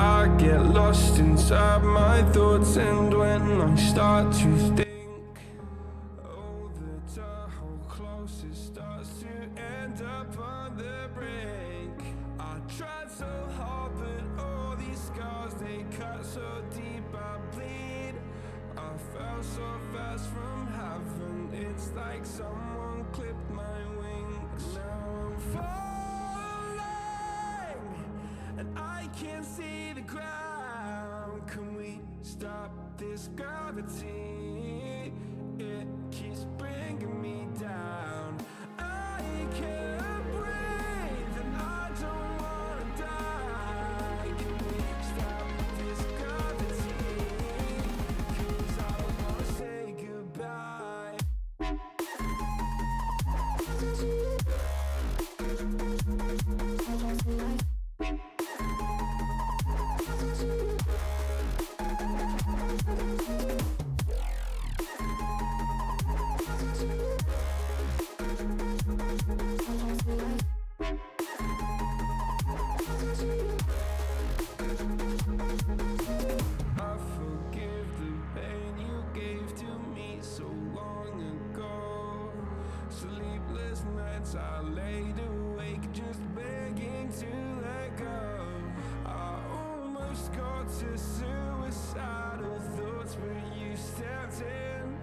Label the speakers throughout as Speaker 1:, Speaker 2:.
Speaker 1: I get lost inside my thoughts, and when I start to think, oh, the whole closest starts to end up on the brink. I tried so hard, but all these scars, they cut so deep, I bleed. I fell so fast from heaven, it's like someone clipped my wings. Now I'm falling, and I can't see the ground. Can we stop this gravity? It keeps bringing me down. I can't breathe, and I don't wanna die. Can we stop this gravity? 'Cause I don't wanna say goodbye. I forgive the pain you gave to me so long ago. Sleepless nights I laid awake just begging to let go. I almost got to suicidal thoughts, but you stepped in.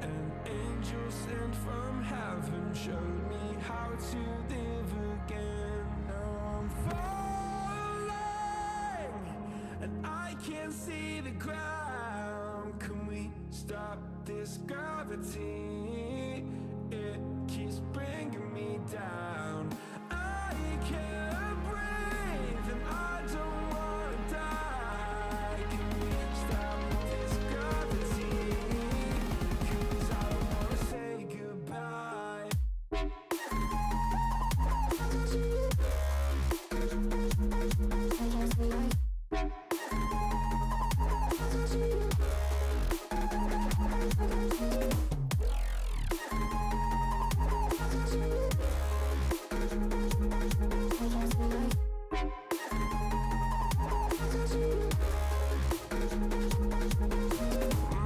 Speaker 1: An angel sent from heaven showed me how to live again. Now I'm falling, and I can't see the ground. Can we stop this gravity? It keeps bringing me down. I can't breathe, and I don't wanna die. Can we stop this gravity? 'Cause I don't wanna say goodbye.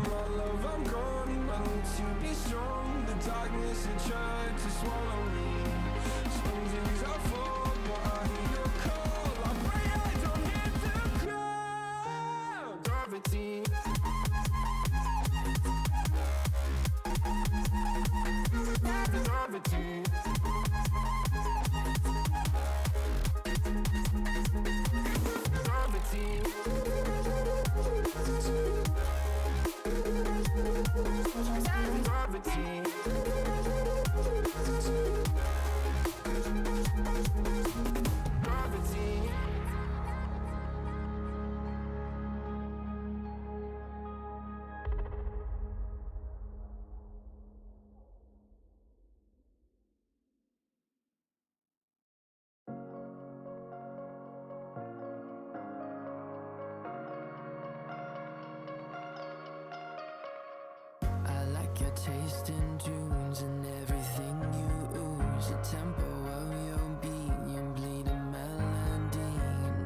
Speaker 1: My love, I'm gone. I need to be strong. The darkness had tried to swallow me. Some days I fall, but I hear your call. I pray I don't hit the ground. Gravity. Gravity.
Speaker 2: I like your taste in tunes and everything you ooze. The tempo of your beat, you bleed a melody.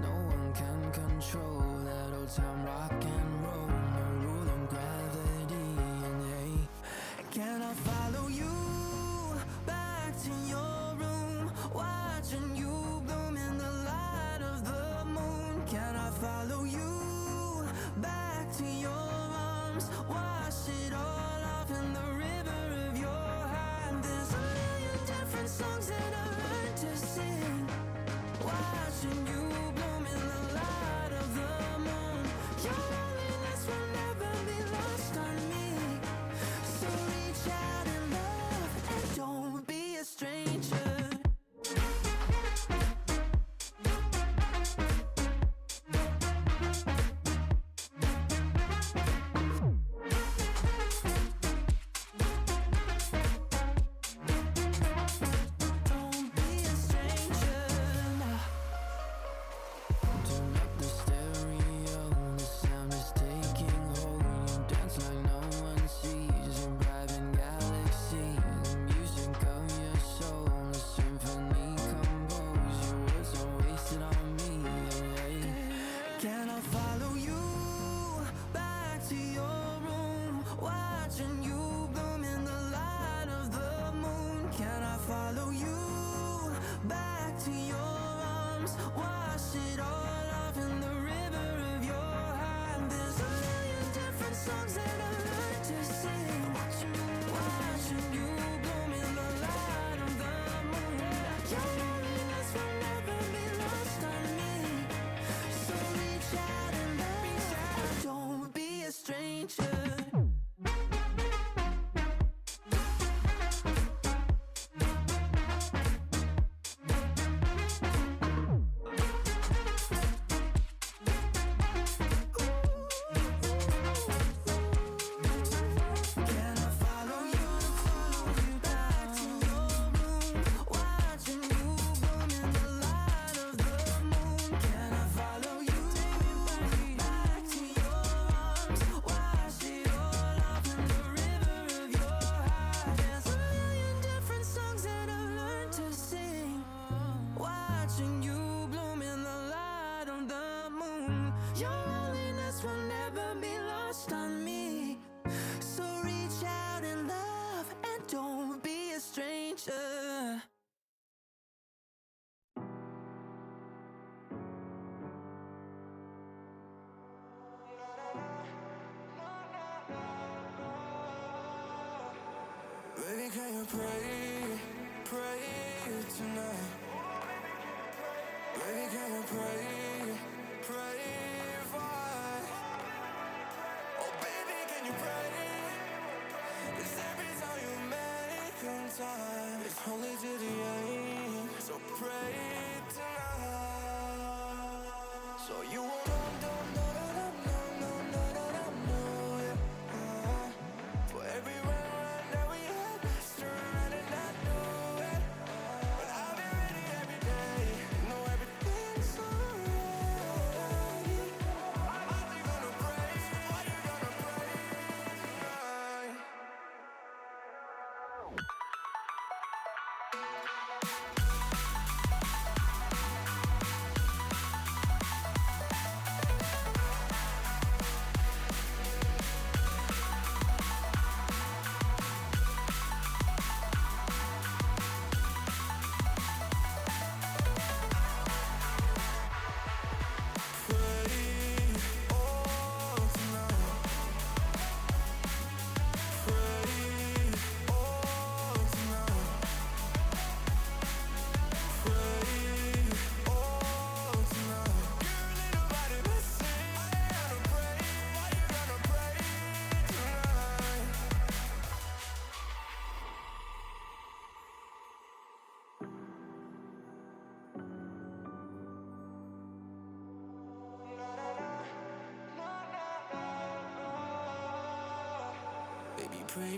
Speaker 2: No one can control that old time rock and roll. No rule of gravity. And hey, can I follow you back to your room, watching you bloom in the light of the moon? Can I follow you back to your arms, wash it all off in the river of your heart? There's a million different songs that I learned to sing, watching you bloom in the light of the moon. Your loneliness will never be lost on me, so reach out in love and don't be a stranger. Don't
Speaker 1: Baby, can you pray tonight? Baby, can you pray for us? Oh, baby, can you pray? 'Cause every time you make time, it's only to the end. So pray tonight. So you won't for every run that we had, turn and I knew it. But I've been ready every day. Know everything's alright. Are you gonna pray? Are you gonna pray tonight? Baby, pray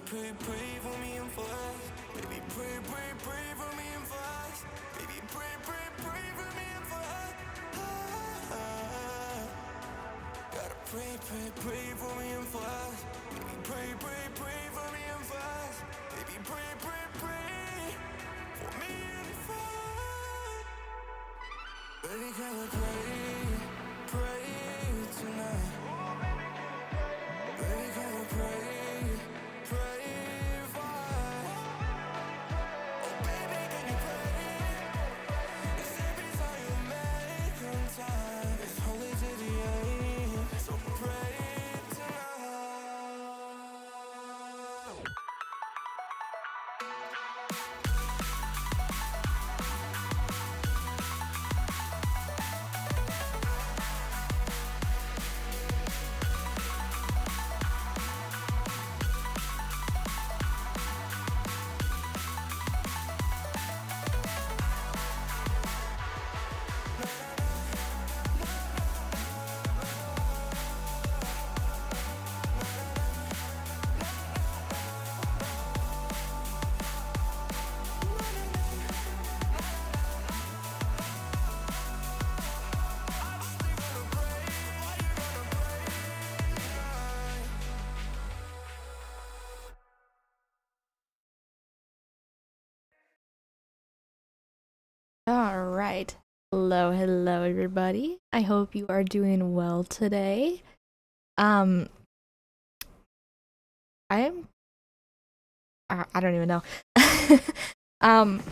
Speaker 1: for me and for us. Baby, pray for me and for us. Baby, pray for me and for us. Gotta pray for me and for us. Baby, pray for me and for us. Baby, pray for me and for us. Baby, can you pray tonight? Baby, can you pray for us? Oh, baby, can you pray? 'Cause every time you make time, it's only to the end. So pray tonight.
Speaker 3: All right. Hello, everybody. I hope you are doing well today. I am. I don't even know. um,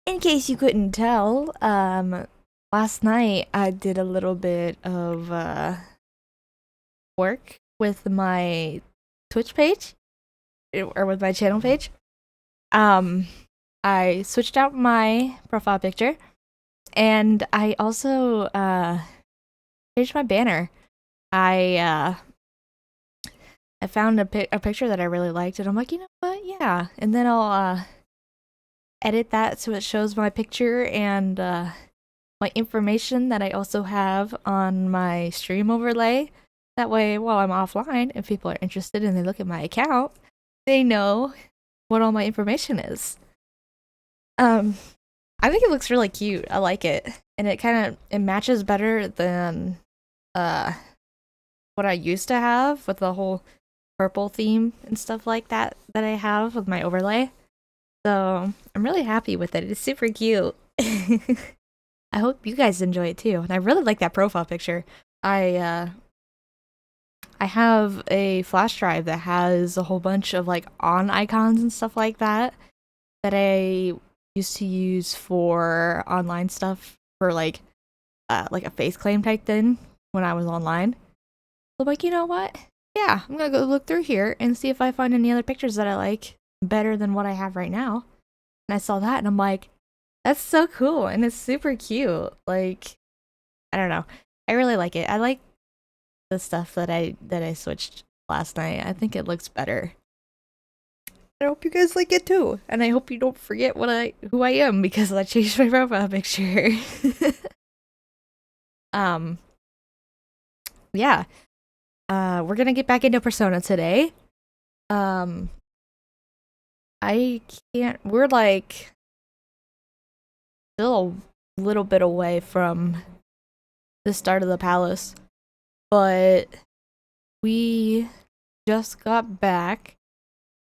Speaker 3: in case you couldn't tell, last night I did a little bit of work with my Twitch page, or with my channel page. I switched out my profile picture, and I also changed my banner. I found a picture that I really liked, and I'm like, you know what? Yeah. And then I'll edit that so it shows my picture and my information that I also have on my stream overlay. That way, while I'm offline, if people are interested and they look at my account, they know what all my information is. I think it looks really cute. I like it. And it matches better than what I used to have with the whole purple theme and stuff like that I have with my overlay. So I'm really happy with it. It's super cute. I hope you guys enjoy it too. And I really like that profile picture. I have a flash drive that has a whole bunch of like on icons and stuff like that I used to use for online stuff for like a face claim type thing when I was online. So I'm like, you know what? Yeah, I'm gonna go look through here and see if I find any other pictures that I like better than what I have right now. And I saw that and I'm like, that's so cool and it's super cute. Like, I don't know. I really like it. I like the stuff that I switched last night. I think it looks better. I hope you guys like it too. And I hope you don't forget who I am because I changed my profile picture. Yeah. We're gonna get back into Persona today. We're like still a little bit away from the start of the palace, but we just got back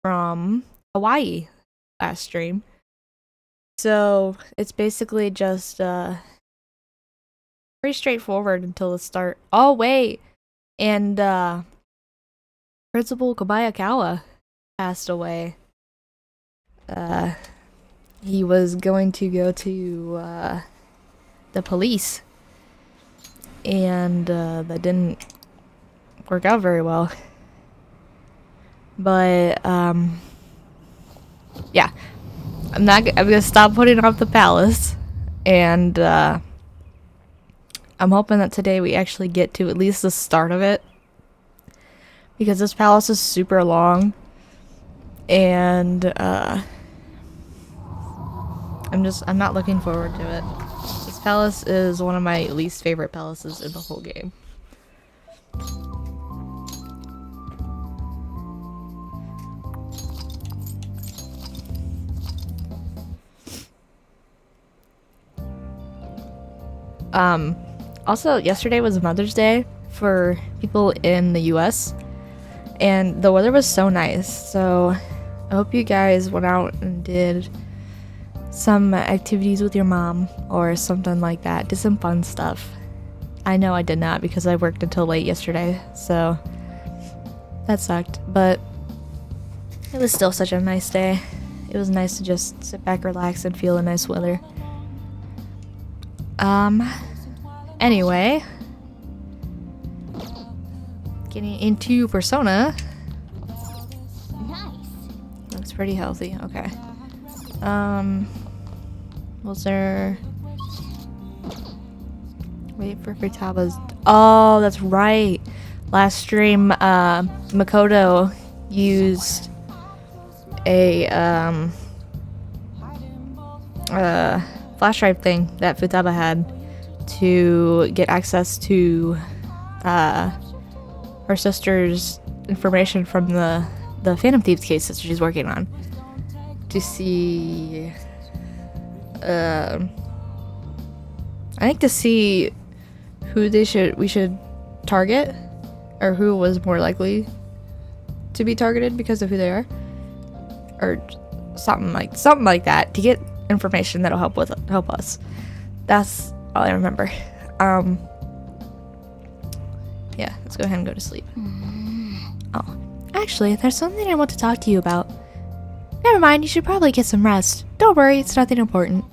Speaker 3: from Hawaii last stream. So it's basically just pretty straightforward until the start. Oh wait, and Principal Kobayakawa passed away. He was going to go to the police, and that didn't work out very well. But yeah, I'm gonna stop putting off the palace, and I'm hoping that today we actually get to at least the start of it, because this palace is super long, and I'm not looking forward to it. This palace is one of my least favorite palaces in the whole game. Also, yesterday was Mother's Day for people in the US, and the weather was so nice, so I hope you guys went out and did some activities with your mom or something like that. Did some fun stuff. I know I did not because I worked until late yesterday, so that sucked, but it was still such a nice day. It was nice to just sit back, relax, and feel the nice weather. Anyway, getting into Persona.
Speaker 4: Nice.
Speaker 3: Looks pretty healthy. Okay. Was there... Wait for Futaba's... Oh, that's right. Last stream, Makoto used a, flash drive thing that Futaba had to get access to, her sister's information from the Phantom Thieves case that she's working on, to see, I think to see who we should target, or who was more likely to be targeted because of who they are, or something like that, to get information that'll help us. That's all I remember. Yeah, let's go ahead and go to sleep. Oh, actually, there's something I want to talk to you about. Never mind, you should probably get some rest. Don't worry, it's nothing important.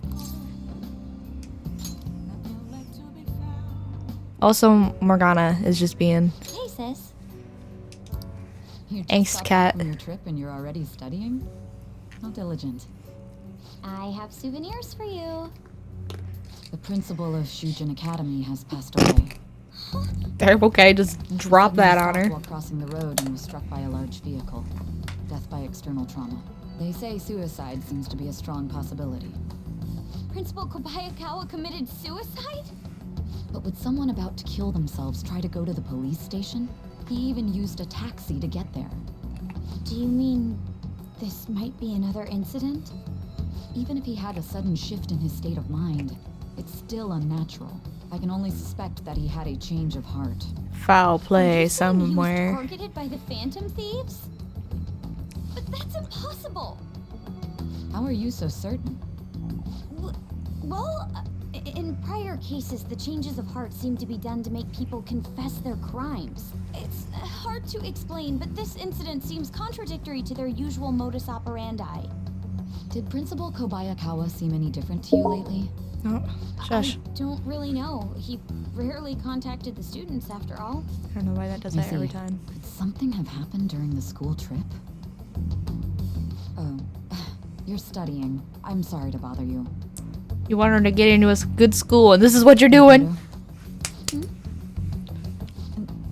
Speaker 3: Also, Morgana is just being
Speaker 4: Hey, sis.
Speaker 5: You just
Speaker 3: angst
Speaker 5: got
Speaker 3: cat.
Speaker 5: back from your trip and you're already studying? How diligent.
Speaker 4: I have souvenirs for you.
Speaker 5: The principal of Shujin Academy has passed away.
Speaker 3: Terrible guy just drop
Speaker 5: Suddenly
Speaker 3: that on
Speaker 5: stopped
Speaker 3: her.
Speaker 5: while crossing the road and was struck by a large vehicle. Death by external trauma. They say suicide seems to be a strong possibility.
Speaker 4: Principal Kobayakawa committed suicide?
Speaker 5: But would someone about to kill themselves try to go to the police station? He even used a taxi to get there.
Speaker 4: Do you mean this might be another incident?
Speaker 5: Even if he had a sudden shift in his state of mind, it's still unnatural. I can only suspect that he had a change of heart.
Speaker 3: Foul play
Speaker 4: You're saying
Speaker 3: somewhere.
Speaker 4: He was targeted by the Phantom Thieves? But that's impossible.
Speaker 5: How are you so certain?
Speaker 4: Well, in prior cases, the changes of heart seem to be done to make people confess their crimes. It's hard to explain, but this incident seems contradictory to their usual modus operandi.
Speaker 5: Did Principal Kobayakawa seem any different to you lately?
Speaker 3: Oh, shush.
Speaker 4: I don't really know. He rarely contacted the students, after all.
Speaker 3: I don't know why that does
Speaker 5: I
Speaker 3: that every
Speaker 5: see.
Speaker 3: time.
Speaker 5: Could something have happened during the school trip? Oh, You're studying. I'm sorry to bother you.
Speaker 3: You want her to get into a good school, and this is what you're doing.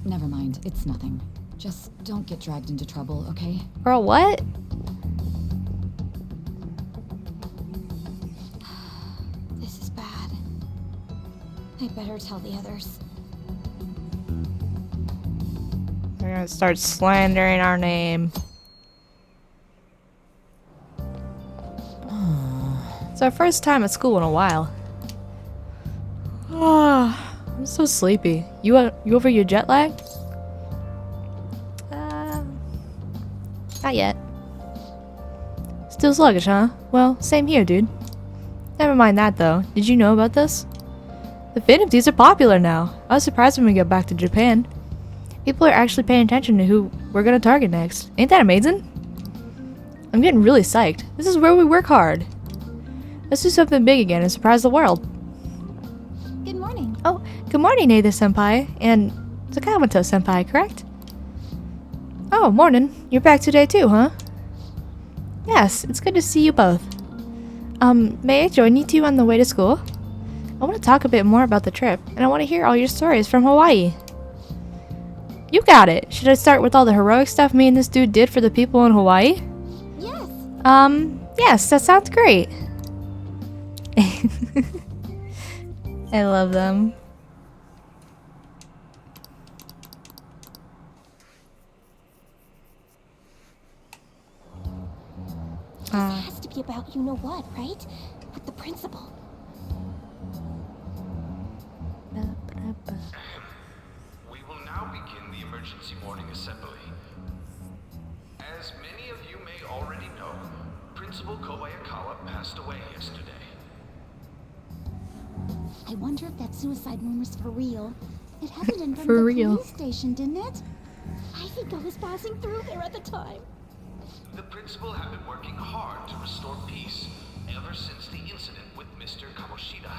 Speaker 5: Never mind. It's nothing. Just don't get dragged into trouble, okay?
Speaker 3: Girl, what?
Speaker 4: This is bad. I better tell the others.
Speaker 3: They're gonna start slandering our name. It's our first time at school in a while. I'm so sleepy. You over your jet lag? Not yet. Still sluggish, huh? Well, same here, dude. Never mind that, though. Did you know about this? The Phantom Thieves are popular now. I was surprised when we got back to Japan. People are actually paying attention to who we're gonna target next. Ain't that amazing? I'm getting really psyched. This is where we work hard. Let's do something big again and surprise the world.
Speaker 4: Good morning.
Speaker 3: Oh, good morning, Ada-senpai. And Sakamoto-senpai, correct? Oh, morning. You're back today too, huh? Yes, it's good to see you both. May I join you two on the way to school? I want to talk a bit more about the trip, and I want to hear all your stories from Hawaii. You got it. Should I start with all the heroic stuff me and this dude did for the people in Hawaii?
Speaker 4: Yes.
Speaker 3: Yes, that sounds great. I love them.
Speaker 4: This has to be about you know what, right? With the principal.
Speaker 6: We will now begin the emergency morning assembly. As many of you may already know, Principal Kobayakawa passed away yesterday.
Speaker 4: I wonder if that suicide rumor's for real. It happened in front
Speaker 3: For
Speaker 4: of the
Speaker 3: real.
Speaker 4: police station, didn't it? I think I was passing through there at the time.
Speaker 6: The principal had been working hard to restore peace ever since the incident with Mr. Kamoshida.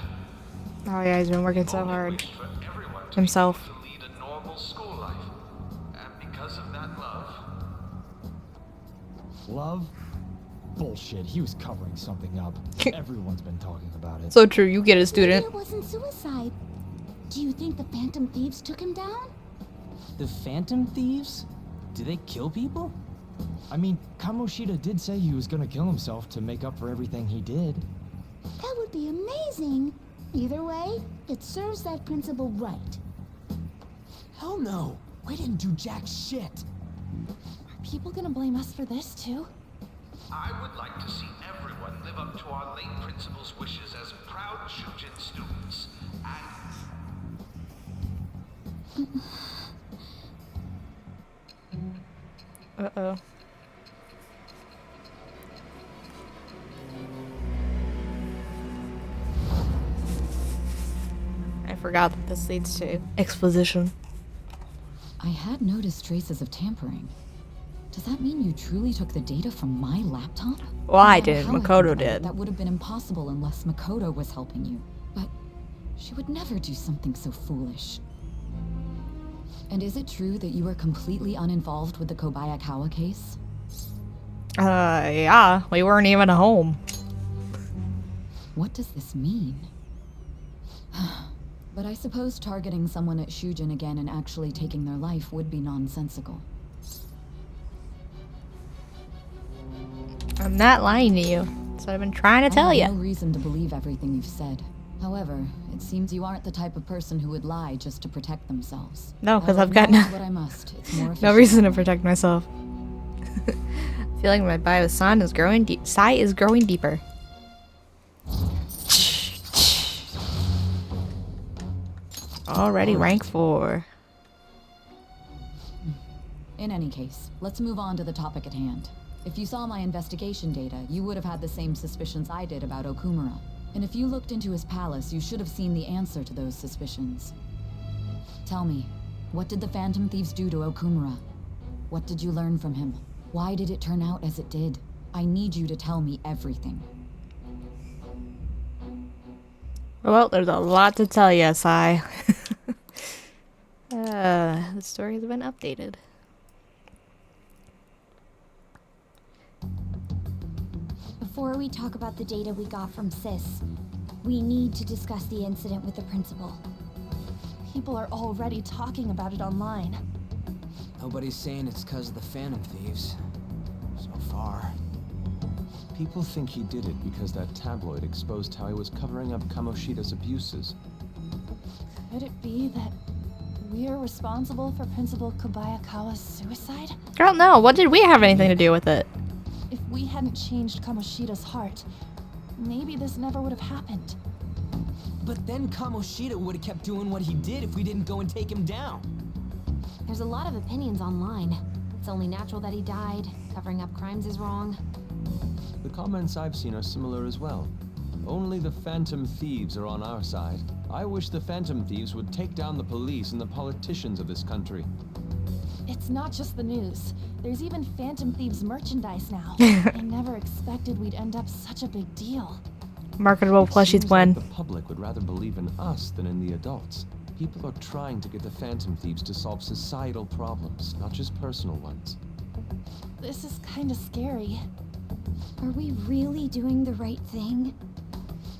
Speaker 3: Oh yeah, he's been working so
Speaker 6: Only
Speaker 3: hard.
Speaker 6: wished for everyone to
Speaker 3: Himself.
Speaker 6: be able to lead a normal school life. And because of that love,
Speaker 7: Love? Bullshit, he was covering something up. Everyone's been talking about it.
Speaker 3: So true, you get it,
Speaker 4: Maybe
Speaker 3: student.
Speaker 4: it wasn't suicide. Do you think the Phantom Thieves took him down?
Speaker 8: The Phantom Thieves? Do they kill people?
Speaker 7: I mean, Kamoshida did say he was gonna kill himself to make up for everything he did.
Speaker 4: That would be amazing. Either way, it serves that principal right.
Speaker 7: Hell no! We didn't do jack shit!
Speaker 4: Are people gonna blame us for this too?
Speaker 6: I would like to see everyone live up to our late principal's wishes as proud Shujin students. And
Speaker 3: Uh-oh. I forgot that this leads to exposition.
Speaker 5: I had noticed traces of tampering. Does that mean you truly took the data from my laptop?
Speaker 3: Well, I
Speaker 5: No matter
Speaker 3: didn't.
Speaker 5: how think
Speaker 3: Makoto
Speaker 5: about it,
Speaker 3: did.
Speaker 5: That would have been impossible unless Makoto was helping you. But she would never do something so foolish. And is it true that you were completely uninvolved with the Kobayakawa case?
Speaker 3: Yeah. We weren't even home.
Speaker 5: What does this mean? But I suppose targeting someone at Shujin again and actually taking their life would be nonsensical.
Speaker 3: I'm not lying to you. That's what I've been trying to tell
Speaker 5: I have
Speaker 3: you.
Speaker 5: no reason to believe everything you've said. However, it seems you aren't the type of person who would lie just to protect themselves.
Speaker 3: No, because
Speaker 5: I'll
Speaker 3: I've got
Speaker 5: acknowledge what I must. It's more
Speaker 3: no
Speaker 5: efficient.
Speaker 3: reason to protect myself. I feel like my bio sigh is growing deeper. Already rank 4.
Speaker 5: In any case, let's move on to the topic at hand. If you saw my investigation data, you would have had the same suspicions I did about Okumura. And if you looked into his palace, you should have seen the answer to those suspicions. Tell me, what did the Phantom Thieves do to Okumura? What did you learn from him? Why did it turn out as it did? I need you to tell me everything.
Speaker 3: Well, there's a lot to tell you, Sai. The story has been
Speaker 4: Before we talk about the data we got from Sis, we need to discuss the incident with the principal.
Speaker 9: People are already talking about it online.
Speaker 10: Nobody's saying it's because of the Phantom Thieves. So far.
Speaker 11: People think he did it because that tabloid exposed how he was covering up Kamoshida's abuses.
Speaker 9: Could it be that we're responsible for Principal Kobayakawa's suicide?
Speaker 3: Girl, no. What did we have anything to do with it?
Speaker 9: If we hadn't changed Kamoshida's heart, maybe this never would have happened.
Speaker 10: But then Kamoshida would have kept doing what he did if we didn't go and take him down.
Speaker 12: There's a lot of opinions online. It's only natural that he died. Covering up crimes is wrong.
Speaker 11: The comments I've seen are similar as well. Only the Phantom Thieves are on our side. I wish the Phantom Thieves would take down the police and the politicians of this country.
Speaker 9: It's not just the news. There's even Phantom Thieves merchandise now. I never expected we'd end up such a big deal.
Speaker 3: Marketable plushies win.
Speaker 11: The public would rather believe in us than in the adults. People are trying to get the Phantom Thieves to solve societal problems, not just personal ones.
Speaker 9: This is kind of scary.
Speaker 4: Are we really doing the right thing?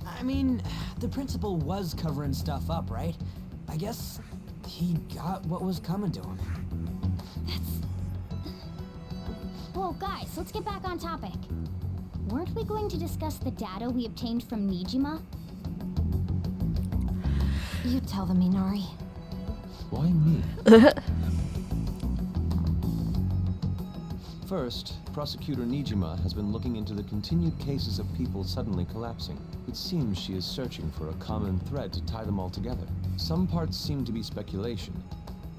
Speaker 10: I mean, the principal was covering stuff up, right? I guess he got what was coming to him.
Speaker 4: Whoa, guys, let's get back on topic. Weren't we going to discuss the data we obtained from Nijima?
Speaker 12: You tell them, Minori.
Speaker 11: Why me? First, Prosecutor Nijima has been looking into the continued cases of people suddenly collapsing. It seems she is searching for a common thread to tie them all together. Some parts seem to be speculation,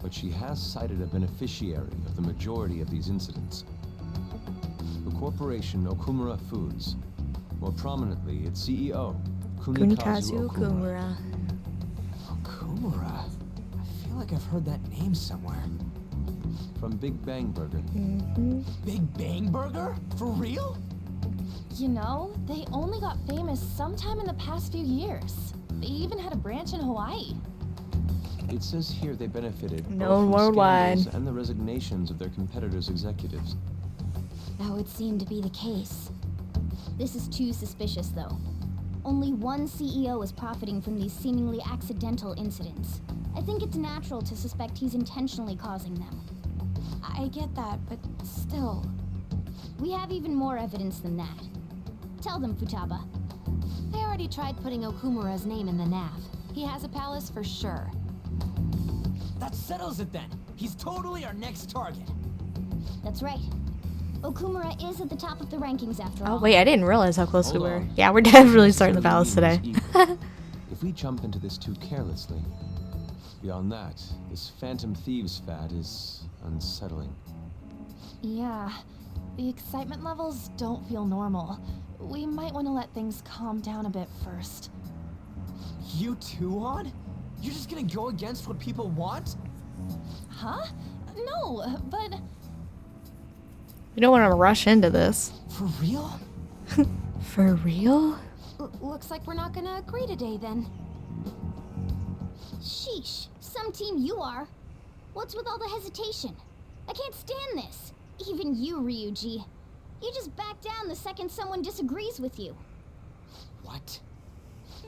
Speaker 11: but she has cited a beneficiary of the majority of these incidents. The corporation Okumura Foods. More prominently, its CEO, Kunikazu Okumura.
Speaker 10: Okumura? I feel like I've heard that name somewhere.
Speaker 11: From Big Bang Burger.
Speaker 10: Big Bang Burger? For real?
Speaker 9: You know, they only got famous sometime in the past few years. They even had a branch in Hawaii.
Speaker 11: It says here they benefited
Speaker 3: Known
Speaker 11: both from
Speaker 3: worldwide.
Speaker 11: scandals and the resignations of their competitors' executives.
Speaker 4: That would seem to be the case. This is too suspicious, though. Only one CEO is profiting from these seemingly accidental incidents. I think it's natural to suspect he's intentionally causing them. I get that, but still. We have even more evidence than that. Tell them, Futaba.
Speaker 12: They already tried putting Okumura's name in the nav. He has a palace for sure.
Speaker 10: That settles it then. He's totally our next target.
Speaker 4: That's right. Okumura is at the top of the rankings after all.
Speaker 3: Oh, wait, I didn't realize how close we
Speaker 11: Hold
Speaker 3: were.
Speaker 11: on.
Speaker 3: Yeah, we're definitely starting the palace today.
Speaker 11: If we jump into this too carelessly, beyond that, this Phantom Thieves fad is unsettling.
Speaker 9: Yeah, the excitement levels don't feel normal. We might want to let things calm down a bit first.
Speaker 10: You too, On? You're just gonna go against what people want?
Speaker 9: Huh? No, but...
Speaker 3: We don't want to rush into this.
Speaker 10: For real?
Speaker 3: For real?
Speaker 12: Looks like we're not gonna agree today, then.
Speaker 4: Sheesh, some team you are. What's with all the hesitation? I can't stand this. Even you, Ryuji. You just back down the second someone disagrees with you.
Speaker 10: What?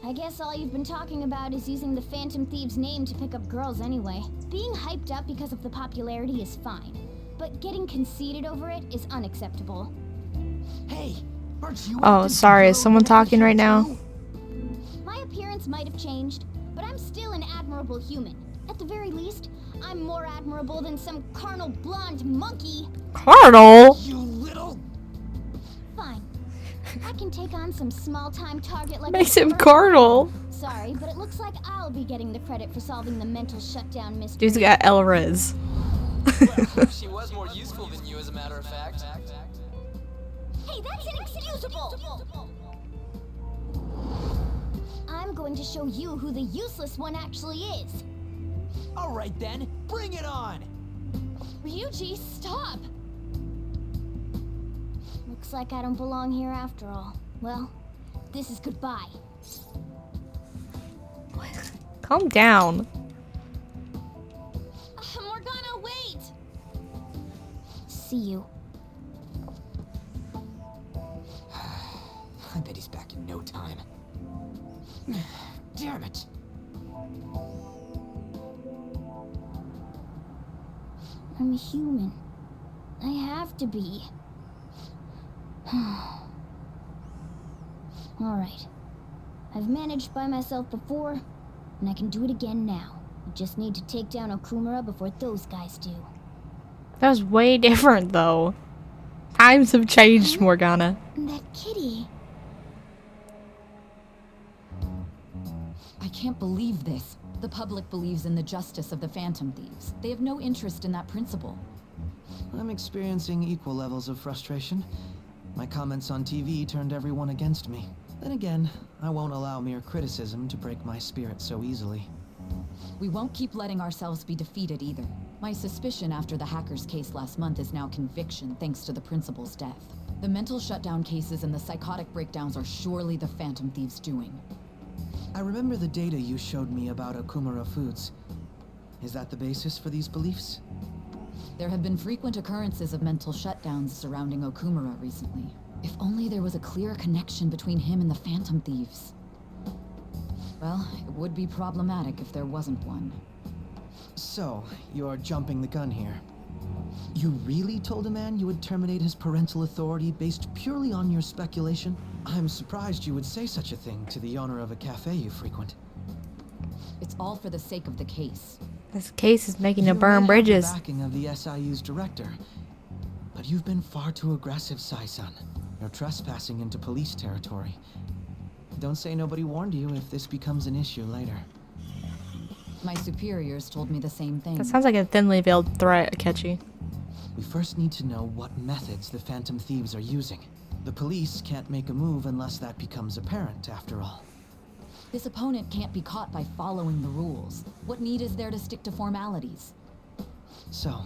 Speaker 4: I guess all you've been talking about is using the Phantom Thieves' name to pick up girls anyway. Being hyped up because of the popularity is fine, but getting conceited over it is unacceptable.
Speaker 10: Hey, aren't you
Speaker 3: Oh,
Speaker 10: acting
Speaker 3: sorry, is
Speaker 10: superhero
Speaker 3: someone
Speaker 10: beneficial
Speaker 3: talking right now?
Speaker 10: too?
Speaker 4: My appearance might have changed, but I'm still an admirable human. At the very least, I'm more admirable than some carnal blonde monkey.
Speaker 3: Carnal?
Speaker 10: You little...
Speaker 4: Fine. I can take on some small-time target like
Speaker 3: Makes him
Speaker 4: Okumura.
Speaker 3: carnal.
Speaker 4: Sorry, but it looks like I'll be getting the credit for solving the mental shutdown mystery.
Speaker 3: Dude's got Elriz.
Speaker 13: She was more useful than you, as a matter of fact.
Speaker 4: Hey, that's inexcusable! I'm going to show you who the useless one actually is.
Speaker 10: All right then, bring it on!
Speaker 9: Ryuji, stop!
Speaker 4: Looks like I don't belong here after all. Well, this is goodbye.
Speaker 3: Calm down.
Speaker 9: Morgana, wait!
Speaker 4: See you. I'm human. I have to be. Alright. I've managed by myself before, and I can do it again now. I just need to take down Okumura before those guys do.
Speaker 3: That was way different, though. Times have changed, Morgana.
Speaker 4: That kitty.
Speaker 5: I can't believe this. The public believes in the justice of the Phantom Thieves. They have no interest in that principle.
Speaker 10: I'm experiencing equal levels of frustration. My comments on TV turned everyone against me. Then again, I won't allow mere criticism to break my spirit so easily.
Speaker 5: We won't keep letting ourselves be defeated either. My suspicion after the hackers case last month is now conviction thanks to the principal's death. The mental shutdown cases and the psychotic breakdowns are surely the Phantom Thieves' doing.
Speaker 10: I remember the data you showed me about Okumura foods. Is that the basis for these beliefs?
Speaker 5: There have been frequent occurrences of mental shutdowns surrounding Okumura recently. If only there was a clear connection between him and the Phantom Thieves. Well, it would be problematic if there wasn't one.
Speaker 10: So, you're jumping the gun here. You really told a man you would terminate his parental authority based purely on your speculation? I'm surprised you would say such a thing to the owner of a cafe you frequent.
Speaker 5: It's all for the sake of the case.
Speaker 3: This case is making to burn bridges.
Speaker 10: The backing of the SIU's director. But you've been far too aggressive, Sai-san. You're trespassing into police territory. Don't say nobody warned you if this becomes an issue later.
Speaker 5: My superiors told me the same thing.
Speaker 3: That sounds like a thinly veiled threat, Akechi.
Speaker 10: We first need to know what methods the Phantom Thieves are using. The police can't make a move unless that becomes apparent, after all.
Speaker 5: This opponent can't be caught by following the rules. What need is there to stick to formalities?
Speaker 10: So,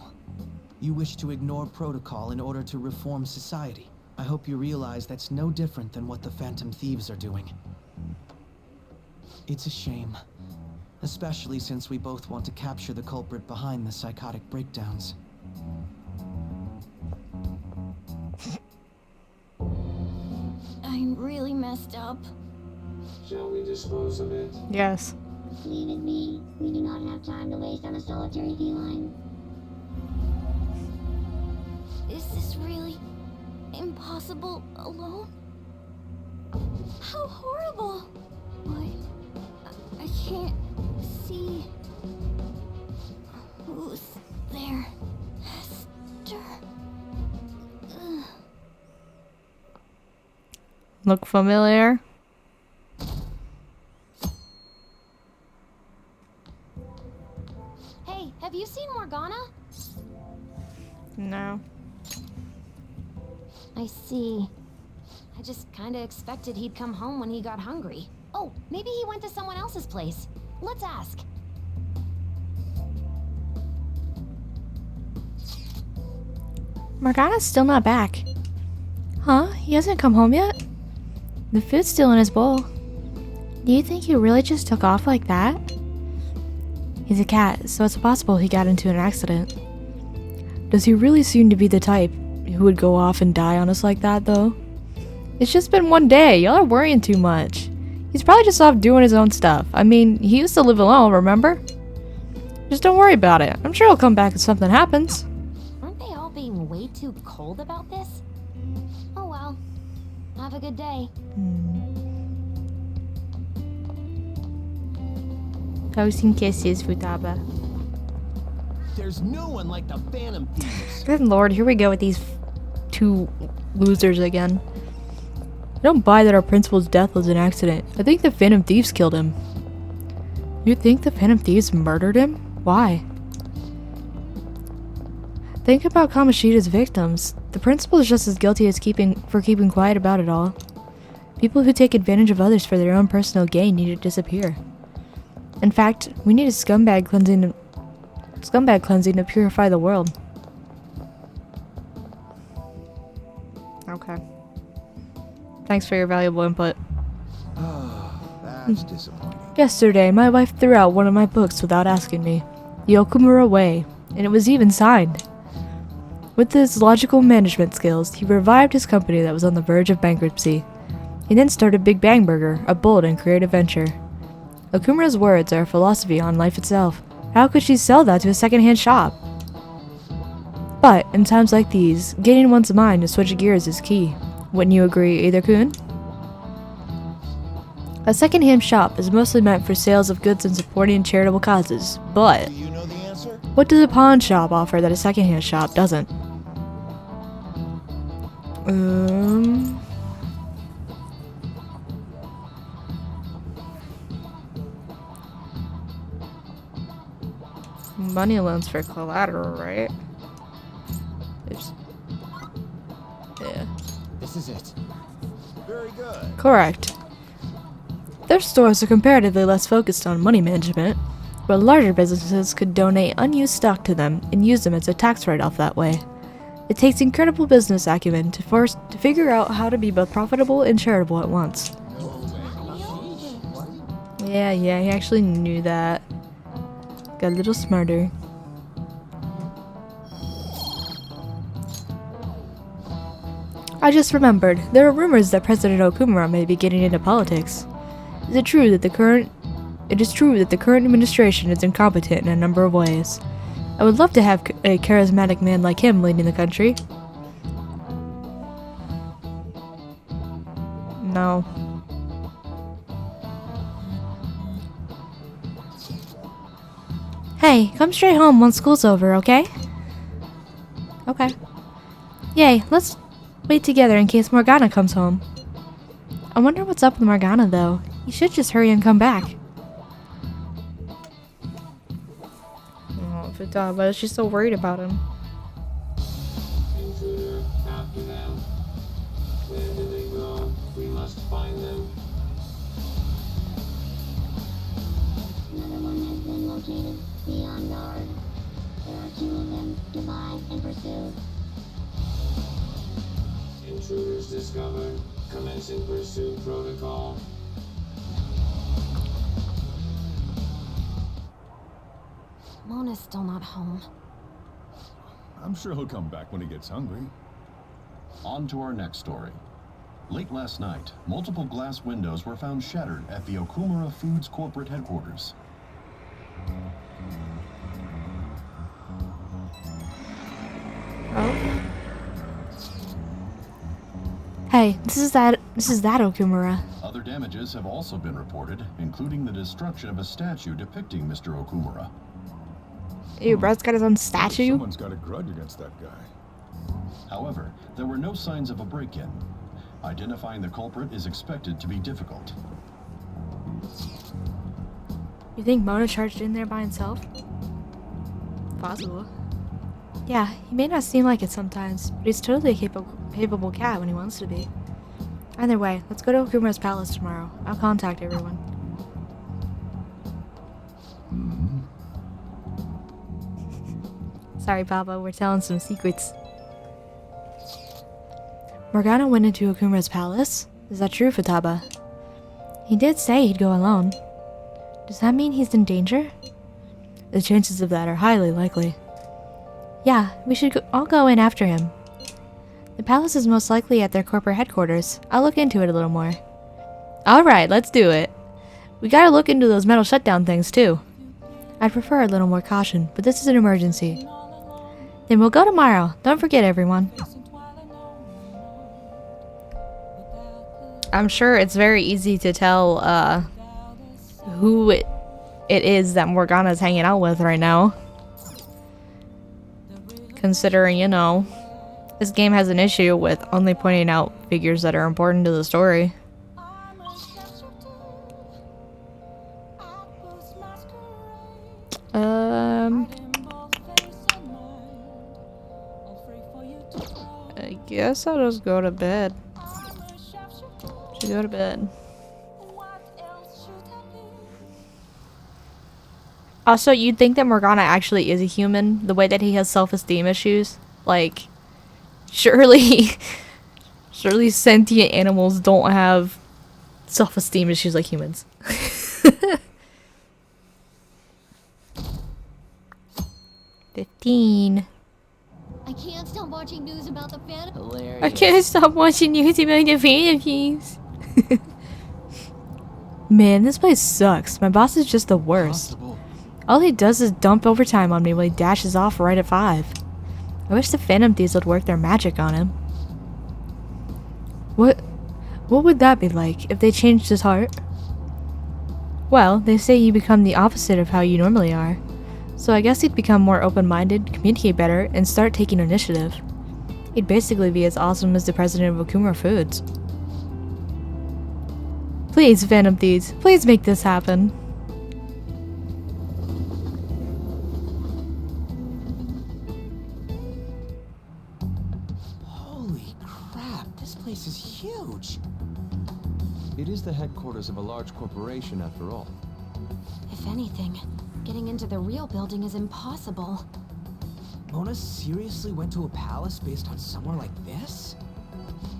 Speaker 10: you wish to ignore protocol in order to reform society. I hope you realize that's no different than what the Phantom Thieves are doing. It's a shame. Especially since we both want to capture the culprit behind the psychotic breakdowns.
Speaker 4: I'm really messed up.
Speaker 1: Shall we dispose of it?
Speaker 3: Yes.
Speaker 14: Leave it be. We do not have time to waste on a solitary feline.
Speaker 4: Is this really impossible alone? How horrible! What? I can't see. Who's there? Hester. Ugh.
Speaker 3: Look familiar?
Speaker 12: Hey, have you seen Morgana?
Speaker 3: No.
Speaker 12: I see. I just kinda expected he'd come home when he got hungry. Oh, maybe he went to someone else's place. Let's ask.
Speaker 3: Morgana's still not back. Huh? He hasn't come home yet? The food's still in his bowl. Do you think he really just took off like that? He's a cat, so it's possible he got into an accident. Does he really seem to be the type who would go off and die on us like that, though? It's just been one day. Y'all are worrying too much. He's probably just off doing his own stuff. I mean, he used to live alone, remember? Just don't worry about it. I'm sure he'll come back if something happens.
Speaker 12: Aren't they all being way too cold about this? Oh well. Have a good day.
Speaker 3: Toasting kisses, Futaba.
Speaker 11: There's no one like the Phantom Thieves.
Speaker 3: Good lord, here we go with these two losers again. I don't buy that our principal's death was an accident. I think the Phantom Thieves killed him. You think the Phantom Thieves murdered him? Why? Think about Kamoshida's victims. The principal is just as guilty as keeping quiet about it all. People who take advantage of others for their own personal gain need to disappear. In fact, we need a scumbag cleansing to purify the world. Okay. Thanks for your valuable input.
Speaker 11: Oh, that's disappointing.
Speaker 3: Yesterday, my wife threw out one of my books without asking me. The Okumura Way, and it was even signed. With his logical management skills, he revived his company that was on the verge of bankruptcy. He then started Big Bang Burger, a bold and creative venture. Okumura's words are a philosophy on life itself. How could she sell that to a second-hand shop? But in times like these, getting one's mind to switch gears is key. Wouldn't you agree, Either-kun? A second-hand shop is mostly meant for sales of goods and supporting charitable causes, but what does a pawn shop offer that a second-hand shop doesn't? Money loans for collateral, right? Oops. Yeah.
Speaker 7: This is it. Very good.
Speaker 3: Correct. Their stores are comparatively less focused on money management, but larger businesses could donate unused stock to them and use them as a tax write-off that way. It takes incredible business acumen to figure out how to be both profitable and charitable at once. Yeah, he actually knew that. Got a little smarter. I just remembered, there are rumors that President Okumura may be getting into politics. It is true that the current administration is incompetent in a number of ways. I would love to have a charismatic man like him leading the country. No. Hey, come straight home once school's over, okay? Okay. Yay, let's wait together in case Morgana comes home. I wonder what's up with Morgana, though. He should just hurry and come back. Oh, Futaba, she's so worried about him.
Speaker 15: Intruder, after them. Where did they go? We must find them.
Speaker 14: Another one has been located. Be on guard. There are 2 of them. Divide and pursue.
Speaker 15: Intruders discovered. Commencing pursuit protocol.
Speaker 9: Mona's still not home.
Speaker 16: I'm sure he'll come back when he gets hungry.
Speaker 11: On to our next story. Late last night, multiple glass windows were found shattered at the Okumura Foods corporate headquarters.
Speaker 3: Oh. Hey, this is that Okumura.
Speaker 11: Other damages have also been reported, including the destruction of a statue depicting Mr. Okumura.
Speaker 3: Ew, bro's got his own statue?
Speaker 16: Someone's got a grudge against that guy.
Speaker 11: However, there were no signs of a break-in. Identifying the culprit is expected to be difficult.
Speaker 3: You think Mona charged in there by himself? Possible. Yeah, he may not seem like it sometimes, but he's totally a capable cat when he wants to be. Either way, let's go to Okumura's palace tomorrow. I'll contact everyone. Sorry, Papa, we're telling some secrets. Morgana went into Okumura's palace? Is that true, Futaba? He did say he'd go alone. Does that mean he's in danger? The chances of that are highly likely. Yeah, we should all go in after him. The palace is most likely at their corporate headquarters. I'll look into it a little more. Alright, let's do it. We gotta look into those metal shutdown things too. I'd prefer a little more caution, but this is an emergency. Then we'll go tomorrow. Don't forget, everyone. I'm sure it's very easy to tell who it is that Morgana's hanging out with right now. Considering, you know, this game has an issue with only pointing out figures that are important to the story. I guess I'll just go to bed. Should go to bed. Also, you'd think that Morgana actually is a human, the way that he has self-esteem issues. Like, surely sentient animals don't have self-esteem issues like humans. $15.
Speaker 12: I can't stop watching news about the Phantom.
Speaker 3: I can't stop watching news about the Phantoms. Man, this place sucks. My boss is just the worst. All he does is dump overtime on me while he dashes off right at 5. I wish the Phantom Thieves would work their magic on him. What would that be like if they changed his heart? Well, they say you become the opposite of how you normally are. So I guess he'd become more open-minded, communicate better, and start taking initiative. He'd basically be as awesome as the president of Okumura Foods. Please, Phantom Thieves, please make this happen.
Speaker 10: Holy crap, this place is huge.
Speaker 11: It is the headquarters of a large corporation after all.
Speaker 12: If anything, getting into the real building is impossible.
Speaker 10: Mona seriously went to a palace based on somewhere like this?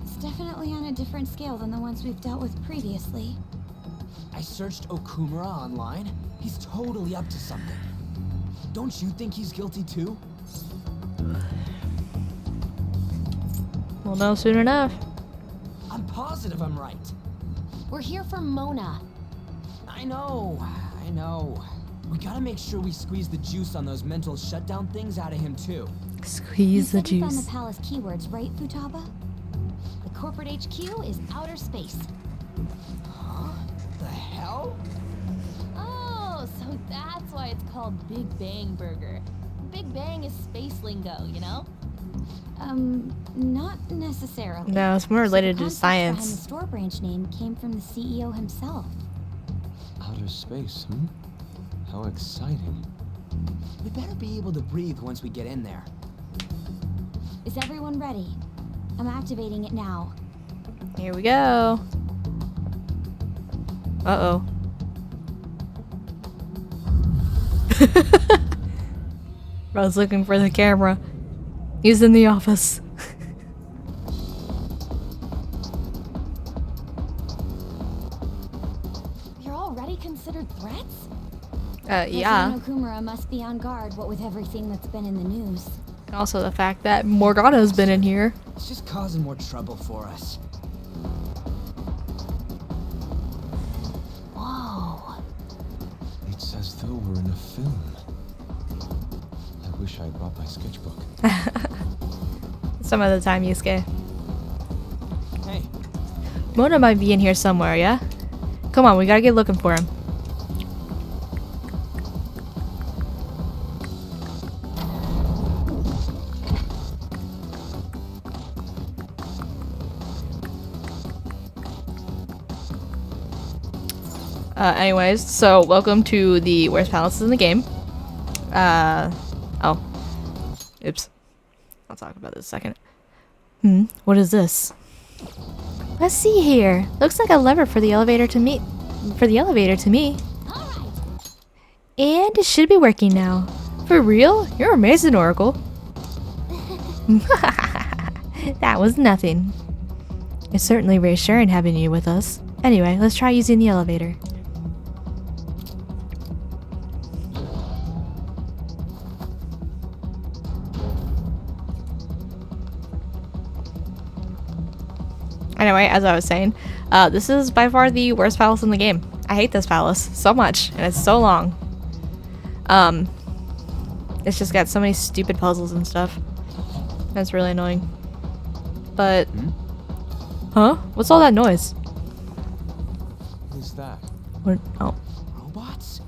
Speaker 4: It's definitely on a different scale than the ones we've dealt with previously.
Speaker 10: I searched Okumura online. He's totally up to something. Don't you think he's guilty too?
Speaker 3: We'll know soon enough.
Speaker 10: I'm positive I'm right.
Speaker 12: We're here for Mona.
Speaker 10: I know. We gotta make sure we squeeze the juice on those mental shutdown things out of him too.
Speaker 3: Squeeze the
Speaker 4: You found
Speaker 3: juice.
Speaker 4: the palace keywords, right, Futaba?
Speaker 12: The corporate HQ is outer space.
Speaker 10: Huh? The hell?
Speaker 9: Oh, so that's why it's called Big Bang Burger. Big Bang is space lingo, you know?
Speaker 4: Not necessarily.
Speaker 3: No, it's more related
Speaker 4: The
Speaker 3: to
Speaker 4: concept behind
Speaker 3: science.
Speaker 4: the store branch name came from the CEO himself.
Speaker 11: Outer space, hmm? How exciting.
Speaker 10: We better be able to breathe once we get in there.
Speaker 4: Is everyone ready? I'm activating it now.
Speaker 3: Here we go. Uh-oh. I was looking for the camera. He's in the office.
Speaker 9: You're already considered threats?
Speaker 3: Yeah.
Speaker 4: President Okumura must be on guard, what with everything that's been in the news.
Speaker 3: Also the fact that Morgana's been in here.
Speaker 10: It's just causing more trouble for us.
Speaker 12: Whoa.
Speaker 11: It's as though we're in a film. I wish I brought my sketchbook.
Speaker 3: Some other time, Yusuke.
Speaker 10: Hey.
Speaker 3: Mona might be in here somewhere, yeah? Come on, we gotta get looking for him. Anyways, so welcome to the worst palaces in the game. Oh. Oops. I'll talk about this in a second. What is this? Let's see here. Looks like a lever for the elevator to me. And it should be working now. For real? You're amazing, Oracle. That was nothing. It's certainly reassuring having you with us. Anyway, let's try using the elevator. Anyway, as I was saying, this is by far the worst palace in the game. I hate this palace so much, and it's so long. It's just got so many stupid puzzles and stuff. That's really annoying. But... Huh? What's all that noise?
Speaker 11: Who's that?
Speaker 3: What? Oh.
Speaker 10: Robots?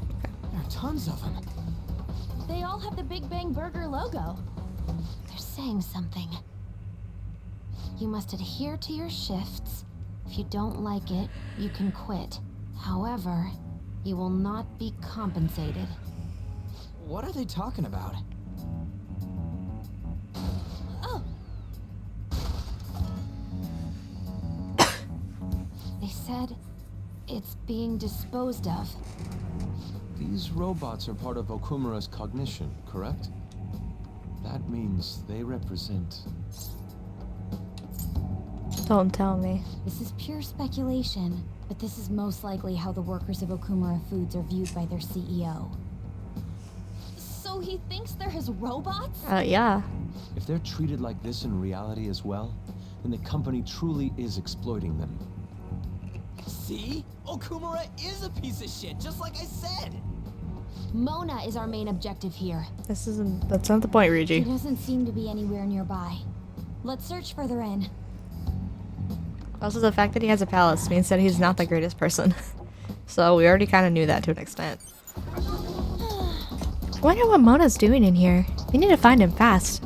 Speaker 10: There are tons of them.
Speaker 9: They all have the Big Bang Burger logo.
Speaker 12: They're saying something. You must adhere to your shifts. If you don't like it, you can quit. However, you will not be compensated.
Speaker 10: What are they talking about?
Speaker 9: Oh,
Speaker 12: They said it's being disposed of.
Speaker 11: These robots are part of Okumura's cognition, correct? That means they represent...
Speaker 3: Don't tell me.
Speaker 4: This is pure speculation, but this is most likely how the workers of Okumura Foods are viewed by their CEO.
Speaker 9: so he thinks they're his robots?
Speaker 3: Yeah.
Speaker 11: If they're treated like this in reality as well, then the company truly is exploiting them.
Speaker 10: See? Okumura is a piece of shit, just like I said!
Speaker 12: Mona is our main objective here.
Speaker 3: That's not the point,
Speaker 4: She
Speaker 3: Ryuji.
Speaker 4: doesn't seem to be anywhere nearby. Let's search further in.
Speaker 3: Also, the fact that he has a palace means that he's not the greatest person. So we already kind of knew that to an extent. I wonder what Mona's doing in here. We need to find him fast.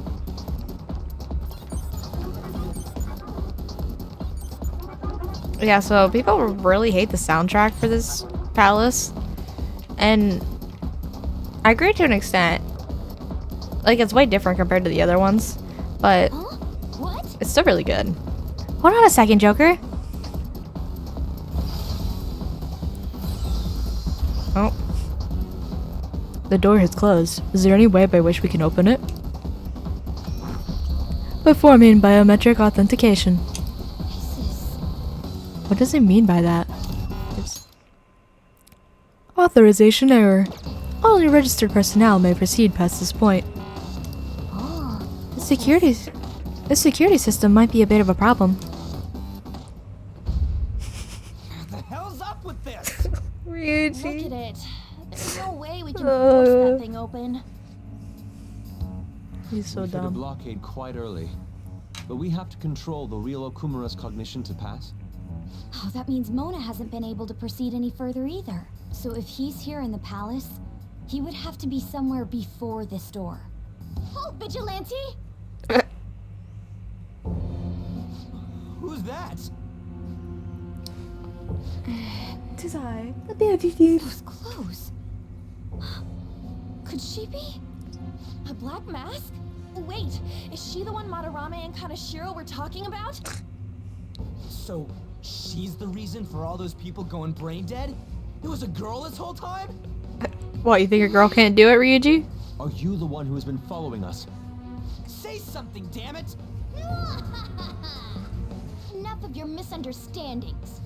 Speaker 3: Yeah, so people really hate the soundtrack for this palace. And I agree to an extent. Like, it's way different compared to the other ones. But it's still really good. Hold on a second, Joker. Oh. The door has closed. Is there any way by which we can open it? Performing biometric authentication. What does it mean by that? It's authorization error. Only registered personnel may proceed past this point. The security system might be a bit of a problem.
Speaker 13: What the hell's up with this?
Speaker 4: Look at it. There's no way we can force that thing open.
Speaker 3: He's so
Speaker 11: We hit a
Speaker 3: dumb.
Speaker 11: blockade quite early, but we have to control the real Okumura's cognition to pass.
Speaker 4: Oh, that means Mona hasn't been able to proceed any further either. So if he's here in the palace, he would have to be somewhere before this door. Halt, Vigilante!
Speaker 13: Who's that?
Speaker 3: Tis I, the beauty thief.
Speaker 4: Those clothes. Could she be?
Speaker 9: A black mask? Wait, is she the one Madarame and Kaneshiro were talking about?
Speaker 13: So, she's the reason for all those people going brain dead? It was a girl this whole time?
Speaker 3: What, you think a girl can't do it, Ryuji?
Speaker 11: Are you the one who has been following us?
Speaker 13: Say something, damn it!
Speaker 4: Enough of your misunderstandings.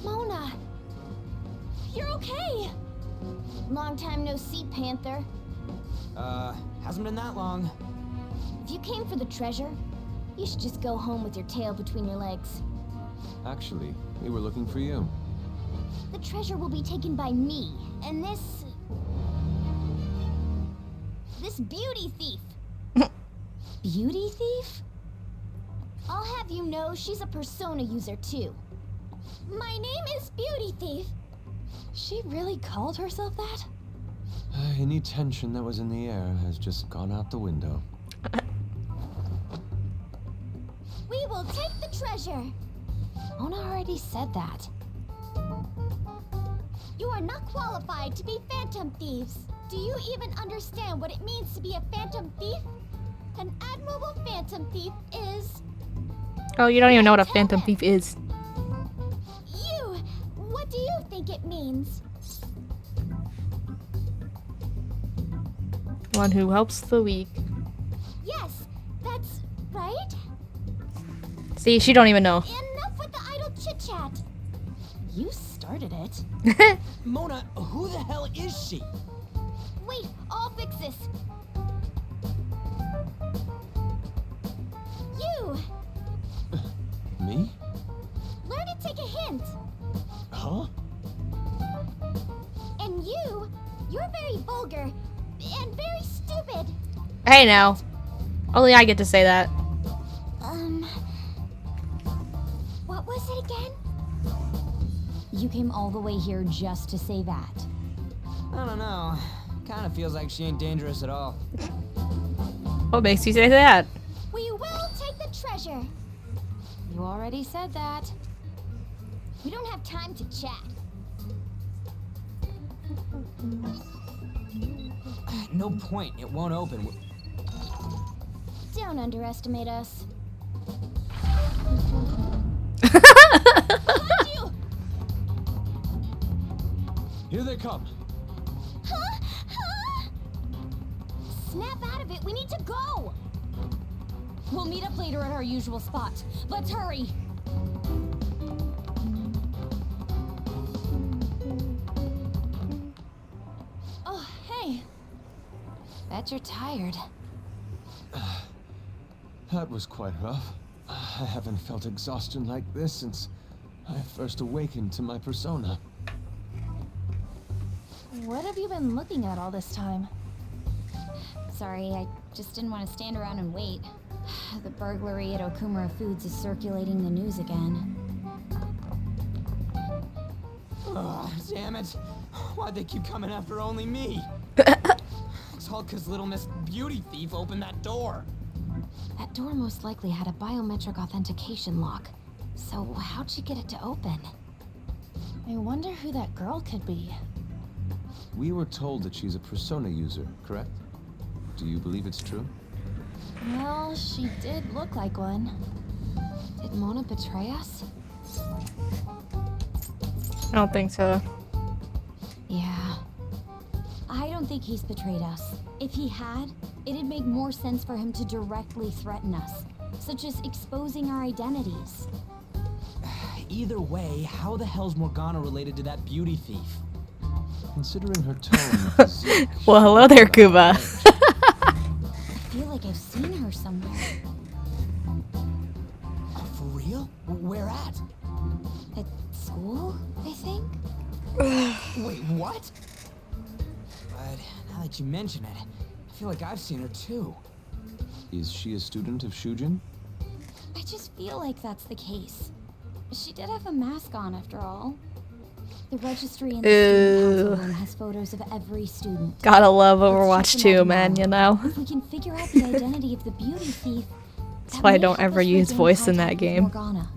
Speaker 4: Mona!
Speaker 9: You're okay!
Speaker 4: Long time no see, Panther.
Speaker 13: Hasn't been that long.
Speaker 4: If you came for the treasure, you should just go home with your tail between your legs.
Speaker 11: Actually, we were looking for you.
Speaker 4: The treasure will be taken by me, and this beauty thief. Beauty thief? I'll have you know she's a persona user too. My name is Beauty Thief.
Speaker 9: She really called herself that?
Speaker 11: Any tension that was in the air has just gone out the window.
Speaker 4: We will take the treasure. Mona already said that. You are not qualified to be phantom thieves. Do you even understand what it means to be a phantom thief? An admirable phantom thief is...
Speaker 3: Oh, you don't even know what a phantom thief is.
Speaker 4: You! What do you think it means?
Speaker 3: One who helps the weak.
Speaker 4: Yes, that's right.
Speaker 3: See, she don't even know.
Speaker 4: Enough with the idle chit-chat.
Speaker 9: You started it.
Speaker 13: Mona, who the hell is she?
Speaker 4: Wait, I'll fix this. You!
Speaker 11: Me?
Speaker 4: Learn to take a hint.
Speaker 11: Huh?
Speaker 4: And you're very vulgar and very stupid.
Speaker 3: Hey now. Only I get to say that.
Speaker 4: What was it again? You came all the way here just to say that.
Speaker 13: I don't know. Kinda feels like she ain't dangerous at all.
Speaker 3: What makes you say that?
Speaker 4: We will take the treasure.
Speaker 12: You already said that.
Speaker 4: We don't have time to chat.
Speaker 13: No point. It won't open.
Speaker 4: Don't underestimate us.
Speaker 11: Here they come.
Speaker 4: Snap out of it. We need to go. We'll meet up later at our usual spot. Let's hurry.
Speaker 9: Oh, hey.
Speaker 12: Bet you're tired.
Speaker 11: That was quite rough. I haven't felt exhaustion like this since I first awakened to my persona.
Speaker 9: What have you been looking at all this time?
Speaker 4: Sorry, I just didn't want to stand around and wait. The burglary at Okumura Foods is circulating the news again.
Speaker 13: Oh, damn it. Why'd they keep coming after only me? It's all because Little Miss Beauty Thief opened that door.
Speaker 12: That door most likely had a biometric authentication lock. So how'd she get it to open?
Speaker 9: I wonder who that girl could be.
Speaker 11: We were told that she's a persona user, correct? Do you believe it's true?
Speaker 9: Well, she did look like one.
Speaker 12: Did Mona betray us?
Speaker 3: I don't think so.
Speaker 12: Yeah.
Speaker 4: I don't think he's betrayed us. If he had, it'd make more sense for him to directly threaten us, such as exposing our identities.
Speaker 13: Either way, how the hell's Morgana related to that beauty thief?
Speaker 11: Considering her tone and physique,
Speaker 3: Well, hello there, Kuba.
Speaker 4: I feel like I've seen her somewhere.
Speaker 13: For real? Where at?
Speaker 4: At school, I think?
Speaker 13: Wait, what? But now that you mention it, I feel like I've seen her too.
Speaker 11: is she a student of Shujin?
Speaker 4: I just feel like that's the case. She did have a mask on, after all. The registry in the student council room has photos of every student.
Speaker 3: Gotta love
Speaker 4: Let's
Speaker 3: Overwatch
Speaker 4: check them
Speaker 3: 2,
Speaker 4: all
Speaker 3: man,
Speaker 4: now.
Speaker 3: you know?
Speaker 4: If we can figure out the identity of the beauty thief,
Speaker 3: That's why I don't ever use voice in that game.
Speaker 4: Morgana.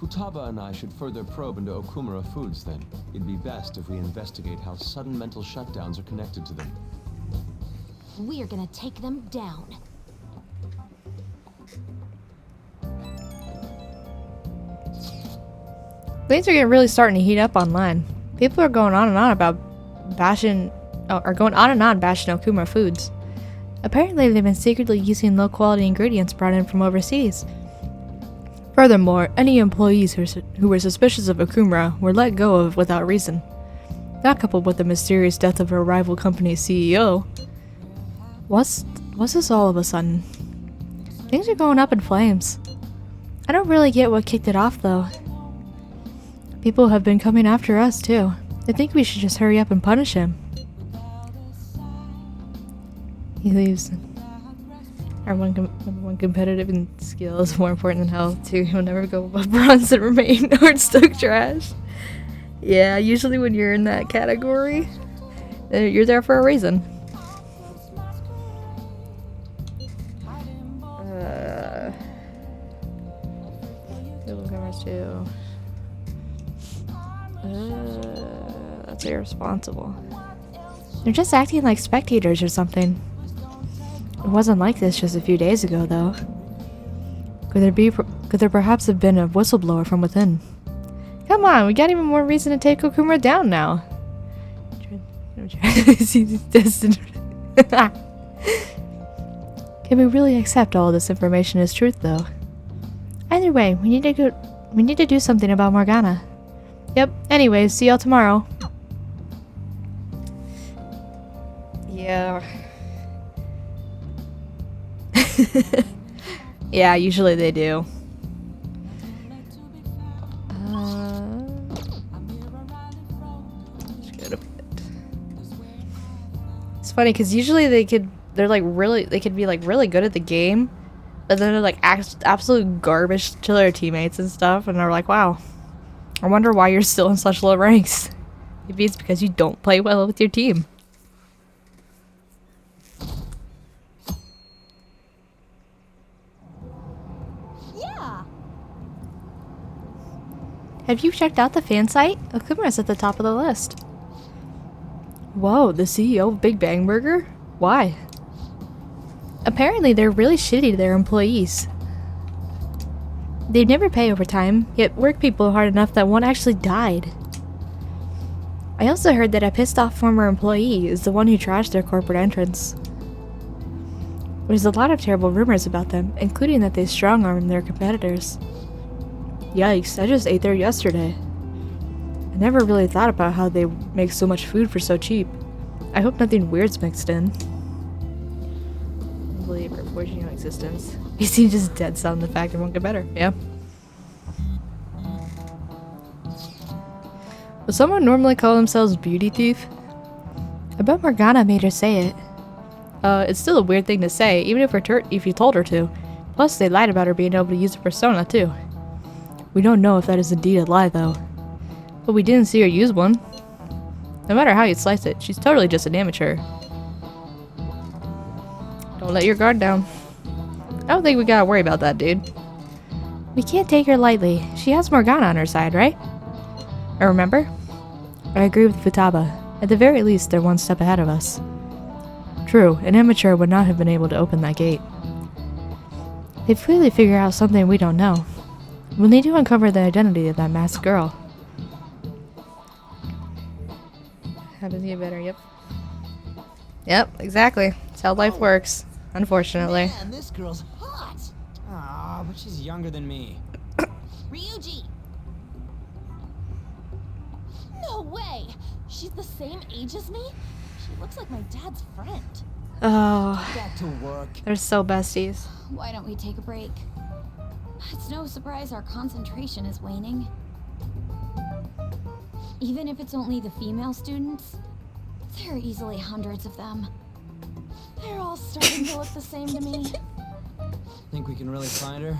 Speaker 11: Futaba and I should further probe into Okumura Foods then. It'd be best if we investigate how sudden mental shutdowns are connected to them.
Speaker 12: We're gonna take them down.
Speaker 3: Things are really starting to heat up online. People are going on and on about bashing Okumura Foods. Apparently, they've been secretly using low-quality ingredients brought in from overseas. Furthermore, any employees who were suspicious of Okumura were let go of without reason. That coupled with the mysterious death of her rival company's CEO. What's this all of a sudden? Things are going up in flames. I don't really get what kicked it off, though. People have been coming after us, too. They think we should just hurry up and punish him. He leaves. Our one competitive in skill is more important than health, too. He'll never go above bronze and remain or stoke trash. Yeah, usually when you're in that category, you're there for a reason. Google cameras too. That's irresponsible. They're just acting like spectators or something. It wasn't like this just a few days ago, though. Could there perhaps have been a whistleblower from within? Come on, we got even more reason to take Okumura down now. Can we really accept all of this information as truth, though? Either way, we need to do something about Morgana. Yep. Anyways, see y'all tomorrow. Yeah. Yeah, usually they do. It's funny because usually they could be like really good at the game, but then they're like absolute garbage to their teammates and stuff, and they're like, wow, I wonder why you're still in such low ranks. Maybe it's because you don't play well with your team.
Speaker 4: Yeah.
Speaker 3: Have you checked out the fan site? Okumura's at the top of the list. Whoa, the CEO of Big Bang Burger? Why? Apparently they're really shitty to their employees. They never pay overtime, yet work people hard enough that one actually died. I also heard that a pissed off former employee is the one who trashed their corporate entrance. There's a lot of terrible rumors about them, including that they strong-armed their competitors. Yikes, I just ate there yesterday. I never really thought about how they make so much food for so cheap. I hope nothing weird's mixed in. I believe her forging existence. You seem just dead set on the fact it won't get better. Yeah. Would someone normally call themselves beauty thief? I bet Morgana made her say it. It's still a weird thing to say, even if you told her to. Plus, they lied about her being able to use a persona, too. We don't know if that is indeed a lie, though. But we didn't see her use one. No matter how you slice it, she's totally just an amateur. Don't let your guard down. I don't think we gotta worry about that, dude. We can't take her lightly. She has Morgana on her side, right? I remember. I agree with Futaba. At the very least, they're one step ahead of us. True, an amateur would not have been able to open that gate. They've clearly figured out something we don't know. We'll need to uncover the identity of that masked girl. Happens to get better, yep. Yep, exactly. That's how life works, unfortunately.
Speaker 13: Man, this girl's hot. Ah, but she's younger than me.
Speaker 9: Ryuji! No way! She's the same age as me? She looks like my dad's friend.
Speaker 3: Oh,
Speaker 13: Back to work.
Speaker 3: they're so besties.
Speaker 4: Why don't we take a break? It's no surprise our concentration is waning. Even if it's only the female students, there are easily hundreds of them.
Speaker 9: They're all starting to look the same to me.
Speaker 13: Think we can really find her?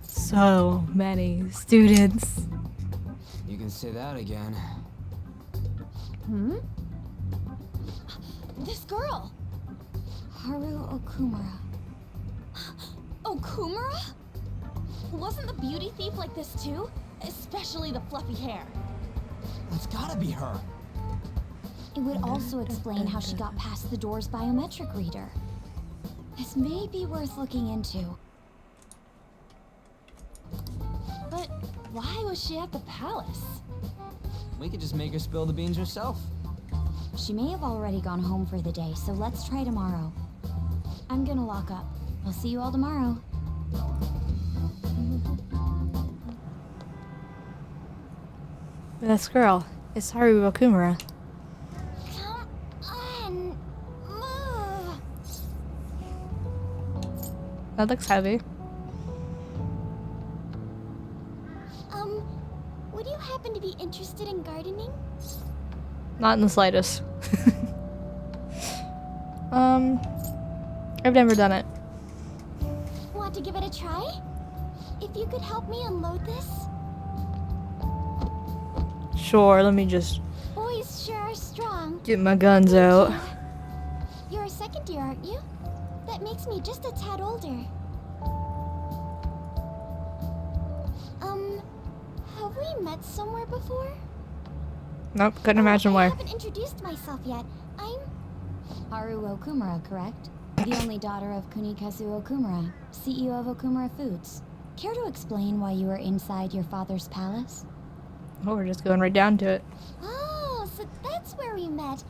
Speaker 3: So many students.
Speaker 13: You can say that again.
Speaker 9: Hmm? This girl!
Speaker 4: Haru Okumura.
Speaker 9: Okumura? Wasn't the beauty thief like this too? Especially the fluffy hair.
Speaker 13: That's gotta be her.
Speaker 4: It would also explain how she got past the door's biometric reader. This may be worth looking into.
Speaker 9: But why was she at the palace?
Speaker 13: We could just make her spill the beans herself.
Speaker 4: She may have already gone home for the day, so let's try tomorrow. I'm gonna lock up. I'll see you all tomorrow.
Speaker 3: This girl is Haru Okumura.
Speaker 4: Come on, move.
Speaker 3: That looks heavy.
Speaker 4: Would you happen to be interested in gardening?
Speaker 3: Not in the slightest. I've never done it.
Speaker 4: Want to give it a try? If you could help me unload this?
Speaker 3: Sure, let me just
Speaker 4: Boys sure are strong.
Speaker 3: get my guns out.
Speaker 4: You're a second year, aren't you? That makes me just a tad older. Have we met somewhere before?
Speaker 3: Nope, couldn't imagine
Speaker 4: I
Speaker 3: where.
Speaker 4: haven't introduced myself yet. I'm Haru Okumura, correct? The only daughter of Kunikazu Okumura, CEO of Okumura Foods. Care to explain why you were inside your father's palace?
Speaker 3: Oh, we're just going right down to it.
Speaker 4: Oh, so that's where we met.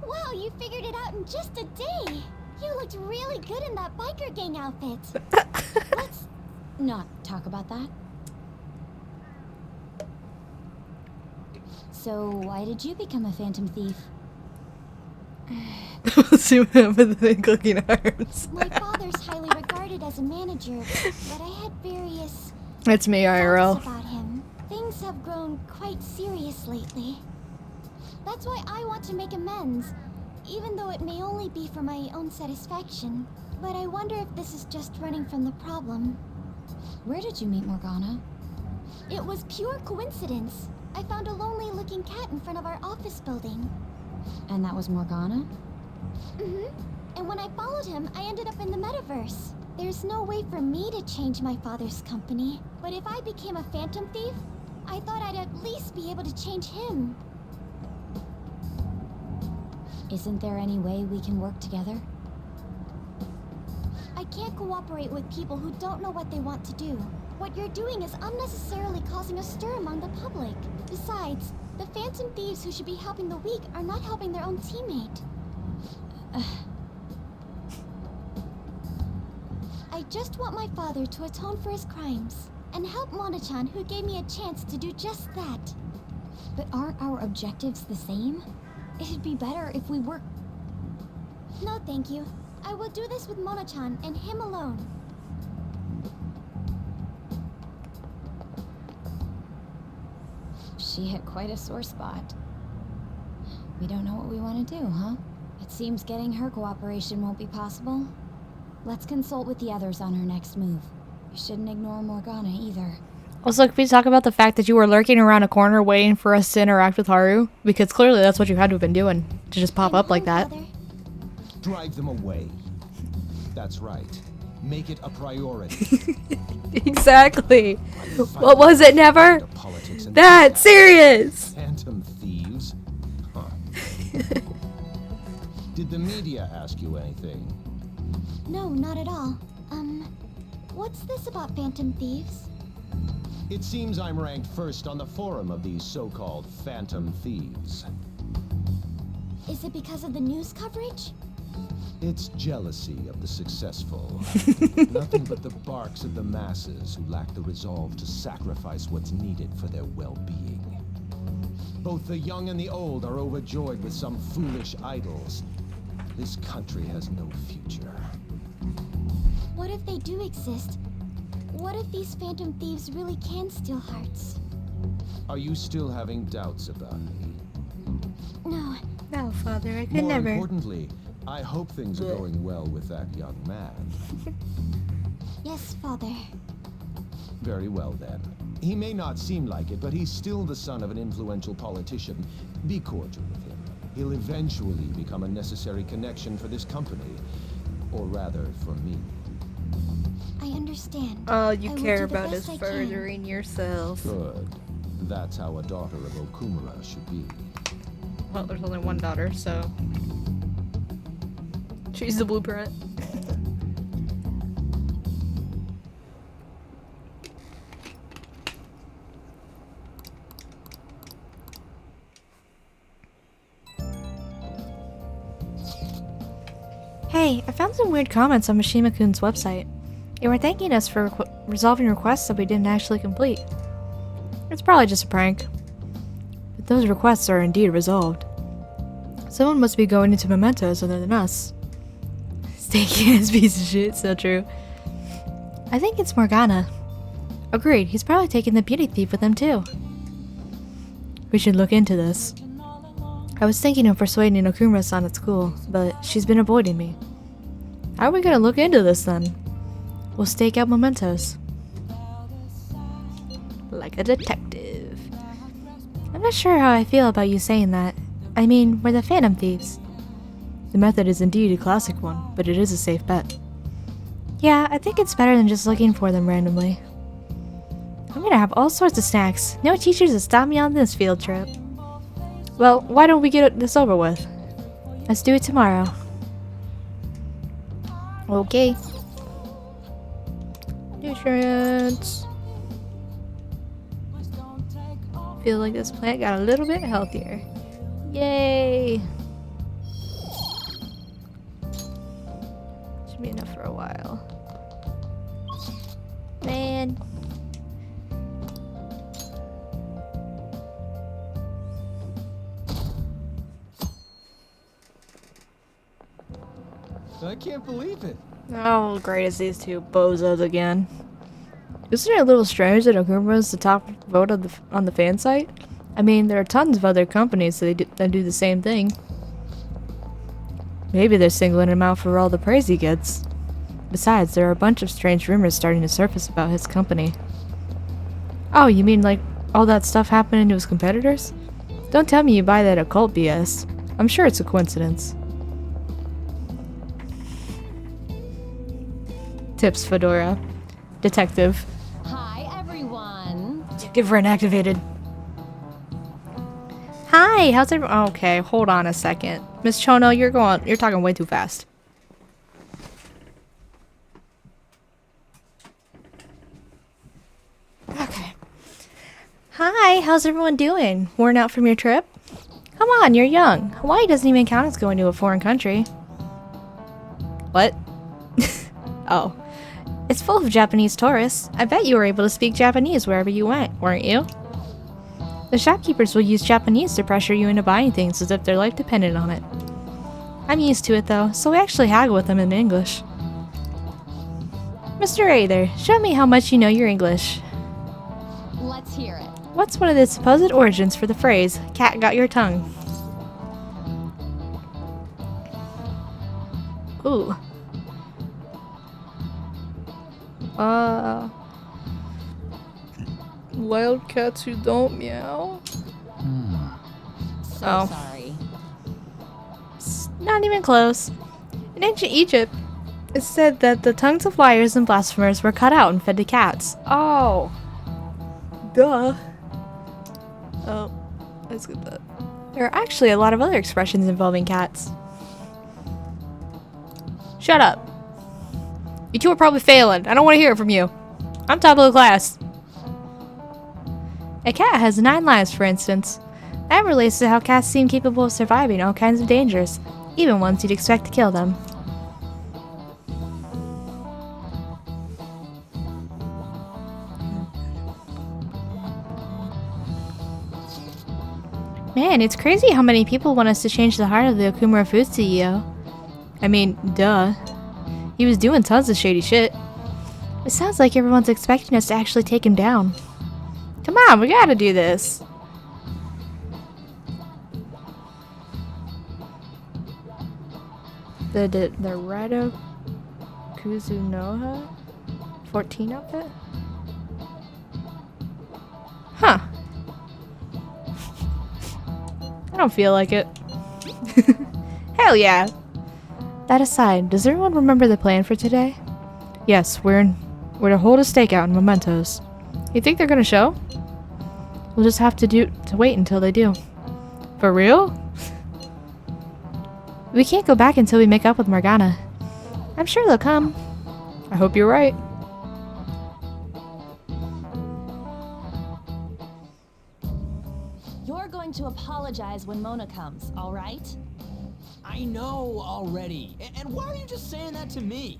Speaker 4: Wow, you figured it out in just a day. You looked really good in that biker gang outfit. Let's not talk about that. So, why did you become a phantom thief?
Speaker 3: See what happened with the cooking arms.
Speaker 4: My father's highly regarded as a manager, but I had various
Speaker 3: It's me, IRL.
Speaker 4: thoughts about him. Things have grown quite serious lately. That's why I want to make amends, even though it may only be for my own satisfaction. But I wonder if this is just running from the problem.
Speaker 5: Where did you meet Morgana?
Speaker 4: It was pure coincidence. I found a lonely-looking cat in front of our office building.
Speaker 5: And that was Morgana?
Speaker 4: Mm-hmm. And when I followed him, I ended up in the metaverse. There's no way for me to change my father's company. But if I became a phantom thief, I thought I'd at least be able to change him.
Speaker 5: Isn't there any way we can work together?
Speaker 4: I can't cooperate with people who don't know what they want to do. What you're doing is unnecessarily causing a stir among the public. Besides, the phantom thieves who should be helping the weak are not helping their own teammate. I just want my father to atone for his crimes, and help Mona-chan, who gave me a chance to do just that.
Speaker 5: But aren't our objectives the same? It'd be better if we work...
Speaker 4: No, thank you. I will do this with Mona-chan and him alone. She hit quite a sore spot. We don't know what we want to do, huh? It seems getting her cooperation won't be possible. Let's consult with the others on her next move. We shouldn't ignore Morgana either.
Speaker 3: Also, can we talk about the fact that you were lurking around a corner waiting for us to interact with Haru? Because clearly that's what you had to have been doing, to just pop up like that.
Speaker 11: Drive them away. That's right. Make it a priority.
Speaker 3: Exactly. What was it, Never? That serious!
Speaker 11: Phantom thieves? Huh. Did the media ask you anything?
Speaker 4: No, not at all. What's this about phantom thieves?
Speaker 11: It seems I'm ranked first on the forum of these so-called phantom thieves.
Speaker 4: Is it because of the news coverage?
Speaker 11: It's jealousy of the successful. Nothing but the barks of the masses who lack the resolve to sacrifice what's needed for their well-being. Both the young and the old are overjoyed with some foolish idols. This country has no future.
Speaker 4: What if they do exist? What if these phantom thieves really can steal hearts?
Speaker 11: Are you still having doubts about me?
Speaker 4: No.
Speaker 3: No, Father, I could
Speaker 11: More
Speaker 3: never.
Speaker 11: importantly, I hope things are going well with that young man.
Speaker 4: Yes, Father.
Speaker 11: Very well then. He may not seem like it, but he's still the son of an influential politician. Be cordial with him. He'll eventually become a necessary connection for this company. Or rather, for me.
Speaker 4: I understand.
Speaker 3: All you
Speaker 4: I will
Speaker 3: care
Speaker 4: do the
Speaker 3: about is
Speaker 4: best I
Speaker 3: furthering yourself.
Speaker 11: Good. That's how a daughter of Okumura should be.
Speaker 3: Well, there's only one daughter, so... She's the blueprint. Hey, I found some weird comments on Mishima-kun's website. They were thanking us for resolving requests that we didn't actually complete. It's probably just a prank. But those requests are indeed resolved. Someone must be going into mementos other than us. Stinky ass piece of shit, so true. I think it's Morgana. Agreed, he's probably taking the beauty thief with him too. We should look into this. I was thinking of persuading Okumura-san at school, but she's been avoiding me. How are we gonna look into this then? We'll stake out mementos. Like a detective. I'm not sure how I feel about you saying that. I mean, we're the Phantom Thieves. The method is indeed a classic one, but it is a safe bet. Yeah, I think it's better than just looking for them randomly. I'm gonna have all sorts of snacks. No teachers will stop me on this field trip. Well, why don't we get this over with? Let's do it tomorrow. Okay. Nutrients. Feel like this plant got a little bit healthier. Yay! Should be enough for a while. Man.
Speaker 11: I can't believe it.
Speaker 3: Oh, great as these two bozos again. Isn't it a little strange that Okumura's the top vote on the fan site? I mean, there are tons of other companies that do the same thing. Maybe they're singling him out for all the praise he gets. Besides, there are a bunch of strange rumors starting to surface about his company. Oh, you mean like all that stuff happening to his competitors? Don't tell me you buy that occult BS. I'm sure it's a coincidence. Tips, Fedora. Detective.
Speaker 12: Hi, everyone.
Speaker 3: Give her an activated. Hi, how's everyone? Okay, hold on a second. Miss Chono, you're talking way too fast. Okay. Hi, how's everyone doing? Worn out from your trip? Come on, you're young. Hawaii doesn't even count as going to a foreign country. What? Oh. It's full of Japanese tourists. I bet you were able to speak Japanese wherever you went, weren't you? The shopkeepers will use Japanese to pressure you into buying things as if their life depended on it. I'm used to it though, so we actually haggle with them in English. Mr. Aether, show me how much you know your English.
Speaker 12: Let's hear it.
Speaker 3: What's one of the supposed origins for the phrase, cat got your tongue? Ooh. Wild cats who don't meow?
Speaker 5: So sorry.
Speaker 3: Not even close. In ancient Egypt, it's said that the tongues of liars and blasphemers were cut out and fed to cats. Oh. Duh. Oh. Let's get that. There are actually a lot of other expressions involving cats. Shut up. You two are probably failing. I don't want to hear it from you. I'm top of the class. A cat has 9 lives, for instance. That relates to how cats seem capable of surviving all kinds of dangers, even ones you'd expect to kill them. Man, it's crazy how many people want us to change the heart of the Okumura food CEO. I mean, duh. He was doing tons of shady shit. It sounds like everyone's expecting us to actually take him down. Come on, we gotta do this. The Rado Kuzunoha 14 outfit? Huh. I don't feel like it. Hell yeah. That aside, does everyone remember the plan for today? Yes, we're to hold a stakeout in Mementos. You think they're gonna show? We'll just have to wait until they do. For real? We can't go back until we make up with Morgana. I'm sure they'll come. I hope you're right.
Speaker 9: You're going to apologize when Mona comes, all right?
Speaker 13: I know already. And why are you just saying that to me?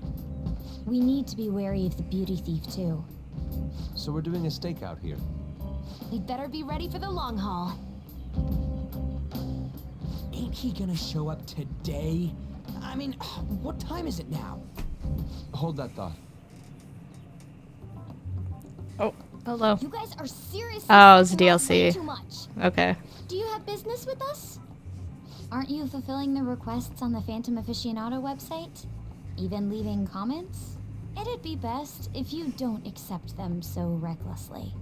Speaker 4: We need to be wary of the beauty thief, too.
Speaker 11: So we're doing a stakeout here.
Speaker 12: We'd better be ready for the long haul.
Speaker 13: Ain't he gonna show up today? I mean, what time is it now?
Speaker 11: Hold that thought.
Speaker 3: Oh, hello.
Speaker 4: You guys are seriously
Speaker 3: Oh, it's
Speaker 4: freaking out
Speaker 3: DLC.
Speaker 4: way too much.
Speaker 3: Okay.
Speaker 4: Do you have business with us? Aren't you fulfilling the requests on the Phantom Aficionado website? Even leaving comments? It'd be best if you don't accept them so recklessly.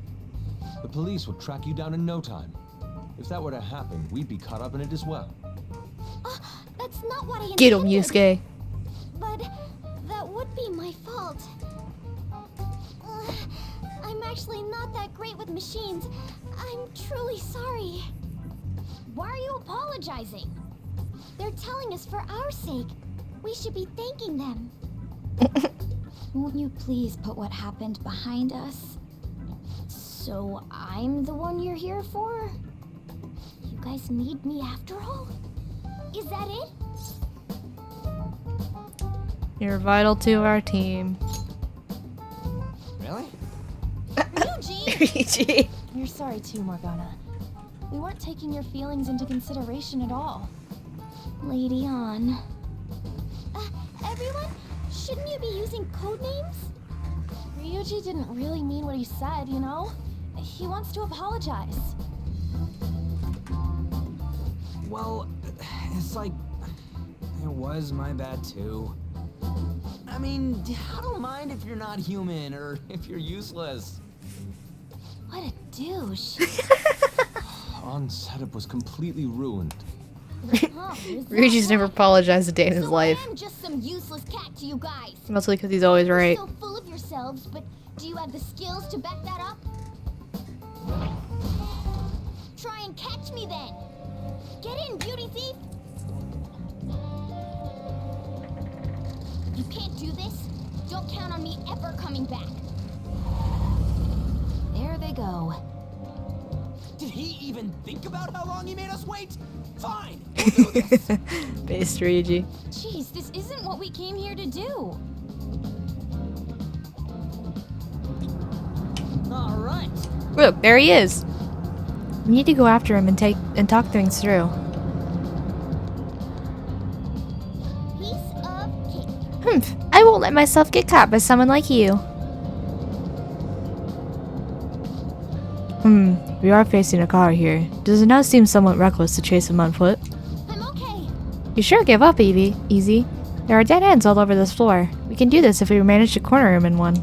Speaker 11: The police would track you down in no time. If that were to happen, we'd be caught up in it as well.
Speaker 4: That's not what I intended.
Speaker 3: Get him, Yusuke.
Speaker 4: But that would be my fault. I'm actually not that great with machines. I'm truly sorry. Why are you apologizing? They're telling us for our sake. We should be thanking them. Won't you please put what happened behind us? So I'm the one you're here for? You guys need me after all? Is that it?
Speaker 3: You're vital to our team.
Speaker 13: Really?
Speaker 9: Ryuji! You're sorry too, Morgana. We weren't taking your feelings into consideration at all.
Speaker 4: Lady on. Everyone, shouldn't you be using code names?
Speaker 9: Ryuji didn't really mean what he said, you know? He wants to apologize.
Speaker 13: Well, it's like... it was my bad too. I mean, I don't mind if you're not human or if you're useless.
Speaker 4: What a douche.
Speaker 11: On setup was completely ruined.
Speaker 3: Ryuji's never apologized a day in his life.
Speaker 4: I'm just some useless cat to you guys.
Speaker 3: Mostly because he's always right.
Speaker 4: You're so full of yourselves, but do you have the skills to back that up? Try and catch me then. Get in, beauty thief. If you can't do this, don't count on me ever coming back.
Speaker 12: There they go.
Speaker 13: Did he even think about how long he made us wait? Fine!
Speaker 3: Based Ryuji.
Speaker 4: Jeez, this isn't what we came here to do.
Speaker 13: Alright.
Speaker 3: Look, there he is. We need to go after him and talk things through.
Speaker 4: Piece of cake.
Speaker 3: Humph, I won't let myself get caught by someone like you. We are facing a car here. Does it not seem somewhat reckless to chase him on foot?
Speaker 4: I'm okay.
Speaker 3: You sure give up, Evie. Easy. There are dead ends all over this floor. We can do this if we manage to corner him in one.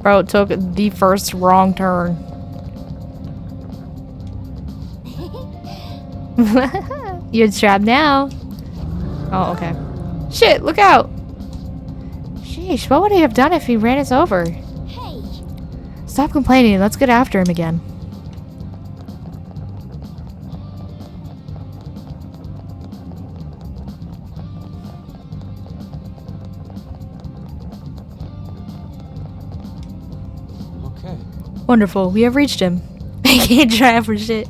Speaker 3: Bro took the first wrong turn. You're trapped now. Oh, okay. Shit, look out! Sheesh, what would he have done if he ran us over?
Speaker 4: Hey!
Speaker 3: Stop complaining, let's get after him again.
Speaker 11: Okay.
Speaker 3: Wonderful, we have reached him. He can't drive for shit.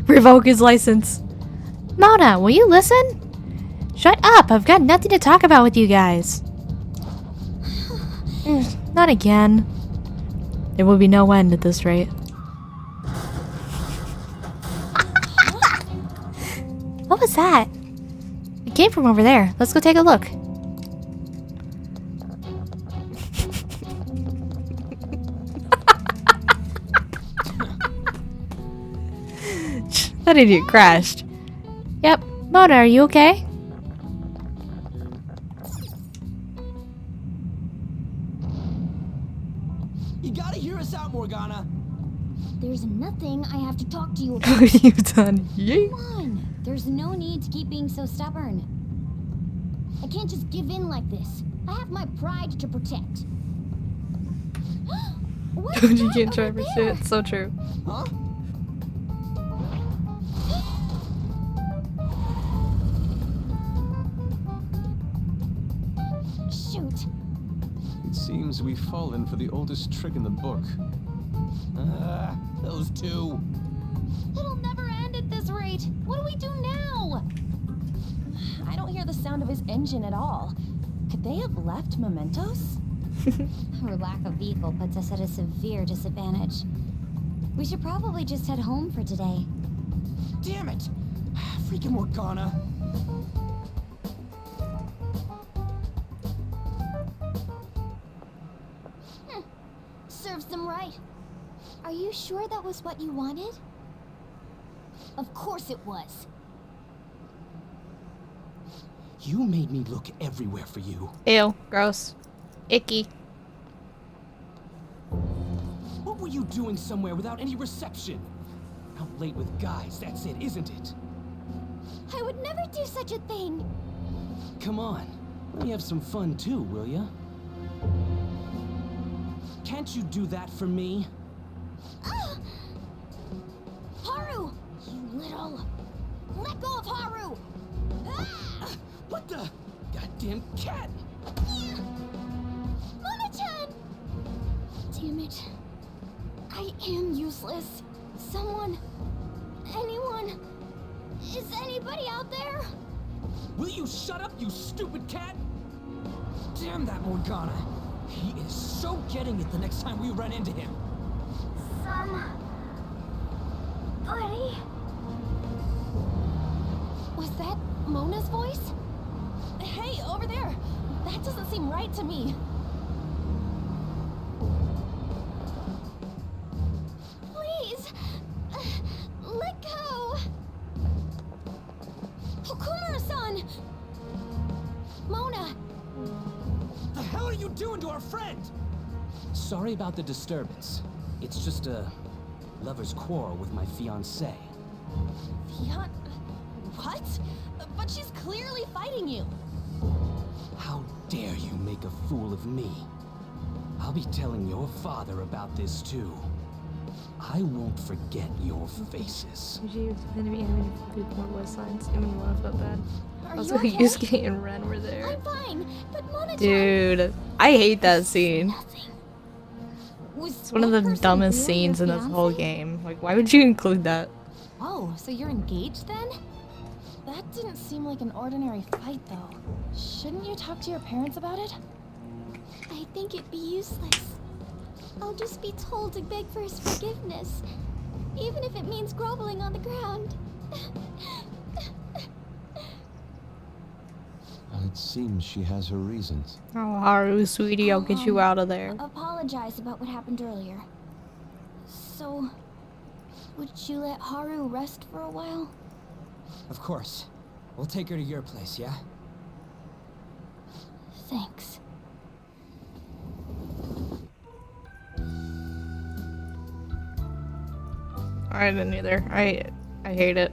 Speaker 3: Revoke his license. Mona, will you listen? Shut up, I've got nothing to talk about with you guys. Not again. There will be no end at this rate. What was that? It came from over there. Let's go take a look. That idiot crashed. Yep. Mona, are you okay?
Speaker 13: You gotta hear us out, Morgana.
Speaker 4: There's nothing I have to talk to you
Speaker 3: What
Speaker 4: about.
Speaker 3: have you done? Yeet.
Speaker 4: Come on. There's no need to keep being so stubborn. I can't just give in like this. I have my pride to protect. What's
Speaker 3: You
Speaker 4: that
Speaker 3: can't try
Speaker 4: over
Speaker 3: for
Speaker 4: there?
Speaker 3: shit. So true.
Speaker 13: Huh?
Speaker 4: Shoot.
Speaker 11: It seems we've fallen for the oldest trick in the book.
Speaker 13: Those two.
Speaker 9: It'll never end at this rate. What do we do now? I don't hear the sound of his engine at all. Could they have left mementos?
Speaker 4: Our lack of vehicle puts us at a severe disadvantage. We should probably just head home for today.
Speaker 13: Damn it! Freaking Morgana.
Speaker 4: Serves them right. Are you sure that was what you wanted? Of course it was.
Speaker 13: You made me look everywhere for you.
Speaker 3: Ew. Gross. Icky.
Speaker 13: What were you doing somewhere without any reception? Out late with guys, that's it, isn't it?
Speaker 4: I would never do such a thing.
Speaker 13: Come on, let me have some fun too, will ya? Can't you do that for me?
Speaker 4: Haru! You little... Let go of Haru!
Speaker 13: What the? Goddamn cat!
Speaker 4: Mona-chan! Damn it. I am useless. Someone... Anyone... Is anybody out there?
Speaker 13: Will you shut up, you stupid cat? Damn that Morgana. He is so getting it the next time we run into him.
Speaker 4: Buddy...
Speaker 9: Was that Mona's voice? Hey, over there! That doesn't seem right to me.
Speaker 4: Please! Let go! Okumura-san! Mona!
Speaker 13: The hell are you doing to our friend? Sorry about the disturbance. It's just a lover's quarrel with my fiancée.
Speaker 9: What? But she's clearly fighting you.
Speaker 13: How dare you make a fool of me? I'll be telling your father about this too. I won't forget your faces.
Speaker 3: Usually it's gonna be animated with more voice lines. I mean, one felt bad.
Speaker 4: Are
Speaker 3: Also,
Speaker 4: you okay?
Speaker 3: Yusuke and Ren were there.
Speaker 4: I'm fine, but Mona-chan...
Speaker 3: Dude, I hate that scene. It's one of the
Speaker 4: person
Speaker 3: dumbest
Speaker 4: really
Speaker 3: scenes
Speaker 4: your
Speaker 3: in this whole
Speaker 4: fiancé?
Speaker 3: game. Like, why would you include that?
Speaker 9: Oh, so you're engaged then? That didn't seem like an ordinary fight, though. Shouldn't you talk to your parents about it?
Speaker 4: I think it'd be useless. I'll just be told to beg for his forgiveness, even if it means groveling on the ground.
Speaker 11: It seems she has her reasons.
Speaker 3: Oh, Haru, sweetie, I'll get you out of there.
Speaker 4: Apologize about what happened earlier. So, would you let Haru rest for a while?
Speaker 13: Of course. We'll take her to your place, yeah?
Speaker 4: Thanks.
Speaker 3: I didn't either. I hate it.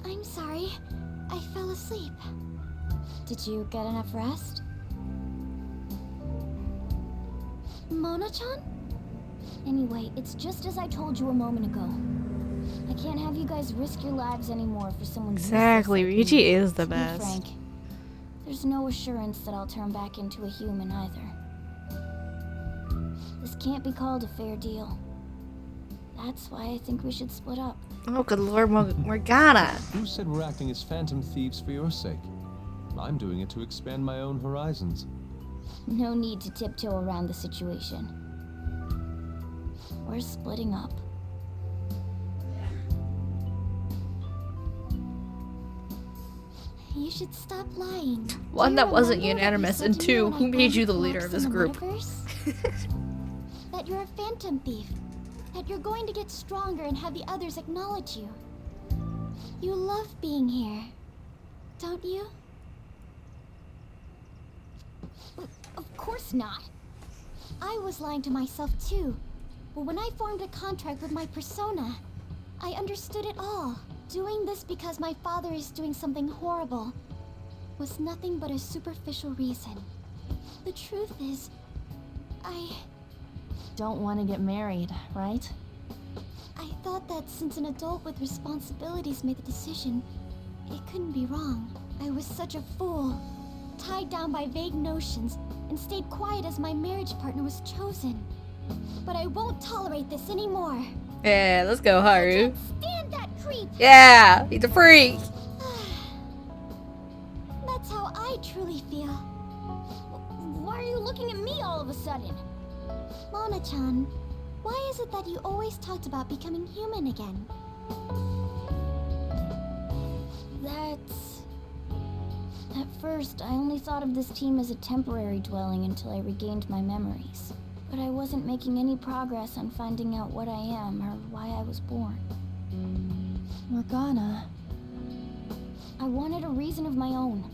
Speaker 4: I'm sorry. I fell asleep. Did you get enough rest? Mona-chan? Anyway, it's just as I told you a moment ago. I can't have you guys risk your lives anymore for someone
Speaker 3: Exactly,
Speaker 4: useless like
Speaker 3: Ryuji
Speaker 4: me.
Speaker 3: is the
Speaker 4: To be
Speaker 3: best.
Speaker 4: frank, there's no assurance that I'll turn back into a human either. This can't be called a fair deal. That's why I think we should split up.
Speaker 3: Oh, good lord, Morgana.
Speaker 11: Who said we're acting as phantom thieves for your sake? I'm doing it to expand my own horizons.
Speaker 4: No need to tiptoe around the situation. We're splitting up. You should stop lying.
Speaker 3: One,
Speaker 4: Do
Speaker 3: that
Speaker 4: you
Speaker 3: wasn't
Speaker 4: remember what
Speaker 3: unanimous,
Speaker 4: said
Speaker 3: and
Speaker 4: to me
Speaker 3: two,
Speaker 4: when I
Speaker 3: who made
Speaker 4: found
Speaker 3: you the
Speaker 4: collapse
Speaker 3: leader of
Speaker 4: in
Speaker 3: this
Speaker 4: the
Speaker 3: group?
Speaker 4: metaverse? That you're a phantom thief. That you're going to get stronger and have the others acknowledge you. You love being here, don't you? Of course not. I was lying to myself too. But when I formed a contract with my persona, I understood it all. Doing this because my father is doing something horrible was nothing but a superficial reason. The truth is, I
Speaker 9: Don't want to get married, right?
Speaker 4: thought that since an adult with responsibilities made the decision, it couldn't be wrong. I was such a fool, tied down by vague notions, and stayed quiet as my marriage partner was chosen. But I won't tolerate this anymore.
Speaker 3: Yeah, let's go, Haru.
Speaker 4: Stand that creep!
Speaker 3: Yeah, he's a freak.
Speaker 4: That's how I truly feel. Why are you looking at me all of a sudden? Mona-chan, why is it that you always talked about becoming human again? At first, I only thought of this team as a temporary dwelling until I regained my memories. But I wasn't making any progress on finding out what I am or why I was born.
Speaker 9: Morgana.
Speaker 4: I wanted a reason of my own.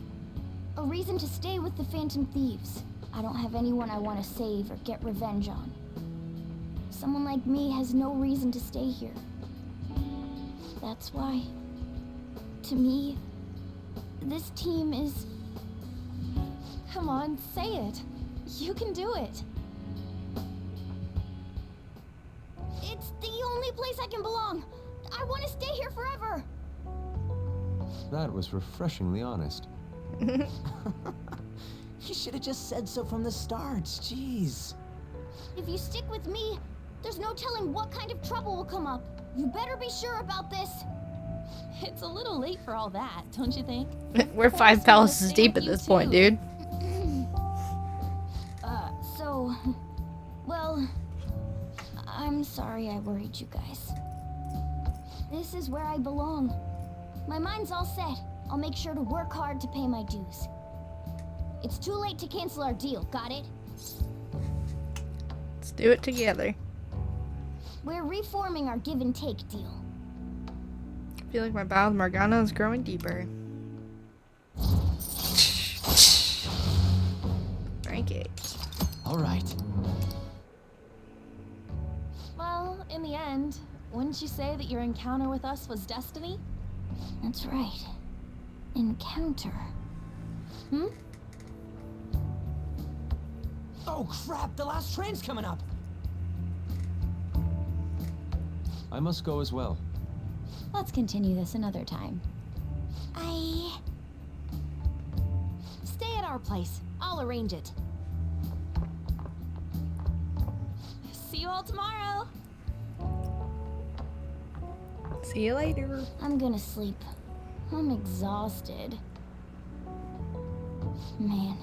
Speaker 4: A reason to stay with the Phantom Thieves. I don't have anyone I want to save or get revenge on. Someone like me has no reason to stay here. That's why, to me, this team is...
Speaker 9: Come on, say it. You can do it.
Speaker 4: It's the only place I can belong. I want to stay here forever.
Speaker 11: That was refreshingly honest.
Speaker 13: You should have just said so from the start. Jeez.
Speaker 4: If you stick with me, there's no telling what kind of trouble will come up. You better be sure about this.
Speaker 9: It's a little late for all that, don't you think?
Speaker 3: We're 5 palaces deep at this point, dude.
Speaker 4: Well, I'm sorry I worried you guys. This is where I belong. My mind's all set. I'll make sure to work hard to pay my dues. It's too late to cancel our deal, got it?
Speaker 3: Let's do it together.
Speaker 4: We're reforming our give and take deal.
Speaker 3: I feel like my bond with Morgana is growing deeper. Frankie.
Speaker 13: All right.
Speaker 9: Well, in the end, wouldn't you say that your encounter with us was destiny?
Speaker 4: That's right. Encounter. Hmm?
Speaker 13: Oh crap, the last train's coming up.
Speaker 11: I must go as well.
Speaker 4: Let's continue this another time.
Speaker 9: Stay at our place. I'll arrange it. See you all tomorrow.
Speaker 3: See you later.
Speaker 4: I'm gonna sleep. I'm exhausted. Man,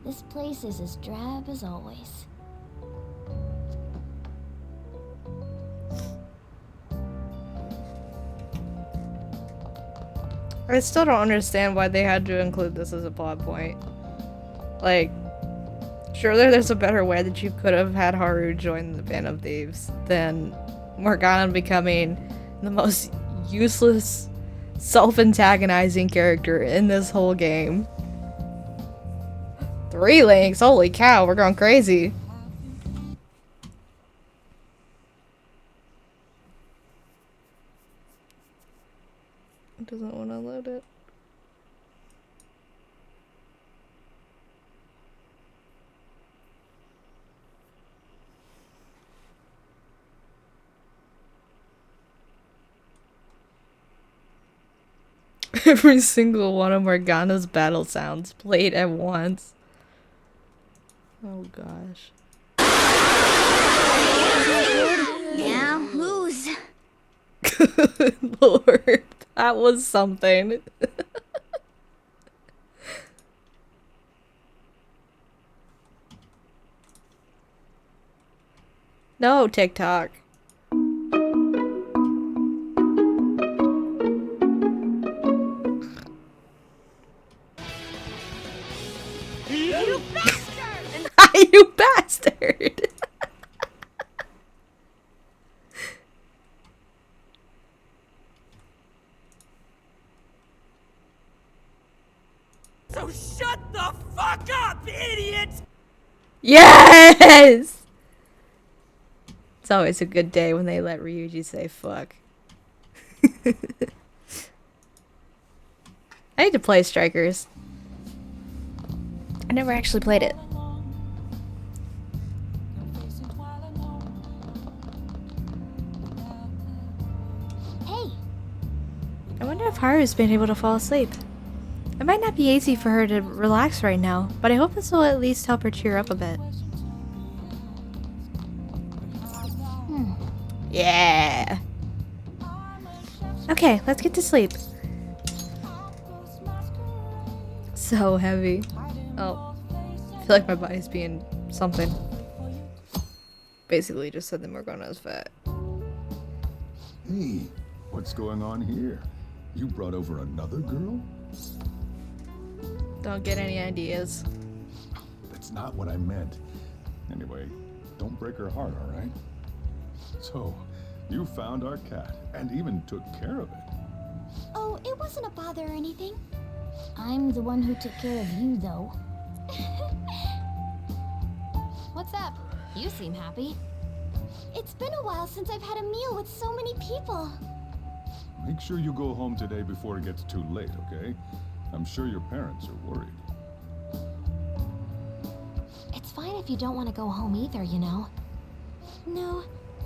Speaker 4: this place is as drab as always.
Speaker 3: I still don't understand why they had to include this as a plot point. Like, surely there's a better way that you could have had Haru join the Band of Thieves than Morgana becoming the most useless, self-antagonizing character in this whole game. 3 links, holy cow, we're going crazy. It doesn't want to load it. Every single one of Morgana's battle sounds played at once. Oh gosh.
Speaker 4: Now who's?
Speaker 3: Good lord, that was something. No, TikTok.
Speaker 4: You bastard!
Speaker 3: You bastard!
Speaker 17: So shut the fuck up, idiot!
Speaker 3: Yes! It's always a good day when they let Ryuji say fuck. I need to play Strikers. I never actually played it.
Speaker 4: Hey!
Speaker 3: I wonder if Haru's been able to fall asleep. It might not be easy for her to relax right now, but I hope this will at least help her cheer up a bit. Yeah! Okay, let's get to sleep. So heavy. Oh. I feel like my body's being something. Basically just said that Morgana's fat.
Speaker 16: Hey, what's going on here? You brought over another girl?
Speaker 3: Don't get any ideas.
Speaker 16: That's not what I meant. Anyway, don't break her heart, all right? So, you found our cat and even took care of it.
Speaker 4: Oh, it wasn't a bother or anything. I'm the one who took care of you, though.
Speaker 12: What's up? You seem happy.
Speaker 4: It's been a while since I've had a meal with so many people.
Speaker 16: Make sure you go home today before it gets too late, okay? I'm sure your parents are worried.
Speaker 12: It's fine if you don't want to go home either, you know.
Speaker 4: No,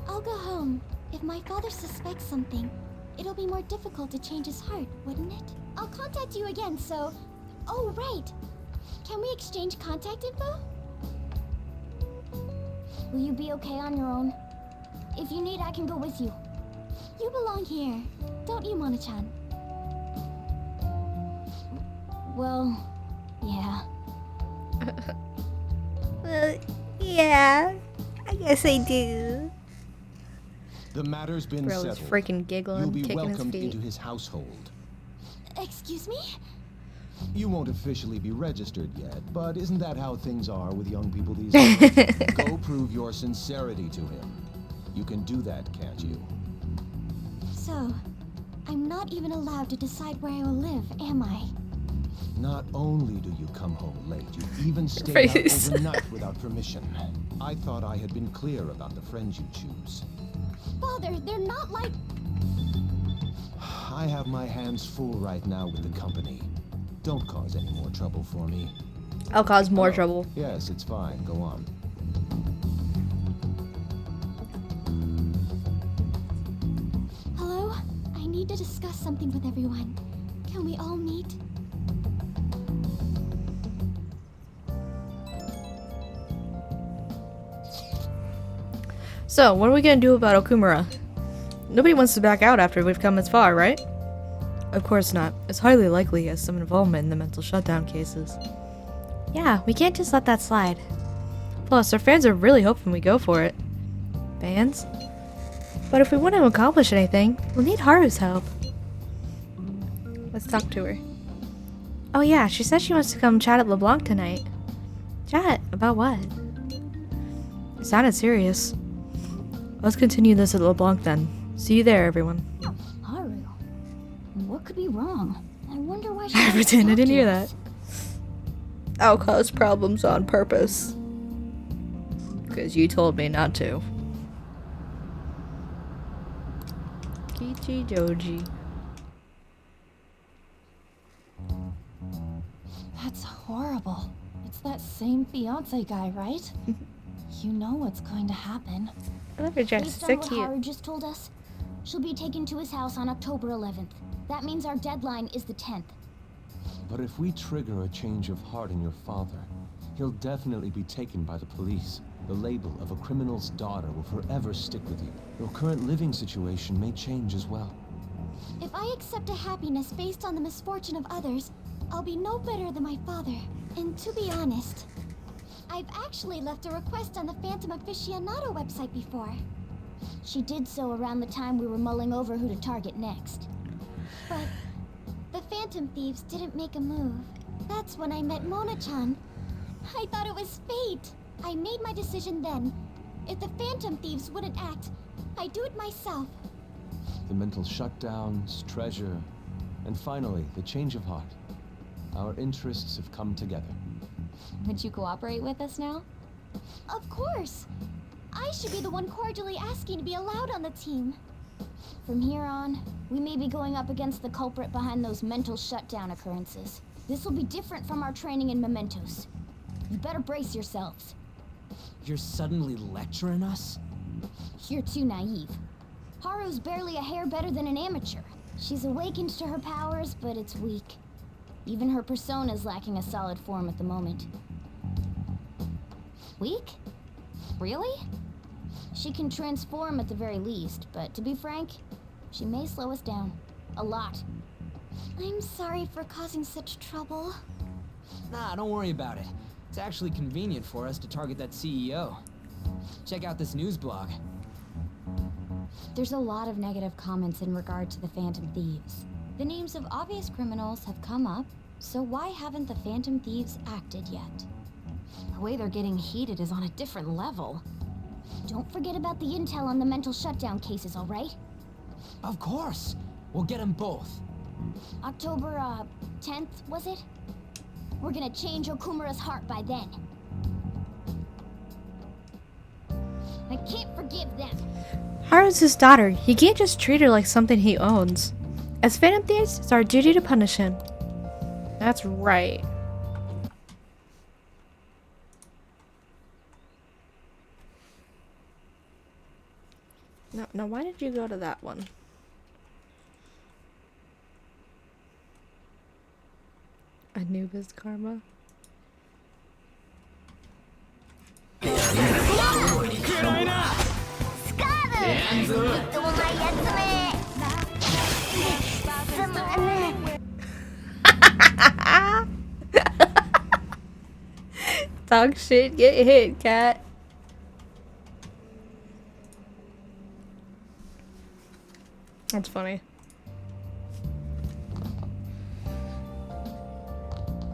Speaker 4: I'll go home. If my father suspects something, it'll be more difficult to change his heart, wouldn't it? I'll contact you again, so... Oh, right! Can we exchange contact info? Will you be okay on your own? If you need, I can go with you. You belong here, don't you, Mona-chan? Well, yeah.
Speaker 3: Well, yeah. I guess I do.
Speaker 18: The matter's been
Speaker 3: Bro
Speaker 18: settled.
Speaker 3: is freaking giggling,
Speaker 18: You'll be
Speaker 3: kicking his
Speaker 18: welcomed
Speaker 3: feet.
Speaker 18: into his household.
Speaker 4: Excuse me?
Speaker 18: You won't officially be registered yet, but isn't that how things are with young people these days? Go prove your sincerity to him. You can do that, can't you?
Speaker 4: So, I'm not even allowed to decide where I will live, am I?
Speaker 18: Not only do you come home late, you even stay out
Speaker 3: Face.
Speaker 18: overnight without permission. I thought I had been clear about the friends you choose.
Speaker 4: Father, they're not like...
Speaker 18: I have my hands full right now with the company. Don't cause any more trouble for me.
Speaker 3: I'll cause more trouble.
Speaker 18: Yes, it's fine. Go on.
Speaker 4: Hello? I need to discuss something with everyone. Can we all meet?
Speaker 3: So, what are we gonna do about Okumura? Nobody wants to back out after we've come this far, right? Of course not. It's highly likely he has some involvement in the mental shutdown cases. Yeah, we can't just let that slide. Plus, our fans are really hoping we go for it. Fans? But if we want to accomplish anything, we'll need Haru's help. Let's talk to her. Oh yeah, she said she wants to come chat at LeBlanc tonight. Chat? About what? It sounded serious. Let's continue this at LeBlanc then. See you there, everyone.
Speaker 4: Haru. What could be wrong? I wonder why she
Speaker 3: I
Speaker 4: wants to
Speaker 3: pretend I
Speaker 4: talk
Speaker 3: didn't
Speaker 4: to
Speaker 3: hear
Speaker 4: us.
Speaker 3: that. I'll cause problems on purpose. Because you told me not to. Kichi Joji.
Speaker 9: That's horrible. It's that same fiance guy, right? You know what's going to happen.
Speaker 3: I love your dress.
Speaker 4: Based
Speaker 3: So
Speaker 4: on what
Speaker 3: cute.
Speaker 4: Haru just told us, she'll be taken to his house on October 11th. That means our deadline is the 10th.
Speaker 11: But if we trigger a change of heart in your father, he'll definitely be taken by the police. The label of a criminal's daughter will forever stick with you. Your current living situation may change as well.
Speaker 4: If I accept a happiness based on the misfortune of others, I'll be no better than my father. And to be honest, I've actually left a request on the Phantom Aficionado website before. She did so around the time we were mulling over who to target next. But the Phantom Thieves didn't make a move. That's when I met Mona-chan. I thought it was fate. I made my decision then. If the Phantom Thieves wouldn't act, I'd do it myself.
Speaker 11: The mental shutdowns, treasure, and finally, the change of heart. Our interests have come together.
Speaker 4: Would you cooperate with us now? Of course! I should be the one cordially asking to be allowed on the team. From here on, we may be going up against the culprit behind those mental shutdown occurrences. This will be different from our training in Mementos. You better brace yourselves.
Speaker 13: You're suddenly lecturing us?
Speaker 4: You're too naive. Haru's barely a hair better than an amateur. She's awakened to her powers, but it's weak. Even her persona's lacking a solid form at the moment.
Speaker 12: Weak? Really?
Speaker 4: She can transform at the very least, but to be frank, she may slow us down. A lot. I'm sorry for causing such trouble.
Speaker 13: Nah, don't worry about it. It's actually convenient for us to target that CEO. Check out this news blog.
Speaker 4: There's a lot of negative comments in regard to the Phantom Thieves. The names of obvious criminals have come up, so why haven't the Phantom Thieves acted yet?
Speaker 12: The way they're getting heated is on a different level.
Speaker 4: Don't forget about the intel on the mental shutdown cases, alright?
Speaker 13: Of course! We'll get them both.
Speaker 4: October, 10th, was it? We're gonna change Okumura's heart by then. I can't forgive them.
Speaker 3: Haru's his daughter. He can't just treat her like something he owns. As Phantom Thieves, it's our duty to punish him. That's right. Now why did you go to that one? Anubis karma. Talk shit, get hit, cat. That's funny.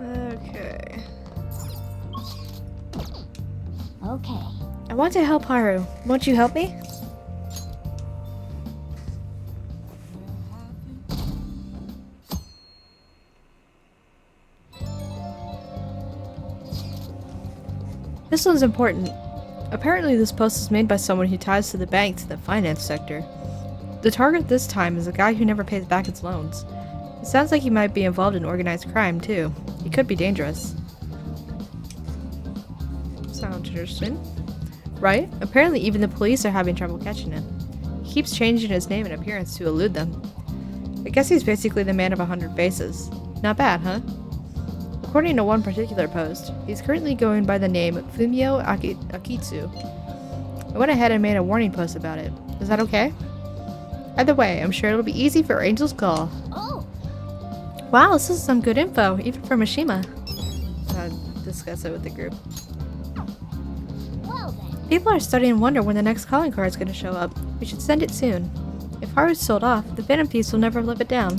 Speaker 3: Okay.
Speaker 4: Okay.
Speaker 3: I want to help Haru. Won't you help me? This one's important. Apparently this post is made by someone who ties to the bank to the finance sector. The target this time is a guy who never pays back his loans. It sounds like he might be involved in organized crime too. He could be dangerous. Sounds interesting. Right? Apparently even the police are having trouble catching him. He keeps changing his name and appearance to elude them. I guess he's basically the man of 100 faces. Not bad, huh? According to one particular post, he's currently going by the name Fumio Akitsu. I went ahead and made a warning post about it. Is that okay? Either way, I'm sure it'll be easy for Angel's Call.
Speaker 4: Oh!
Speaker 3: Wow, this is some good info, even for Mishima. I'll discuss it with the group.
Speaker 4: Well then.
Speaker 3: People are starting to wonder when the next calling card is going to show up. We should send it soon. If Haru's sold off, the Phantom Thieves will never live it down.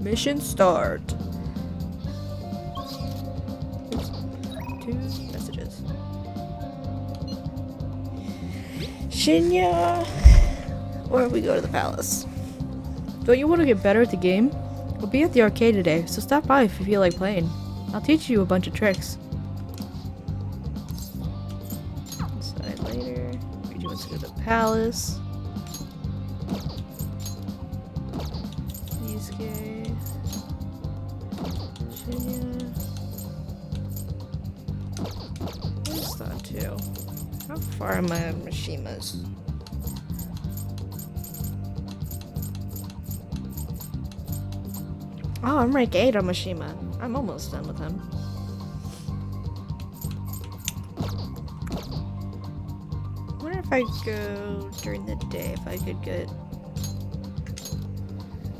Speaker 3: Mission start. 2 messages. Shinya! Or we go to the palace. Don't you want to get better at the game? We'll be at the arcade today, so stop by if you feel like playing. I'll teach you a bunch of tricks. Decide later. We wants to go to the palace. Yusuke. Shinya. Where's that too? How far am I at Mishima's? Oh, I'm rank 8 on Mishima. I'm almost done with him. I wonder if I go during the day, if I could get...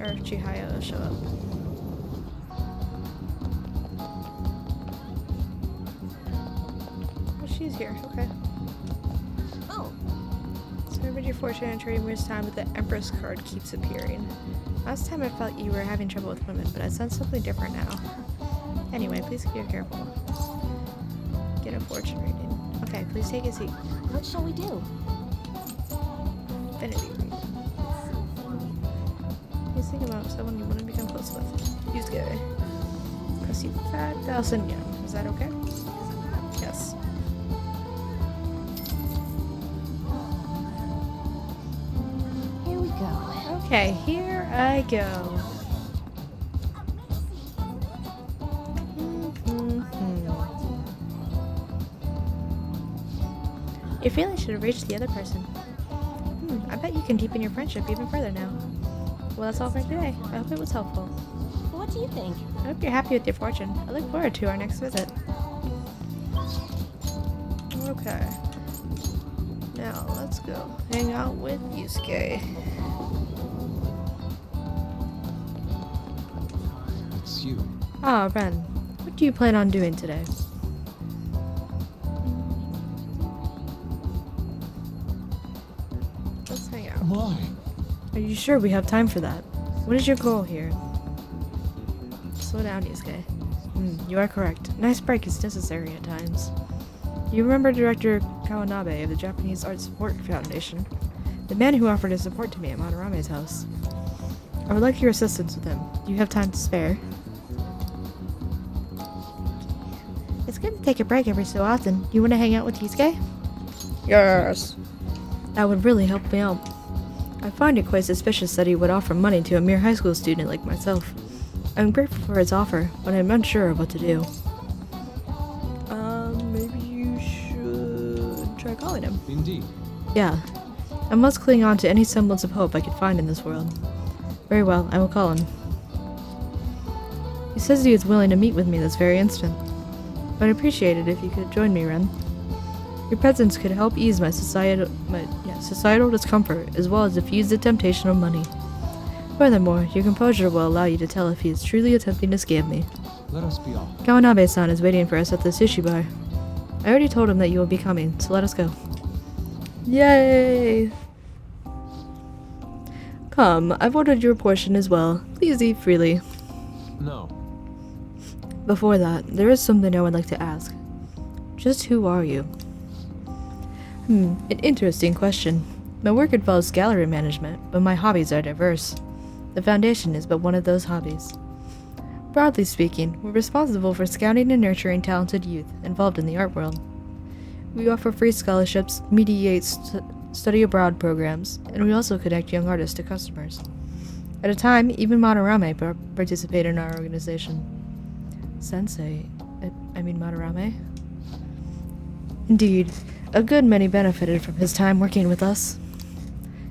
Speaker 3: Or if Chihaya will show up. Oh, she's here. Okay. Oh. Celebrate your fortune and trade this time, but the Empress card keeps appearing. Last time I felt you were having trouble with women, but I sense something different now. Anyway, please be careful. Get a fortune reading. Okay, please take a seat.
Speaker 9: What shall we do?
Speaker 3: Infinity reading. Please think about someone you want to become close with. Yusuke. Cost you 5,000 yen. Is that okay? Yes.
Speaker 9: Here we go.
Speaker 3: Okay, here I go. Your feelings should have reached the other person. I bet you can deepen your friendship even further now. Well, that's all for today. I hope it was helpful.
Speaker 9: What do you think?
Speaker 3: I hope you're happy with your fortune. I look forward to our next visit. Okay. Now, let's go hang out with Yusuke.
Speaker 11: It's you.
Speaker 3: Ah, Ren. What do you plan on doing today? Let's hang out.
Speaker 18: Why?
Speaker 3: Are you sure we have time for that? What is your goal here? Slow down, Yusuke. You are correct. Nice break is necessary at times. You remember Director Kawanabe of the Japanese Art Support Foundation? The man who offered his support to me at Madarame's house. I would like your assistance with him. Do you have time to spare? It's good to take a break every so often. You want to hang out with Yusuke? Yes. That would really help me out. I find it quite suspicious that he would offer money to a mere high school student like myself. I'm grateful for his offer, but I'm unsure of what to do. Maybe you should try calling him.
Speaker 11: Indeed.
Speaker 3: Yeah. I must cling on to any semblance of hope I could find in this world. Very well, I will call him. He says he is willing to meet with me this very instant. I'd appreciate it if you could join me, Ren. Your presence could help ease my societal discomfort, as well as diffuse the temptation of money. Furthermore, your composure will allow you to tell if he is truly attempting to scam me.
Speaker 11: Let us be off.
Speaker 3: Kawanabe-san is waiting for us at the sushi bar. I already told him that you will be coming, so let us go. Yay! Come, I've ordered your portion as well. Please eat freely.
Speaker 11: No.
Speaker 3: Before that, there is something I would like to ask. Just who are you? An interesting question. My work involves gallery management, but my hobbies are diverse. The Foundation is but one of those hobbies. Broadly speaking, we're responsible for scouting and nurturing talented youth involved in the art world. We offer free scholarships, mediate study abroad programs, and we also connect young artists to customers. At a time, even Madarame participate in our organization. Sensei, I mean Madarame? Indeed, a good many benefited from his time working with us.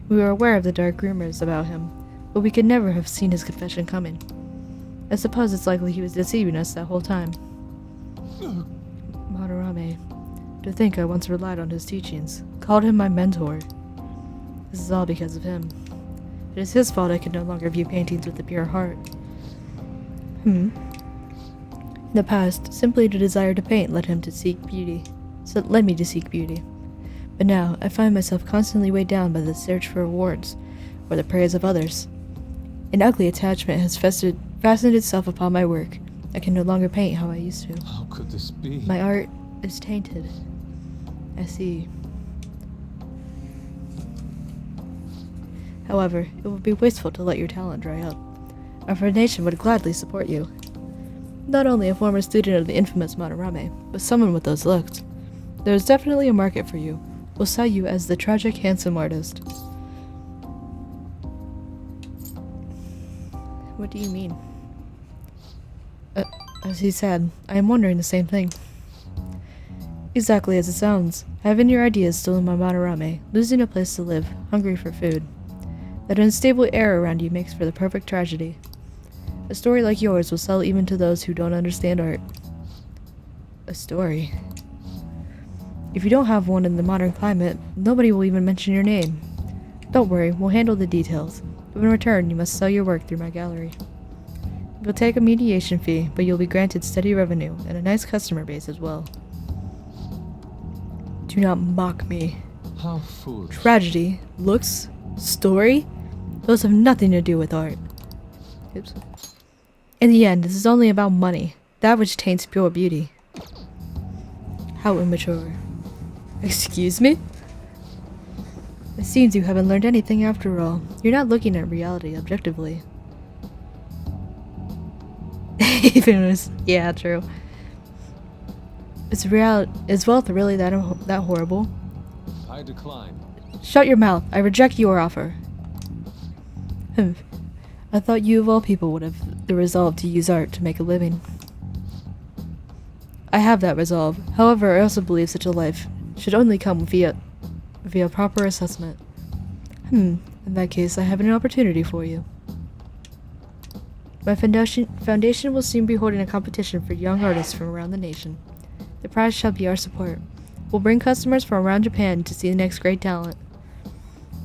Speaker 3: We were aware of the dark rumors about him, but we could never have seen his confession coming. I suppose it's likely he was deceiving us that whole time. Madarame, to think I once relied on his teachings, called him my mentor. This is all because of him. It is his fault I can no longer view paintings with a pure heart. In the past, simply the desire to paint led me to seek beauty. But now, I find myself constantly weighed down by the search for rewards, or the praise of others. An ugly attachment has fastened itself upon my work. I can no longer paint how I used to.
Speaker 11: How could this be?
Speaker 3: My art is tainted. I see. However, it would be wasteful to let your talent dry up. Our foundation would gladly support you. Not only a former student of the infamous Madarame, but someone with those looks. There is definitely a market for you. We'll sell you as the tragic, handsome artist. What do you mean? As he said, I am wondering the same thing. Exactly as it sounds. Having your ideas stolen by Madarame, losing a place to live, hungry for food. That unstable air around you makes for the perfect tragedy. A story like yours will sell even to those who don't understand art. A story? If you don't have one in the modern climate, nobody will even mention your name. Don't worry, we'll handle the details. But in return, you must sell your work through my gallery. You'll take a mediation fee, but you'll be granted steady revenue and a nice customer base as well. Do not mock me.
Speaker 11: How foolish.
Speaker 3: Tragedy, looks, story? Those have nothing to do with art. Oops. In the end, this is only about money, that which taints pure beauty. How immature. Excuse me? It seems you haven't learned anything after all. You're not looking at reality objectively. Even was, yeah, true. Is wealth really that horrible?
Speaker 11: I decline.
Speaker 3: Shut your mouth. I reject your offer. I thought you of all people would have the resolve to use art to make a living. I have that resolve. However, I also believe such a life should only come via proper assessment. In that case, I have an opportunity for you. My foundation will soon be holding a competition for young artists from around the nation. The prize shall be our support. We'll bring customers from around Japan to see the next great talent.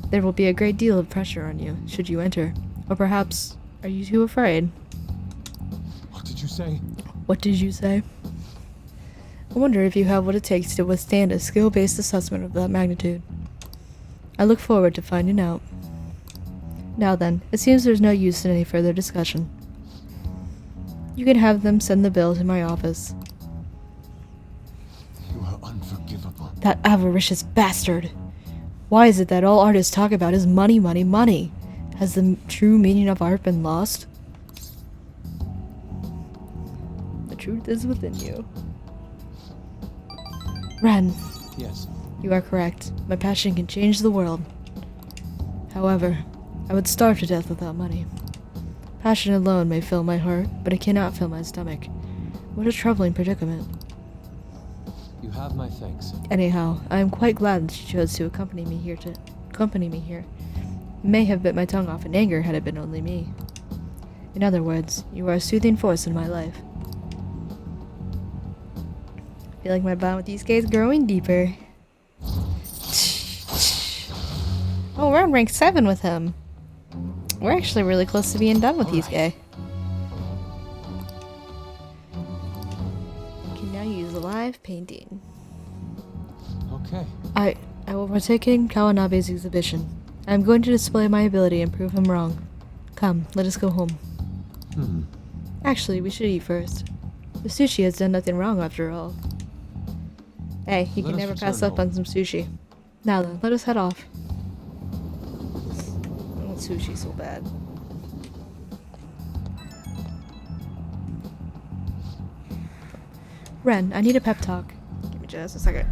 Speaker 3: There will be a great deal of pressure on you, should you enter. Or perhaps, are you too afraid?
Speaker 11: What did you say?
Speaker 3: What did you say? I wonder if you have what it takes to withstand a skill-based assessment of that magnitude. I look forward to finding out. Now then, it seems there's no use in any further discussion. You can have them send the bill to my office.
Speaker 11: You are unforgivable.
Speaker 3: That avaricious bastard! Why is it that all artists talk about is money, money, money? Has the true meaning of art been lost? The truth is within you. Ren.
Speaker 11: Yes.
Speaker 3: You are correct. My passion can change the world. However, I would starve to death without money. Passion alone may fill my heart, but it cannot fill my stomach. What a troubling predicament.
Speaker 11: You have my thanks.
Speaker 3: Anyhow, I am quite glad that she chose to accompany me here. May have bit my tongue off in anger had it been only me. In other words, you are a soothing force in my life. I feel like my bond with these guys is growing deeper. Oh, we're on rank 7 with him. We're actually really close to being done with these guys. Can now use live painting.
Speaker 11: Okay.
Speaker 3: I will partake in Kawanabe's exhibition. I am going to display my ability and prove him wrong. Come, let us go home. Actually, we should eat first. The sushi has done nothing wrong after all. Hey, you can never pass up on some sushi. Now then, let us head off. I want sushi so bad. Ren, I need a pep talk. Give me just a second.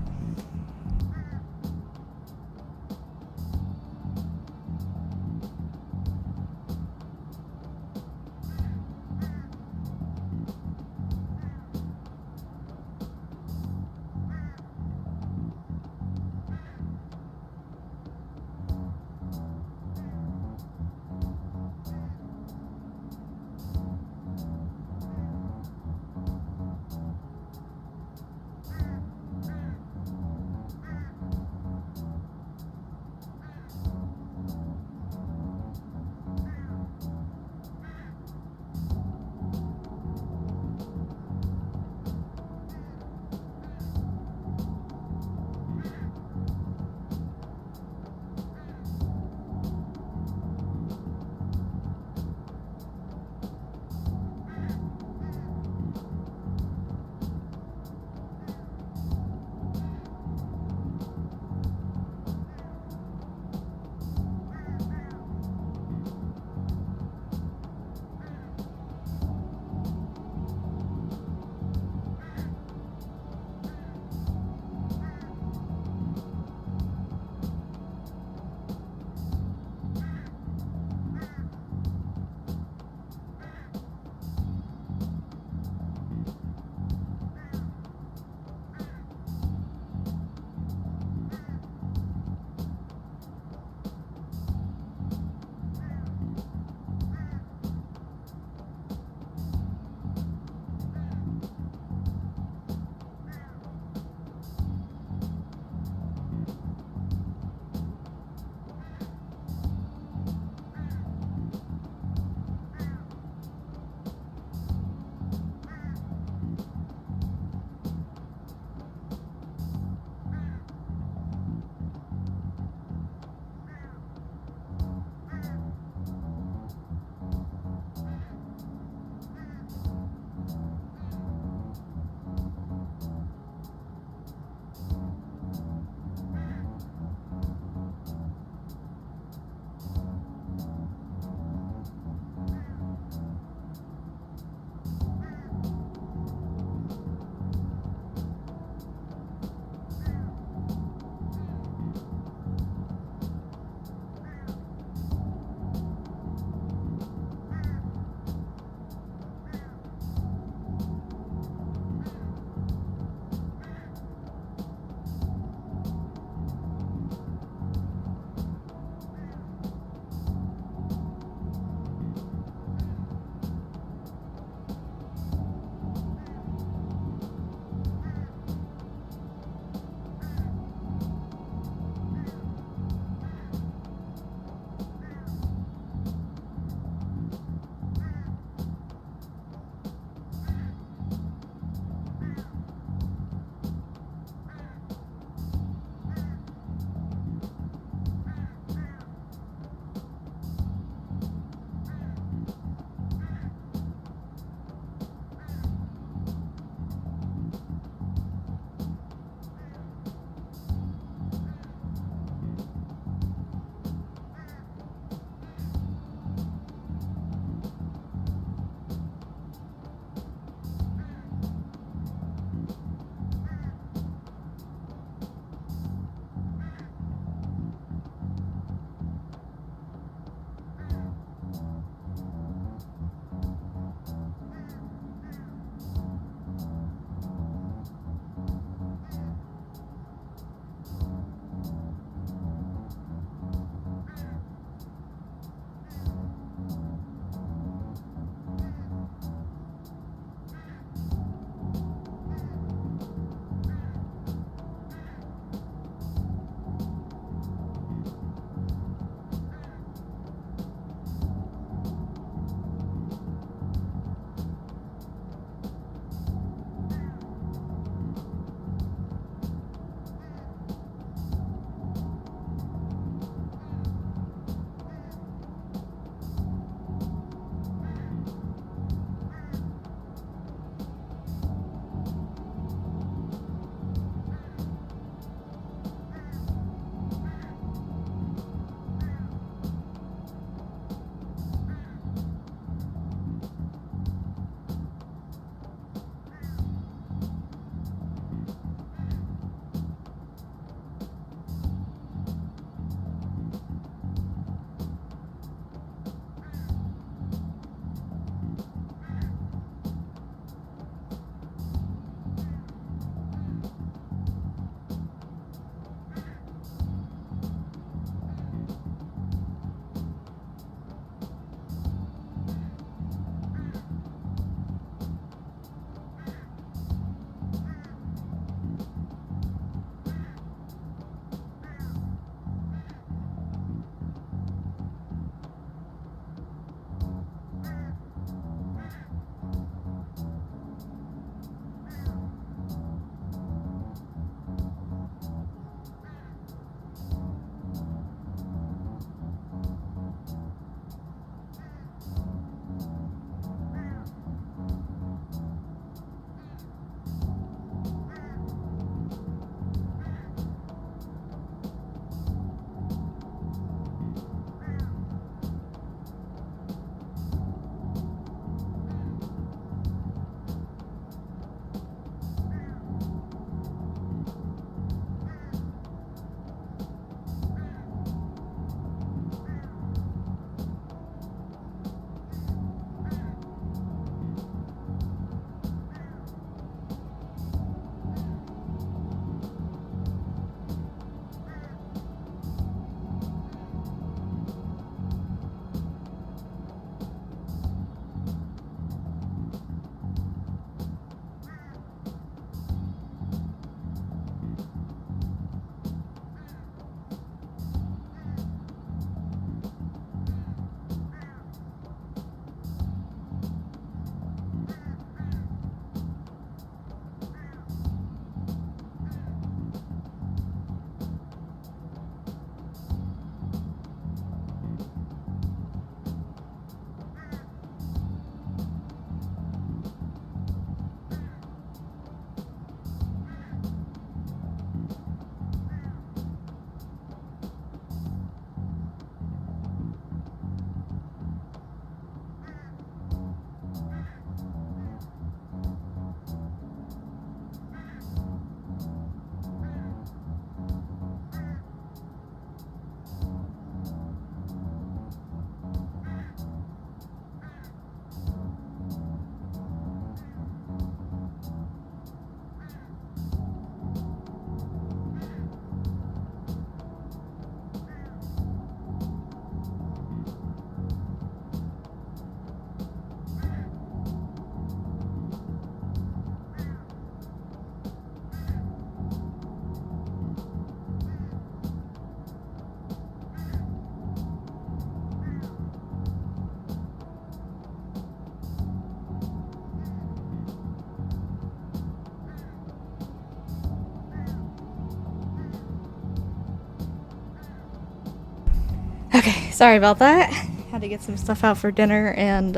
Speaker 3: Sorry about that. Had to get some stuff out for dinner, and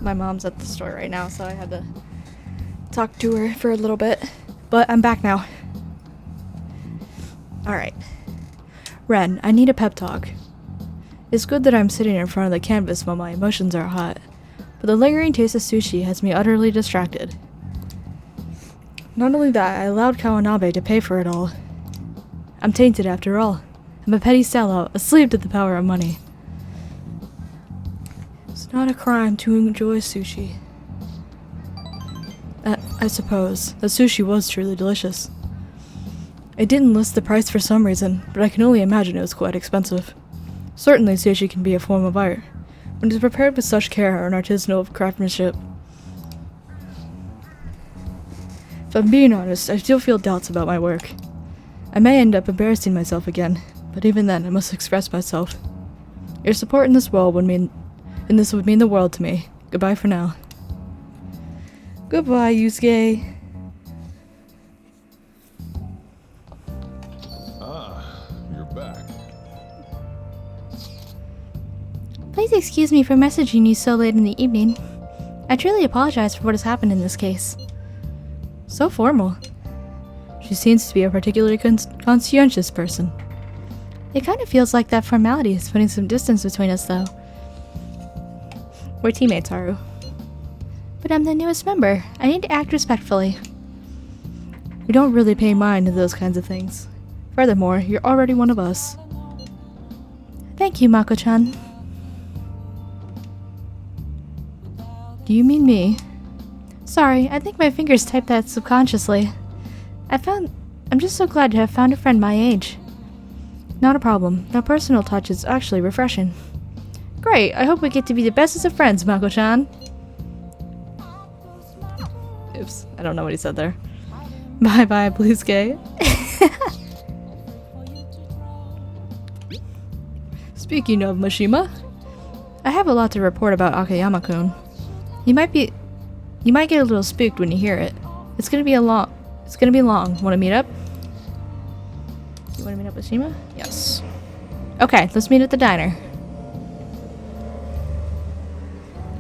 Speaker 3: my mom's at the store right now, so I had to talk to her for a little bit. But I'm back now. Alright. Ren, I need a pep talk. It's good that I'm sitting in front of the canvas while my emotions are hot, but the lingering taste of sushi has me utterly distracted. Not only that, I allowed Kawanabe to pay for it all. I'm tainted after all. I'm a petty sellout, a slave to the power of money. It's not a crime to enjoy sushi. I suppose. The sushi was truly delicious. It didn't list the price for some reason, but I can only imagine it was quite expensive. Certainly sushi can be a form of art, when it is prepared with such care and artisanal craftsmanship. If I'm being honest, I still feel doubts about my work. I may end up embarrassing myself again, but even then I must express myself. Your support in this world would mean the world to me. Goodbye for now. Goodbye, Yusuke.
Speaker 16: You're back.
Speaker 3: Please excuse me for messaging you so late in the evening. I truly apologize for what has happened in this case. So formal. She seems to be a particularly conscientious person. It kind of feels like that formality is putting some distance between us, though. We're teammates, Haru. But I'm the newest member. I need to act respectfully. We don't really pay mind to those kinds of things. Furthermore, you're already one of us. Thank you, Mako-chan. Do you mean me? Sorry, I think my fingers typed that subconsciously. I'm just so glad to have found a friend my age. Not a problem. That personal touch is actually refreshing. Great, I hope we get to be the bestest of friends, Mako-chan. Oops, I don't know what he said there. Bye-bye, Bluesuke. Speaking of Mishima, I have a lot to report about Akiyama-kun. You might get a little spooked when you hear it. It's gonna be long. Wanna meet up? You wanna meet up with Shima? Yes. Okay, let's meet at the diner.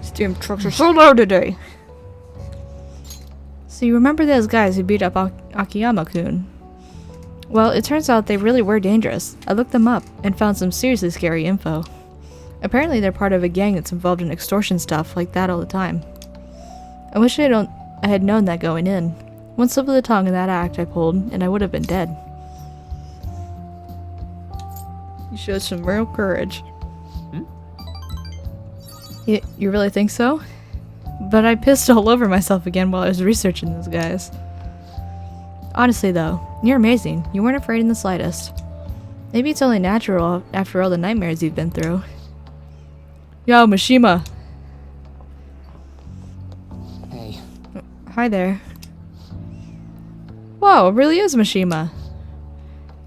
Speaker 3: These damn trucks are so loud today. So you remember those guys who beat up Akiyama-kun? Well, it turns out they really were dangerous. I looked them up and found some seriously scary info. Apparently they're part of a gang that's involved in extortion stuff like that all the time. I wish I had known that going in. One slip of the tongue in that act I pulled, and I would have been dead. You showed some real courage. You really think so? But I pissed all over myself again while I was researching those guys. Honestly though, you're amazing. You weren't afraid in the slightest. Maybe it's only natural after all the nightmares you've been through. Yo, Mishima!
Speaker 8: Hey.
Speaker 3: Hi there. Whoa, it really is Mishima.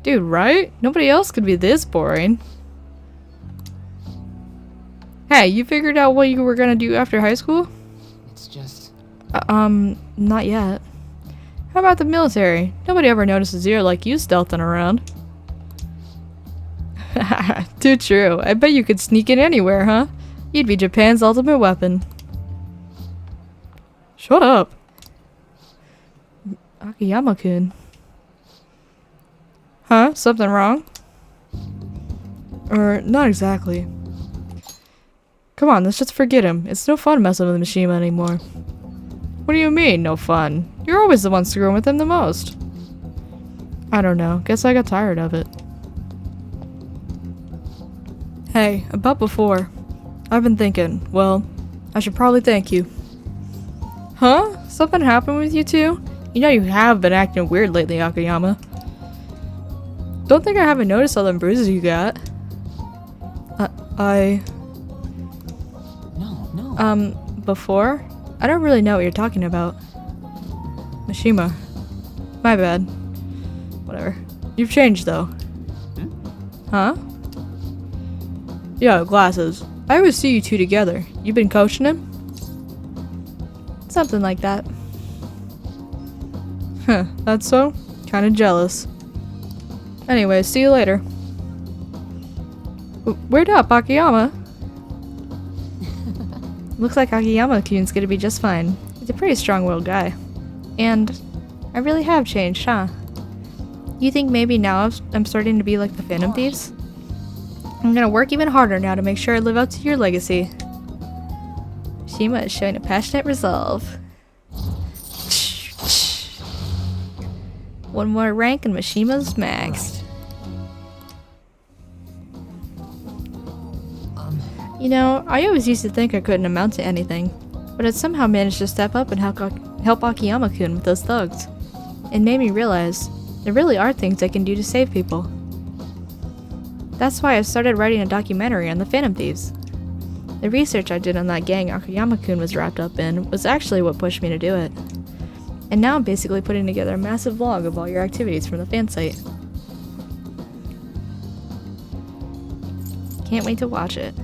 Speaker 3: Dude, right? Nobody else could be this boring. Hey, you figured out what you were gonna do after high school?
Speaker 8: It's just...
Speaker 3: Not yet. How about the military? Nobody ever notices you're like you stealthing around. Too true. I bet you could sneak in anywhere, huh? You'd be Japan's ultimate weapon. Shut up. Akiyama-kun. Huh? Something wrong? Or, not exactly. Come on, let's just forget him. It's no fun messing with Mishima anymore. What do you mean, no fun? You're always the one screwing with him the most. I don't know. Guess I got tired of it. Hey, about before. I've been thinking, well, I should probably thank you. Huh? Something happened with you two? You know you have been acting weird lately, Akiyama. Don't think I haven't noticed all them bruises you got.
Speaker 8: No.
Speaker 3: Before? I don't really know what you're talking about. Mishima. My bad. Whatever. You've changed, though. Huh? Yo, glasses. I always see you two together. You been coaching him? Something like that. Huh, that's so? Kinda jealous. Anyway, see you later. Word up, Akiyama. Looks like Akiyama-kun's gonna be just fine. He's a pretty strong-willed guy. And I really have changed, huh? You think maybe now I'm starting to be like the Phantom Thieves? I'm gonna work even harder now to make sure I live up to your legacy. Mishima is showing a passionate resolve. One more rank and Mishima's maxed. You know, I always used to think I couldn't amount to anything, but I somehow managed to step up and help Akiyama-kun with those thugs. It made me realize there really are things I can do to save people. That's why I started writing a documentary on the Phantom Thieves. The research I did on that gang Akiyama-kun was wrapped up in was actually what pushed me to do it. And now I'm basically putting together a massive vlog of all your activities from the fan site. Can't wait to watch it.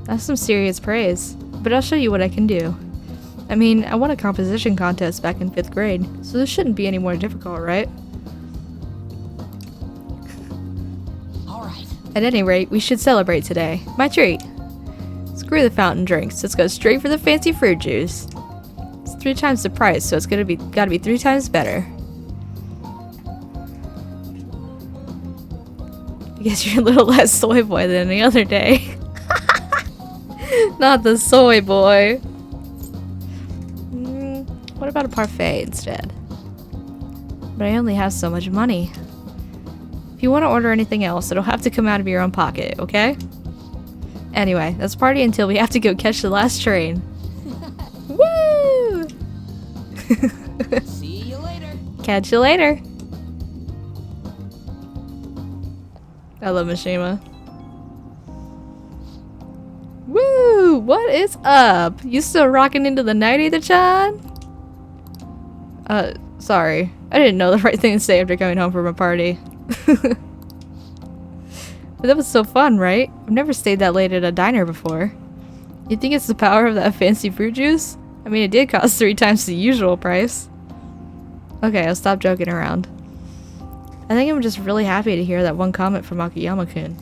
Speaker 3: That's some serious praise, but I'll show you what I can do. I mean, I won a composition contest back in 5th grade, so this shouldn't be any more difficult, right?
Speaker 5: Alright.
Speaker 3: At any rate, we should celebrate today. My treat. Screw the fountain drinks, let's go straight for the fancy fruit juice. It's 3 times the price, so it's gotta be 3 times better. I guess you're a little less soy boy than any other day. Not the soy boy. What about a parfait instead? But I only have so much money. If you want to order anything else, it'll have to come out of your own pocket, okay? Anyway, let's party until we have to go catch the last train. Woo!
Speaker 5: See you later.
Speaker 3: Catch you later. I love Mishima. Woo! What is up? You still rocking into the night either, Chan? Sorry. I didn't know the right thing to say after coming home from a party. But that was so fun, right? I've never stayed that late at a diner before. You think it's the power of that fancy fruit juice? I mean, it did cost 3 times the usual price. Okay, I'll stop joking around. I think I'm just really happy to hear that one comment from Akiyama-kun.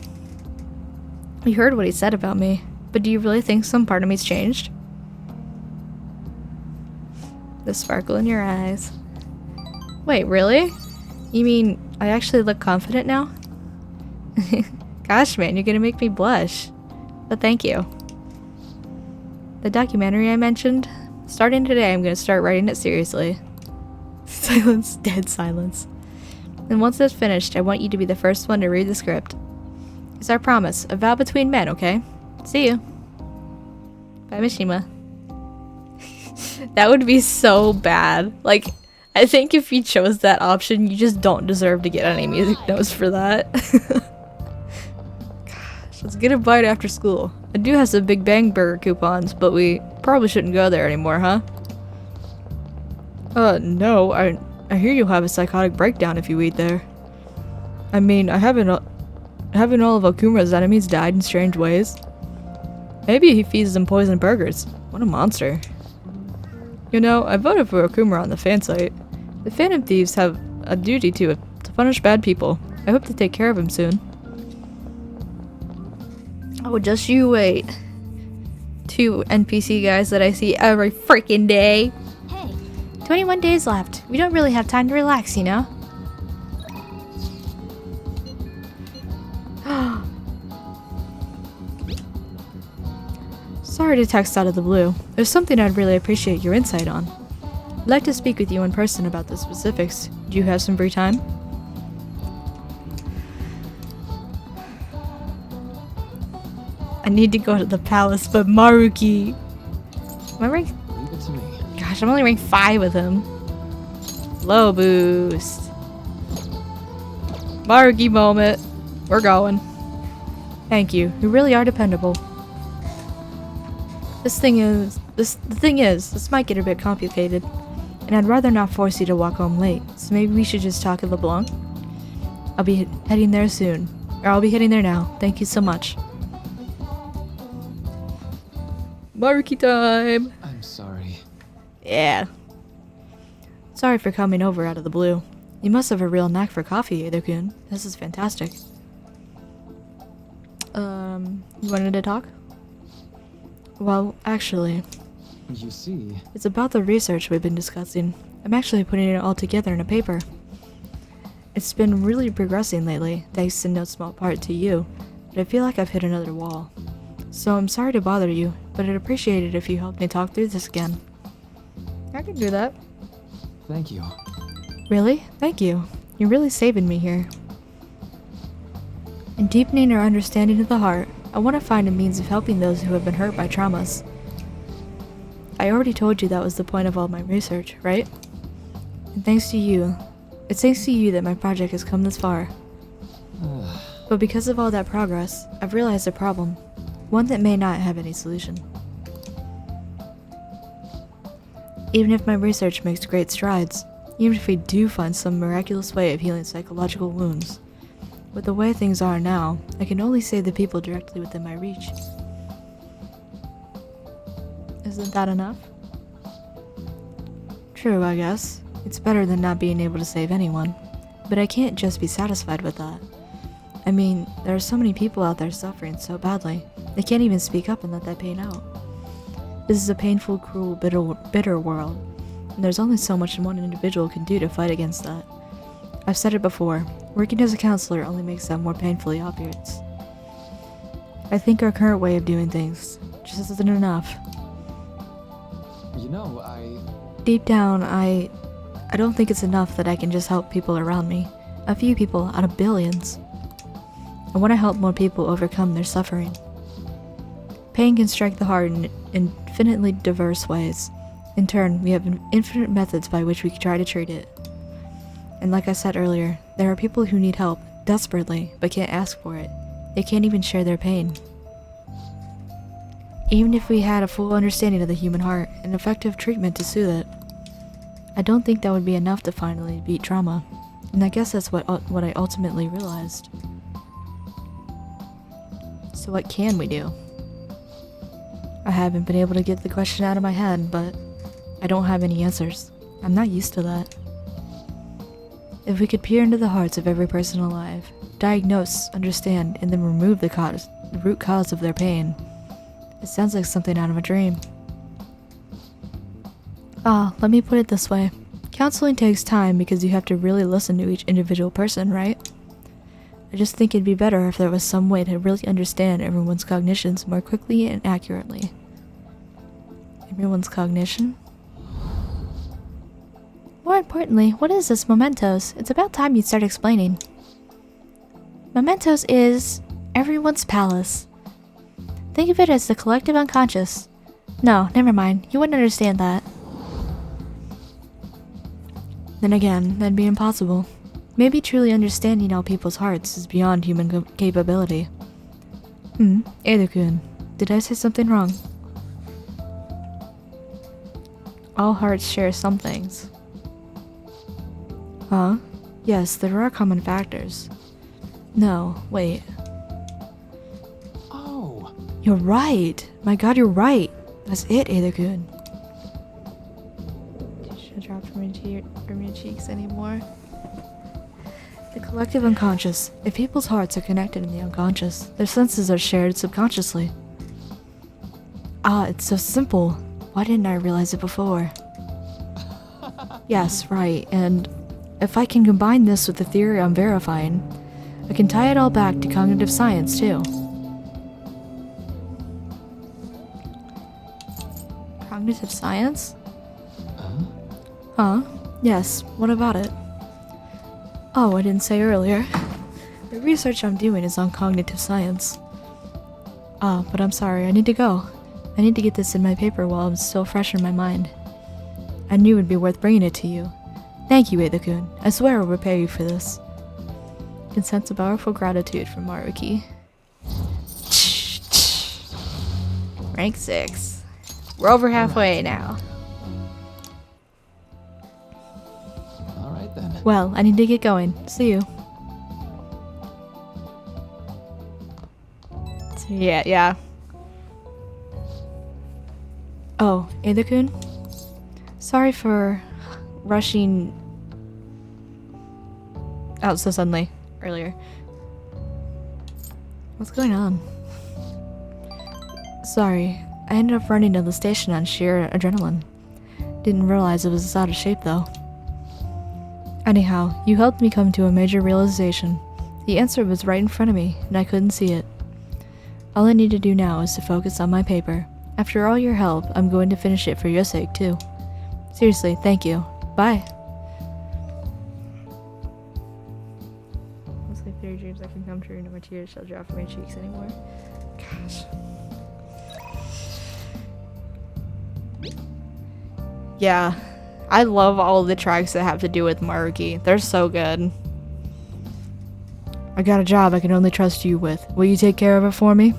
Speaker 3: You heard what he said about me, but do you really think some part of me's changed? The sparkle in your eyes. Wait, really? You mean I actually look confident now? Gosh, man, you're gonna make me blush. But thank you. The documentary I mentioned, starting today I'm gonna start writing it seriously. Silence, dead silence. And once it's finished, I want you to be the first one to read the script. It's our promise, a vow between men, okay? See you. Bye, Mishima. That would be so bad. Like, I think if you chose that option, you just don't deserve to get any music notes for that. Gosh, let's get a bite after school. I do have some Big Bang Burger coupons, but we probably shouldn't go there anymore, huh? No, I hear you'll have a psychotic breakdown if you eat there. I mean, haven't all of Okumura's enemies died in strange ways? Maybe he feeds them poisoned burgers. What a monster. You know, I voted for Okumura on the fan site. The Phantom Thieves have a duty to punish bad people. I hope to take care of him soon. Oh, just you wait. 2 NPC guys that I see every freaking day.
Speaker 4: Hey.
Speaker 3: 21 days left. We don't really have time to relax, you know? Sorry to text out of the blue. There's something I'd really appreciate your insight on. I'd like to speak with you in person about the specifics. Do you have some free time? I need to go to the palace, but Maruki. Am I ranked?
Speaker 8: Leave it to me.
Speaker 3: Gosh, I'm only ranked 5 with him. Low boost. Maruki moment. We're going. Thank you. You really are dependable. The thing is, this might get a bit complicated, and I'd rather not force you to walk home late, so maybe we should just talk at LeBlanc? I'll be heading there soon. Or I'll be heading there now. Thank you so much. Maruki time!
Speaker 8: I'm sorry.
Speaker 3: Yeah. Sorry for coming over out of the blue. You must have a real knack for coffee, Edo-kun. This is fantastic. You wanted to talk? Well, actually,
Speaker 7: You see,
Speaker 3: it's about the research we've been discussing. I'm actually putting it all together in a paper. It's been really progressing lately, thanks in no small part to you, but I feel like I've hit another wall. So I'm sorry to bother you, but I'd appreciate it if you helped me talk through this again. I can do that.
Speaker 7: thank you.
Speaker 3: Really? Thank you. You're really saving me here. In deepening our understanding of the heart, I want to find a means of helping those who have been hurt by traumas. I already told you that was the point of all my research, right? And thanks to you, it's thanks to you that my project has come this far. But because of all that progress, I've realized a problem, one that may not have any solution. Even if my research makes great strides, even if we do find some miraculous way of healing psychological wounds, with the way things are now, I can only save the people directly within my reach. Isn't that enough? True, I guess. It's better than not being able to save anyone. But I can't just be satisfied with that. I mean, there are so many people out there suffering so badly, they can't even speak up and let that pain out. This is a painful, cruel, bitter world, and there's only so much one individual can do to fight against that. I've said it before, working as a counselor only makes that more painfully obvious. I think our current way of doing things just isn't enough.
Speaker 7: You know,
Speaker 3: Deep down, I don't think it's enough that I can just help people around me. A few people out of billions. I want to help more people overcome their suffering. Pain can strike the heart in infinitely diverse ways. In turn, we have infinite methods by which we try to treat it. And like I said earlier, there are people who need help desperately, but can't ask for it. They can't even share their pain. Even if we had a full understanding of the human heart and effective treatment to soothe it, I don't think that would be enough to finally beat trauma. And I guess that's what I ultimately realized. So what can we do? I haven't been able to get the question out of my head, but I don't have any answers. I'm not used to that. If we could peer into the hearts of every person alive, diagnose, understand, and then remove the root cause of their pain, it sounds like something out of a dream. Let me put it this way. Counseling takes time because you have to really listen to each individual person, right? I just think it'd be better if there was some way to really understand everyone's cognitions more quickly and accurately. Everyone's cognition? More importantly, what is this Mementos? It's about time you'd start explaining. Mementos is everyone's palace. Think of it as the collective unconscious. No, never mind. You wouldn't understand that. Then again, that'd be impossible. Maybe truly understanding all people's hearts is beyond human capability. Edo-kun, did I say something wrong? All hearts share some things. Huh? Yes, there are common factors. No, wait.
Speaker 7: Oh!
Speaker 3: You're right! My god, you're right! That's it, Edo-kun. Should drop from your cheeks anymore. The collective unconscious. If people's hearts are connected in the unconscious, their senses are shared subconsciously. It's so simple. Why didn't I realize it before? Yes, right, and if I can combine this with the theory I'm verifying, I can tie it all back to cognitive science, too. Cognitive science? Huh? Yes, what about it? Oh, I didn't say earlier. The research I'm doing is on cognitive science. But I'm sorry, I need to go. I need to get this in my paper while it's still fresh in my mind. I knew it'd be worth bringing it to you. Thank you, Edo-kun. I swear I'll repay you for this. You can sense a powerful gratitude from Maruki. Rank 6. We're over halfway now.
Speaker 7: Alright then.
Speaker 3: Well, I need to get going. See you. Yeah. Oh, Edo-kun? Sorry for rushing out so suddenly earlier. What's going on? Sorry, I ended up running to the station on sheer adrenaline. Didn't realize it was out of shape though. Anyhow, you helped me come to a major realization. The answer was right in front of me, and I couldn't see it. All I need to do now is to focus on my paper. After all your help, I'm going to finish it for your sake too. Seriously, thank you. Bye. It's like fairy dreams that can come true, no more tears shall drop from my cheeks anymore. Gosh. Yeah, I love all the tracks that have to do with Maruki. They're so good. I got a job I can only trust you with. Will you take care of it for me?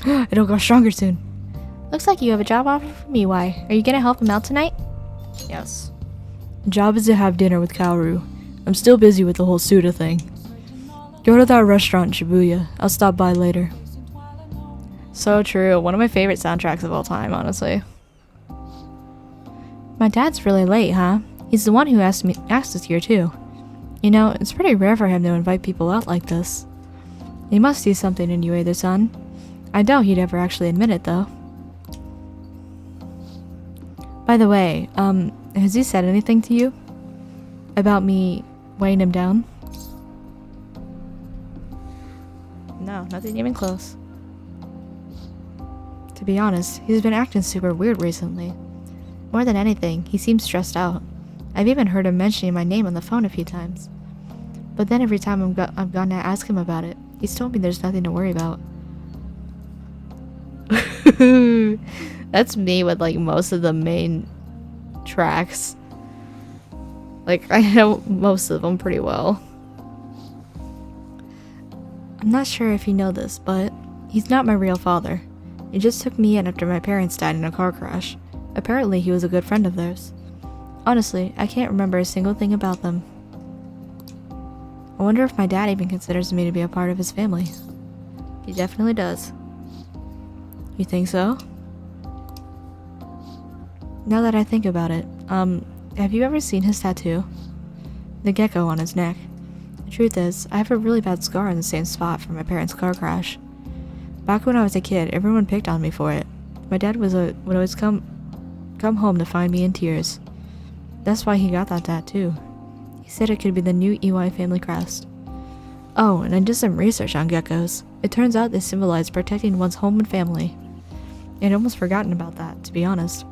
Speaker 3: It'll grow stronger soon.
Speaker 12: Looks like you have a job offer for me. Why? Are you gonna help him out tonight?
Speaker 3: Yes. The job is to have dinner with Kaoru. I'm still busy with the whole Suda thing. Go to that restaurant in Shibuya. I'll stop by later. So true. One of my favorite soundtracks of all time, honestly.
Speaker 12: My dad's really late, huh? He's the one who asked us here too.
Speaker 3: You know, it's pretty rare for him to invite people out like this. He must see something in you, Either-san. I doubt he'd ever actually admit it, though. By the way, has he said anything to you? About me weighing him down? No, nothing even close. To be honest, he's been acting super weird recently. More than anything, he seems stressed out. I've even heard him mentioning my name on the phone a few times. But then every time I've gone to ask him about it, he's told me there's nothing to worry about. That's me with like most of the main tracks. Like, I know most of them pretty well. I'm not sure if you know this, but he's not my real father. He just took me in after my parents died in a car crash. Apparently, he was a good friend of theirs. Honestly, I can't remember a single thing about them. I wonder if my dad even considers me to be a part of his family. He definitely does. You think so? Now that I think about it, have you ever seen his tattoo? The gecko on his neck. The truth is, I have a really bad scar in the same spot from my parents' car crash. Back when I was a kid, everyone picked on me for it. My dad would always come home to find me in tears. That's why he got that tattoo. He said it could be the new EY family crest. Oh, and I did some research on geckos. It turns out they symbolize protecting one's home and family. I'd almost forgotten about that, to be honest.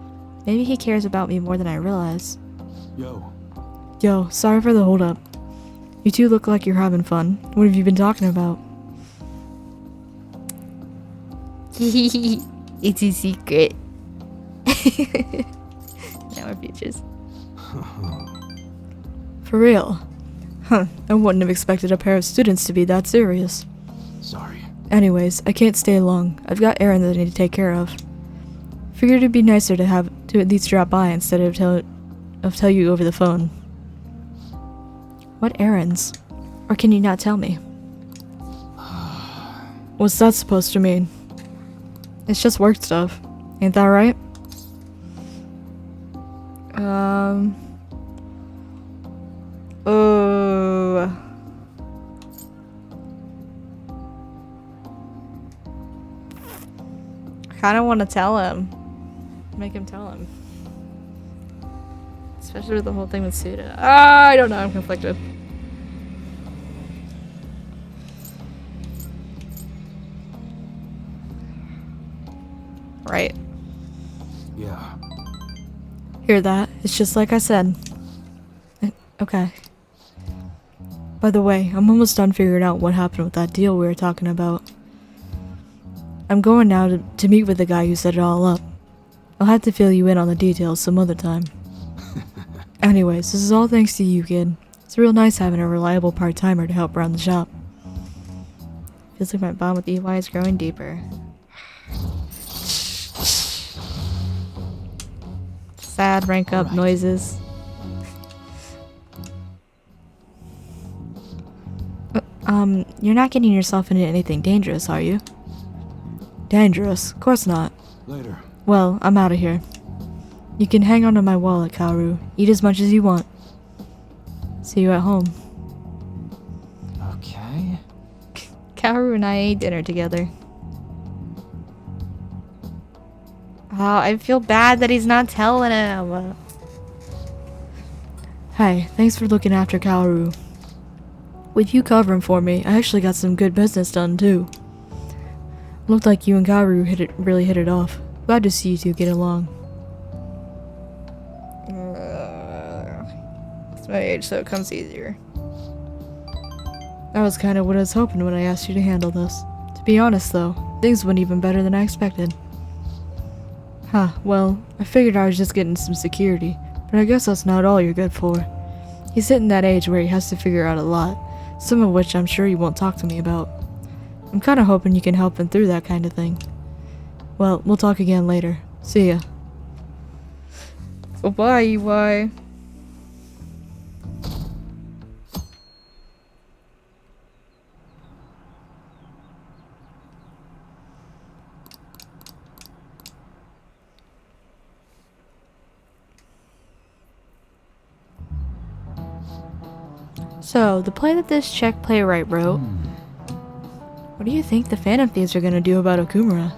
Speaker 3: Maybe he cares about me more than I realize. Yo, sorry for the hold-up. You two look like you're having fun. What have you been talking about? It's a secret. Now our futures. For real? Huh, I wouldn't have expected a pair of students to be that serious.
Speaker 18: Sorry.
Speaker 3: Anyways, I can't stay long. I've got errands I need to take care of. Figured it'd be nicer to at least drop by instead of tell you over the phone. What errands? Or can you not tell me? What's that supposed to mean? It's just work stuff. Ain't that right? I kinda wanna tell him. Make him tell him. Especially with the whole thing with Suda. I don't know, I'm conflicted. Right.
Speaker 18: Yeah.
Speaker 3: Hear that? It's just like I said. Okay. By the way, I'm almost done figuring out what happened with that deal we were talking about. I'm going now to meet with the guy who set it all up. I'll have to fill you in on the details some other time. Anyways, this is all thanks to you, kid. It's real nice having a reliable part-timer to help run the shop. Feels like my bond with EY is growing deeper. Sad rank up noises. You're not getting yourself into anything dangerous, are you? Dangerous? Of course not.
Speaker 18: Later.
Speaker 3: Well, I'm out of here. You can hang on to my wallet, Kaoru. Eat as much as you want. See you at home.
Speaker 13: Okay.
Speaker 3: Kaoru and I ate dinner together. Oh, I feel bad that he's not telling him. Hey, thanks for looking after Kaoru. With you covering for me, I actually got some good business done too. Looked like you and Kaoru really hit it off. Glad to see you two get along. It's my age, so it comes easier. That was kind of what I was hoping when I asked you to handle this. To be honest though, things went even better than I expected. Huh, well, I figured I was just getting some security, but I guess that's not all you're good for. He's hitting that age where he has to figure out a lot, some of which I'm sure he won't talk to me about. I'm kinda hoping you can help him through that kind of thing. Well, we'll talk again later. See ya. Bye-bye, EY. So, the play that this Czech playwright wrote. What do you think the Phantom Thieves are gonna do about Okumura?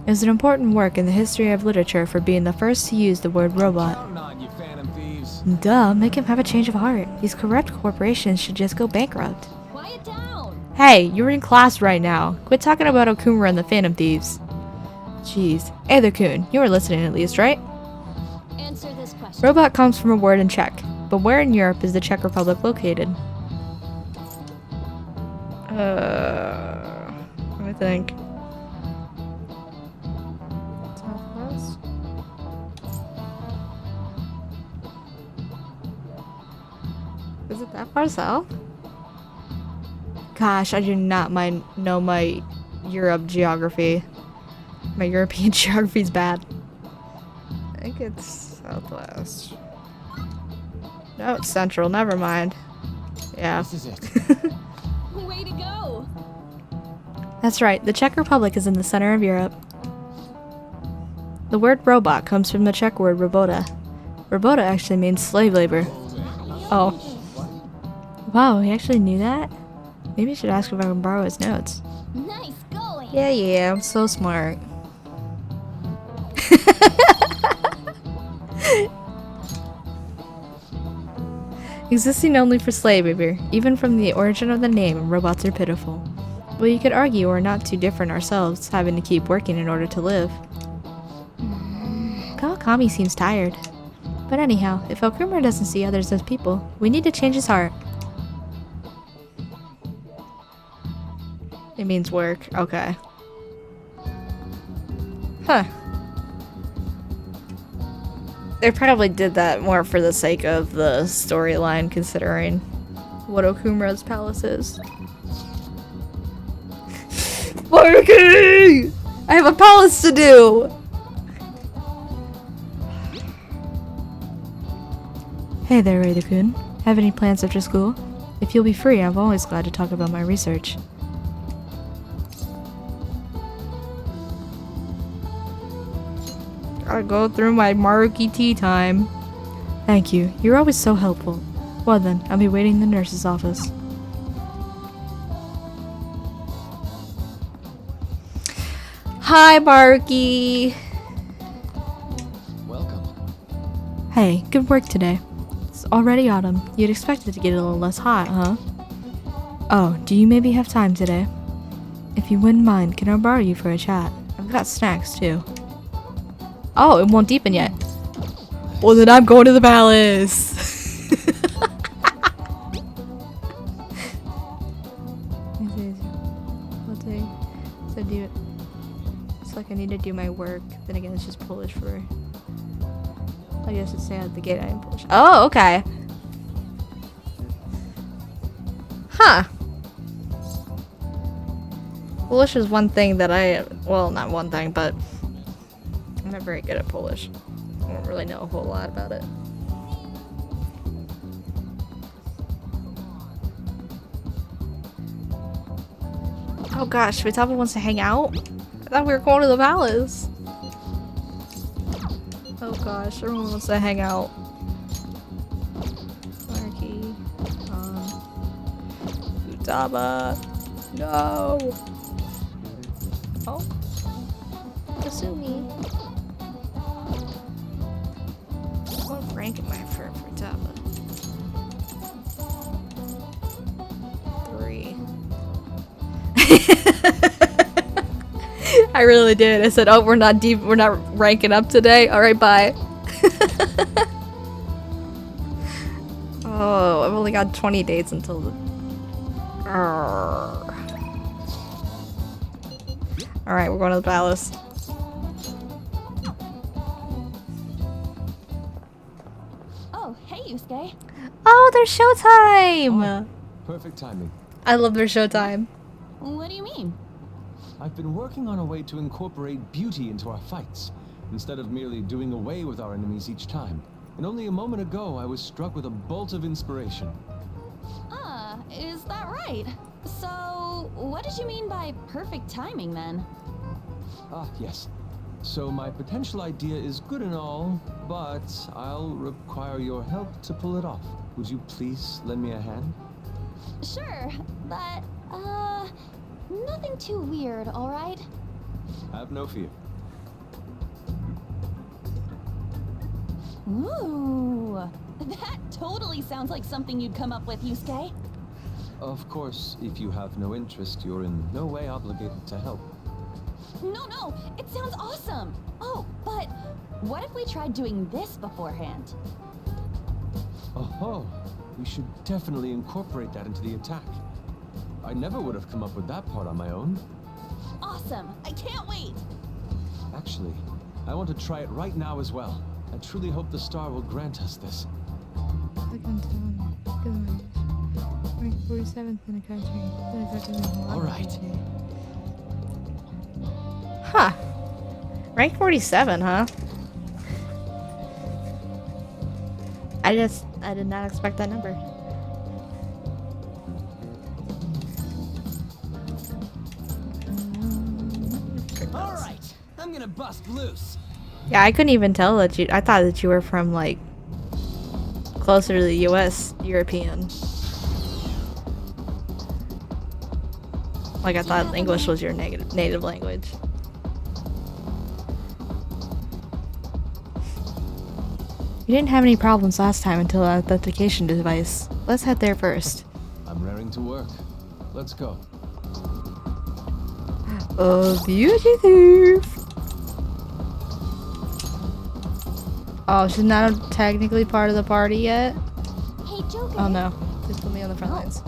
Speaker 3: It was an important work in the history of literature for being the first to use the word robot. Duh, make him have a change of heart. These corrupt corporations should just go bankrupt.
Speaker 9: Quiet down.
Speaker 3: Hey, you're in class right now. Quit talking about Okumura and the Phantom Thieves. Jeez. Hey there, Kun. You were listening at least, right?
Speaker 9: Answer this question.
Speaker 3: Robot comes from a word in Czech. But where in Europe is the Czech Republic located? Let me think. Southwest? Is it that far south? Gosh, I do not know my Europe geography. My European geography is bad. I think it's southwest. No, it's central. Never mind. Yeah.
Speaker 18: This is it.
Speaker 9: Way to go.
Speaker 3: That's right. The Czech Republic is in the center of Europe. The word robot comes from the Czech word robota. Robota actually means slave labor. Oh. Wow, he actually knew that? Maybe I should ask if I can borrow his notes.
Speaker 4: Nice going.
Speaker 3: Yeah, I'm so smart. Existing only for slave labor, even from the origin of the name, robots are pitiful. Well, you could argue we're not too different ourselves, having to keep working in order to live. Kawakami seems tired. But anyhow, if Okumura doesn't see others as people, we need to change his heart. It means work. Okay. Huh. They probably did that more for the sake of the storyline, considering what Okumura's palace is. Marky! I have a palace to do! Hey there, Raida-kun. Have any plans after school? If you'll be free, I'm always glad to talk about my research. Gotta go through my Maruki tea time. Thank you. You're always so helpful. Well then, I'll be waiting in the nurse's office. Hi, Maruki!
Speaker 18: Welcome.
Speaker 3: Hey, good work today. It's already autumn. You'd expect it to get a little less hot, huh? Oh, do you maybe have time today? If you wouldn't mind, can I borrow you for a chat? I've got snacks, too. Oh, it won't deepen yet. Well, then I'm going to the palace. It's like I need to do my work. Then again, it's just Polish for. I guess it's saying at the gate I am Polish. Oh, okay. Huh. Polish is one thing that well, not one thing, but I'm not very good at Polish. I don't really know a whole lot about it. Oh gosh, Vitava wants to hang out? I thought we were going to the palace. Oh gosh, everyone wants to hang out. Marky, Vitava. No. Oh. Kasumi. What rank am I for tablet? 3. I really did. I said, "Oh, we're not ranking up today. All right, bye." Oh, I've only got 20 dates until the. All right, we're going to the palace.
Speaker 9: Oh, hey, Yusuke.
Speaker 3: Oh, there's showtime!
Speaker 11: Perfect timing.
Speaker 3: I love their showtime.
Speaker 9: What do you mean?
Speaker 11: I've been working on a way to incorporate beauty into our fights, instead of merely doing away with our enemies each time. And only a moment ago, I was struck with a bolt of inspiration.
Speaker 9: Is that right? So, what did you mean by perfect timing then?
Speaker 11: Yes. So my potential idea is good and all, but I'll require your help to pull it off. Would you please lend me a hand?
Speaker 9: Sure, but, nothing too weird, alright?
Speaker 11: Have no fear.
Speaker 9: Ooh, that totally sounds like something you'd come up with, Yusuke.
Speaker 11: Of course, if you have no interest, you're in no way obligated to help.
Speaker 9: No, it sounds awesome. Oh, but what if we tried doing this beforehand?
Speaker 11: Oh, we should definitely incorporate that into the attack. I never would have come up with that part on my own.
Speaker 9: Awesome, I can't wait.
Speaker 11: Actually, I want to try it right now as well. I truly hope the star will grant us this.
Speaker 3: Rank 47th in a country.
Speaker 11: All right.
Speaker 3: Huh. Rank 47, huh? I did not expect that number.
Speaker 13: All right, I'm gonna bust loose.
Speaker 3: Yeah, I couldn't even tell that I thought that you were from, like, closer to the US, European. Like, I thought English was your native language. You didn't have any problems last time until the authentication device. Let's head there first.
Speaker 11: I'm raring to work. Let's go.
Speaker 3: Oh, beauty thief! Oh, she's not technically part of the party yet?
Speaker 4: Hey, Joker.
Speaker 3: Oh no, just put me on the front lines.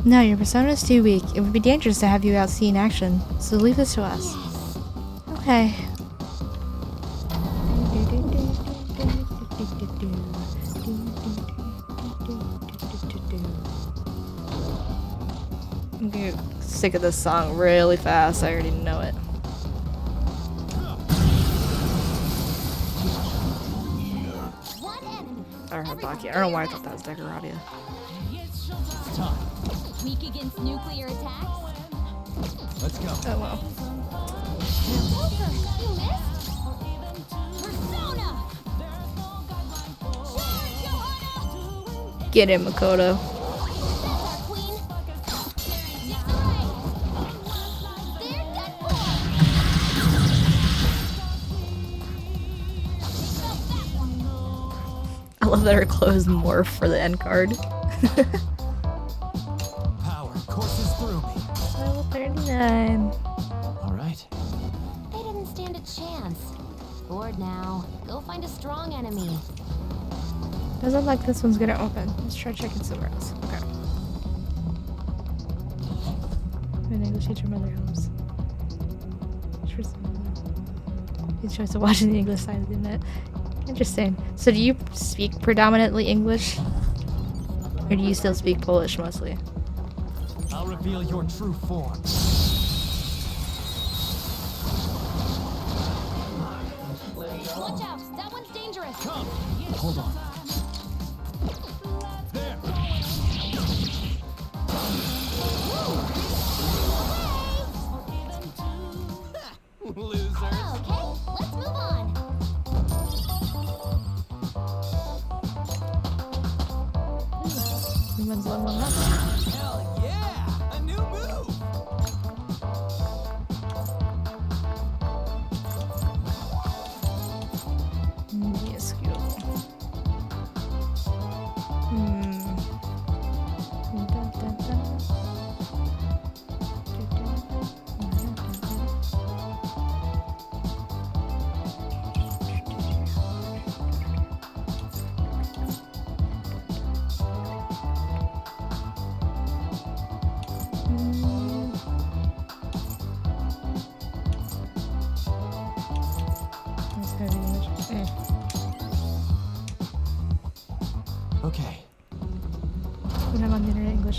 Speaker 3: No, your persona is too weak. It would be dangerous to have you out seeing action, so leave this to us. Okay. I'm gonna get sick of this song really fast. I already know it. Or Habaki. I don't know why I thought that was Decoradia.
Speaker 4: Weak against nuclear attacks?
Speaker 13: Let's go.
Speaker 3: Oh well.
Speaker 4: Joker, you missed? Persona!
Speaker 3: Get him, Makoto. I love that her clothes morph for the end card.
Speaker 13: Power courses through me.
Speaker 3: Level 39.
Speaker 13: All right.
Speaker 12: They didn't stand a chance. Bored now. Go find a strong enemy.
Speaker 3: Doesn't look like this one's gonna open. Let's try checking somewhere else. Okay. An English teacher mother helps. He tries to watch the English side of the internet. Interesting. So do you speak predominantly English? Or do you still speak Polish mostly?
Speaker 13: I'll reveal your true form.
Speaker 4: Watch out! That one's dangerous!
Speaker 13: Come! Hold on. There! Losers.
Speaker 4: Okay, let's move on.
Speaker 3: Everyone's leveling up.
Speaker 13: Hell yeah!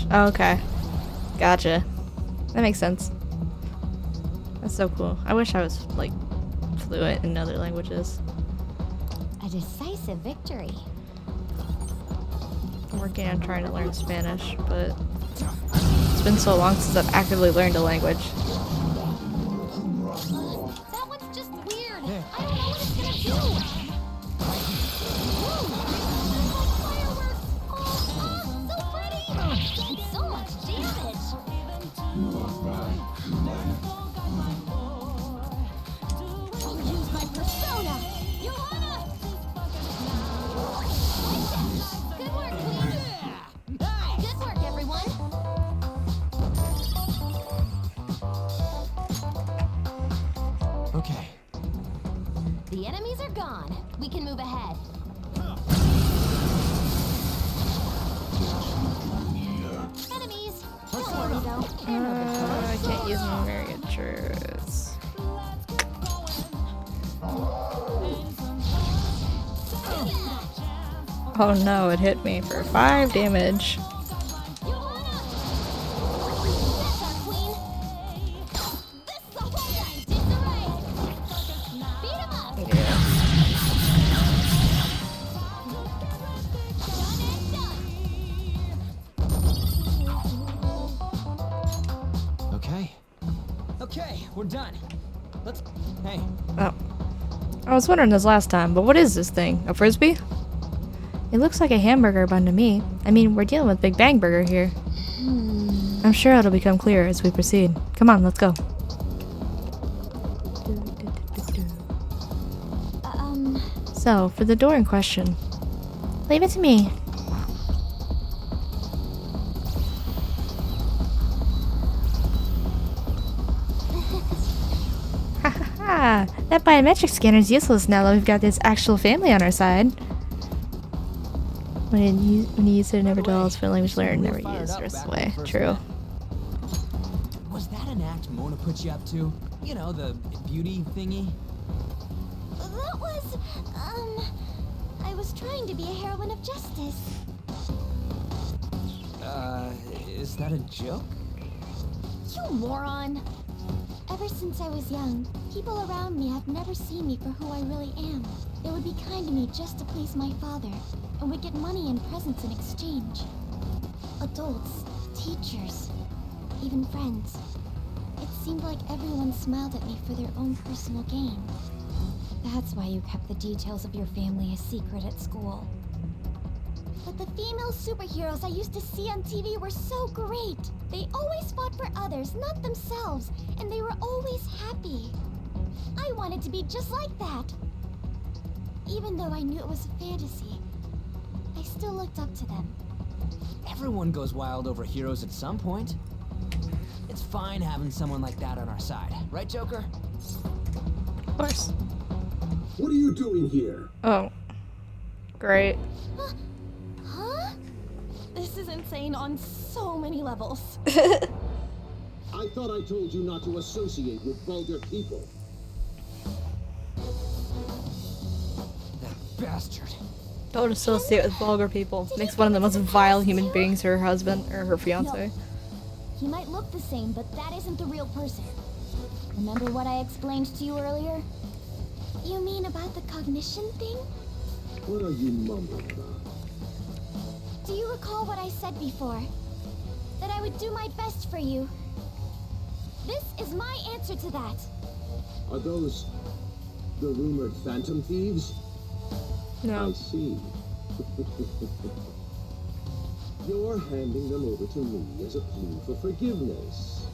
Speaker 3: Spanish. Oh, okay. Gotcha. That makes sense. That's so cool. I wish I was, like, fluent in other languages.
Speaker 4: A decisive victory.
Speaker 3: I'm working on trying to learn Spanish, but it's been so long since I've actively learned a language.
Speaker 4: That one's just weird. I don't know what it's gonna do. So much damage! I'll use my persona! Johanna! Good work, Queen! Good work, everyone!
Speaker 13: Okay.
Speaker 4: The enemies are gone. We can move ahead. Enemies! Don't worry though.
Speaker 3: I can't use my miniatures. Oh no, it hit me for 5 damage.
Speaker 13: Okay, we're done. Let's... Hey.
Speaker 3: Oh. I was wondering this last time, but what is this thing? A frisbee? It looks like a hamburger bun to me. I mean, we're dealing with Big Bang Burger here. I'm sure it'll become clearer as we proceed. Come on, let's go. So, for the door in question. Leave it to me. Haha, that biometric scanner is useless now that we've got this actual family on our side. When you use it, it never dulls. For language learned, never used the rest of the way. True.
Speaker 13: Was that an act Mona put you up to? You know, the beauty thingy?
Speaker 4: That was, I was trying to be a heroine of justice.
Speaker 13: Is that a joke?
Speaker 4: You moron! Ever since I was young, people around me have never seen me for who I really am. They would be kind to me just to please my father, and we'd get money and presents in exchange. Adults, teachers, even friends. It seemed like everyone smiled at me for their own personal gain. That's why you kept the details of your family a secret at school. But the female superheroes I used to see on TV were so great. They always fought for others, not themselves, and they were always happy. I wanted to be just like that. Even though I knew it was a fantasy, I still looked up to them.
Speaker 13: Everyone goes wild over heroes at some point. It's fine having someone like that on our side, right, Joker?
Speaker 3: Of course.
Speaker 19: What are you doing here?
Speaker 3: Oh. Great.
Speaker 9: Huh? This is insane on so many levels.
Speaker 19: I thought I told you not to associate with vulgar people.
Speaker 13: That bastard.
Speaker 3: Don't associate with vulgar people. Makes one of the most vile human beings her husband or her fiance.
Speaker 4: No. He might look the same, but that isn't the real person. Remember what I explained to you earlier? You mean about the cognition thing?
Speaker 19: What are you mumbling about?
Speaker 4: Do you recall what I said before? That I would do my best for you. This is my answer to that.
Speaker 19: Are those the rumored phantom thieves?
Speaker 3: No.
Speaker 19: I see. You're handing them over to me as a plea for forgiveness.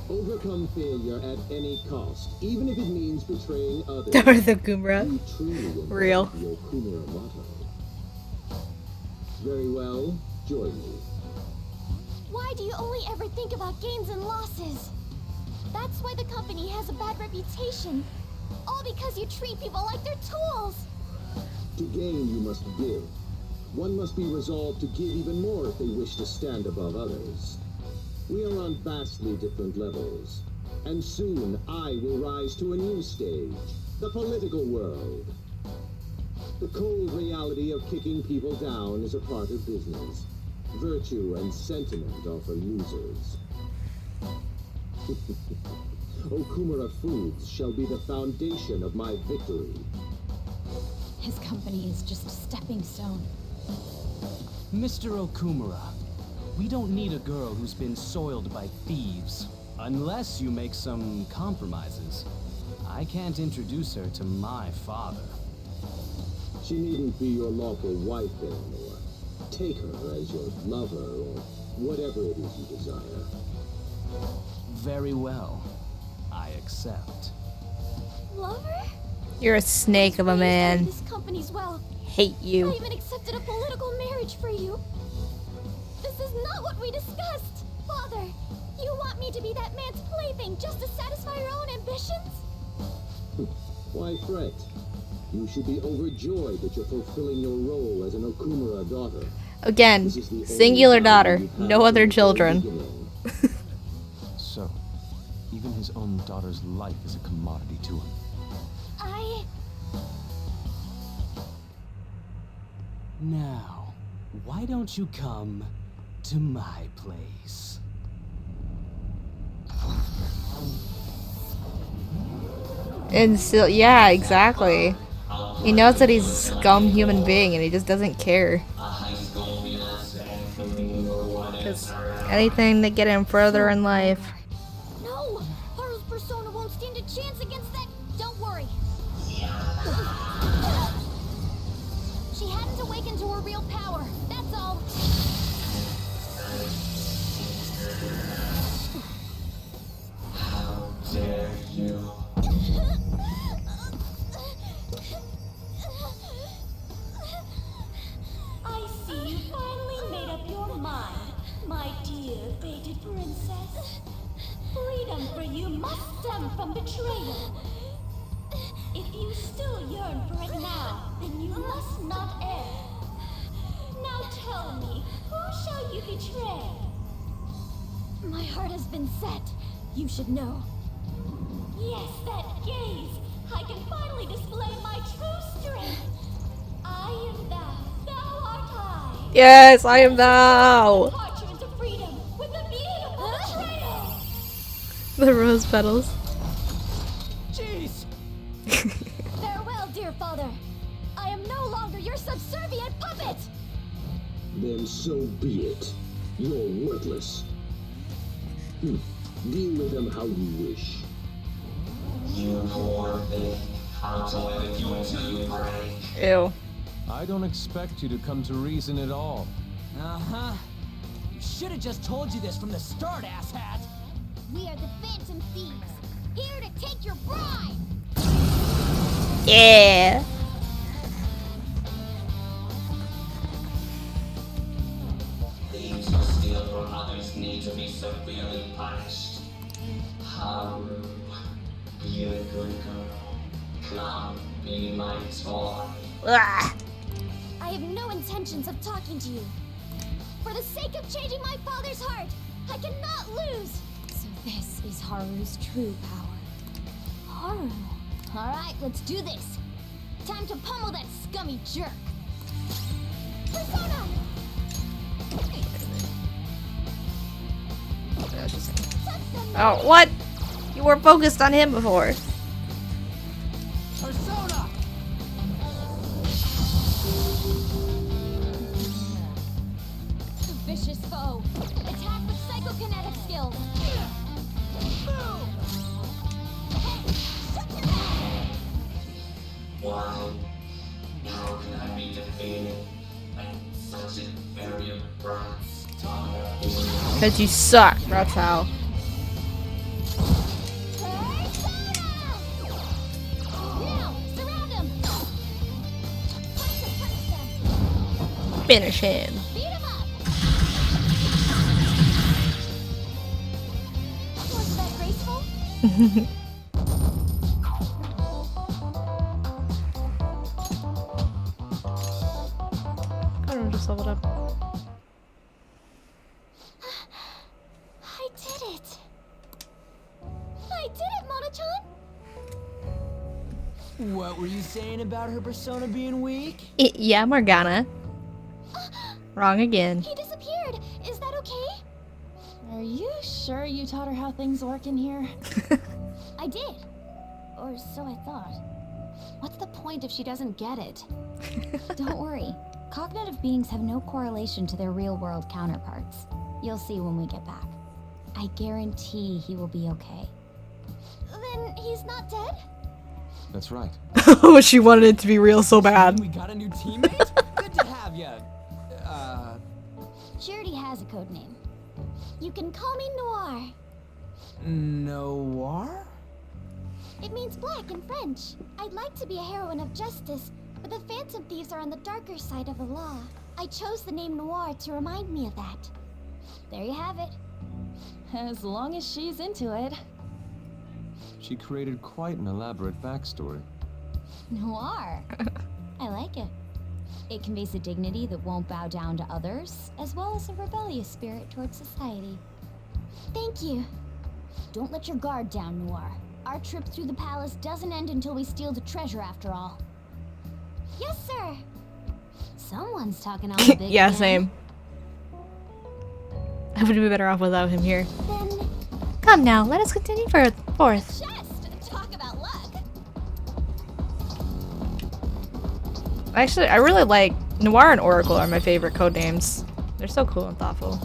Speaker 19: Overcome failure at any cost, even if it means betraying others.
Speaker 3: Or the Okumura.
Speaker 19: You truly
Speaker 3: Real.
Speaker 19: The Okumura motto. Very well, join me.
Speaker 4: Why do you only ever think about gains and losses? That's why the company has a bad reputation. All because you treat people like they're tools.
Speaker 19: To gain, you must give. One must be resolved to give even more if they wish to stand above others. We are on vastly different levels, and soon I will rise to a new stage, the political world. The cold reality of kicking people down is a part of business. Virtue and sentiment are for losers. Okumura foods shall be the foundation of my victory.
Speaker 9: His company is just a stepping stone.
Speaker 8: Mr. Okumura, we don't need a girl who's been soiled by thieves. Unless you make some compromises. I can't introduce her to my father.
Speaker 19: She needn't be your lawful wife anymore. Take her as your lover or whatever it is you desire.
Speaker 8: Very well. I accept.
Speaker 9: Lover?
Speaker 3: You're a snake of a man.
Speaker 9: This company's well.
Speaker 3: Hate you.
Speaker 9: I even accepted a political marriage for you. This is not what we discussed. Father, you want me to be that man's plaything just to satisfy your own ambitions?
Speaker 19: Why fret? You should be overjoyed that you're fulfilling your role as an Okumura daughter.
Speaker 3: Again, singular daughter, no other children.
Speaker 11: So, even his own daughter's life is a commodity to him.
Speaker 8: Now, why don't you come to my place?
Speaker 3: And still, yeah, exactly. He knows that he's a scum human being and he just doesn't care. Because anything to get him further in life.
Speaker 4: No! Haru's persona won't stand a chance against that. Don't worry. She hadn't awakened to her real power. That's all.
Speaker 15: How dare you?
Speaker 20: I see you finally made up your mind, my dear fated princess. Freedom for you must stem from betrayal. If you still yearn for it now, then you must not err. Now tell me, who shall you betray?
Speaker 4: My heart has been set. You should know.
Speaker 20: Yes, that gaze. I can finally display my true strength. I am thou, thou art I.
Speaker 3: Yes, I am thou.
Speaker 20: Departure into freedom with a beautiful betrayal.
Speaker 3: The rose petals.
Speaker 13: Jeez.
Speaker 4: Farewell, dear father. I am no longer your subservient puppet.
Speaker 19: Then so be it. You're worthless. Deal with them how you wish.
Speaker 15: You poor thing. I'll toy with you until you break.
Speaker 3: Ew.
Speaker 11: I don't expect you to come to reason at all.
Speaker 13: Uh-huh. You should have just told you this from the start, asshat.
Speaker 4: We are the Phantom Thieves, here to take your bride.
Speaker 3: Yeah.
Speaker 15: Thieves who steal from others need to be severely punished. Haru, be a good girl. Come, be my toy.
Speaker 3: Ah.
Speaker 4: I have no intentions of talking to you. For the sake of changing my father's heart, I cannot lose. So this is Haru's true power. Haru. All right, let's do this. Time to pummel that scummy jerk. Persona!
Speaker 3: Oh, what? You were focused on him before.
Speaker 13: Persona!
Speaker 4: Vicious foe. Attack with psychokinetic skills.
Speaker 15: Why? How can I be defeated by such inferior brats?
Speaker 3: Because you suck, that's how.
Speaker 4: Now, surround him.
Speaker 3: Finish him.
Speaker 4: Beat him up. Wasn't that graceful?
Speaker 3: I don't know, just leveled up.
Speaker 4: I did it. I did it, Mona-chan.
Speaker 13: What were you saying about her persona being weak?
Speaker 3: Yeah, Morgana. Wrong again.
Speaker 4: He disappeared.
Speaker 9: Are you sure you taught her how things work in here?
Speaker 12: I did. Or so I thought. What's the point if she doesn't get it?
Speaker 4: Don't worry. Cognitive beings have no correlation to their real-world counterparts. You'll see when we get back. I guarantee he will be okay.
Speaker 9: Then he's not dead?
Speaker 11: That's right.
Speaker 3: She wanted it to be real so bad.
Speaker 13: We got a new teammate? Good to have ya.
Speaker 4: Charity has a code name. You can call me Noir.
Speaker 13: Noir?
Speaker 9: It means black in French. I'd like to be a heroine of justice, but the Phantom Thieves are on the darker side of the law. I chose the name Noir to remind me of that.
Speaker 4: There you have it.
Speaker 9: As long as she's into it.
Speaker 11: She created quite an elaborate backstory.
Speaker 4: Noir. I like it. It conveys a dignity that won't bow down to others, as well as a rebellious spirit towards society.
Speaker 9: Thank you.
Speaker 4: Don't let your guard down, Noir. Our trip through the palace doesn't end until we steal the treasure after all.
Speaker 9: Yes, sir.
Speaker 12: Someone's talking all the big
Speaker 3: Yeah,
Speaker 12: again.
Speaker 3: same. I would be better off without him here.
Speaker 9: Then
Speaker 3: Come now, let us continue forth.
Speaker 9: just talk about luck.
Speaker 3: Actually, I really like Noir and Oracle are my favorite code names. They're so cool and thoughtful.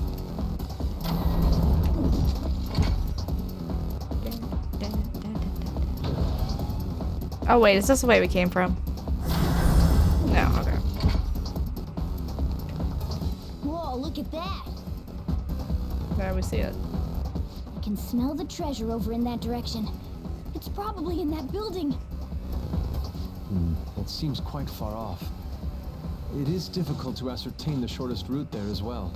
Speaker 3: Oh wait, is this the way we came from? No, okay.
Speaker 4: Whoa, look at that!
Speaker 3: There we see it.
Speaker 4: I can smell the treasure over in that direction. It's probably in that building.
Speaker 11: That seems quite far off. It is difficult to ascertain the shortest route there as well.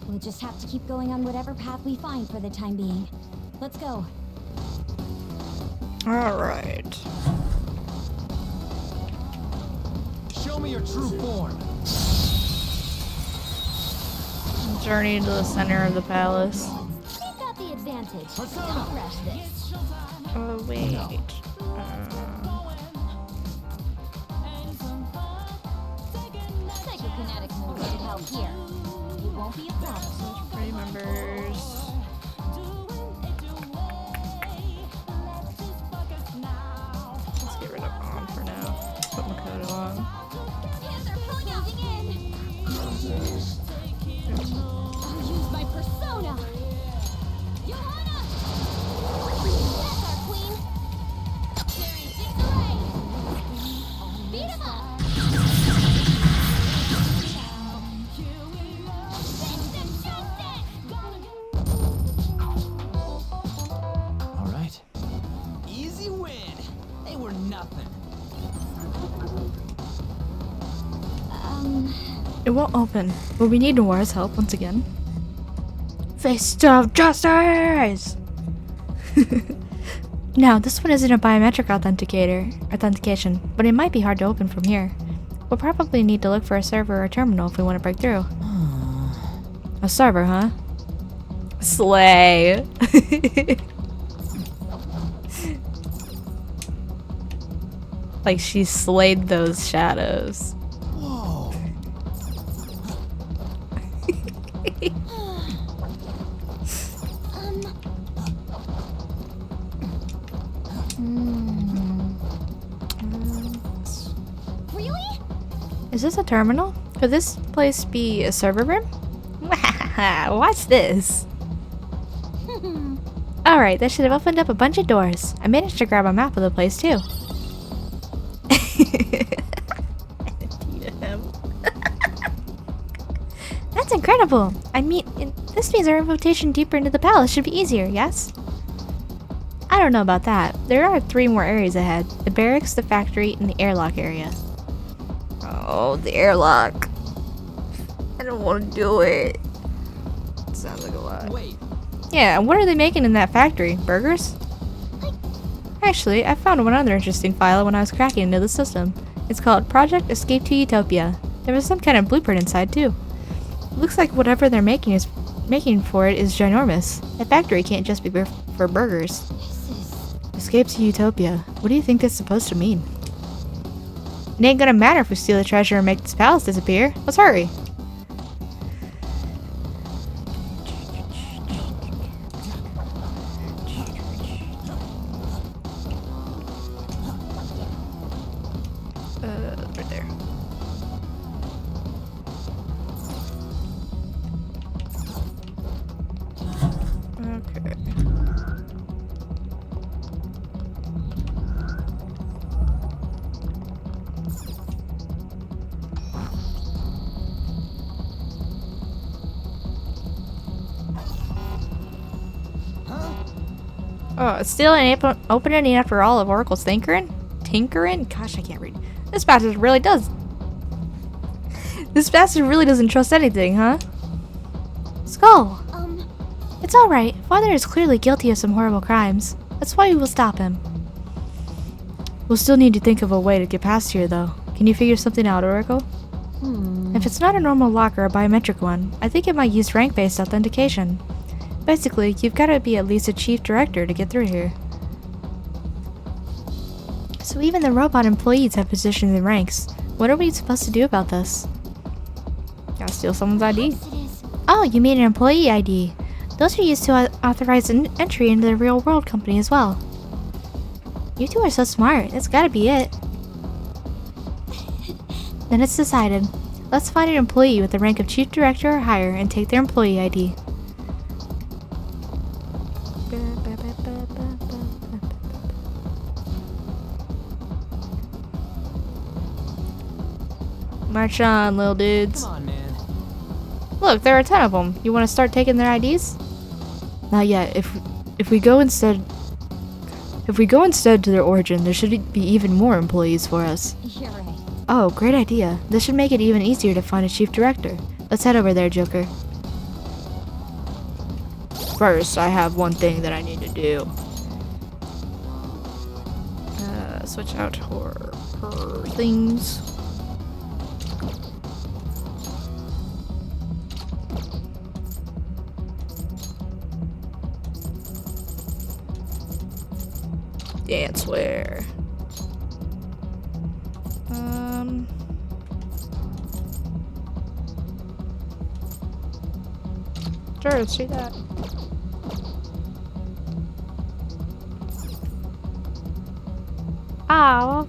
Speaker 4: We'll just have to keep going on whatever path we find for the time being. Let's go.
Speaker 3: Alright.
Speaker 13: Show me your true form.
Speaker 3: Journey to the center of the palace.
Speaker 9: We've got the advantage. Don't rush this.
Speaker 3: Oh wait.
Speaker 4: Psychokinetic moves should help here. It won't be a problem.
Speaker 3: Party members. Let's get rid of on for now. Put Makoto on.
Speaker 9: Hands are pulling out in. I'll use my persona. Johanna! That's our queen. Clearing things away. Beat him up.
Speaker 13: All right. Easy win. They were nothing.
Speaker 3: It won't open. Will we need Noir's help once again? Fist of Justice! Now, this one isn't a biometric authentication, but it might be hard to open from here. We'll probably need to look for a server or terminal if we want to break through. A server, huh? Slay! Like she slayed those shadows.
Speaker 13: Whoa.
Speaker 9: Really?
Speaker 3: Is this a terminal? Could this place be a server room? What's this? Alright, that should have opened up a bunch of doors. I managed to grab a map of the place too. That's incredible! I mean, this means our invitation deeper into the palace should be easier, yes? I don't know about that. There are 3 more areas ahead. The barracks, the factory, and the airlock area. Oh, the airlock. I don't want to do it. Sounds like a lot.
Speaker 13: Wait.
Speaker 3: Yeah, and what are they making in that factory? Burgers? Actually, I found one other interesting file when I was cracking into the system. It's called Project Escape to Utopia. There was some kind of blueprint inside too. It looks like whatever they're making for it is ginormous. A factory can't just be for burgers. Escape to Utopia. What do you think that's supposed to mean? It ain't gonna matter if we steal the treasure and make this palace disappear. Let's hurry. Right there. Okay. Oh, it's still an opening after all of Oracle's tinkering? Tinkering? Gosh, I can't read. This bastard really does. This bastard really doesn't trust anything, huh? Skull! It's alright. Father is clearly guilty of some horrible crimes. That's why we will stop him. We'll still need to think of a way to get past here, though. Can you figure something out, Oracle? If it's not a normal lock or a biometric one, I think it might use rank-based authentication. Basically, you've got to be at least a chief director to get through here. So even the robot employees have positions and ranks. What are we supposed to do about this? Gotta steal someone's ID. Oh, you made an employee ID. Those are used to authorize an entry into the real world company as well. You two are so smart. That's gotta be it. Then it's decided. Let's find an employee with the rank of chief director or higher and take their employee ID. March on, little dudes.
Speaker 13: Come on, man.
Speaker 3: Look, there are 10 of them. You want to start taking their IDs? Not yet. If we go instead to their origin, there should be even more employees for us.
Speaker 4: You're right.
Speaker 3: Oh, great idea. This should make it even easier to find a chief director. Let's head over there, Joker. First, I have one thing that I need to do. Switch out her things. Dancewear. Sure, let's do that. Oh.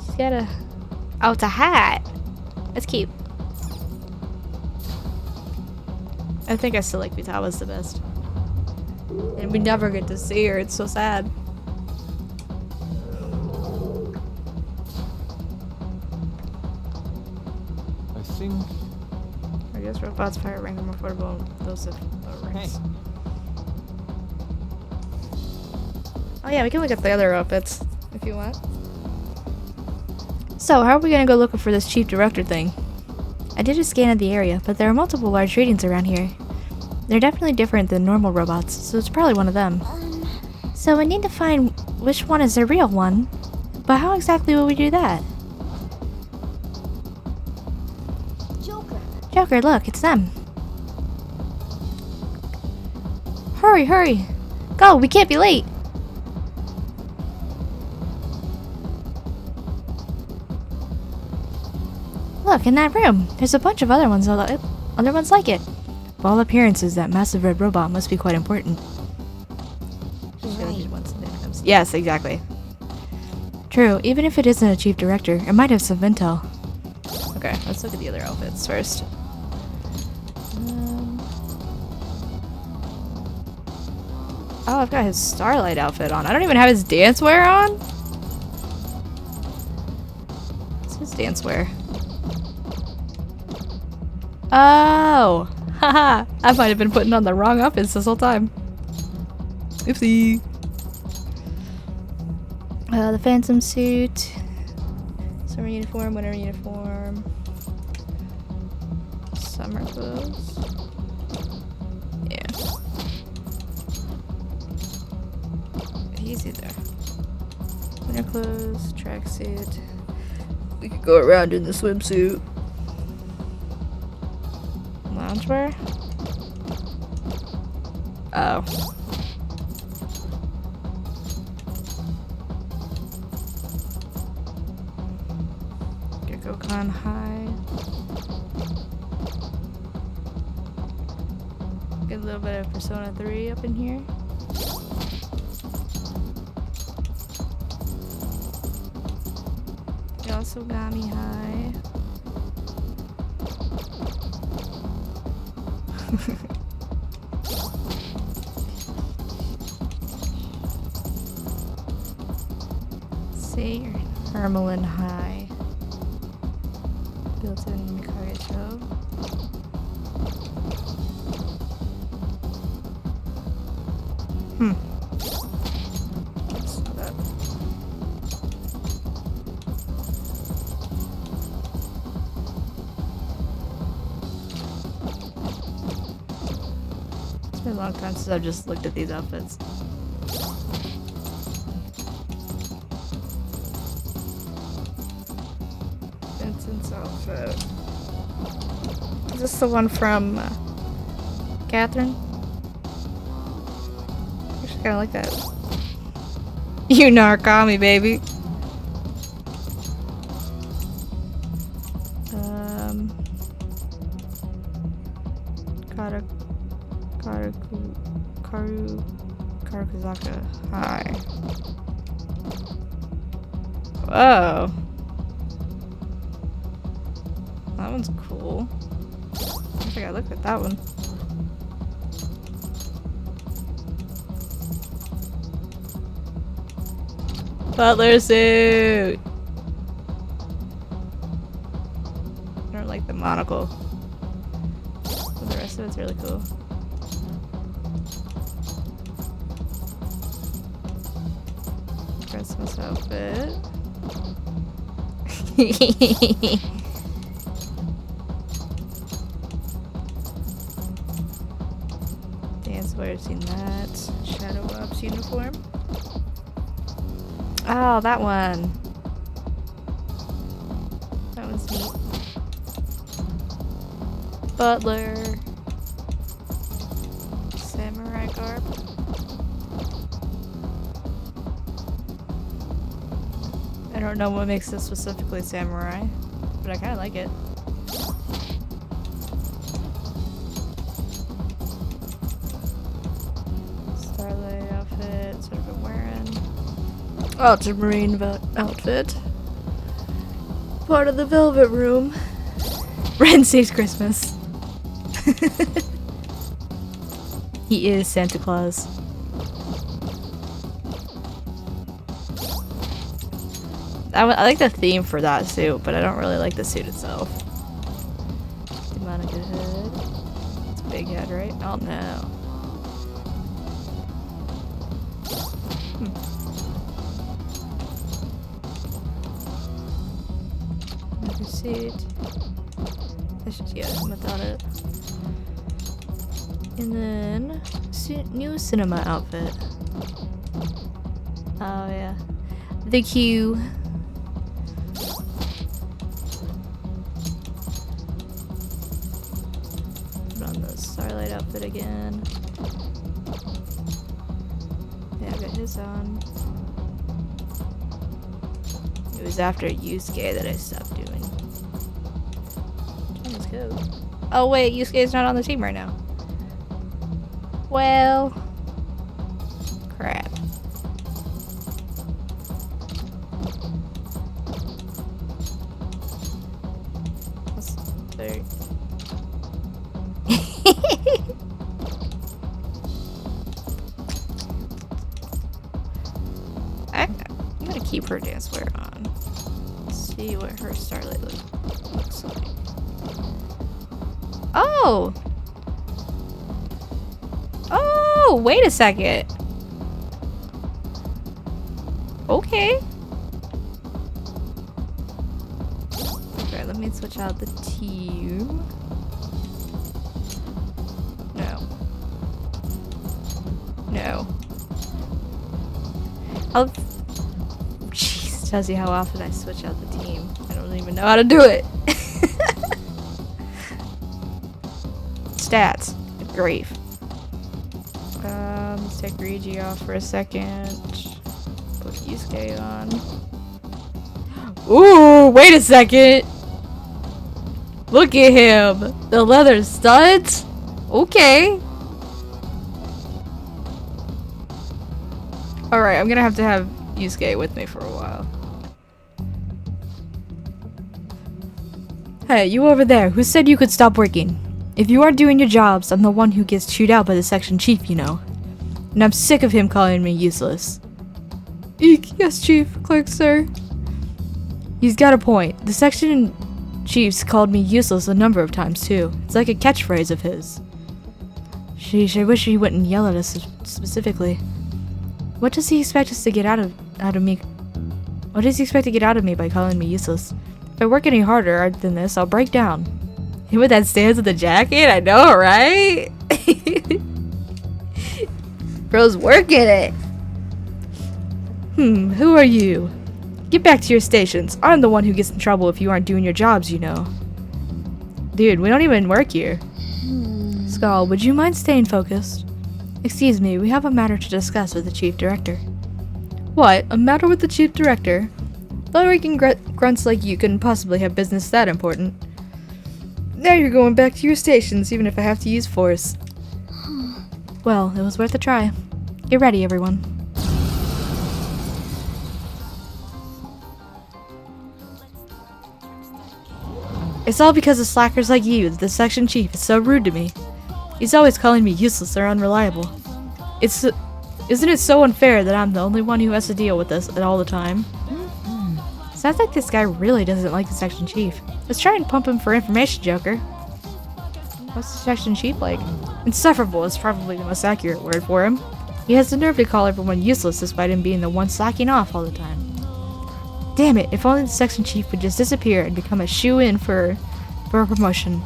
Speaker 3: She's got a... Oh, it's a hat. That's cute. I think I still like Butawa's the best. And we never get to see her. It's so sad.
Speaker 11: I think...
Speaker 3: I guess robots fire rank are more affordable than those of lower ranks.
Speaker 13: Hey.
Speaker 3: Oh yeah, we can look at the other outfits if you want. So, how are we gonna go looking for this chief director thing? I did a scan of the area, but there are multiple large readings around here. They're definitely different than normal robots, so it's probably one of them. So we need to find which one is the real one. But how exactly will we do that? Joker, look, it's them. Hurry, hurry! Go, we can't be late! Look, in that room, there's a bunch of other ones like it. By all appearances, that massive red robot must be quite important. Yes, exactly. True, even if it isn't a chief director, it might have some intel. Okay, let's look at the other outfits first. Oh, I've got his Starlight outfit on. I don't even have his dance wear on? What's his dance wear? Oh! Haha! I might have been putting on the wrong outfits this whole time. Oopsie! The Phantom suit. Summer uniform, winter uniform. Summer clothes. Yeah. Easy there. Winter clothes, tracksuit. We could go around in the swimsuit. Loungewear? Oh. Gekko-Con high. Get a little bit of Persona 3 up in here. Sasogami High. See, Hermelin High. Built in Mikage-to. It's been a long time since I've just looked at these outfits. Vincent's outfit. Is this the one from Catherine? I actually kinda like that. You Narukami, baby. Karukazaka High. Whoa. That one's cool. I don't think I looked at that one. Butler suit! I don't like the monocle. But the rest of it's really cool. Christmas outfit. Dance wear, I've seen that. Shadow Ops uniform. Oh, that one. That one's neat. Butler. Samurai garb. I don't know what makes this specifically samurai, but I kind of like it. Starlight outfit, that's what I've been wearing. Ultramarine outfit. Part of the Velvet Room. Ren saves Christmas. He is Santa Claus. I like the theme for that suit, but I don't really like the suit itself. Demonic head. It's a big head, right? Oh no. Another suit. That's just, yeah, without it. And then, new cinema outfit. Oh yeah. The Q. Starlight outfit again. Yeah, I've got his on. It was after Yusuke that I stopped doing. Let's go. Oh wait, Yusuke's not on the team right now. Well, crap. That's very... I'm gonna keep her dance wear on. See what her Starlight looks like. Oh! Oh, wait a second. Okay. Okay, let me switch out the team. No. Oh, jeez, tells you how often I switch out the team. I don't even know how to do it. Stats. Good grief. Let's take Ryuji off for a second. Put Yusuke on. Ooh, wait a second. Look at him. The leather studs. Okay. Alright, I'm gonna have to have Yusuke with me for a while. Hey, you over there, who said you could stop working? If you aren't doing your jobs, I'm the one who gets chewed out by the section chief, you know. And I'm sick of him calling me useless. Eek, yes, chief, clerk, sir. He's got a point. The section chiefs called me useless a number of times, too. It's like a catchphrase of his. Sheesh, I wish he wouldn't yell at us specifically. What does he expect us to get out of me? What does he expect to get out of me by calling me useless? If I work any harder than this, I'll break down. Him with that stance with the jacket? I know, right? Bro's working it. Who are you? Get back to your stations. I'm the one who gets in trouble if you aren't doing your jobs, you know. Dude, we don't even work here. Skull, would you mind staying focused? Excuse me, we have a matter to discuss with the chief director. What? A matter with the chief director? Thought working grunts like you couldn't possibly have business that important. Now you're going back to your stations, even if I have to use force. Well, it was worth a try. Get ready, everyone. It's all because of slackers like you that the section chief is so rude to me. He's always calling me useless or unreliable. Isn't it so unfair that I'm the only one who has to deal with this all the time? Sounds like this guy really doesn't like the section chief. Let's try and pump him for information, Joker. What's the section chief like? Insufferable is probably the most accurate word for him. He has the nerve to call everyone useless despite him being the one slacking off all the time. Damn it, if only the section chief would just disappear and become a shoo-in for a promotion.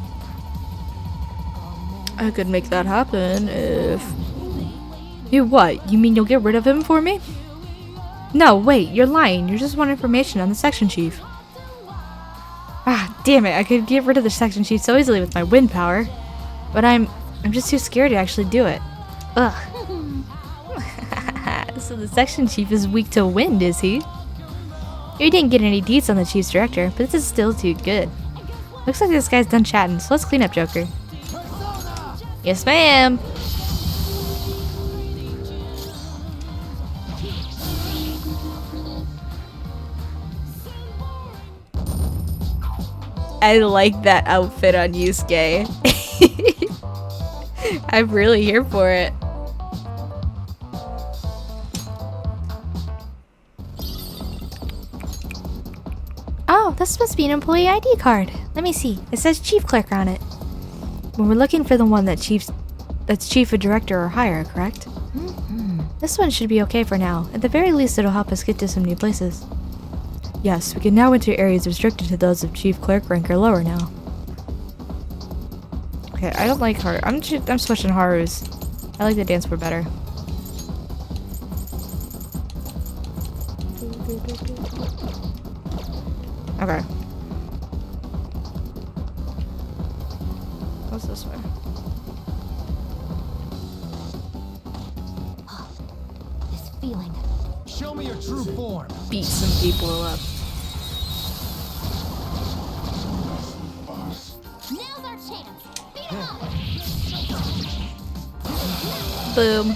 Speaker 3: I could make that happen if... You what? You mean you'll get rid of him for me? No, wait, you're lying. You just want information on the section chief. Ah, damn it, I could get rid of the section chief so easily with my wind power. But I'm just too scared to actually do it. Ugh. So the section chief is weak to wind, is he? We didn't get any deets on the chief's director, but this is still too good. Looks like this guy's done chatting, so let's clean up, Joker. Yes, ma'am! I like that outfit on Yusuke. I'm really here for it. Oh, this must be an employee ID card. Let me see. It says chief clerk on it. Well, we're looking for the one that's chief of director or higher, correct? This one should be okay for now. At the very least, it'll help us get to some new places. Yes, we can now enter areas restricted to those of chief clerk rank or lower now. Okay, I don't like Haru. I'm switching Haru's. I like the dance floor better. Okay. What's this way?
Speaker 12: This feeling.
Speaker 18: Show me your true form.
Speaker 3: Beat some people up.
Speaker 4: Now's our chance. Beat him up.
Speaker 3: Boom.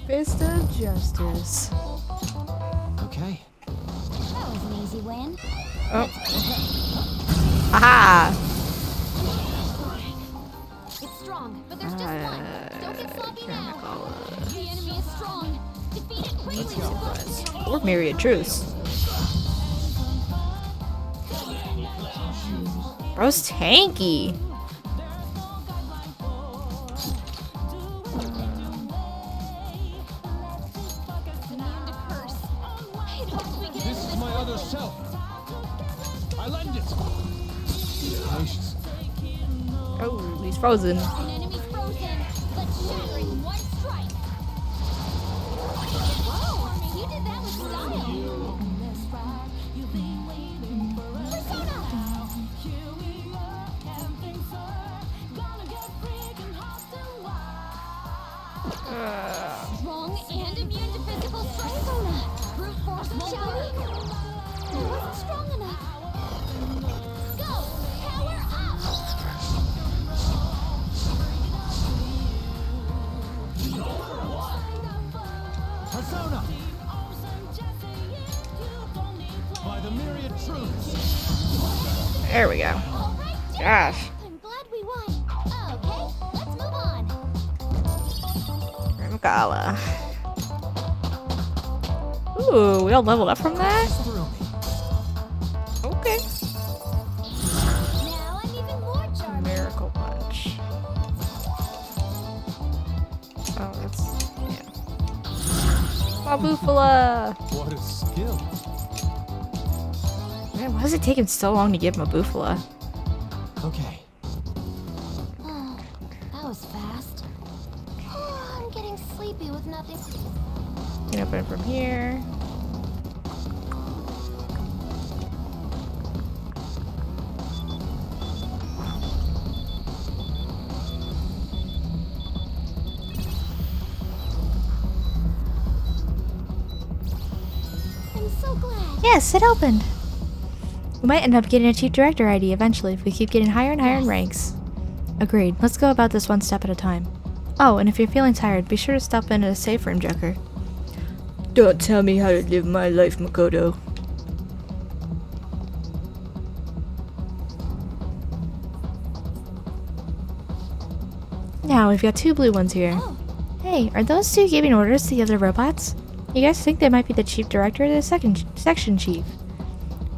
Speaker 3: Fist of justice.
Speaker 10: Okay.
Speaker 4: That was an easy win.
Speaker 3: Oh. Aha!
Speaker 4: It's strong, but there's just one. Don't get sloppy now. The enemy is strong. Defeat it quickly.
Speaker 3: Or Myriad Truce. Bro's tanky.
Speaker 18: This is my other self. I lend it. Patience.
Speaker 3: Oh, he's frozen.
Speaker 4: An enemy frozen. Let's shatter in one strike. Whoa, you did that with style. Strong and immune to physical shall we? I wasn't strong enough. Go! Power up!
Speaker 18: Persona! By the myriad truths!
Speaker 3: There we go. Gosh.
Speaker 4: I'm glad we won. Okay, let's move on.
Speaker 3: Gala. Ooh, we all leveled up from that? Okay.
Speaker 4: Now I'm even more charming.
Speaker 3: Miracle Punch. Oh, that's... yeah. Mabufala!
Speaker 18: What a skill.
Speaker 3: Man, why does it take him so long to give Mabufala?
Speaker 18: Okay.
Speaker 12: Oh, that was fast. Oh, I'm getting sleepy with nothing.
Speaker 3: You can open it from here.
Speaker 4: I'm so glad.
Speaker 3: Yes, it opened. We might end up getting a chief director ID eventually if we keep getting higher and higher in ranks. Agreed. Let's go about this one step at a time. Oh, and if you're feeling tired, be sure to stop in at a safe room, Joker. Don't tell me how to live my life, Makoto. Now, we've got 2 blue ones here.
Speaker 4: Oh.
Speaker 3: Hey, are those 2 giving orders to the other robots? You guys think they might be the chief director or the section chief?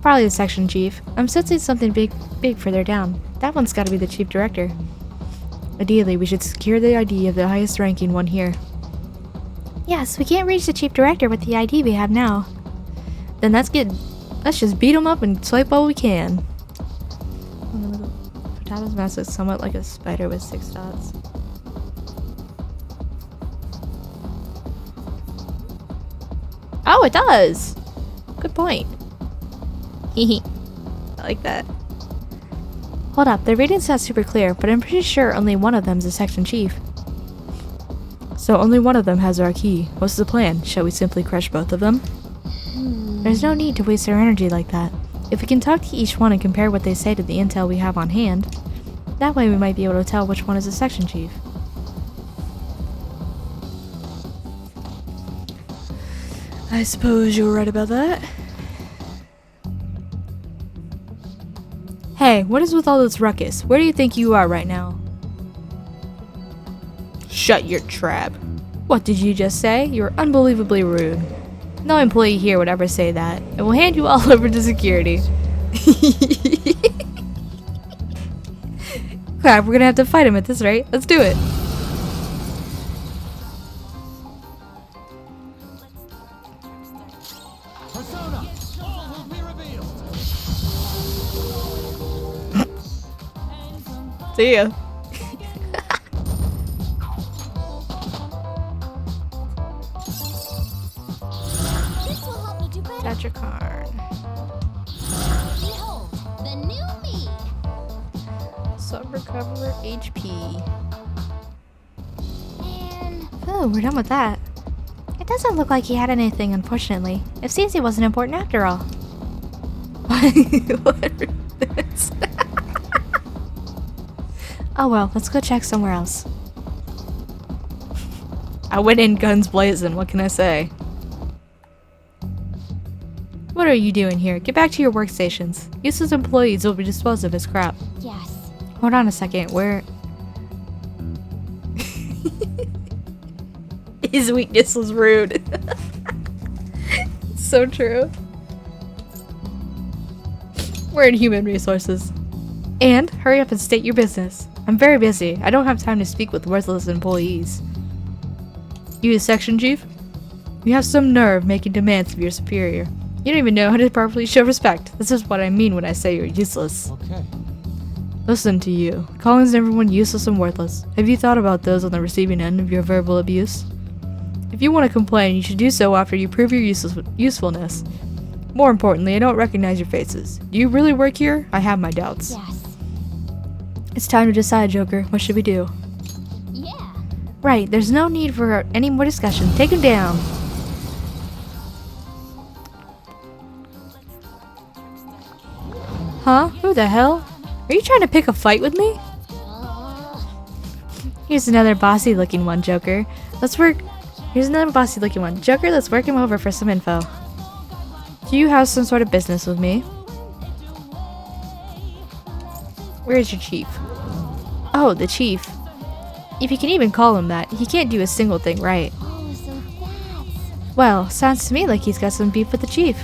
Speaker 3: Probably the section chief. I'm sensing something big further down. That one's gotta be the chief director. Ideally, we should secure the ID of the highest ranking one here. Yes, we can't reach the chief director with the ID we have now. Then let's just beat him up and swipe all we can. Futaba's mask is somewhat like a spider with 6 dots. Oh, it does! Good point. Hehe. I like that. Hold up, the reading's not super clear, but I'm pretty sure only one of them's a section chief. So only one of them has our key. What's the plan? Shall we simply crush both of them? There's no need to waste our energy like that. If we can talk to each one and compare what they say to the intel we have on hand, that way we might be able to tell which one is a section chief. I suppose you're right about that. Hey, what is with all this ruckus? Where do you think you are right now? Shut your trap. What did you just say? You're unbelievably rude. No employee here would ever say that. And we'll hand you all over to security. Crap, we're gonna have to fight him at this rate. Let's do it.
Speaker 18: Persona! All will be revealed!
Speaker 3: See ya.
Speaker 4: This will help me do better.
Speaker 3: That's your card.
Speaker 4: Behold, the new me.
Speaker 3: So recover HP.
Speaker 4: And
Speaker 3: Oh, we're done with that. It doesn't look like he had anything, unfortunately. It seems he wasn't important after all. What is this? Oh well, let's go check somewhere else. I went in guns blazing, what can I say? What are you doing here? Get back to your workstations. Useless employees will be disposed of as crap.
Speaker 4: yes.
Speaker 3: Hold on a second, where... His weakness was rude. So true. We're in human resources. And hurry up and state your business. I'm very busy. I don't have time to speak with worthless employees. You the section chief? You have some nerve making demands of your superior. You don't even know how to properly show respect. This is what I mean when I say you're useless.
Speaker 11: Okay.
Speaker 3: Listen to you. Calling everyone useless and worthless. Have you thought about those on the receiving end of your verbal abuse? If you want to complain, you should do so after you prove your usefulness. More importantly, I don't recognize your faces. Do you really work here? I have my doubts.
Speaker 4: Yes.
Speaker 3: It's time to decide, Joker. What should we do?
Speaker 4: Yeah.
Speaker 3: Right, there's no need for any more discussion. Take him down. Huh? Who the hell? Are you trying to pick a fight with me? Here's another bossy looking one, Joker. Here's another bossy looking one. Joker, let's work him over for some info. Do you have some sort of business with me? Where's your chief? Oh, the chief. If you can even call him that, he can't do a single thing right. Well, sounds to me like he's got some beef with the chief.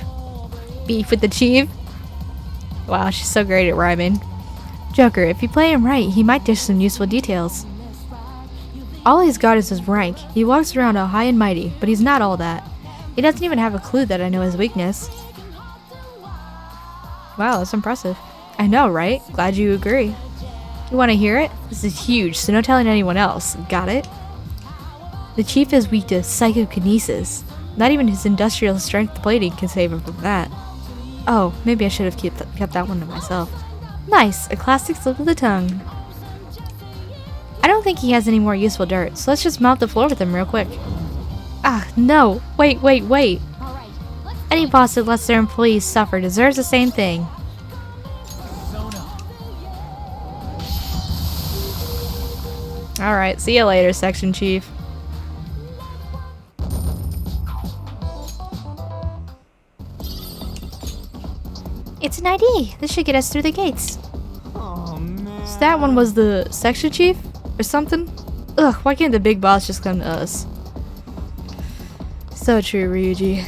Speaker 3: Beef with the chief? Wow, she's so great at rhyming. Joker, if you play him right, he might dish some useful details. All he's got is his rank. He walks around all high and mighty, but he's not all that. He doesn't even have a clue that I know his weakness. Wow, that's impressive. I know, right? Glad you agree. You want to hear it? This is huge, so no telling anyone else. Got it? The chief is weak to psychokinesis. Not even his industrial strength plating can save him from that. Oh, maybe I should have kept that one to myself. Nice, a classic slip of the tongue. I don't think he has any more useful dirt, so let's just mop the floor with him real quick. Ah, no. Wait. Any boss that lets their employees suffer deserves the same thing. Alright, see you later, Section Chief. It's an ID. This should get us through the gates.
Speaker 13: Oh, man.
Speaker 3: So that one was the Section Chief? Or something? Ugh, why can't the big boss just come to us? So true, Ryuji.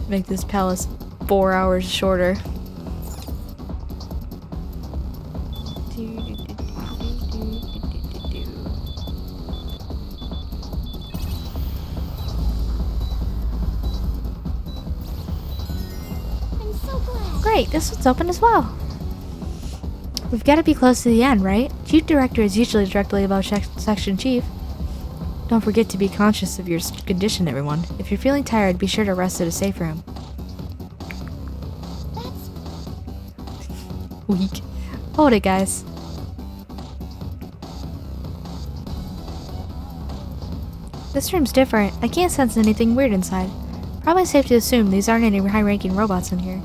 Speaker 3: Make this palace 4 hours shorter. Great, this one's open as well. We've got to be close to the end, right? Chief Director is usually directly above Section Chief. Don't forget to be conscious of your condition, everyone. If you're feeling tired, be sure to rest at a safe room. Weak. Hold it, guys. This room's different. I can't sense anything weird inside. Probably safe to assume these aren't any high-ranking robots in here.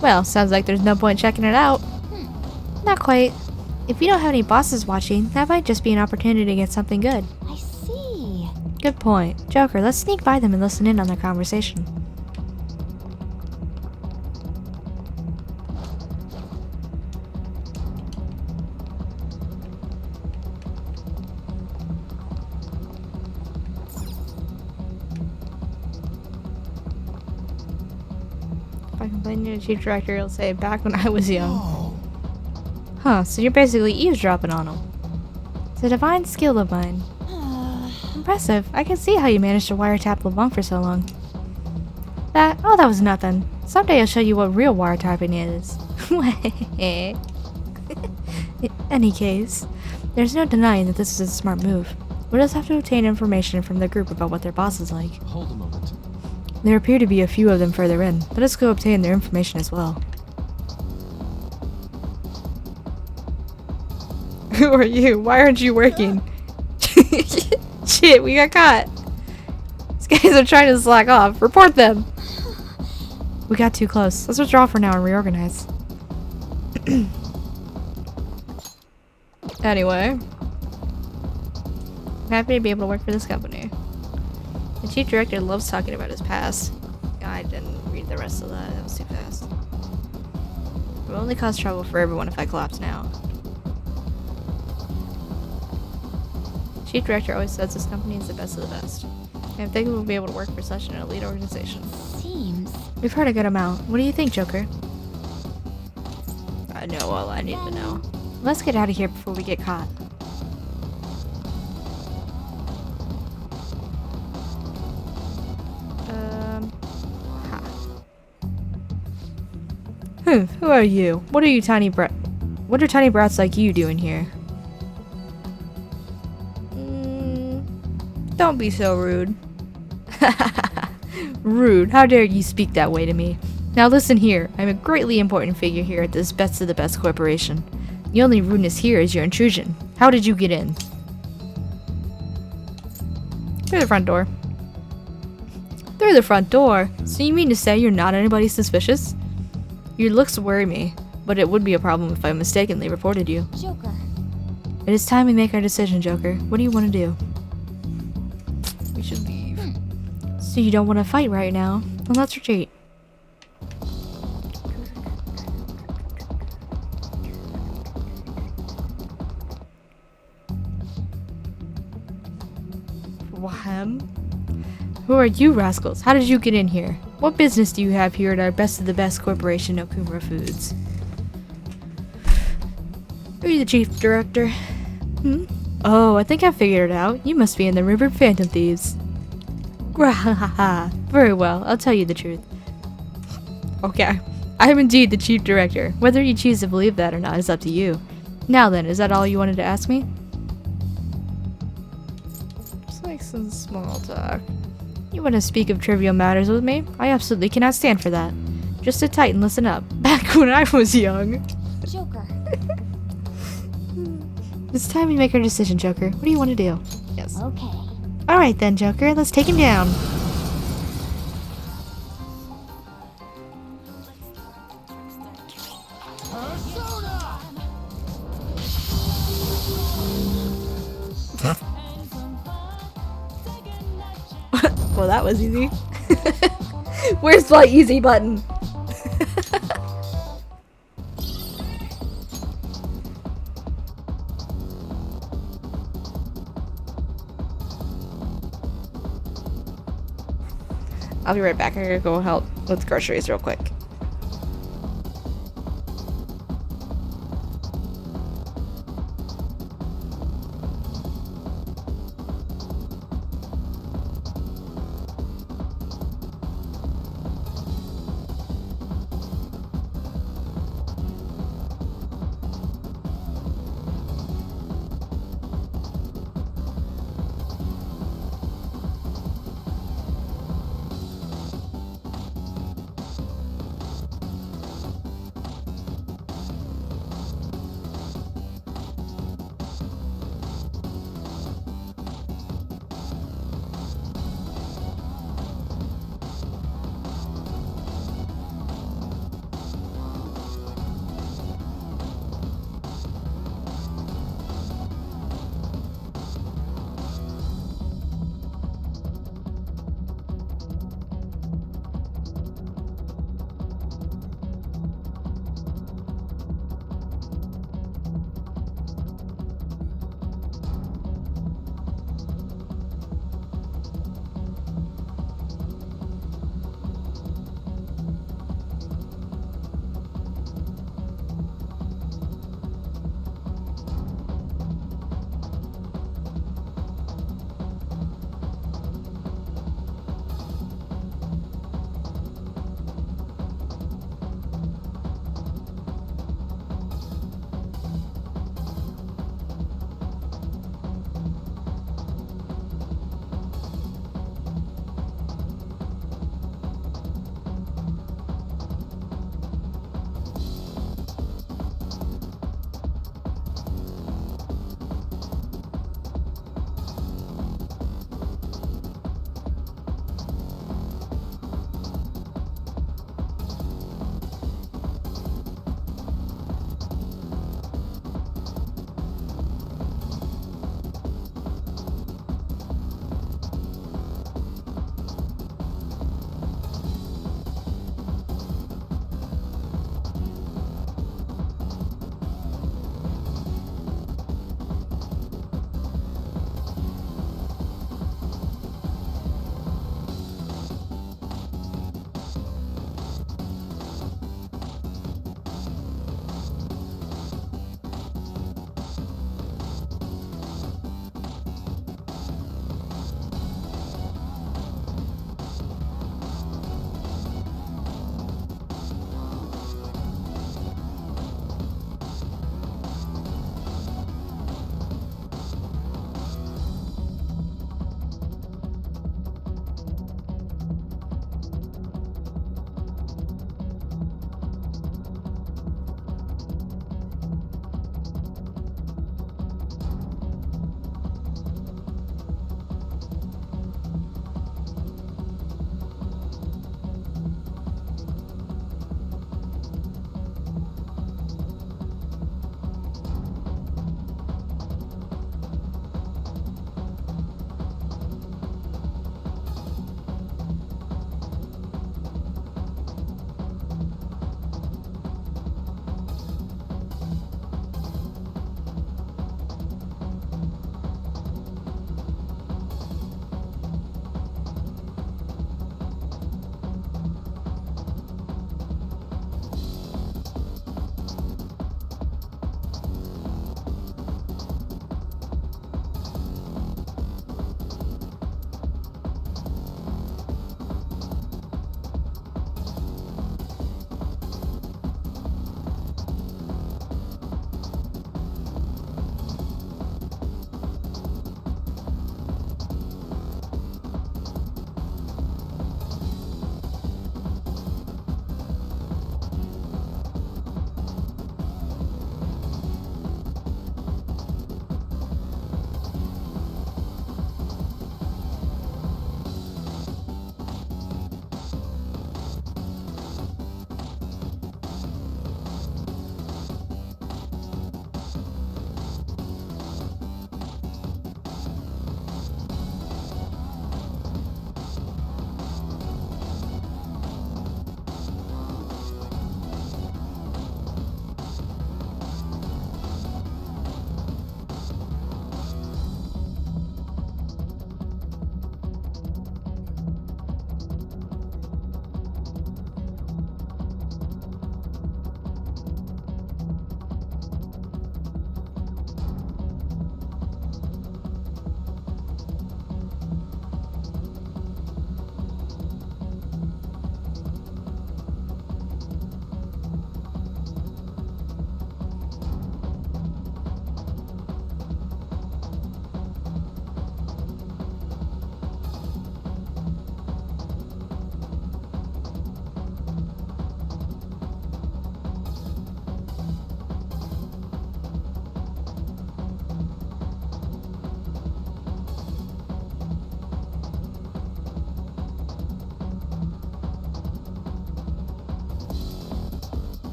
Speaker 3: Well, sounds like there's no point checking it out. Not quite. If you don't have any bosses watching, that might just be an opportunity to get something good.
Speaker 12: I see.
Speaker 3: Good point. Joker, let's sneak by them and listen in on their conversation. If I complain to the chief director, he'll say, back when I was young. Huh, so you're basically eavesdropping on him. It's a divine skill of mine. Impressive. I can see how you managed to wiretap LeBlanc for so long. That was nothing. Someday I'll show you what real wiretapping is. In any case, there's no denying that this is a smart move. We'll just have to obtain information from the group about what their boss is like.
Speaker 11: Hold a moment.
Speaker 3: There appear to be a few of them further in. Let us go obtain their information as well. Who are you? Why aren't you working? Shit, we got caught. These guys are trying to slack off. Report them. We got too close. Let's withdraw for now and reorganize. Anyway. I'm happy to be able to work for this company. The chief director loves talking about his past. I didn't read the rest of that. That was too fast. It will only cause trouble for everyone if I collapse now. Chief director always says this company is the best of the best. And I think we'll be able to work for such an elite organization.
Speaker 12: Seems.
Speaker 3: We've heard a good amount. What do you think, Joker? I know all I need to know. Let's get out of here before we get caught. Who are you? What are you What are tiny brats like you doing here? Don't be so rude. Rude. How dare you speak that way to me? Now listen here. I'm a greatly important figure here at this Best of the Best Corporation. The only rudeness here is your intrusion. How did you get in? Through the front door. Through the front door? So you mean to say you're not anybody suspicious? Your looks worry me. but it would be a problem if I mistakenly reported you.
Speaker 4: Joker.
Speaker 3: It is time we make our decision, Joker. What do you want to do? We should leave. So you don't want to fight right now? Well, let's retreat. Wahem? Who are you rascals? How did you get in here? What business do you have here at our best of the best corporation, Okumura Foods? Are you the chief director? Hmm? Oh, I think I figured it out. You must be in the River Phantom Thieves. Grahaha. Very well, I'll tell you the truth. Okay, I am indeed the chief director. Whether you choose to believe that or not is up to you. Now then, is that all you wanted to ask me? Just like some small talk. You want to speak of trivial matters with me? I absolutely cannot stand for that. Just sit tight and listen up. Back when I was young.
Speaker 4: Joker.
Speaker 3: It's time we make our decision, Joker. What do you want to do? Yes.
Speaker 4: Okay.
Speaker 3: Alright then, Joker. Let's take him down. Well, that was easy. Where's the easy button? I'll be right back. I gotta go help with groceries real quick.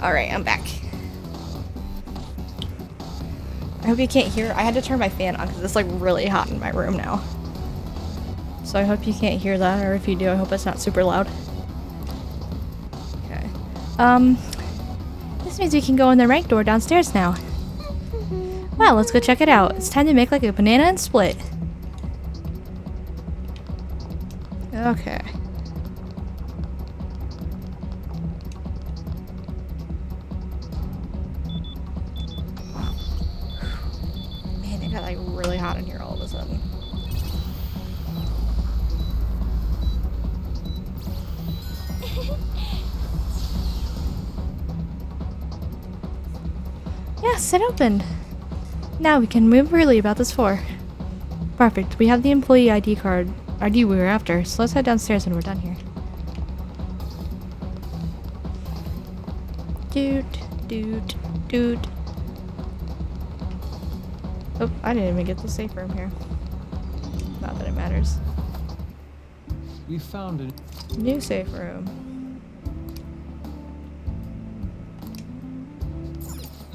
Speaker 3: Alright, I'm back. I hope you can't hear. I had to turn my fan on because it's like really hot in my room now. So I hope you can't hear that, or if you do, I hope it's not super loud. Okay. This means we can go in the rank door downstairs now. Well, let's go check it out. It's time to make like a banana and split. Okay. Man, it got like really hot in here all of a sudden. Yes, it opened. Now we can move freely about this floor. Perfect. We have the employee ID card. ID we were after, so let's head downstairs when we're done here. Doot. Oh, I didn't even get the safe room here. Not that it matters.
Speaker 8: We found a
Speaker 3: new safe room.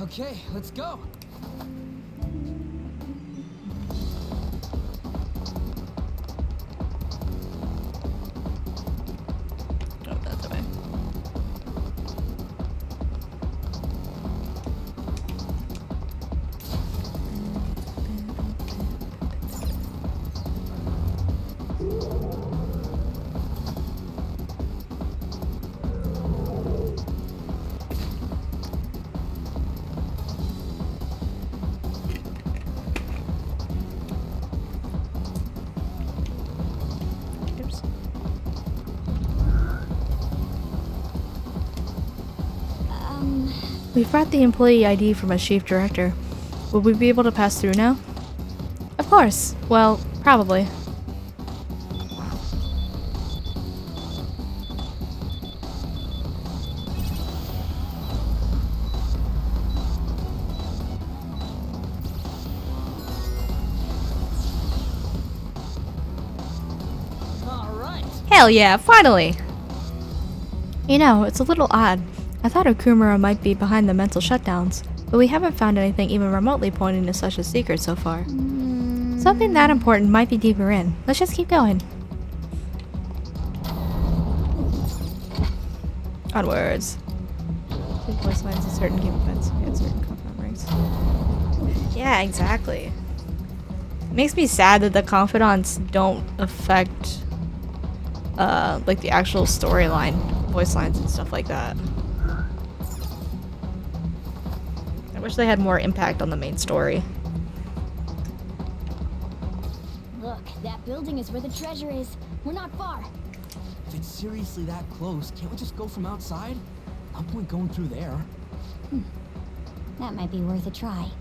Speaker 13: Okay, let's go.
Speaker 3: Oh, that's the way. We've brought the employee ID from a chief director. Will we be able to pass through now? Of course. Well, probably.
Speaker 13: All right.
Speaker 3: Hell yeah, finally! You know, it's a little odd. I thought Okumura might be behind the mental shutdowns, but we haven't found anything even remotely pointing to such a secret so far. Something that important might be deeper in. Let's just keep going. Onwards. Voice lines in certain game events and certain confidant ranks. Yeah, exactly. It makes me sad that the confidants don't affect like the actual storyline, voice lines and stuff like that. I wish they had more impact on the main story.
Speaker 4: Look, that building is where the treasure is. We're not far.
Speaker 13: If it's seriously that close, can't we just go from outside? No point going through there.
Speaker 4: That might be worth a try.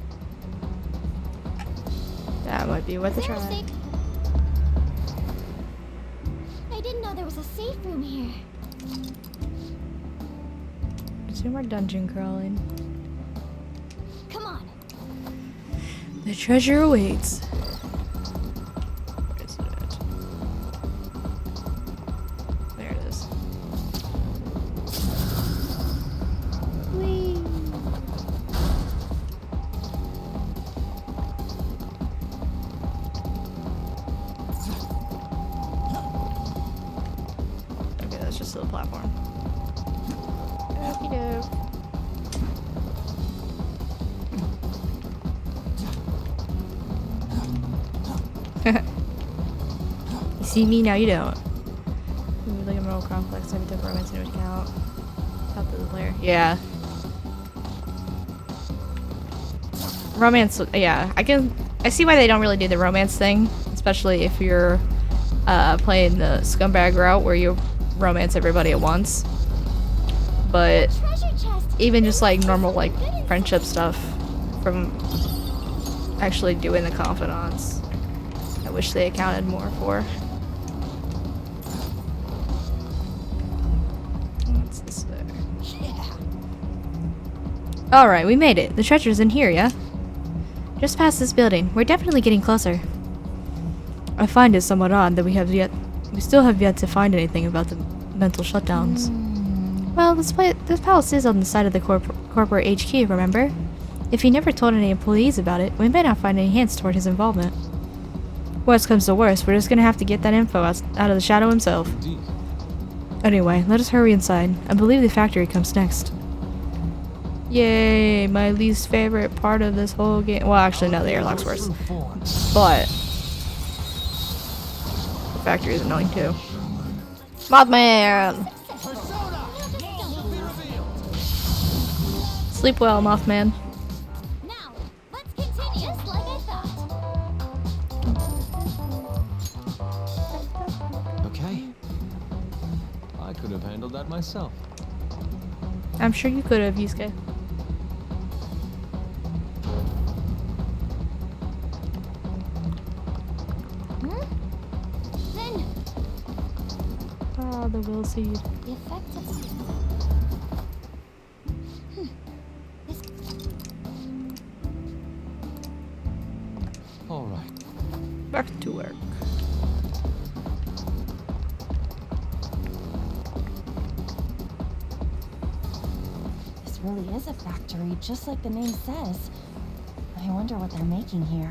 Speaker 3: That might be worth a try.
Speaker 4: I didn't know there was a safe room here.
Speaker 3: Two more dungeon crawling.
Speaker 4: Come on.
Speaker 3: The treasure awaits. Where is it? There it is. Whee! Okay, that's just a platform. Okie doke. You see me, now you don't. Ooh, like a moral complex, every type of romance into account. Top of the player. Yeah. Romance, yeah. I see why they don't really do the romance thing, especially if you're playing the scumbag route where you romance everybody at once. But even just like normal like friendship stuff from actually doing the confidants, I wish they accounted more for. What's this there?
Speaker 4: Yeah.
Speaker 3: Alright, we made it. The treasure's in here, yeah? Just past this building. We're definitely getting closer. I find it somewhat odd that we still have yet to find anything about the mental shutdowns. Well, this palace is on the side of the corporate HQ, remember? If he never told any employees about it, we may not find any hints toward his involvement. Worst comes to worst, we're just gonna have to get that info out of the shadow himself.
Speaker 11: Indeed.
Speaker 3: Anyway, let us hurry inside. I believe the factory comes next. Yay, my least favorite part of this whole game. Well, actually, no, the airlock's worse. But the factory is annoying too. Mothman! Sleep well, Mothman.
Speaker 4: Now, let's continue. Just like I thought.
Speaker 11: Okay. I could have handled that myself.
Speaker 3: I'm sure you could have, Yusuke.
Speaker 4: Then
Speaker 3: Oh, the will seed.
Speaker 4: the effect of
Speaker 11: All right.
Speaker 3: Back to work.
Speaker 9: This really is a factory, just like the name says. I wonder what they're making here.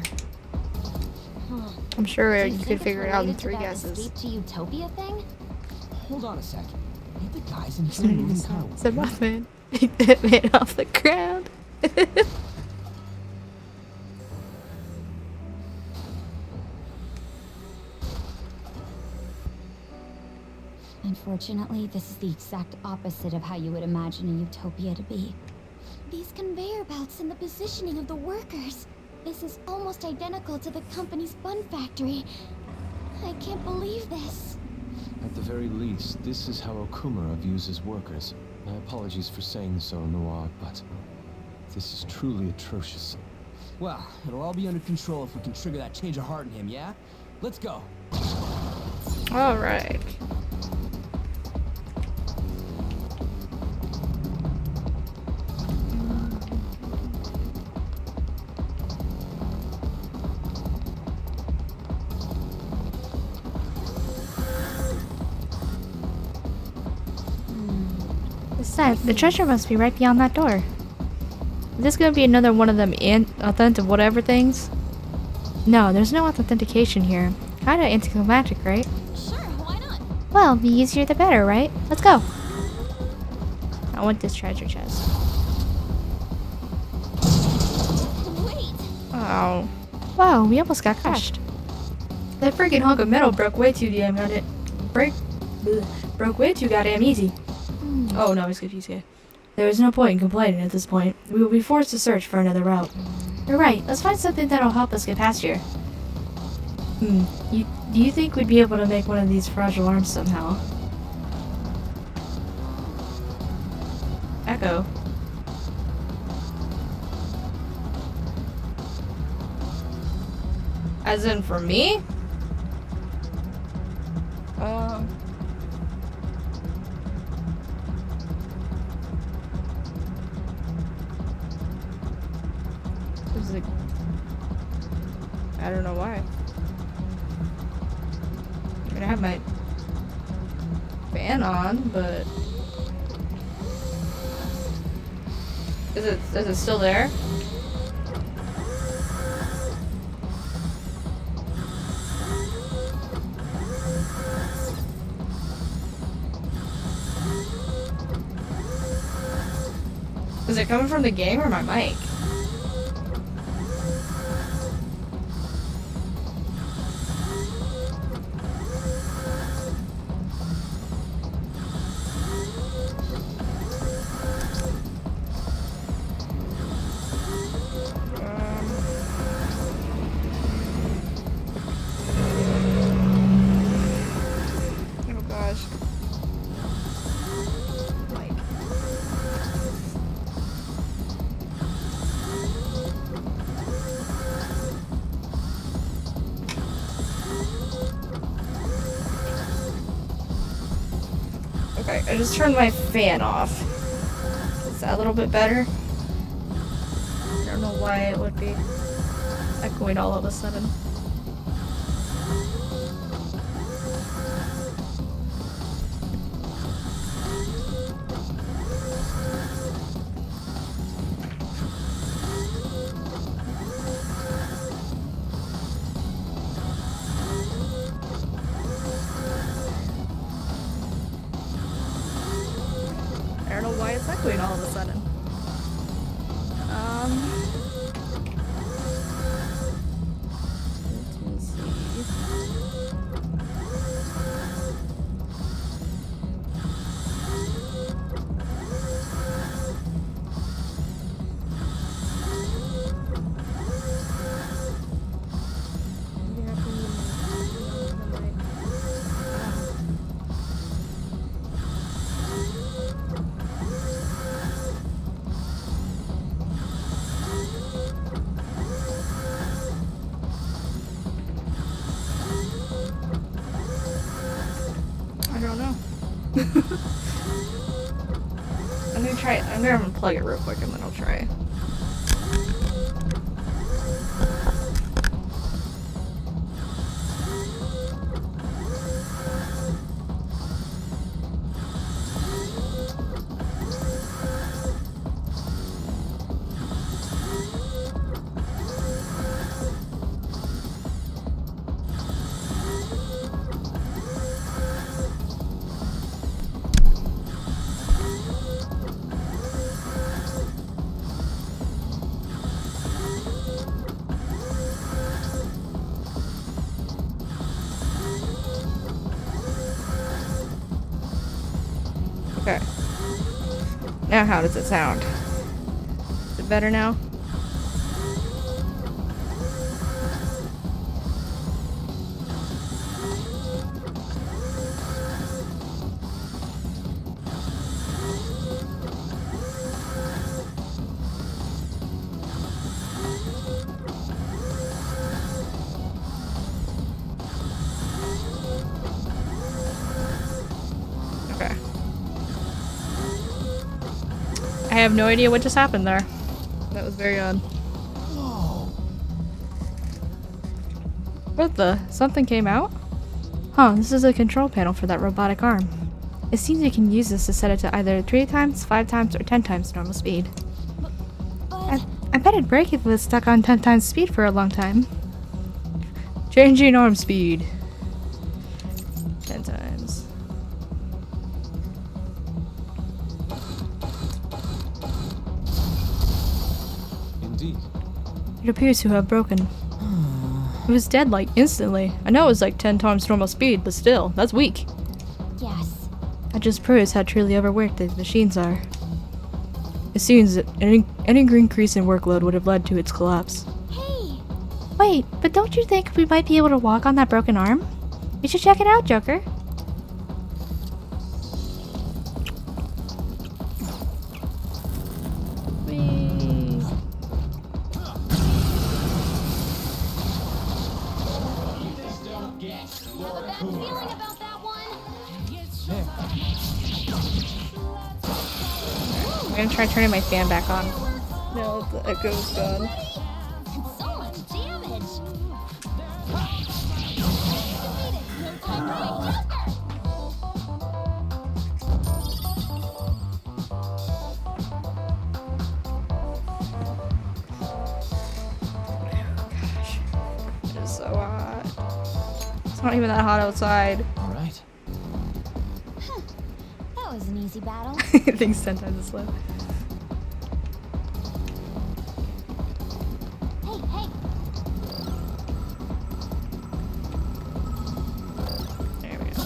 Speaker 4: Huh.
Speaker 3: I'm sure
Speaker 4: Do
Speaker 3: you
Speaker 4: think
Speaker 3: could
Speaker 4: it's
Speaker 3: figure it out in
Speaker 4: related to
Speaker 3: 3
Speaker 4: that
Speaker 3: guesses.
Speaker 4: Escape to Utopia thing?
Speaker 13: Hold on a sec. Ain't the guys in
Speaker 3: It's
Speaker 13: here
Speaker 3: not even
Speaker 13: moving
Speaker 3: sad.
Speaker 13: kind of
Speaker 3: Said Mothman. Pick that man off the ground.
Speaker 4: Unfortunately, this is the exact opposite of how you would imagine a utopia to be. These conveyor belts and the positioning of the workers. This is almost identical to the company's bun factory. I can't believe this.
Speaker 11: At the very least, this is how Okumura views his workers. My apologies for saying so, Noir, but this is truly atrocious.
Speaker 13: Well, it'll all be under control if we can trigger that change of heart in him, yeah? Let's go.
Speaker 3: Alright. Besides, the treasure must be right beyond that door. Is this gonna be another one of them authentic whatever things? No, there's no authentication here. Kinda anticlimactic, right?
Speaker 4: Sure, why not?
Speaker 3: Well, the easier the better, right? Let's go. I want this treasure chest.
Speaker 4: Wait!
Speaker 3: Oh. Wow, we almost got crushed. That freaking hunk of metal broke way too goddamn easy. Oh no, it's confused here. There is no point in complaining at this point. We will be forced to search for another route. You're right, let's find something that'll help us get past here. Do you think we'd be able to make one of these fragile arms somehow? Echo. As in for me? I don't know why. I mean, I have my fan on, but is it still there? Is it coming from the game or my mic? Oh gosh. Okay, I just turned my fan off. Is that a little bit better? I don't know why it would be echoing all of a sudden. echoing all of a sudden? Let me see. I don't know. I'm gonna unplug it real quick and then I'll try. Okay. Now how does it sound? Is it better now? Okay. I have no idea what just happened there. That was very odd. What the? Something came out? Huh, this is a control panel for that robotic arm. It seems you can use this to set it to either 3 times, 5 times, or 10 times normal speed. I bet it'd break if it was stuck on 10 times speed for a long time. Changing arm speed. 10 times.
Speaker 11: Indeed.
Speaker 3: It appears to have broken. It was dead like instantly. I know it was like 10 times normal speed, but still, that's weak.
Speaker 4: Yes.
Speaker 3: That just proves how truly overworked these machines are. It seems that any increase in workload would have led to its collapse.
Speaker 4: Hey!
Speaker 3: Wait, but don't you think we might be able to walk on that broken arm? We should check it out, Joker. Whee. I'm gonna try turning my fan back on. No, the echo's gone.
Speaker 4: So much damage!
Speaker 3: It is so hot. It's not even that hot outside.
Speaker 10: All right.
Speaker 4: That was an easy battle.
Speaker 3: Things 10 times as slow.
Speaker 4: Hey!
Speaker 3: There we go.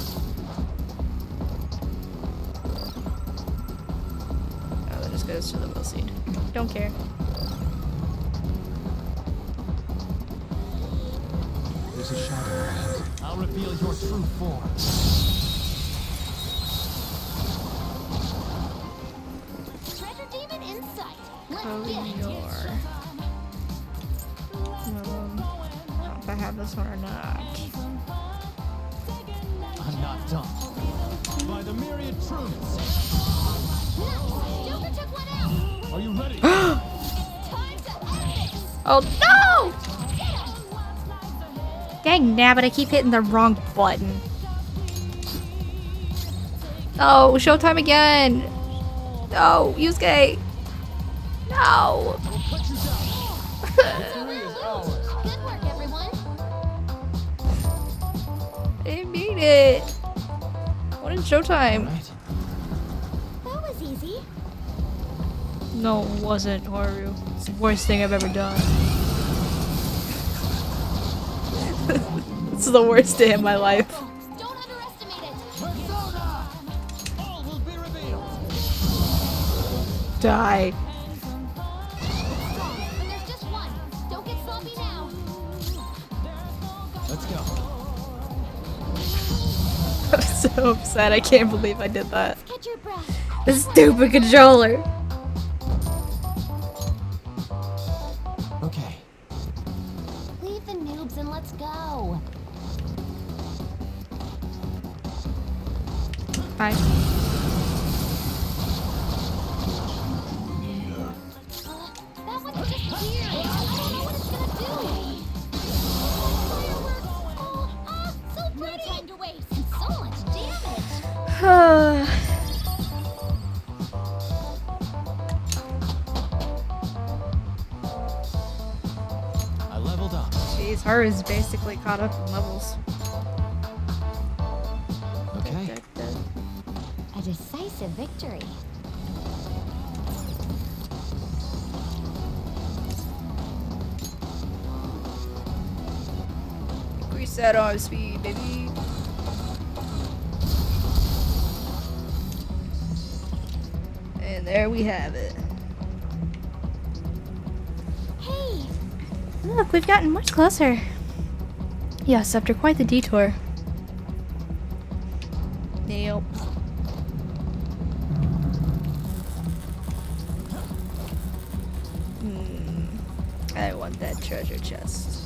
Speaker 3: Oh, that just goes to the will seed. Don't care.
Speaker 18: There's a shadow ahead. I'll reveal your true form.
Speaker 4: Treasure demon in sight. Let's
Speaker 3: Oh,
Speaker 4: get it.
Speaker 3: if I have this one or not.
Speaker 18: I'm not done. By the myriad truths.
Speaker 4: Nice! Joker took one out!
Speaker 18: Are you ready?
Speaker 4: Time to end this!
Speaker 3: Oh no! Dang nabbit, I keep hitting the wrong button. Oh, showtime again! No, Yusuke! No!
Speaker 4: Good work, everyone!
Speaker 3: I didn't mean it! What is showtime?
Speaker 4: That was easy.
Speaker 3: No, it wasn't, Haru. It's the worst thing I've ever done. This is the worst day of my life.
Speaker 9: Don't underestimate it.
Speaker 18: Persona! All will be revealed.
Speaker 3: Die.
Speaker 9: But there's just one. Don't get sloppy now.
Speaker 18: Let's go.
Speaker 3: I'm so upset. I can't believe I did that.
Speaker 9: Catch your breath.
Speaker 3: This stupid controller.
Speaker 18: Okay.
Speaker 9: Leave the noobs and let's go.
Speaker 3: Bye.
Speaker 9: That one's just weird. I don't know what it's gonna do. Fireworks. Oh, so pretty. No time to waste. And so much damage.
Speaker 18: I leveled up.
Speaker 3: Jeez, Haru's basically caught up in levels.
Speaker 18: Okay.
Speaker 9: A decisive victory.
Speaker 3: Reset arm speed, baby. And there we have it.
Speaker 9: Hey!
Speaker 3: Look, we've gotten much closer. Yes, after quite the detour. Yep. I want that treasure chest.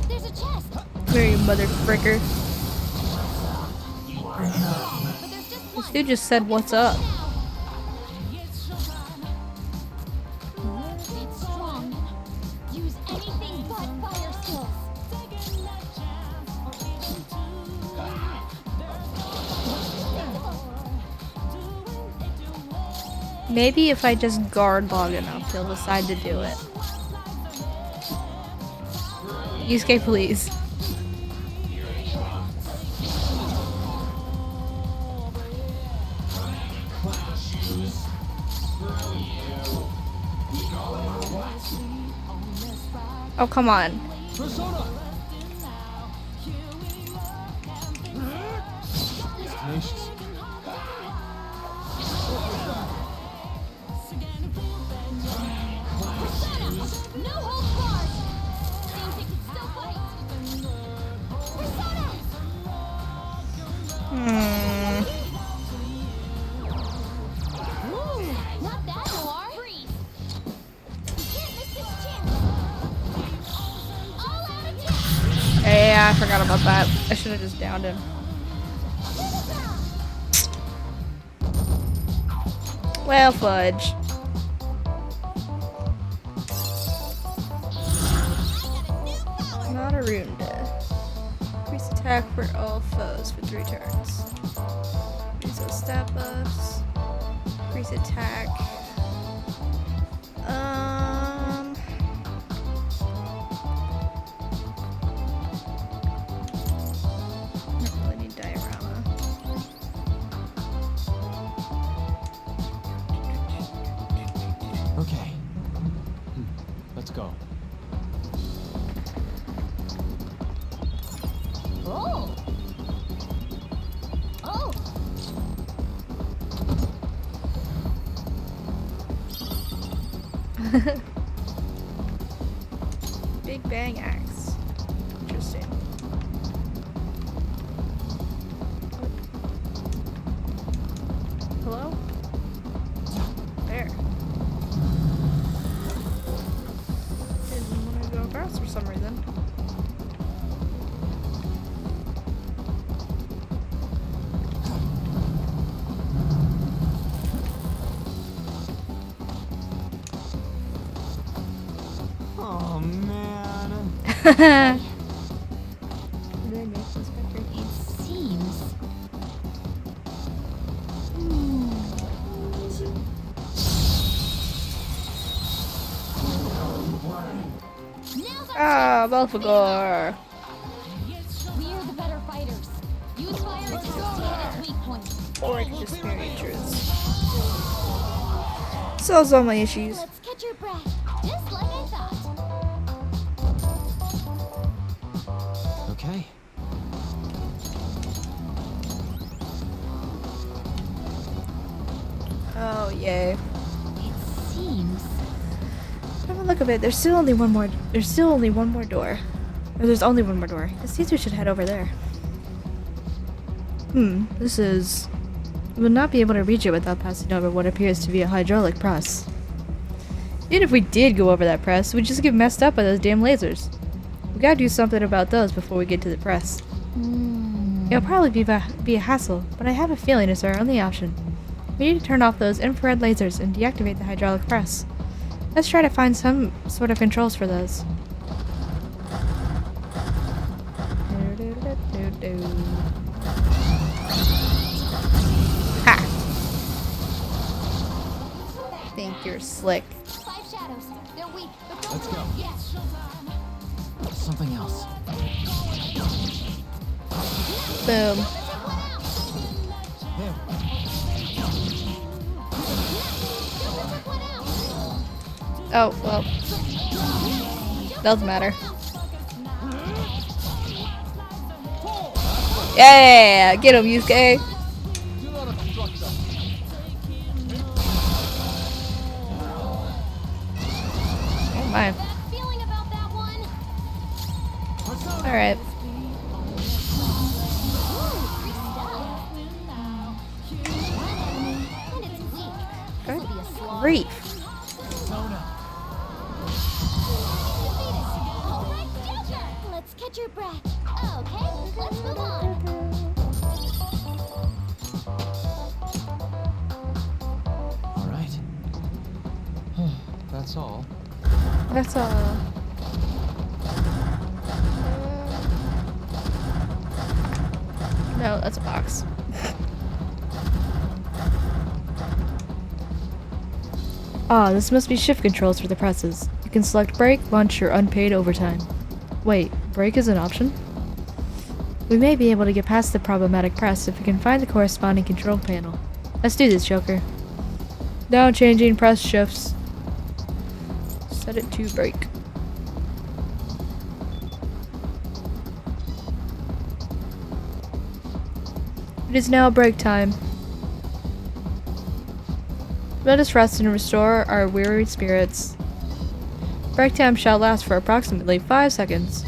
Speaker 9: There's a chest.
Speaker 3: Where are you, mother fricker?
Speaker 9: But there's just
Speaker 3: This
Speaker 9: one.
Speaker 3: dude just said, "What's up?"
Speaker 9: It's strong. Use anything but fire skills.
Speaker 3: Maybe if I just guard long enough, he'll decide to do it. Yusuke, please. Oh, come on.
Speaker 18: Persona! Gracious.
Speaker 9: No holds barred. Seems it can still fight. Persona! Ooh, not that noir. Freeze. You can't miss this chance. All out attack.
Speaker 3: Yeah, I forgot about that. I should have just downed him. Well, fudge. Not a rune death. Increase attack for all foes for 3 turns. Use those stat buffs. Increase attack. Don't really need diorama.
Speaker 18: Okay. Let's go.
Speaker 9: Oh. Oh.
Speaker 3: Big Bang Axe. Interesting. Hello? There. Didn't want to go across for some reason.
Speaker 13: Oh man.
Speaker 4: It seems.
Speaker 3: Ah, Belphegor.
Speaker 4: We're the better fighters. Use fire to stand its weak points.
Speaker 3: Or truths. Solves all my issues.
Speaker 4: Let's catch your breath, just like I thought.
Speaker 13: Okay.
Speaker 3: Oh yay.
Speaker 4: It seems.
Speaker 3: Have a look at it. There's still only one more. There's still only one more door. Or there's only one more door. It seems we should head over there. This is. We will not be able to reach it without passing over what appears to be a hydraulic press. Even if we did go over that press, we'd just get messed up by those damn lasers. We gotta do something about those before we get to the press. It'll probably be a hassle, but I have a feeling it's our only option. We need to turn off those infrared lasers and deactivate the hydraulic press. Let's try to find some sort of controls for those. Ha! Think you're slick.
Speaker 4: 5 shadows. They're weak, but don't
Speaker 13: Let's go.
Speaker 4: move yet.
Speaker 13: Something else.
Speaker 3: Boom. Oh, well. Doesn't matter. Yeah! Get him, Yusuke! Oh my. Alright. Good grief.
Speaker 4: Let's catch your breath. Okay, let's move on.
Speaker 11: All right. That's all.
Speaker 3: That's all. No, that's a box. Ah, this must be shift controls for the presses. You can select break, lunch, or unpaid overtime. Wait, break is an option? We may be able to get past the problematic press if we can find the corresponding control panel. Let's do this, Joker. Now changing press shifts. Set it to break. It is now break time. Let us rest and restore our weary spirits. Break time shall last for approximately 5 seconds.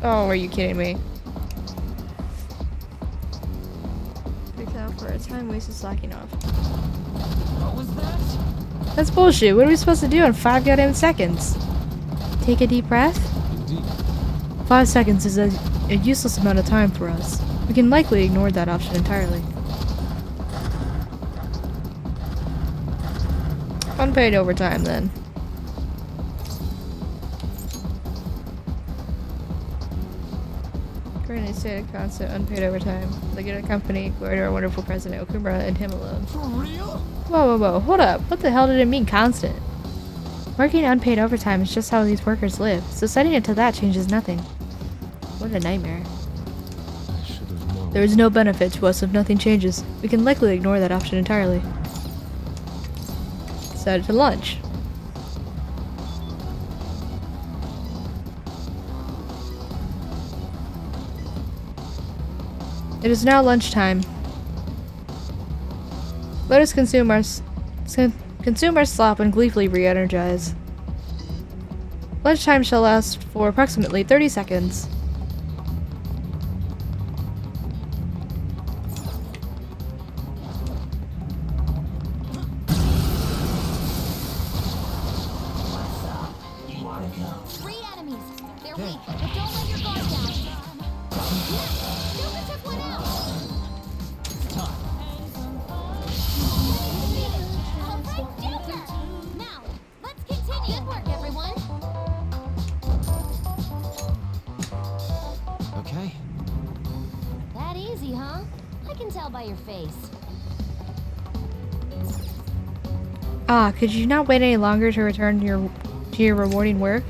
Speaker 3: Oh, are you kidding me? Break time for a time wasted slacking off.
Speaker 13: What was that?
Speaker 3: That's bullshit. What are we supposed to do in 5 goddamn seconds? Take a deep breath?
Speaker 11: Indeed.
Speaker 3: 5 seconds is a useless amount of time for us. We can likely ignore that option entirely. Unpaid overtime, then. Currently stated constant unpaid overtime. Look at our company, glory to our wonderful president Okumura and him alone.
Speaker 13: For real?
Speaker 3: Whoa. Hold up. What the hell did it mean constant? Working unpaid overtime is just how these workers live, so setting it to that changes nothing. What a nightmare. There is no benefit to us if nothing changes. We can likely ignore that option entirely. Set it to lunch. It is now lunchtime. Let us consume our slop and gleefully re-energize. Lunchtime shall last for approximately 30 seconds.
Speaker 4: Now, let's kick face.
Speaker 3: Ah, could you not wait any longer to return to your rewarding work?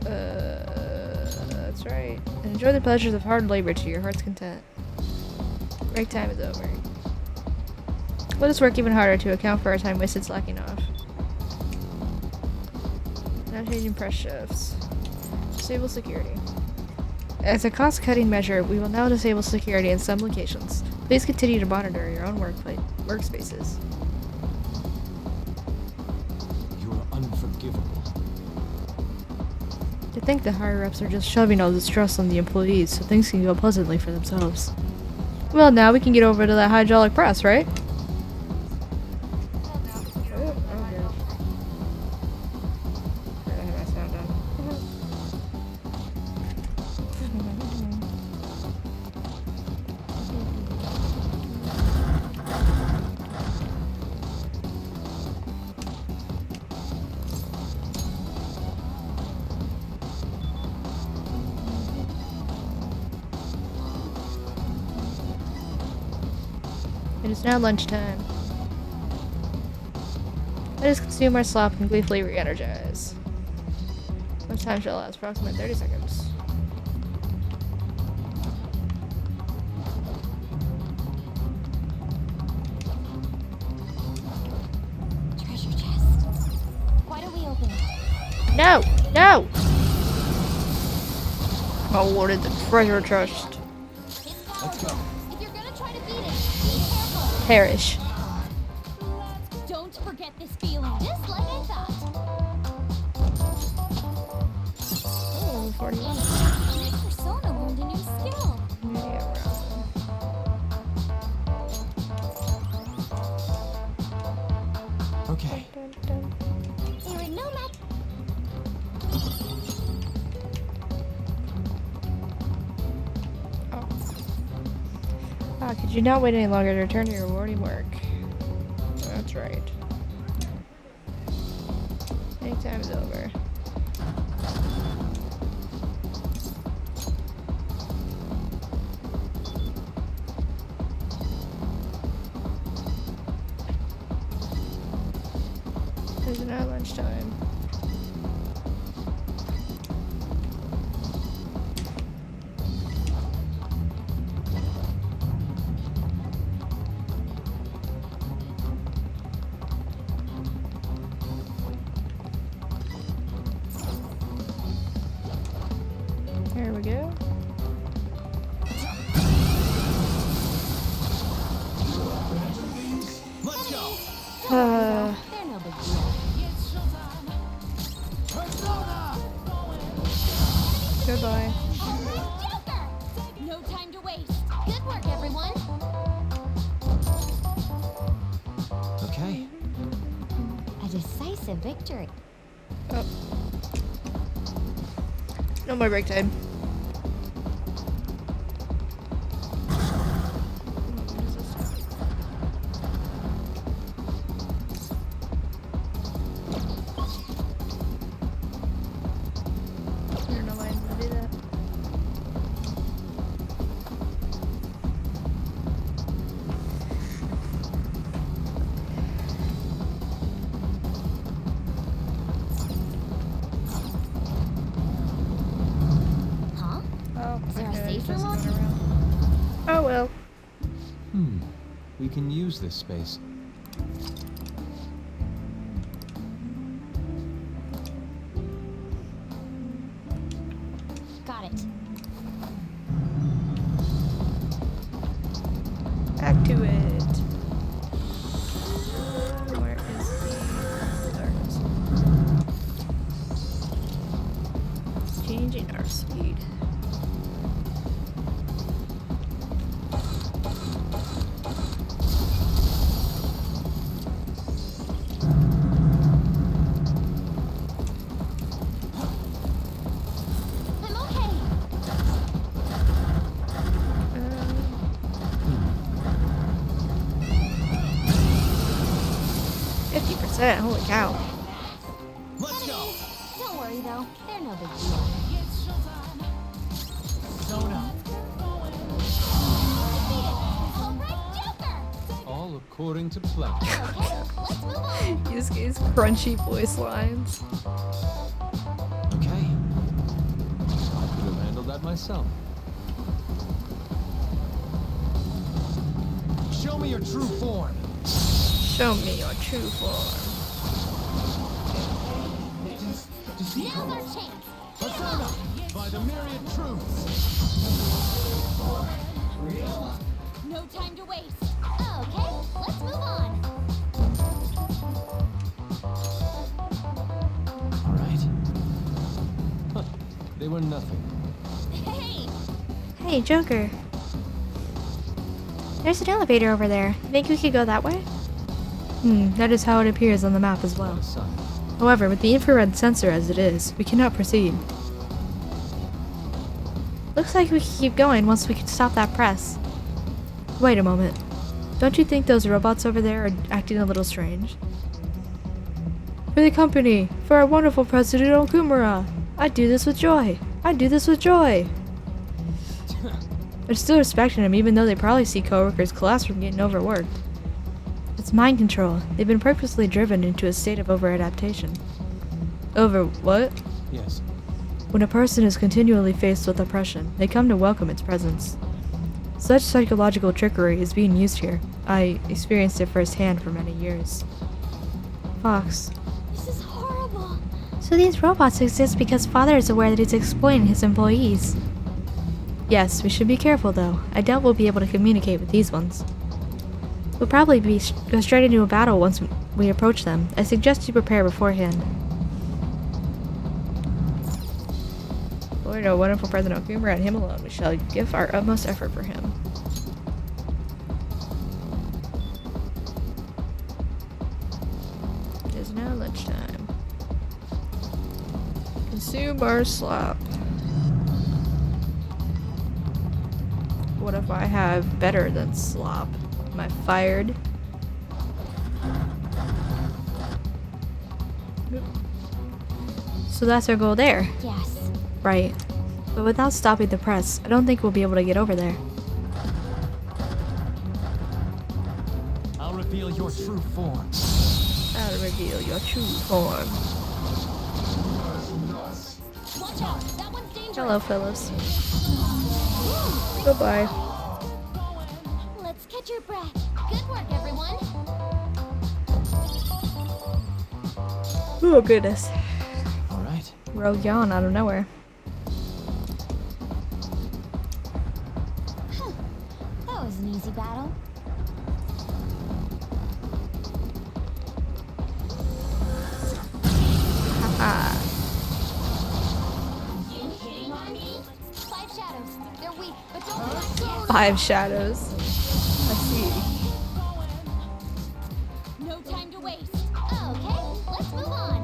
Speaker 3: That's right. Enjoy the pleasures of hard labor to your heart's content. Break time is over. Let us work even harder to account for our time wasted slacking off. Now changing press shifts. Disable security. As a cost-cutting measure, we will now disable security in some locations. Please continue to monitor your own workspaces.
Speaker 18: You are unforgivable.
Speaker 3: To think the higher-ups are just shoving all this stress on the employees so things can go pleasantly for themselves. Well, now we can get over to that hydraulic press, right? It is now lunchtime. Let us consume our slop and gleefully re-energize. Much time shall last? Approximately 30 seconds.
Speaker 4: Treasure chest. Why don't we open it?
Speaker 3: No! No! I wanted the treasure chest.
Speaker 18: Let's go.
Speaker 4: If you're gonna try to beat it, be careful.
Speaker 3: Perish.
Speaker 4: Don't forget this feeling. Just like I thought.
Speaker 3: Oh, 41.
Speaker 4: My persona learned a new skill.
Speaker 18: Okay.
Speaker 4: There are no map.
Speaker 3: Ah, could you not wait any longer to return to your rewarding work? That's right. Make time is over. It is now lunchtime. There we go.
Speaker 18: Let's go.
Speaker 4: They're no big deal.
Speaker 3: Goodbye.
Speaker 4: Joker! No time to waste. Good work, everyone.
Speaker 18: Okay.
Speaker 4: A decisive victory.
Speaker 3: Oh. No more break time. I don't know why I'm gonna do that.
Speaker 4: Huh?
Speaker 3: Oh,
Speaker 4: Is there a
Speaker 3: okay,
Speaker 4: safe
Speaker 3: just
Speaker 4: room
Speaker 3: going
Speaker 4: on?
Speaker 3: around. Oh well.
Speaker 11: We can use this space.
Speaker 4: Got it.
Speaker 3: Back to it. Where is the darkness? Changing our speed.
Speaker 4: I'm okay.
Speaker 3: 50%. Holy cow.
Speaker 18: Let's go.
Speaker 4: Don't worry though. They're no big deal.
Speaker 18: Zone out.
Speaker 8: according to plan.
Speaker 3: Use his crunchy voice lines.
Speaker 11: Okay. I could have handled that myself.
Speaker 18: Show me your true form.
Speaker 3: Show me your true form.
Speaker 9: Now's our chance.
Speaker 18: Persona by the myriad truths.
Speaker 9: No time to waste. Okay, let's move on.
Speaker 11: All right. Huh. They were nothing.
Speaker 9: Hey!
Speaker 3: Hey, Joker. There's an elevator over there. Think we could go that way? That is how it appears on the map as well. However, with the infrared sensor as it is, we cannot proceed. Looks like we can keep going once we can stop that press. Wait a moment. Don't you think those robots over there are acting a little strange? For the company! For our wonderful President Okumura! I'd do this with joy! I'd do this with joy! They're still respecting him even though they probably see coworkers collapse from getting overworked. It's mind control. They've been purposely driven into a state of over-adaptation. Over what?
Speaker 11: Yes.
Speaker 3: When a person is continually faced with oppression, they come to welcome its presence. Such psychological trickery is being used here. I experienced it firsthand for many years. Fox.
Speaker 9: This is horrible.
Speaker 3: So these robots exist because Father is aware that he's exploiting his employees. Yes, we should be careful though. I doubt we'll be able to communicate with these ones. We'll probably go straight into a battle once we approach them. I suggest you prepare beforehand. Lord, a wonderful President Okumura and him alone. We shall give our utmost effort for him. It is now lunchtime. Consume our slop. What if I have better than slop? Am I fired? So that's our goal there.
Speaker 9: Yes.
Speaker 3: Right. But without stopping the press, I don't think we'll be able to get over there.
Speaker 18: I'll reveal your true form.
Speaker 3: I'll reveal your true form.
Speaker 9: Watch out. That one's dangerous.
Speaker 3: Hello, Phyllis. Goodbye.
Speaker 9: Let's catch your breath. Good work, everyone.
Speaker 3: Oh, goodness.
Speaker 11: All right.
Speaker 3: Rogue yawn out of nowhere.
Speaker 4: That was an easy battle.
Speaker 3: Haha.
Speaker 9: You hitting on me? 5 shadows. They're weak, but don't relax yet.
Speaker 3: 5 shadows. I see.
Speaker 9: No time to waste. Okay, let's move on.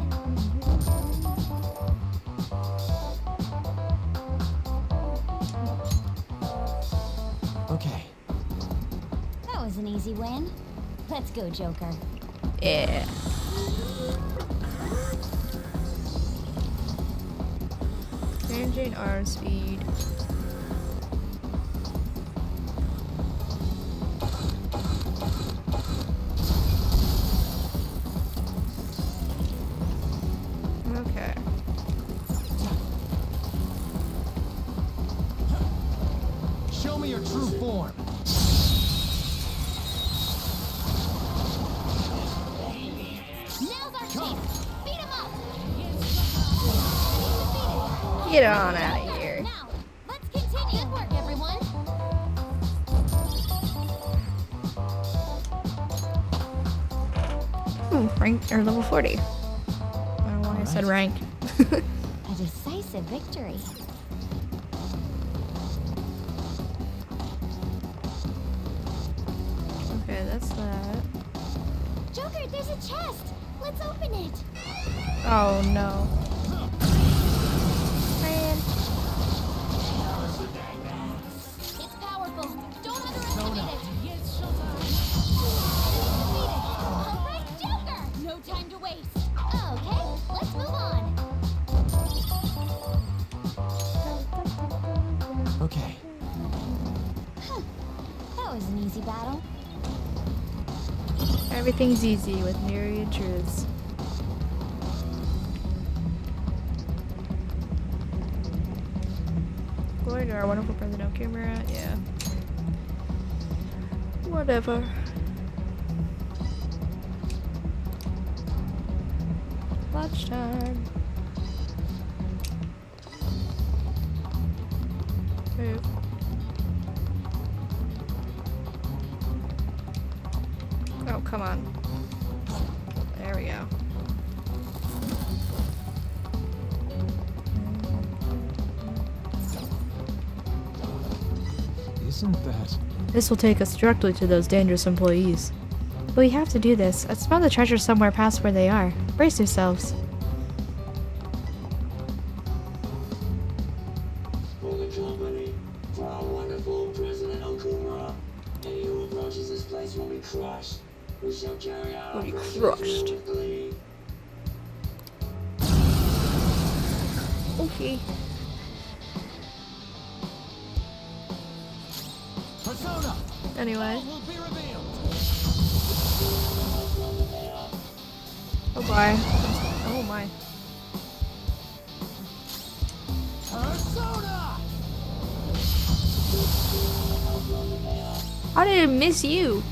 Speaker 11: Okay.
Speaker 4: That was an easy win. Let's go, Joker.
Speaker 3: Yeah. Changing arm speed. Okay.
Speaker 18: Show me your true form.
Speaker 9: Now's our chance. Beat him up.
Speaker 3: Get on out of here.
Speaker 9: Now, let's continue. Good work, everyone.
Speaker 3: Ooh, rank or level 40. I don't know why I said rank.
Speaker 4: A decisive victory.
Speaker 3: Okay, that's that.
Speaker 9: Joker, there's a chest. Let's open it.
Speaker 3: Oh no. Man.
Speaker 9: It's powerful. Don't underestimate it. All right, Joker. No time to waste. Okay, let's move on.
Speaker 11: Okay.
Speaker 4: That was an easy battle.
Speaker 3: Everything's easy with myriad truths. Glory to our wonderful President Okumura. Yeah. Whatever. Lunchtime. Move. Oh, come on. There we go.
Speaker 7: Isn't that...
Speaker 3: This will take us directly to those dangerous employees. But we have to do this. I smell the treasure somewhere past where they are. Brace yourselves.
Speaker 15: For the company, for our wonderful President Okumura, any who approaches this place will be crushed. We shall carry out our
Speaker 3: crushed.
Speaker 15: with glee.
Speaker 3: Okay.
Speaker 18: Persona!
Speaker 3: Anyway.
Speaker 18: Will be revealed.
Speaker 3: Oh bye. Oh my.
Speaker 18: Persona!
Speaker 3: How did it miss you?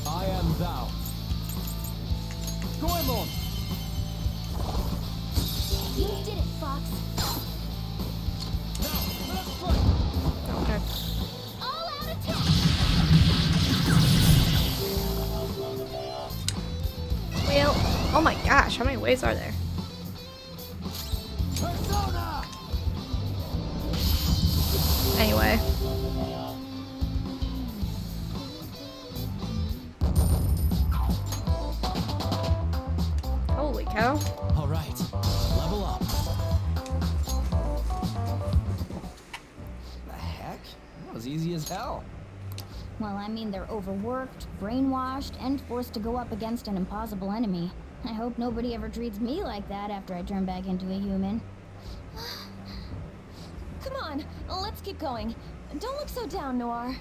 Speaker 18: I am thou. Goemon!
Speaker 4: You did it, Fox.
Speaker 18: Now, let us fight!
Speaker 3: Okay.
Speaker 4: All out attack!
Speaker 3: Well, oh my gosh, how many waves are there?
Speaker 18: Persona!
Speaker 3: Anyway. Holy cow.
Speaker 13: All right, level up. The heck? That was easy as hell.
Speaker 4: Well, I mean, they're overworked, brainwashed, and forced to go up against an impossible enemy. I hope nobody ever treats me like that after I turn back into a human.
Speaker 9: Come on, let's keep going. Don't look so down, Noir.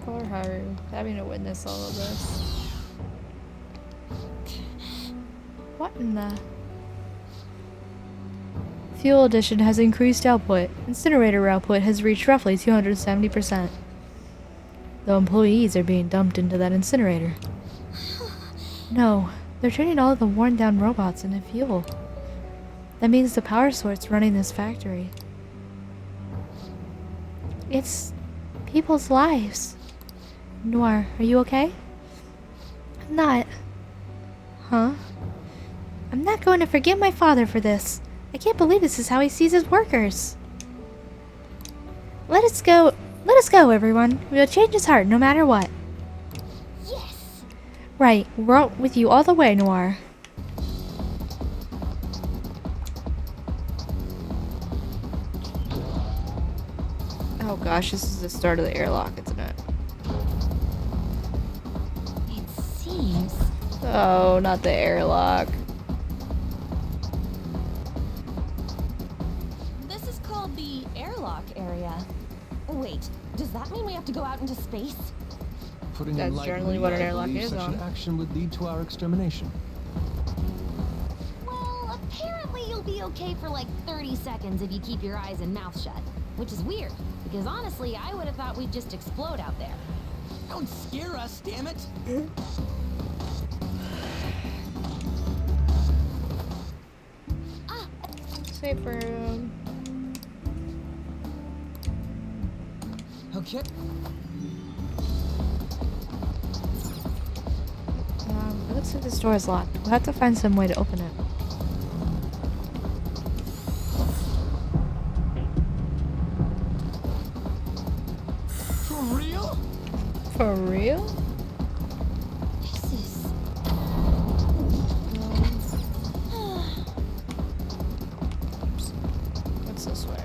Speaker 3: Poor Haru, having to witness all of this. What in the... Fuel addition has increased output. Incinerator output has reached roughly 270%. The employees are being dumped into that incinerator. No, they're turning all of the worn down robots into fuel. That means the power source running this factory. It's people's lives. Noir, are you okay? I'm not. Huh? I'm not going to forgive my father for this. I can't believe this is how he sees his workers. Let us go, everyone. We'll change his heart no matter what.
Speaker 4: Yes!
Speaker 3: Right, we're with you all the way, Noir. Oh gosh, this is the start of the airlock, isn't it?
Speaker 4: It seems...
Speaker 3: Oh, not the airlock.
Speaker 9: This is called the airlock area. Wait, does that mean we have to go out into space?
Speaker 11: Putting
Speaker 3: That's
Speaker 11: it lightly,
Speaker 3: generally what an
Speaker 11: I
Speaker 3: airlock
Speaker 11: believe
Speaker 3: is
Speaker 11: such
Speaker 3: on.
Speaker 11: an action would lead to our extermination.
Speaker 4: Well, apparently you'll be okay for like 30 seconds if you keep your eyes and mouth shut. Which is weird, because honestly, I would have thought we'd just explode out there.
Speaker 13: Don't scare us, damn it!
Speaker 3: Safe room.
Speaker 13: Okay.
Speaker 3: It looks like this door is locked. We'll have to find some way to open it.
Speaker 18: For real?
Speaker 3: For real?
Speaker 4: This is...
Speaker 3: What's this way?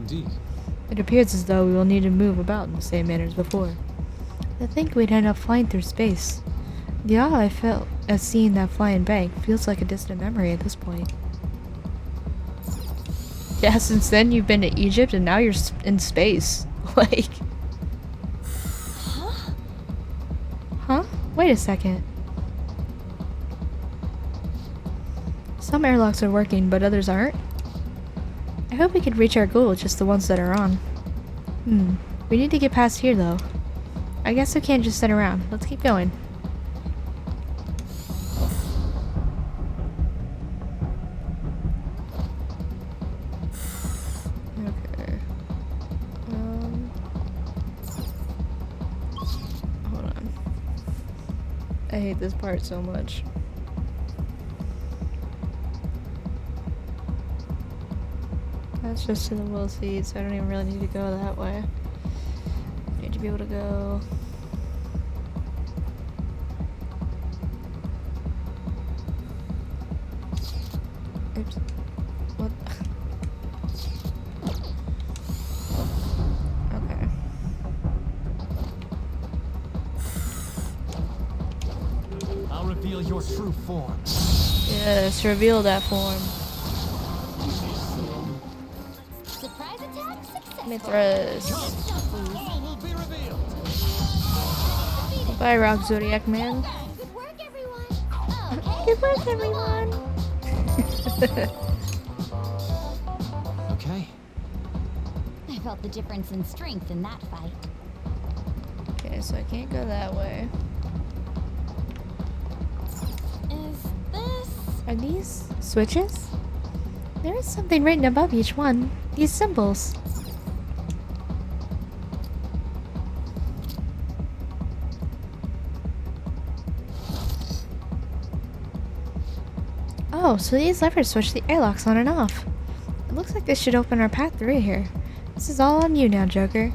Speaker 11: Indeed.
Speaker 3: It appears as though we will need to move about in the same manner as before. I think we'd end up flying through space. The awe I felt as seeing that flying bank feels like a distant memory at this point. Yeah, since then you've been to Egypt and now you're in space. Like... Huh? Wait a second. Some airlocks are working, but others aren't. I hope we could reach our goal with just the ones that are on. We need to get past here, though. I guess we can't just sit around. Let's keep going. Okay. Hold on. I hate this part so much. That's just to the will seat, so I don't even really need to go that way. I need to be able to go... Oops. What? Okay.
Speaker 13: I'll reveal your true form.
Speaker 3: Yes, reveal that form.
Speaker 4: Surprise attack successful.
Speaker 3: Mithras. Bye, Rock Zodiac Man.
Speaker 4: Good work, everyone.
Speaker 3: Good work, everyone.
Speaker 13: Okay.
Speaker 4: I felt the difference in strength in that fight.
Speaker 3: Okay, so I can't go that way.
Speaker 4: Is this...
Speaker 3: Are these switches? There is something written above each one. These symbols. Oh, so these levers switch the airlocks on and off. It looks like this should open our path through here. This is all on you now, Joker.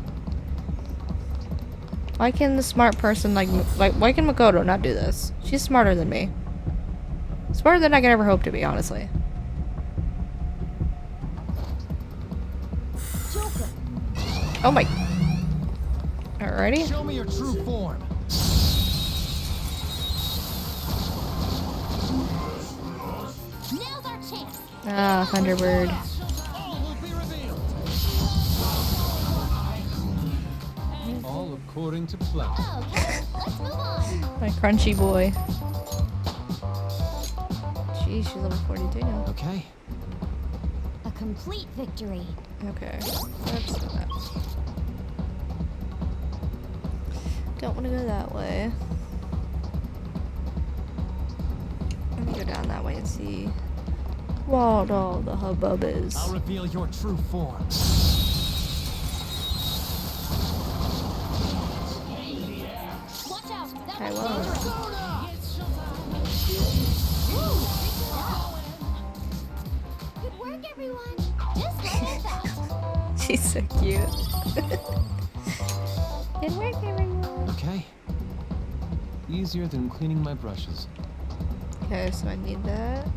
Speaker 3: Why can the smart person like why can Makoto not do this? She's smarter than me. Smarter than I could ever hope to be, honestly.
Speaker 4: Joker.
Speaker 3: Oh my. Alrighty.
Speaker 13: Show me your true form.
Speaker 4: Now's our chance.
Speaker 3: Ah, Thunderbird.
Speaker 11: All according to plan.
Speaker 4: Okay, let's move on.
Speaker 3: My crunchy boy. Jeez, she's level 42 now.
Speaker 13: Okay.
Speaker 4: A complete victory.
Speaker 3: Okay. Oops. Don't want to go that way. Let me go down that way and see what all the hubbub is.
Speaker 13: I'll reveal your true form.
Speaker 4: Watch out. That
Speaker 3: I
Speaker 4: was
Speaker 3: won't.
Speaker 4: Good work, everyone. Just like that.
Speaker 3: She's so cute. Good work, everyone.
Speaker 11: Okay. Easier than cleaning my brushes.
Speaker 3: Okay, so I need that.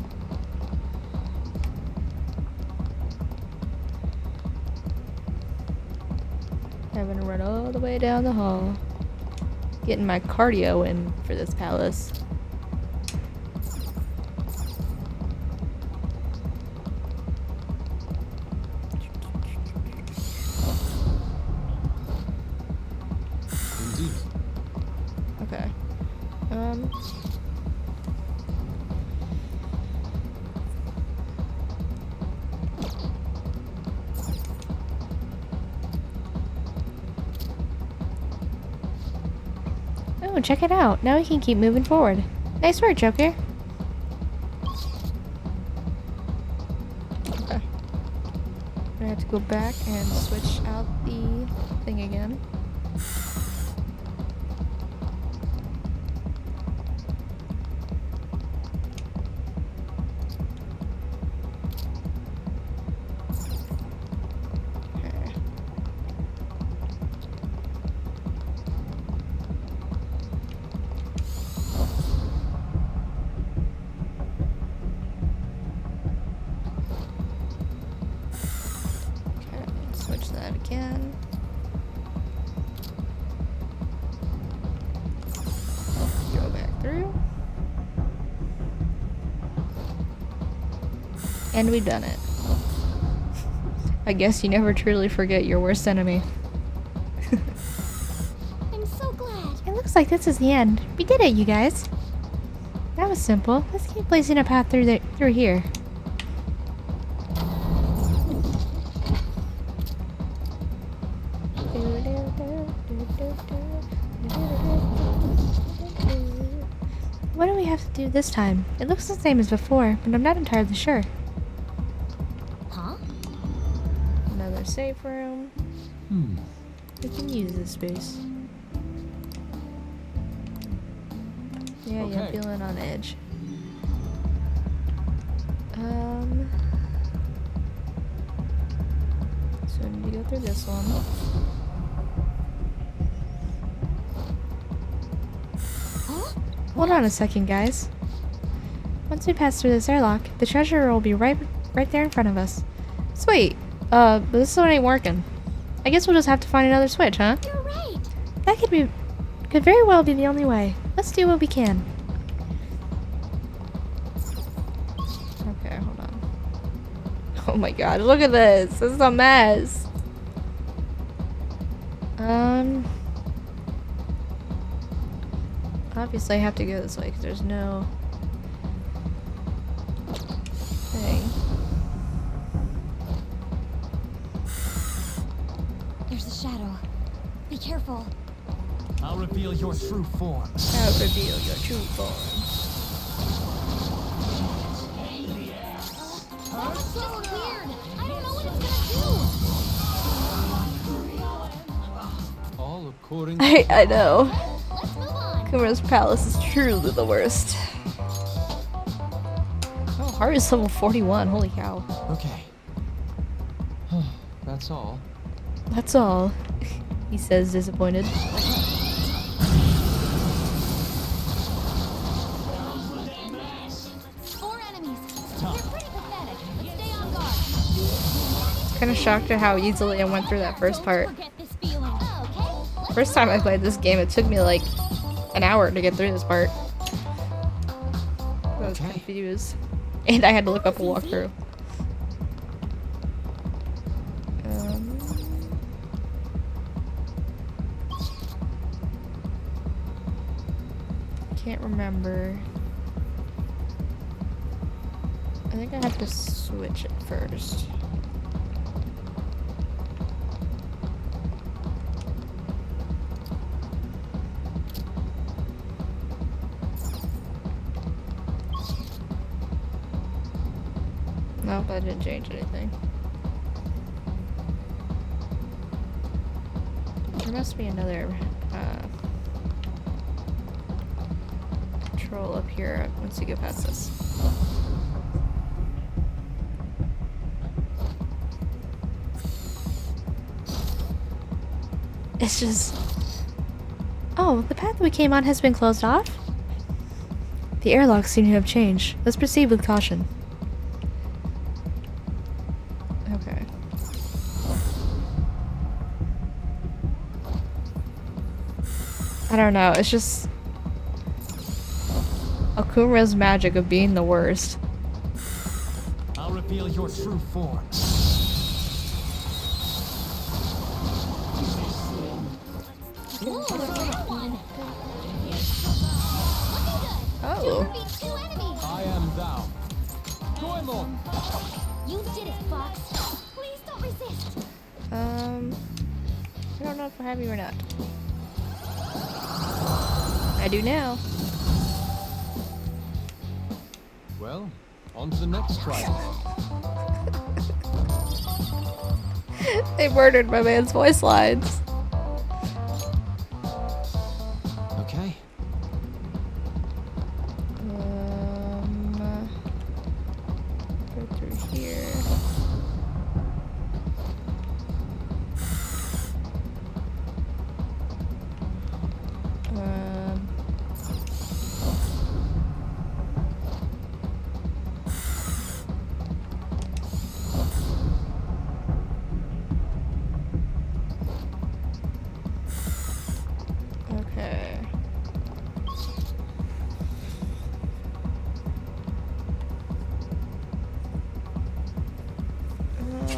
Speaker 3: Having to run all the way down the hall. Getting my cardio in for this palace.
Speaker 11: Indeed.
Speaker 3: Okay. Oh, check it out. Now we can keep moving forward. Nice work, Joker. Okay. I have to go back and switch out the thing again. can. Go back through. And we've done it. I guess you never truly forget your worst enemy.
Speaker 12: I'm so glad.
Speaker 3: It looks like this is the end. We did it, you guys. That was simple. Let's keep blazing a path through here. What do we have to do this time? It looks the same as before, but I'm not entirely sure.
Speaker 12: Huh?
Speaker 3: Another safe room. We can use this space. Yeah, I'm feeling on edge. So I need to go through this one. Hold on a second, guys. Once we pass through this airlock, the treasure will be right there in front of us. Sweet. But this one ain't working. I guess we'll just have to find another switch, huh?
Speaker 12: You're right.
Speaker 3: That could very well be the only way. Let's do what we can. Okay, hold on. Oh my god, look at this. This is a mess. Obviously I have to go this way because there's no thing.
Speaker 4: There's a shadow. Be careful.
Speaker 13: I'll reveal your true form.
Speaker 3: I'll reveal your true form.
Speaker 12: That's so weird. I don't know what it's gonna do.
Speaker 8: All according
Speaker 3: I know.
Speaker 12: Let's move on.
Speaker 3: Okumura's palace is truly the worst. Oh, Haru's level 41. Holy cow.
Speaker 11: Okay. That's all.
Speaker 3: That's all. He says, disappointed.
Speaker 12: 4 enemies. They're pretty pathetic, but stay on guard.
Speaker 3: Kind of shocked at how easily I went through that first part.
Speaker 12: Forget this feeling. Okay.
Speaker 3: First time I played this game, it took me like an hour to get through this part. I was confused. And I had to look up a walkthrough. Can't remember. I think I have to switch it first. Nope, that didn't change anything. There must be another control up here once you go past this. It's just... Oh, the path we came on has been closed off? The airlocks seem to have changed. Let's proceed with caution. Okay. I don't know, it's just... Okumura's magic of being the worst.
Speaker 13: I'll reveal your true form.
Speaker 3: Oh.
Speaker 13: I am thou. Goemon!
Speaker 12: You did it, Fox. Please don't resist.
Speaker 3: I don't know if we're happy or not. I do now.
Speaker 11: Well, on to the next trial.
Speaker 3: They murdered my man's voice lines.
Speaker 11: Okay.
Speaker 3: Go through here.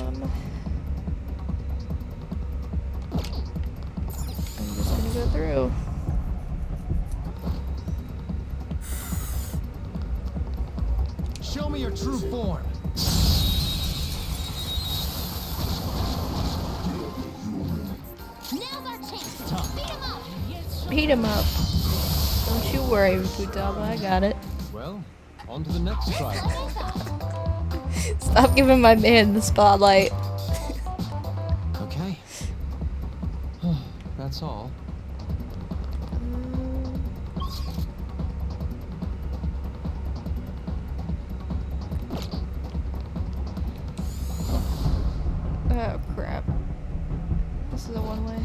Speaker 3: I'm just gonna go through.
Speaker 10: Show me your true form.
Speaker 4: Now's our chance. Beat him up.
Speaker 3: Beat him up. Don't you worry, Futaba, I got it.
Speaker 11: Well, on to the next trial.
Speaker 3: Stop giving my man the spotlight.
Speaker 11: Okay. That's all.
Speaker 3: Oh crap. This is a one-way.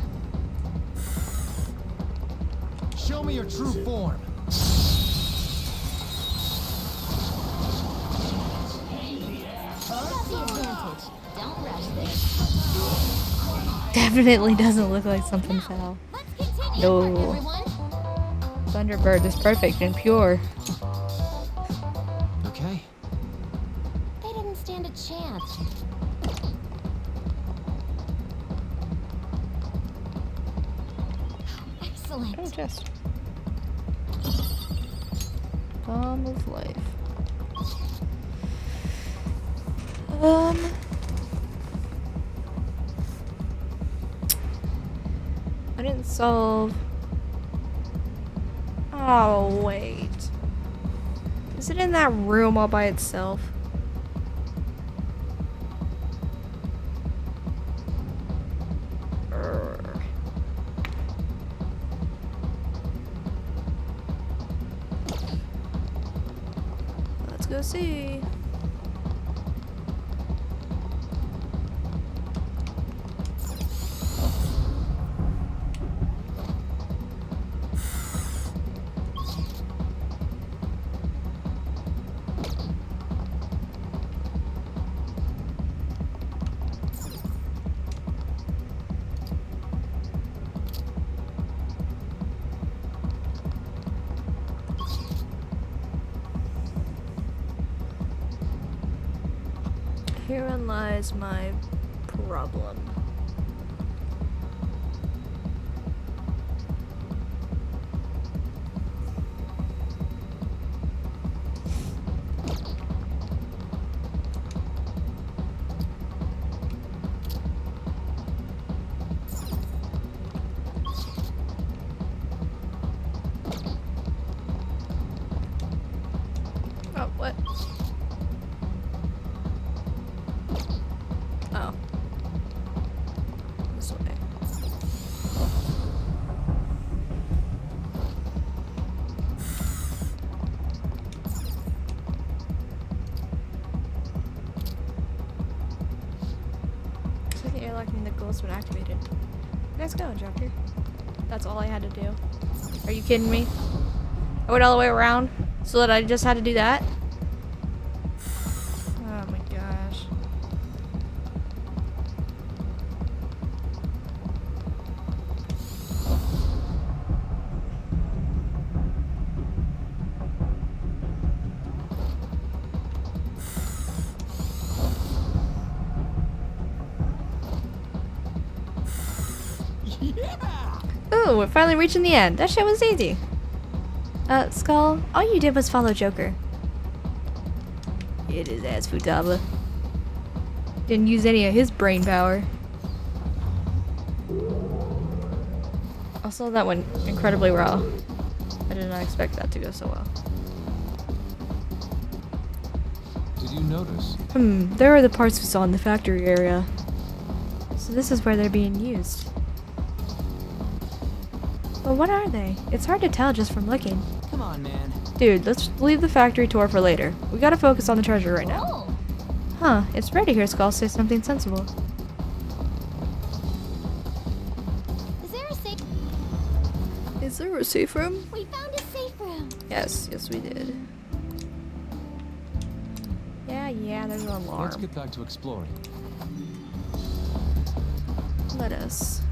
Speaker 10: Show me your true form.
Speaker 4: Don't rush this.
Speaker 3: Definitely doesn't look like something foul. No. Thunderbird is perfect and pure.
Speaker 11: Okay.
Speaker 12: They didn't stand a chance.
Speaker 4: Excellent.
Speaker 3: Oh, just. Bomb of life. I didn't solve. Oh, wait. Is it in that room all by itself? Let's go see. Herein lies my problem. Oh, what? Oh. This way. Looks like the airlock means the goal's been activated. Let's go, drop here. That's all I had to do. Are you kidding me? I went all the way around so that I just had to do that? Oh my gosh. Ooh, we're finally reaching the end. That shit was easy. Skull, all you did was follow Joker. It is ass Futaba. Didn't use any of his brain power. Also, that went incredibly well. I did not expect that to go so well.
Speaker 11: Did you notice?
Speaker 3: There are the parts we saw in the factory area. So this is where they're being used. But what are they? It's hard to tell just from looking.
Speaker 13: Come on, man.
Speaker 3: Dude, let's leave the factory tour for later. We gotta focus on the treasure right now. Huh, it's rare to hear Skull say something sensible.
Speaker 4: Is there a safe?
Speaker 3: Is there a safe room?
Speaker 4: We found a safe room.
Speaker 3: Yes, yes we did. Yeah, there's an alarm.
Speaker 11: Let's get back to exploring.
Speaker 3: Let us.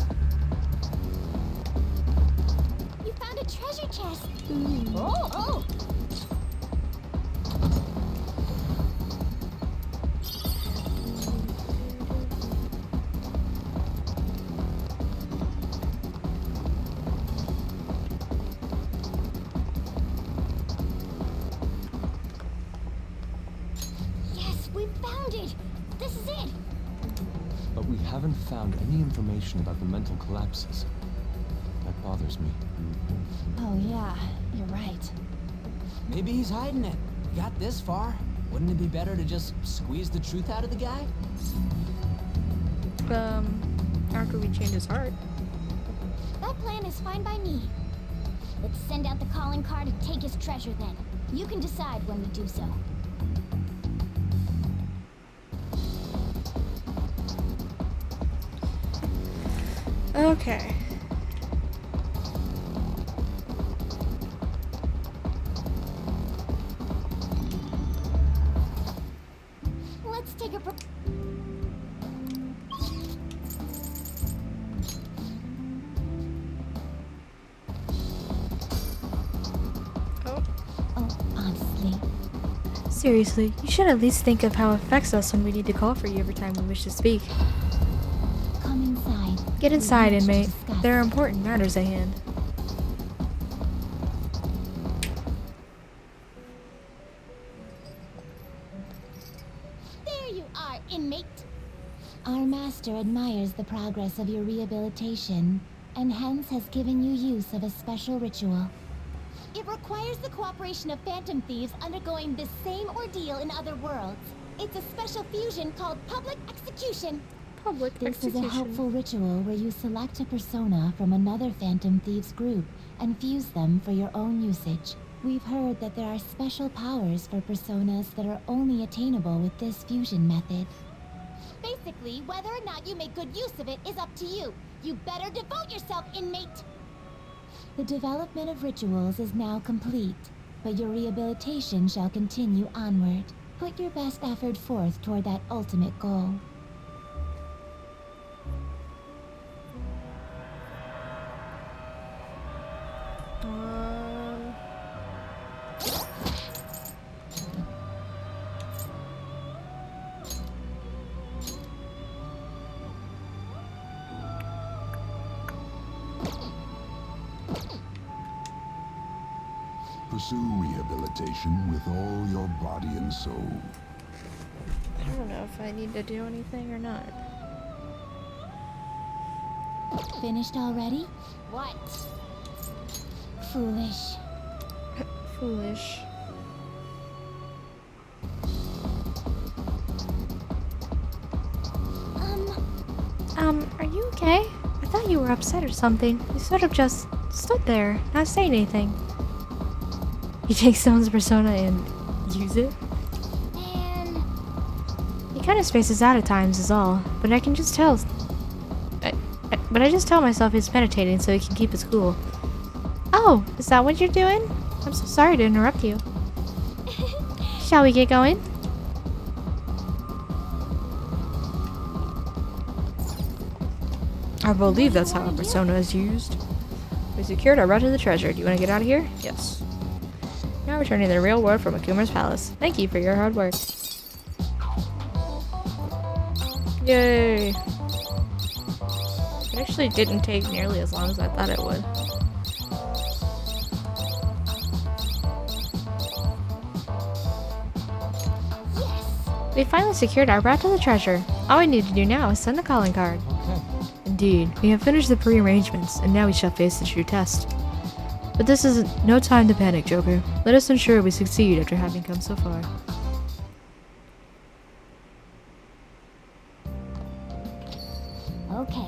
Speaker 4: You found a treasure chest.
Speaker 9: Oh!
Speaker 4: This is it!
Speaker 11: But we haven't found any information about the mental collapses. That bothers me.
Speaker 9: Oh yeah, you're right.
Speaker 13: Maybe he's hiding it. We got this far. Wouldn't it be better to just squeeze the truth out of the guy?
Speaker 3: After we change his heart.
Speaker 4: That plan is fine by me. Let's send out the calling card and take his treasure then. You can decide when we do so.
Speaker 3: Okay.
Speaker 4: Let's take a... Oh, honestly.
Speaker 3: Seriously, you should at least think of how it affects us when we need to call for you every time we wish to speak.
Speaker 4: Come inside.
Speaker 3: Get inside, inmate. There are important matters at hand.
Speaker 4: There you are, inmate. Our master admires the progress of your rehabilitation, and hence has given you use of a special ritual. It requires the cooperation of phantom thieves undergoing this same ordeal in other worlds. It's a special fusion called public execution. This is a helpful ritual where you select a persona from another Phantom Thieves group and fuse them for your own usage. We've heard that there are special powers for personas that are only attainable with this fusion method. Basically, whether or not you make good use of it is up to you. You better devote yourself, inmate! The development of rituals is now complete, but your rehabilitation shall continue onward. Put your best effort forth toward that ultimate goal.
Speaker 16: Pursue rehabilitation with all your body and soul.
Speaker 3: I don't know if I need to do anything or not.
Speaker 4: Finished already? What? Foolish.
Speaker 3: Foolish. Are you okay? I thought you were upset or something. You sort of just stood there, not saying anything. You take someone's persona and use it?
Speaker 4: Man.
Speaker 3: He kind of spaces out at times is all, but I can just tell. But I just tell myself he's meditating so he can keep his cool. Oh, is that what you're doing? I'm so sorry to interrupt you. Shall we get going? I believe that's how a persona is used. We secured our route to the treasure. Do you want to get out of here? Yes. Now returning to the real world from Okumura's palace. Thank you for your hard work. Yay! It actually didn't take nearly as long as I thought it would. Yes! We finally secured our route to the treasure. All we need to do now is send the calling card.
Speaker 11: Okay.
Speaker 3: Indeed, we have finished the pre-arrangements, and now we shall face the true test. But this is no time to panic, Joker. Let us ensure we succeed after having come so far.
Speaker 4: Okay.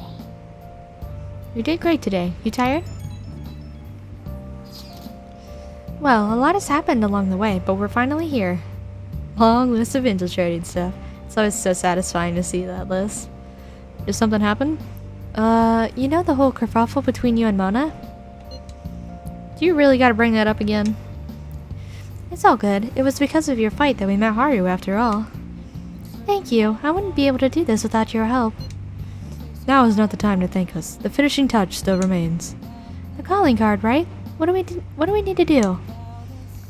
Speaker 3: You did great today. You tired? Well, a lot has happened along the way, but we're finally here. Long list of infiltrating stuff. It's always so satisfying to see that list. Did something happen? You know the whole kerfuffle between you and Mona? Do you really gotta bring that up again? It's all good. It was because of your fight that we met Haru after all. Thank you. I wouldn't be able to do this without your help. Now is not the time to thank us. The finishing touch still remains. The calling card, right? What do we need to do?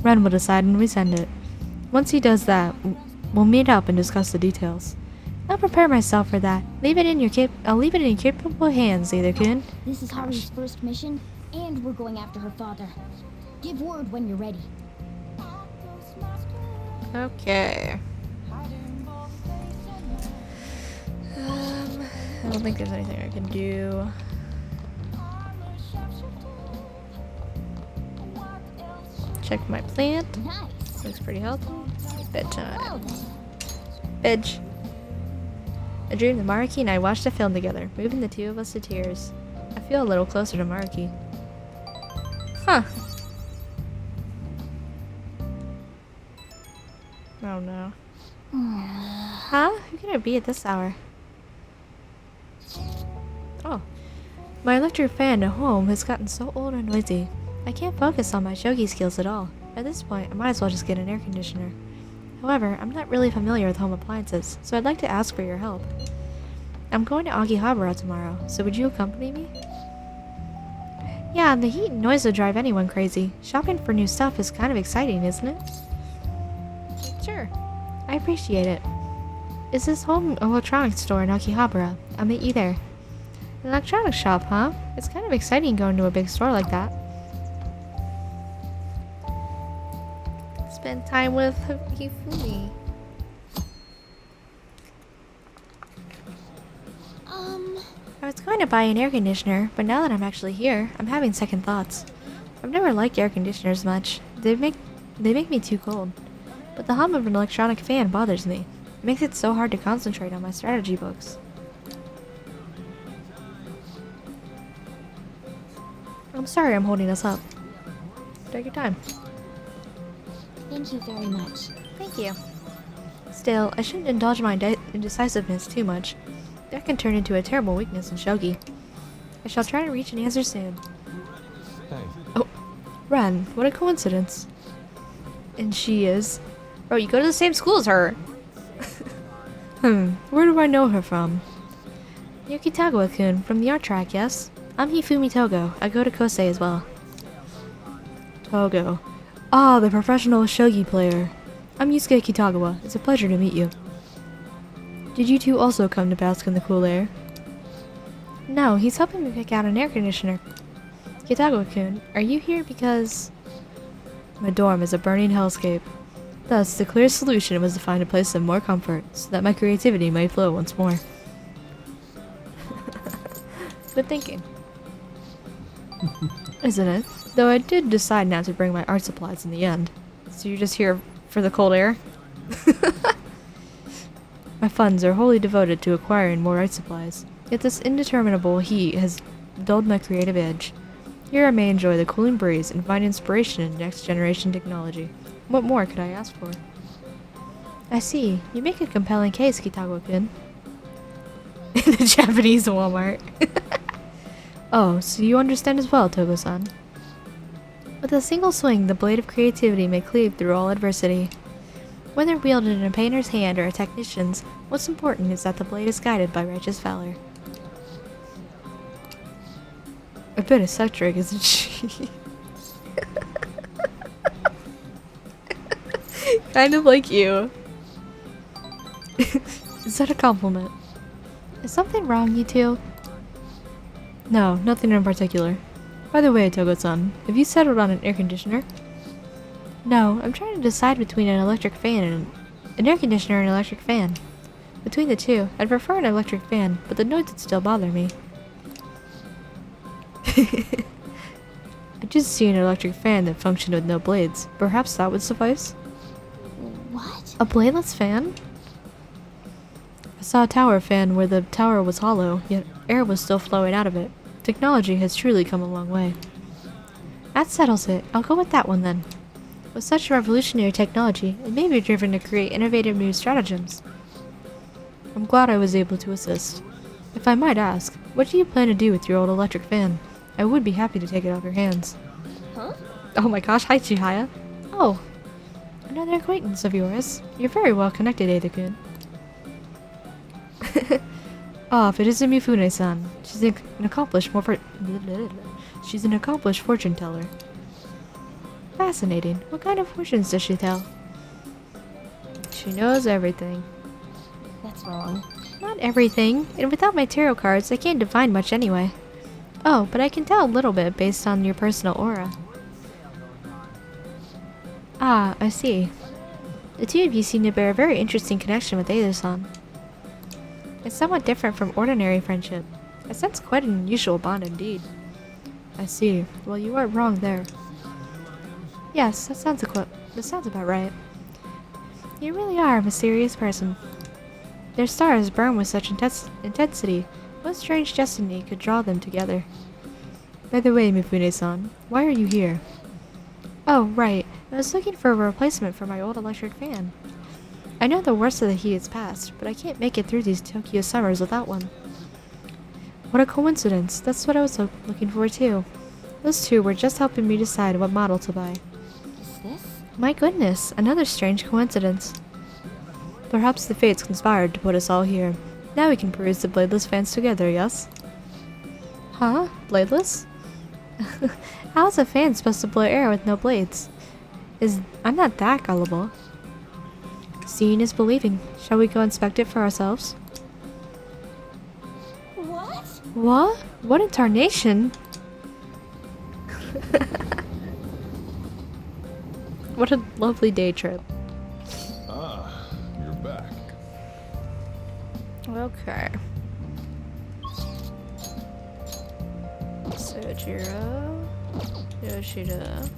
Speaker 3: Ren will decide when we send it. Once he does that, we'll meet up and discuss the details. I'll prepare myself for that. I'll leave it in your capable hands, Either-kun.
Speaker 4: This is Haru's first mission, and we're going after her father. Give word when you're ready.
Speaker 3: Okay. don't think there's anything I can do. Check my plant.
Speaker 4: Nice.
Speaker 3: Looks pretty healthy. Bedtime. Bedge. I dreamed that Maruki and I watched a film together, moving the two of us to tears. I feel a little closer to Maruki. Huh. Oh no. Huh? Who can it be at this hour? Oh. My electric fan at home has gotten so old and noisy. I can't focus on my shogi skills at all. At this point, I might as well just get an air conditioner. However, I'm not really familiar with home appliances, so I'd like to ask for your help. I'm going to Akihabara tomorrow, so would you accompany me? Yeah, the heat and noise would drive anyone crazy. Shopping for new stuff is kind of exciting, isn't it? Sure. I appreciate it. Is this home electronics store in Akihabara? I'll meet you there. An electronics shop, huh? It's kind of exciting going to a big store like that. Spend time with Hifumi. I was going to buy an air conditioner, but now that I'm actually here, I'm having second thoughts. I've never liked air conditioners much. They make me too cold. But the hum of an electronic fan bothers me. It makes it so hard to concentrate on my strategy books. I'm sorry I'm holding us up. Take your time.
Speaker 4: Thank you very much.
Speaker 3: Thank you. Still, I shouldn't indulge my indecisiveness too much. That can turn into a terrible weakness in shogi. I shall try to reach an answer soon.
Speaker 11: Hey.
Speaker 3: Oh, Ren, what a coincidence. And she is... Bro, you go to the same school as her! Where do I know her from? Yukitagawa-kun, from the art track, yes? I'm Hifumi Togo. I go to Kosei as well. Togo. Ah, the professional shogi player. I'm Yusuke Kitagawa. It's a pleasure to meet you. Did you two also come to bask in the cool air? No, he's helping me pick out an air conditioner. Kitagawa-kun, are you here because... My dorm is a burning hellscape. Thus, the clear solution was to find a place of more comfort, so that my creativity may flow once more. Good thinking. Isn't it? Though I did decide not to bring my art supplies in the end. So you're just here for the cold air? My funds are wholly devoted to acquiring more art supplies. Yet this indeterminable heat has dulled my creative edge. Here I may enjoy the cooling breeze and find inspiration in next generation technology. What more could I ask for? I see. You make a compelling case, Kitagawa-kun. The Japanese Walmart. Oh, so you understand as well, Togo-san. With a single swing, the blade of creativity may cleave through all adversity. Whether wielded in a painter's hand or a technician's, what's important is that the blade is guided by righteous valor. A bit eccentric, isn't she? Kind of like you. Is that a compliment? Is something wrong, you two? No, nothing in particular. By the way, Togo-san, have you settled on an air conditioner? No, I'm trying to decide between an electric fan and an air conditioner and an electric fan. Between the two, I'd prefer an electric fan, but the noise would still bother me. I just see an electric fan that functioned with no blades. Perhaps that would suffice?
Speaker 4: What?
Speaker 3: A bladeless fan? I saw a tower fan where the tower was hollow, yet air was still flowing out of it. Technology has truly come a long way. That settles it. I'll go with that one then. With such revolutionary technology, it may be driven to create innovative new stratagems. I'm glad I was able to assist. If I might ask, what do you plan to do with your old electric fan? I would be happy to take it off your hands.
Speaker 9: Huh?
Speaker 3: Oh my gosh, hi Chihaya. Oh, another acquaintance of yours. You're very well connected, Ada-kun. Ah, if it isn't Mifune-san. She's an accomplished She's an accomplished fortune teller. Fascinating. What kind of fortunes does she tell? She knows everything.
Speaker 9: That's wrong.
Speaker 3: Not everything, and without my tarot cards, I can't divine much anyway. Oh, but I can tell a little bit based on your personal aura. Ah, I see. The two of you seem to bear a very interesting connection with Ada-san. It's somewhat different from ordinary friendship. I sense quite an unusual bond indeed. I see. Well, you aren't wrong there. Yes, that sounds about right. You really are a mysterious person. Their stars burn with such intensity. What strange destiny could draw them together? By the way, Mifune-san, why are you here? Oh, right. I was looking for a replacement for my old electric fan. I know the worst of the heat is past, but I can't make it through these Tokyo summers without one. What a coincidence. That's what I was looking for too. Those two were just helping me decide what model to buy.
Speaker 12: Is this?
Speaker 3: My goodness, another strange coincidence. Perhaps the fates conspired to put us all here. Now we can peruse the bladeless fans together, yes? Huh? Bladeless? How is a fan supposed to blow air with no blades? I'm not that gullible. Seeing is believing. Shall we go inspect it for ourselves?
Speaker 9: What?
Speaker 3: What? What in tarnation? What a lovely day trip.
Speaker 16: Ah, you're back.
Speaker 3: Okay. Sojiro, Yoshida,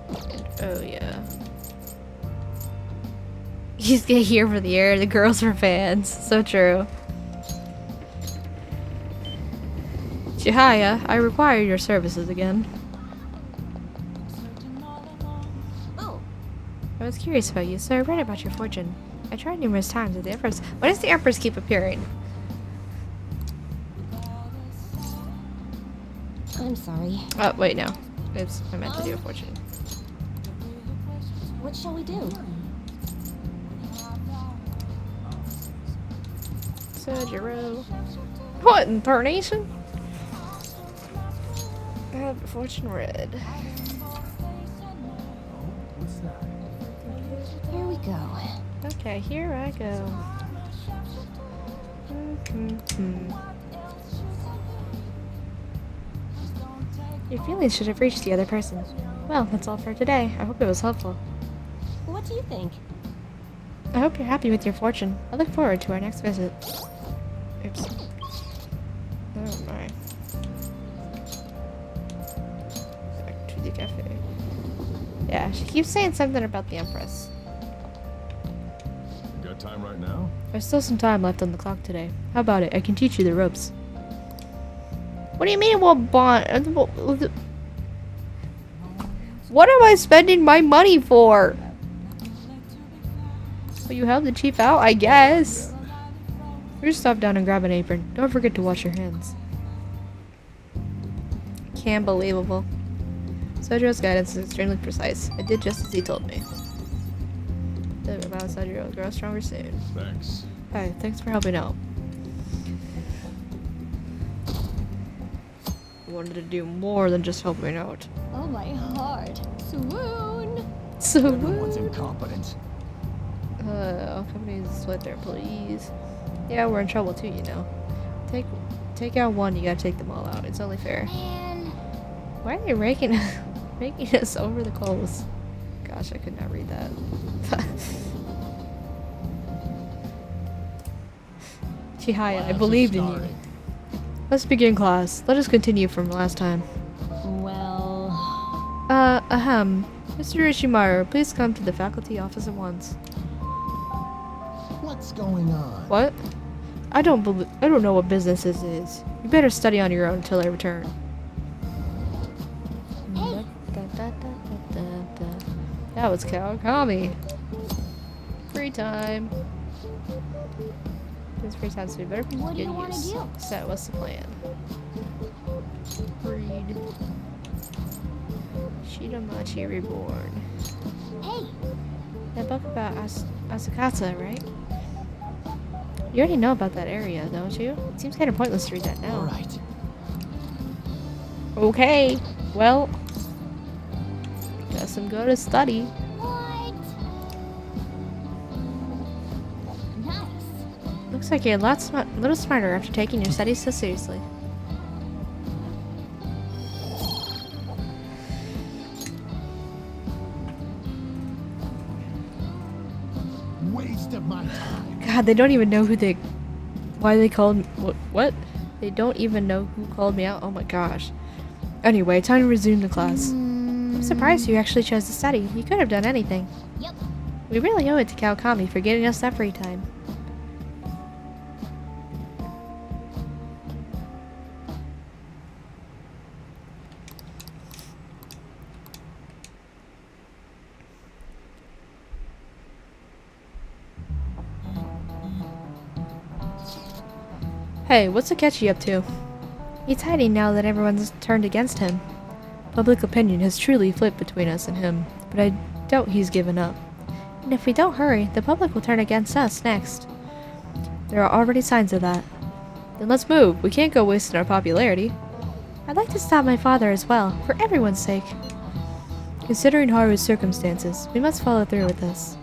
Speaker 3: and oh yeah. He's here for the air, the girls for fans. So true. Chihaya, I require your services again.
Speaker 9: Oh.
Speaker 3: I was curious about you, so I read about your fortune. I tried numerous times with the Empress. Why does the Empress keep appearing?
Speaker 12: I'm sorry.
Speaker 3: Oh, wait, no. Oops, I meant to do a fortune.
Speaker 9: What shall we do?
Speaker 3: Sojiro. What in tarnation? I have a fortune read.
Speaker 12: Here we go.
Speaker 3: Okay, here I go. Your feelings should have reached the other person. Well, that's all for today. I hope it was helpful.
Speaker 9: What do you think?
Speaker 3: I hope you're happy with your fortune. I look forward to our next visit. Oops. Oh my. Back to the cafe. Yeah, she keeps saying something about the Empress.
Speaker 16: You got time right now?
Speaker 3: There's still some time left on the clock today. How about it? I can teach you the ropes. What do you mean what bond? What am I spending my money for? Well, you helped the chief out, I guess. Just stop down and grab an apron. Don't forget to wash your hands. Can't believable. Sojiro's guidance is extremely precise. I did just as he told me. About Sojiro will grow stronger soon.
Speaker 16: Thanks.
Speaker 3: Hi, thanks for helping out. Wanted to do more than just helping out.
Speaker 9: Oh my heart. Swoon.
Speaker 7: Everyone's incompetent.
Speaker 3: All companies split their employees. Yeah, we're in trouble too, you know. Take out one, you gotta take them all out. It's only fair.
Speaker 12: Man.
Speaker 3: Why are they raking us over the coals? Gosh, I could not read that. Chihaya, I believed in you. Let's begin class. Let us continue from last time.
Speaker 9: Well...
Speaker 3: Mr. Ishimaru, please come to the faculty office at once.
Speaker 18: What's going on?
Speaker 3: What? I don't know what business this is. You better study on your own until I return.
Speaker 12: Hey.
Speaker 3: That was Kawakami. Free time. This free time, so we better be
Speaker 12: What do
Speaker 3: good
Speaker 12: you want to
Speaker 3: use.
Speaker 12: do?
Speaker 3: So, what's the plan? Read. Shidamachi Reborn.
Speaker 12: Hey.
Speaker 3: That book about Asukata, right? You already know about that area, don't you? It seems kind of pointless to read that now.
Speaker 10: Alright.
Speaker 3: Okay. Well, guess I'm going to study.
Speaker 12: What? Nice.
Speaker 3: Looks like you're a little smarter after taking your studies so seriously.
Speaker 18: Waste of my time.
Speaker 3: God, they don't even know why they called, what? They don't even know who called me out? Oh my gosh. Anyway, time to resume the class. I'm surprised you actually chose to study. You could have done anything.
Speaker 4: Yep.
Speaker 3: We really owe it to Kawakami for getting us that free time. Hey, what's Akechi up to? He's hiding now that everyone's turned against him. Public opinion has truly flipped between us and him, but I doubt he's given up. And if we don't hurry, the public will turn against us next. There are already signs of that. Then let's move. We can't go wasting our popularity. I'd like to stop my father as well, for everyone's sake. Considering Haru's circumstances, we must follow through with this.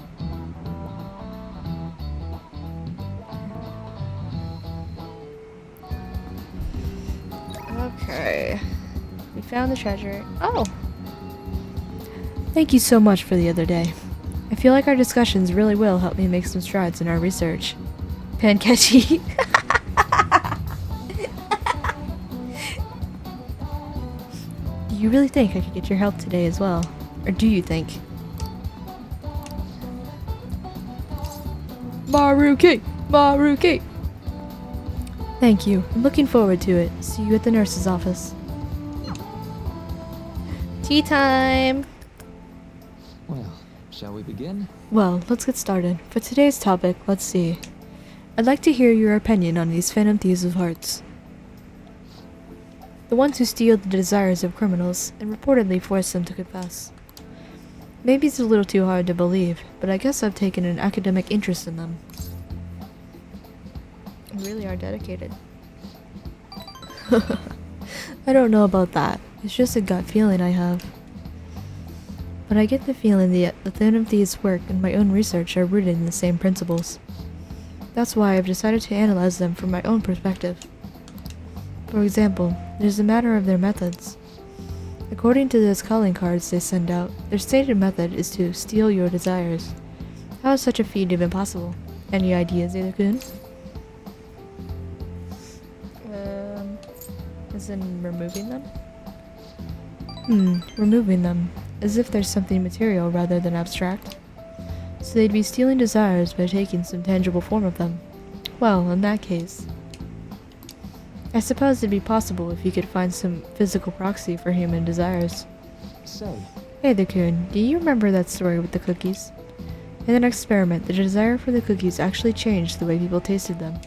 Speaker 3: Okay. We found the treasure. Oh! Thank you so much for the other day. I feel like our discussions really will help me make some strides in our research. Pankechi. Do you really think I could get your help today as well? Or do you think? Maruki! Maruki! Thank you. I'm looking forward to it. See you at the nurse's office. Tea time!
Speaker 8: Well, shall we begin?
Speaker 3: Well, let's get started. For today's topic, let's see. I'd like to hear your opinion on these phantom thieves of hearts. The ones who steal the desires of criminals and reportedly force them to confess. Maybe it's a little too hard to believe, but I guess I've taken an academic interest in them. They really are dedicated. I don't know about that. It's just a gut feeling I have. But I get the feeling that the Phantom Thieves' work and my own research are rooted in the same principles. That's why I've decided to analyze them from my own perspective. For example, there's a matter of their methods. According to those calling cards they send out, their stated method is to steal your desires. How is such a feat even possible? Any ideas, Ada-kun? As in removing them? Removing them. As if there's something material rather than abstract. So they'd be stealing desires by taking some tangible form of them. Well, in that case, I suppose it'd be possible if you could find some physical proxy for human desires.
Speaker 8: Say.
Speaker 3: Hey there, Kun. Do you remember that story with the cookies? In an experiment, the desire for the cookies actually changed the way people tasted them.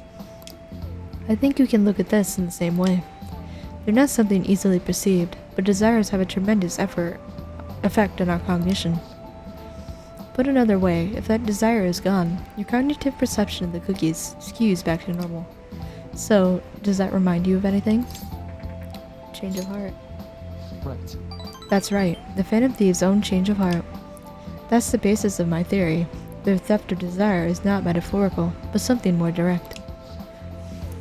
Speaker 3: I think you can look at this in the same way. They're not something easily perceived, but desires have a tremendous effect on our cognition. Put another way, if that desire is gone, your cognitive perception of the cookies skews back to normal. So, does that remind you of anything? Change of heart.
Speaker 8: Right.
Speaker 3: That's right, the Phantom Thieves' own change of heart. That's the basis of my theory. Their theft of desire is not metaphorical, but something more direct.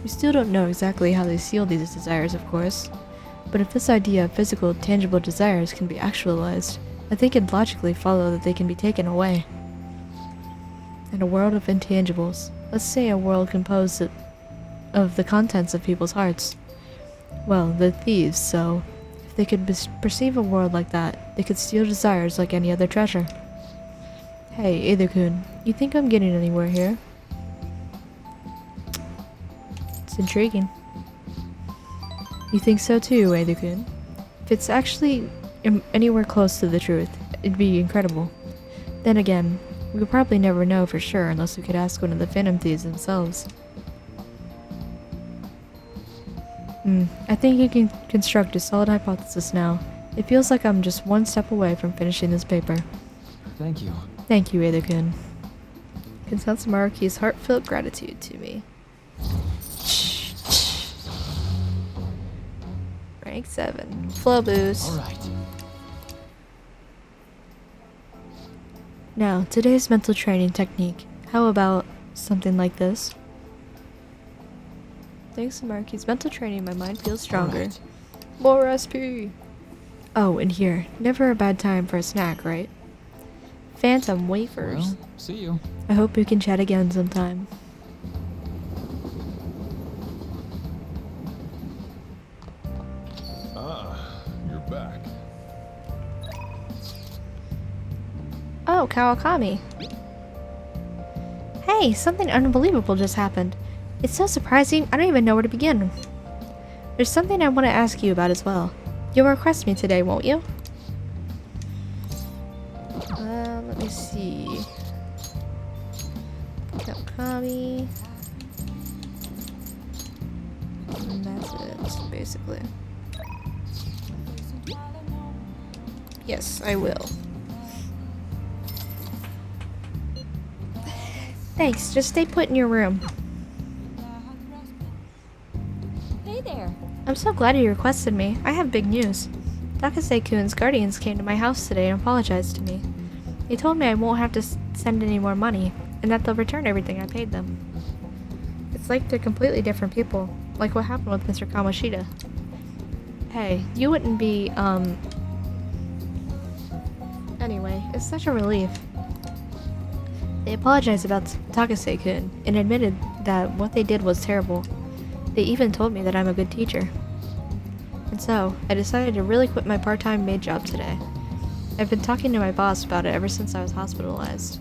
Speaker 3: We still don't know exactly how they steal these desires, of course, but if this idea of physical, tangible desires can be actualized, I think it'd logically follow that they can be taken away. In a world of intangibles, let's say a world composed of the contents of people's hearts. Well, the thieves, so if they could perceive a world like that, they could steal desires like any other treasure. Hey, Either-kun, you think I'm getting anywhere here? It's intriguing. You think so too, Either-kun? If it's actually anywhere close to the truth, it'd be incredible. Then again, we'll probably never know for sure unless we could ask one of the Phantom Thieves themselves. I think you can construct a solid hypothesis now. It feels like I'm just one step away from finishing this paper.
Speaker 8: Thank you.
Speaker 3: Thank you, Either-kun. Consensus Maruki's heartfelt gratitude to me. Rank 7. Flow boost.
Speaker 8: Alright.
Speaker 3: Now, today's mental training technique. How about something like this? Thanks to Maruki's mental training, my mind feels stronger.
Speaker 8: Right.
Speaker 3: More SP! Oh, and here. Never a bad time for a snack, right? Phantom wafers.
Speaker 8: Well, see you.
Speaker 3: I hope we can chat again sometime.
Speaker 16: back.
Speaker 3: Oh, Kawakami. Hey, something unbelievable just happened. It's so surprising, I don't even know where to begin. There's something I want to ask you about as well. You'll request me today, won't you? Let me see. Kawakami. And that's it, basically. Yes, I will. Thanks, just stay put in your room.
Speaker 9: Hey there.
Speaker 3: I'm so glad you requested me. I have big news. Takase-kun's guardians came to my house today and apologized to me. They told me I won't have to send any more money, and that they'll return everything I paid them. It's like they're completely different people, like what happened with Mr. Kamoshida. Hey, you wouldn't be, Anyway, it's such a relief. They apologized about Takase-kun and admitted that what they did was terrible. They even told me that I'm a good teacher. And so, I decided to really quit my part-time maid job today. I've been talking to my boss about it ever since I was hospitalized.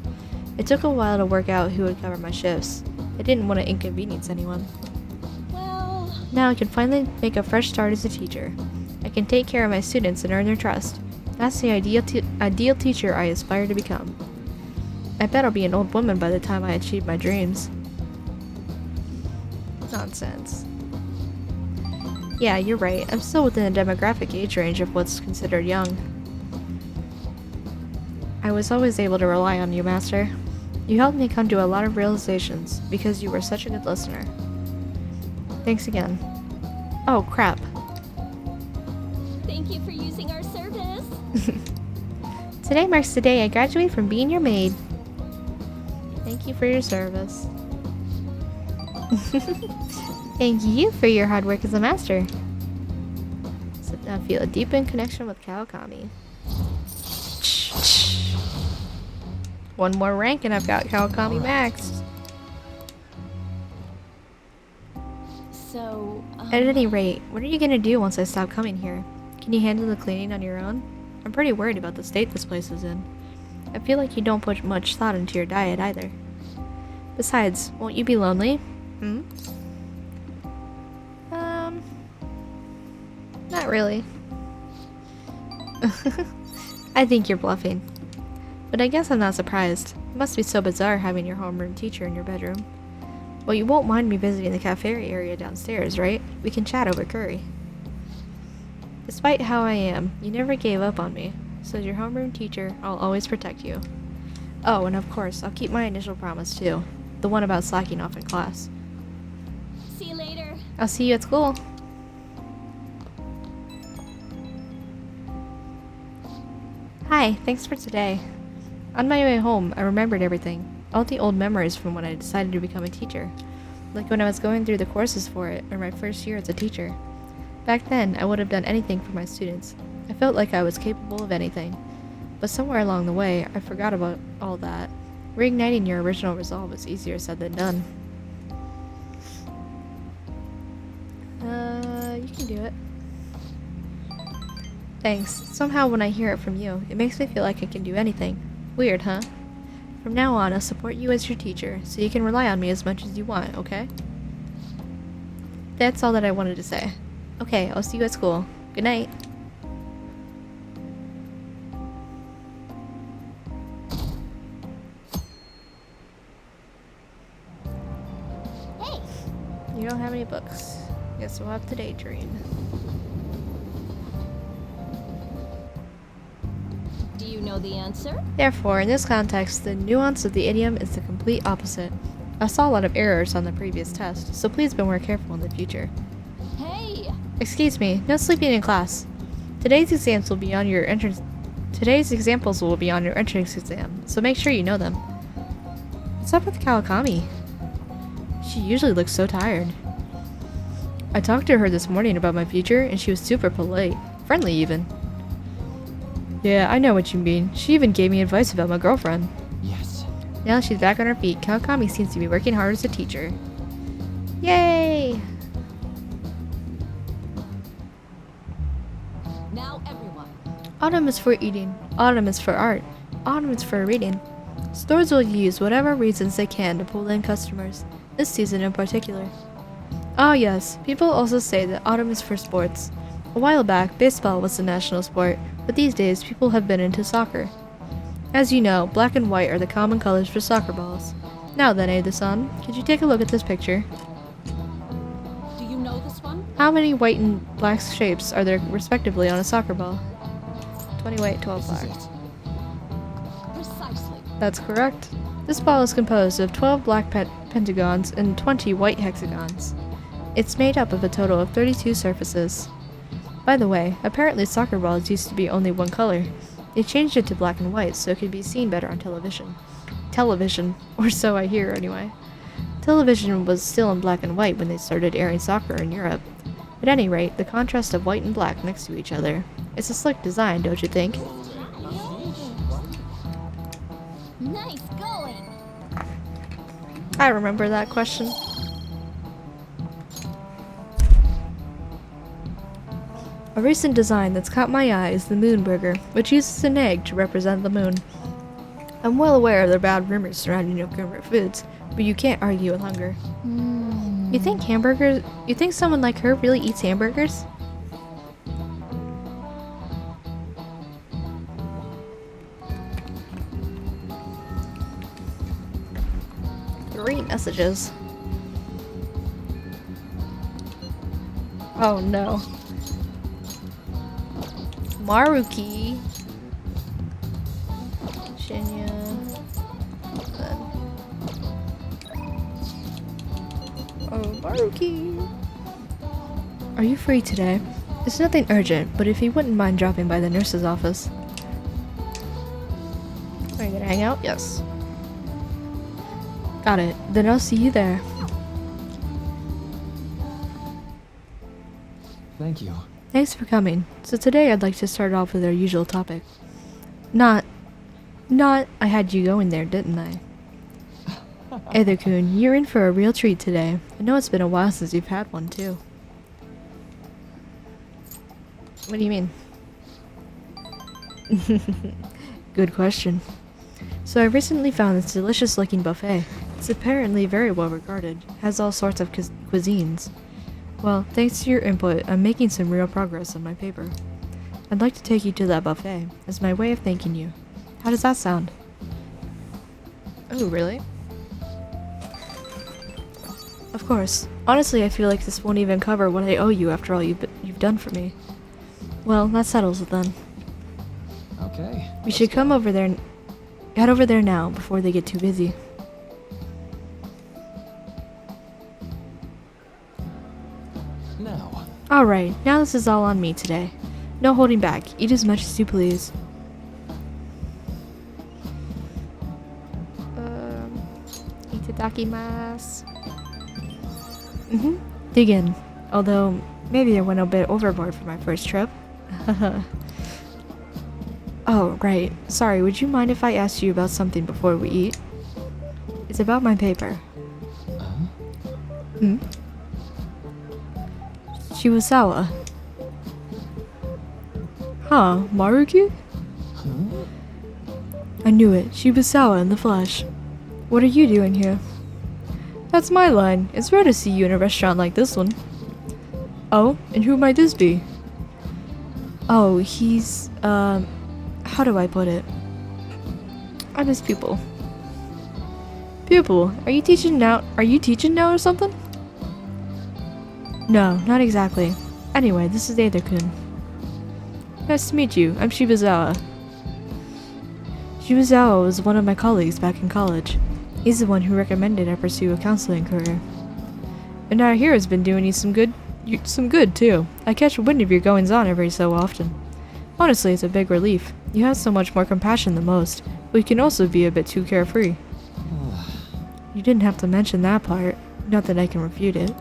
Speaker 3: It took a while to work out who would cover my shifts. I didn't want to inconvenience anyone.
Speaker 9: Well...
Speaker 3: Now I can finally make a fresh start as a teacher. I can take care of my students and earn their trust. That's the ideal teacher I aspire to become. I bet I'll be an old woman by the time I achieve my dreams. Nonsense. Yeah, you're right. I'm still within the demographic age range of what's considered young. I was always able to rely on you, Master. You helped me come to a lot of realizations because you were such a good listener. Thanks again. Oh, crap.
Speaker 9: Thank you for using our service.
Speaker 3: Today marks the day I graduate from being your maid. Thank you for your service. Thank you for your hard work as a master. So now feel a deepened connection with Kawakami. One more rank and I've got Kawakami maxed.
Speaker 9: So,
Speaker 3: At any rate, what are you gonna do once I stop coming here? Can you handle the cleaning on your own? I'm pretty worried about the state this place is in. I feel like you don't put much thought into your diet either. Besides, won't you be lonely? Not really. I think you're bluffing. But I guess I'm not surprised. It must be so bizarre having your homeroom teacher in your bedroom. Well, you won't mind me visiting the cafe area downstairs, right? We can chat over curry. Despite how I am, you never gave up on me. So as your homeroom teacher, I'll always protect you. Oh, and of course, I'll keep my initial promise too. The one about slacking off in class.
Speaker 9: see you later.
Speaker 3: I'll see you at school. Hi, thanks for today. On my way home, I remembered everything. All the old memories from when I decided to become a teacher. Like when I was going through the courses for it, or my first year as a teacher. Back then, I would have done anything for my students. I felt like I was capable of anything. But somewhere along the way, I forgot about all that. Reigniting your original resolve was easier said than done. You can do it. Thanks. Somehow when I hear it from you, it makes me feel like I can do anything. Weird, huh? From now on, I'll support you as your teacher, so you can rely on me as much as you want, okay? That's all that I wanted to say. Okay, I'll see you at school. Good night.
Speaker 9: Hey!
Speaker 3: You don't have any books. Guess we'll have to daydream.
Speaker 9: Do you know the answer?
Speaker 3: Therefore, in this context, the nuance of the idiom is the complete opposite. I saw a lot of errors on the previous test, so please be more careful in the future.
Speaker 9: Hey!
Speaker 3: Excuse me, no sleeping in class. Today's examples will be on your entrance exam, so make sure you know them. What's up with Kawakami? She usually looks so tired. I talked to her this morning about my future, and she was super polite. Friendly, even. Yeah, I know what you mean. She even gave me advice about my girlfriend.
Speaker 7: Yes.
Speaker 3: Now she's back on her feet. Kawakami seems to be working hard as a teacher. Yay!
Speaker 5: Now everyone,
Speaker 3: Autumn is for eating. Autumn is for art. Autumn is for reading. Stores will use whatever reasons they can to pull in customers, this season in particular. Oh yes, people also say that autumn is for sports. A while back, baseball was the national sport, but these days people have been into soccer. As you know, black and white are the common colors for soccer balls. Now then, Ada-san, could you take a look at this picture?
Speaker 5: Do you know this one?
Speaker 3: How many white and black shapes are there respectively on a soccer ball? 20 white, 12 black.
Speaker 5: Precisely.
Speaker 3: That's correct. This ball is composed of 12 black pentagons and 20 white hexagons. It's made up of a total of 32 surfaces. By the way, apparently soccer balls used to be only one color. They changed it to black and white so it could be seen better on television. Television, or so I hear anyway. Television was still in black and white when they started airing soccer in Europe. At any rate, the contrast of white and black next to each other. It's a slick design, don't you think?
Speaker 4: Nice going.
Speaker 3: I remember that question. A recent design that's caught my eye is the Moon Burger, which uses an egg to represent the moon. I'm well aware of the bad rumors surrounding Okumura foods, but you can't argue with hunger. You think someone like her really eats hamburgers? Read messages. Oh no. Maruki. Shinya. Oh, Maruki. Are you free today? It's nothing urgent, but if you wouldn't mind dropping by the nurse's office. Are you gonna hang out? Yes. Got it. Then I'll see you there.
Speaker 7: Thank you.
Speaker 3: Thanks for coming. So today I'd like to start off with our usual topic. Not I had you going there, didn't I? Either-kun, you're in for a real treat today. I know it's been a while since you've had one, too. What do you mean? Good question. So I recently found this delicious looking buffet. It's apparently very well regarded, has all sorts of cuisines. Well, thanks to your input, I'm making some real progress on my paper. I'd like to take you to that buffet, as my way of thanking you. How does that sound? Oh, really? Of course. Honestly, I feel like this won't even cover what I owe you after all you've done for me. Well, that settles it then.
Speaker 7: Okay.
Speaker 3: We should come over there head over there now, before they get too busy.
Speaker 7: Now.
Speaker 3: Alright, now this is all on me today. No holding back. Eat as much as you please. Itadakimasu. Dig in. Although, maybe I went a bit overboard for my first trip. Oh, right. Sorry, would you mind if I asked you about something before we eat? It's about my paper. Shibusawa. Huh, Maruki? I knew it. Shibusawa in the flesh. What are you doing here? That's my line. It's rare to see you in a restaurant like this one. Oh, and who might this be? Oh, he's, how do I put it? I'm his pupil. Pupil? Are you teaching now? Are you teaching now or something? No, not exactly. Anyway, this is Either-kun. Nice to meet you. I'm Shibusawa. Shibusawa was one of my colleagues back in college. He's the one who recommended I pursue a counseling career. And I hear it's been doing you some good too. I catch wind of your goings-on every so often. Honestly, it's a big relief. You have so much more compassion than most, but you can also be a bit too carefree. You didn't have to mention that part. Not that I can refute it.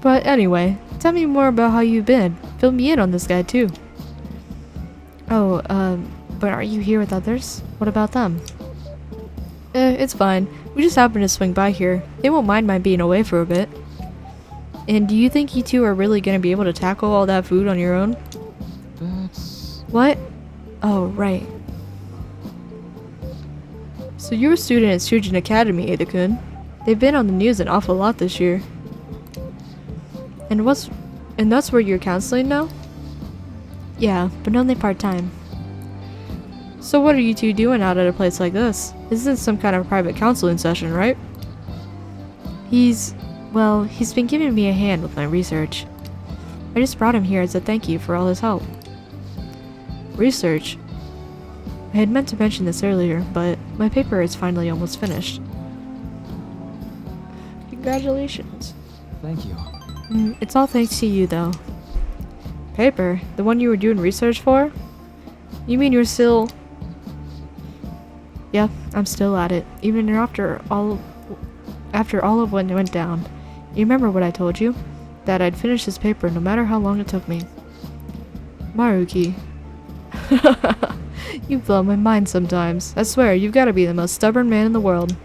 Speaker 3: But anyway, tell me more about how you've been. Fill me in on this guy too. Oh, but aren't you here with others? What about them? It's fine. We just happened to swing by here. They won't mind my being away for a bit. And do you think you two are really gonna be able to tackle all that food on your own?
Speaker 7: That's
Speaker 3: What? Oh, right. So you're a student at Shujin Academy, Ada-kun. They've been on the news an awful lot this year. And that's where you're counseling now? Yeah, but only part-time. So what are you two doing out at a place like this? This isn't some kind of private counseling session, right? He's been giving me a hand with my research. I just brought him here as a thank you for all his help. Research? I had meant to mention this earlier, but my paper is finally almost finished. Congratulations.
Speaker 7: Thank you.
Speaker 3: It's all thanks to you, though. Paper? The one you were doing research for? You mean you're still... Yep, I'm still at it, even after all of what went down. You remember what I told you? That I'd finish this paper no matter how long it took me. Maruki. You blow my mind sometimes. I swear, you've got to be the most stubborn man in the world.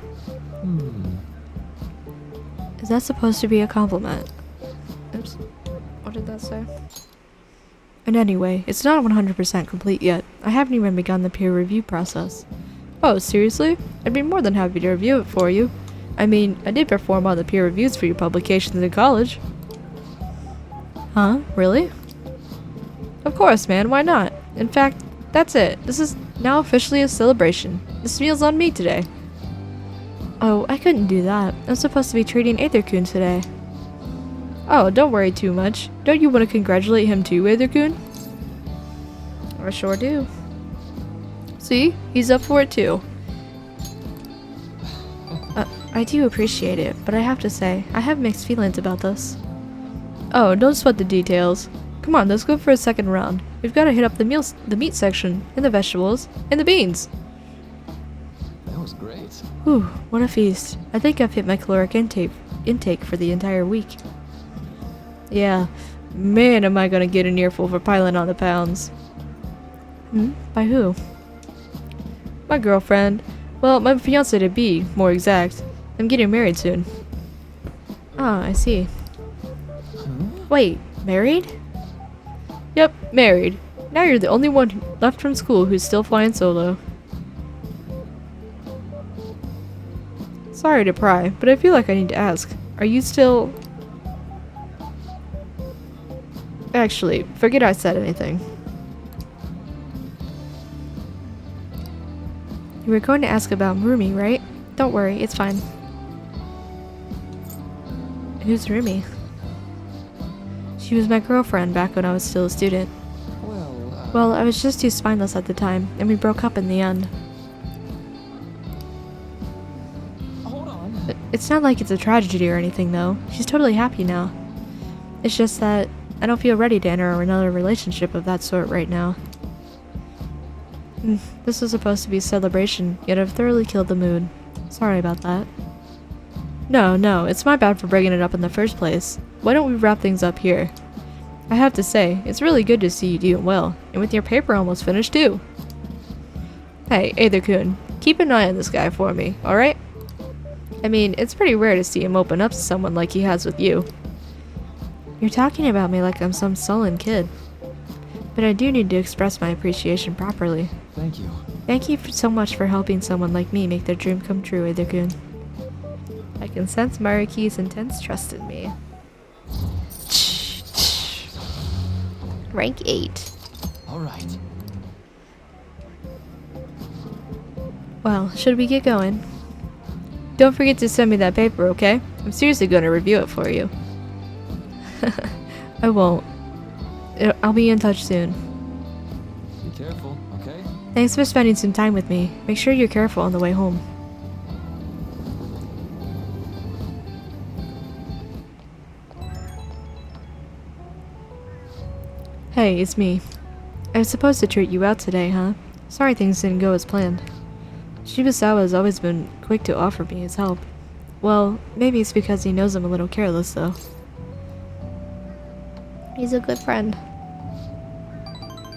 Speaker 3: Is that supposed to be a compliment? Oops. What did that say? And anyway, it's not 100% complete yet. I haven't even begun the peer review process. Oh, seriously? I'd be more than happy to review it for you. I mean, I did perform all the peer reviews for your publications in college. Huh? Really? Of course, man. Why not? In fact, that's it. This is now officially a celebration. This meal's on me today. Oh, I couldn't do that. I'm supposed to be treating Aether-kun today. Oh, don't worry too much. Don't you want to congratulate him too, Aether-kun? I sure do. See? He's up for it too. I do appreciate it, but I have to say, I have mixed feelings about this. Oh, don't sweat the details. Come on, let's go for a second round. We've got to hit up the meat section, and the vegetables, and the beans.
Speaker 7: That was great.
Speaker 3: Whew, what a feast. I think I've hit my caloric intake for the entire week. Yeah, man am I gonna get an earful for piling on the pounds. By who? My girlfriend. Well, my fiancé to be, more exact. I'm getting married soon. Ah, I see. Wait, married? Yep, married. Now you're the only one left from school who's still flying solo. Sorry to pry, but I feel like I need to ask. Are you still... Actually, forget I said anything. You were going to ask about Rumi, right? Don't worry, it's fine. Who's Rumi? She was my girlfriend back when I was still a student. Well, I was just too spineless at the time, and we broke up in the end.
Speaker 7: Hold on.
Speaker 3: It's not like it's a tragedy or anything, though. She's totally happy now. It's just that I don't feel ready to enter another relationship of that sort right now. This was supposed to be a celebration, yet I've thoroughly killed the mood. Sorry about that. No, it's my bad for bringing it up in the first place. Why don't we wrap things up here? I have to say, it's really good to see you doing well, and with your paper almost finished too. Hey, Aether-kun, keep an eye on this guy for me, alright? I mean, it's pretty rare to see him open up to someone like he has with you. You're talking about me like I'm some sullen kid. But I do need to express my appreciation properly.
Speaker 7: Thank you.
Speaker 3: Thank you so much for helping someone like me make their dream come true, Aether-kun. I can sense Maruki's intense trust in me. Rank 8.
Speaker 7: Alright.
Speaker 3: Well, should we get going? Don't forget to send me that paper, okay? I'm seriously going to review it for you. I won't. I'll be in touch soon.
Speaker 7: Be careful, okay?
Speaker 3: Thanks for spending some time with me. Make sure you're careful on the way home. Hey, it's me. I was supposed to treat you out today, huh? Sorry things didn't go as planned. Shibusawa has always been quick to offer me his help. Well, maybe it's because he knows I'm a little careless, though. He's a good friend.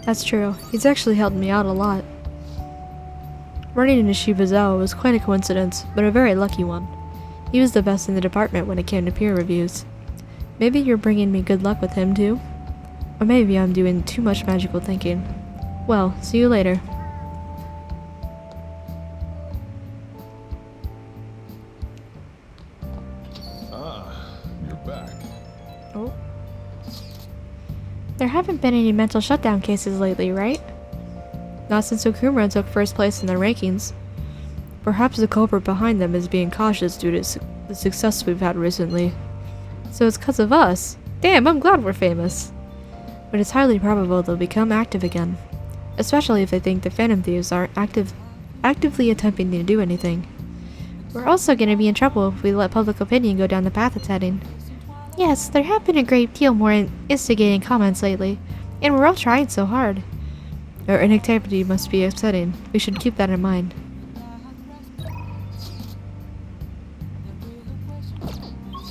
Speaker 3: That's true. He's actually helped me out a lot. Running into Shibusawa was quite a coincidence, but a very lucky one. He was the best in the department when it came to peer reviews. Maybe you're bringing me good luck with him, too? Or maybe I'm doing too much magical thinking. Well, see you later.
Speaker 16: Ah, you're back.
Speaker 3: Oh. There haven't been any mental shutdown cases lately, right? Not since Okumura took first place in the rankings. Perhaps the culprit behind them is being cautious due to the success we've had recently. So it's because of us. Damn, I'm glad we're famous. But it's highly probable they'll become active again. Especially if they think the Phantom Thieves aren't actively attempting to do anything. We're also going to be in trouble if we let public opinion go down the path it's heading. Yes, there have been a great deal more instigating comments lately, and we're all trying so hard. Our inactivity must be upsetting. We should keep that in mind.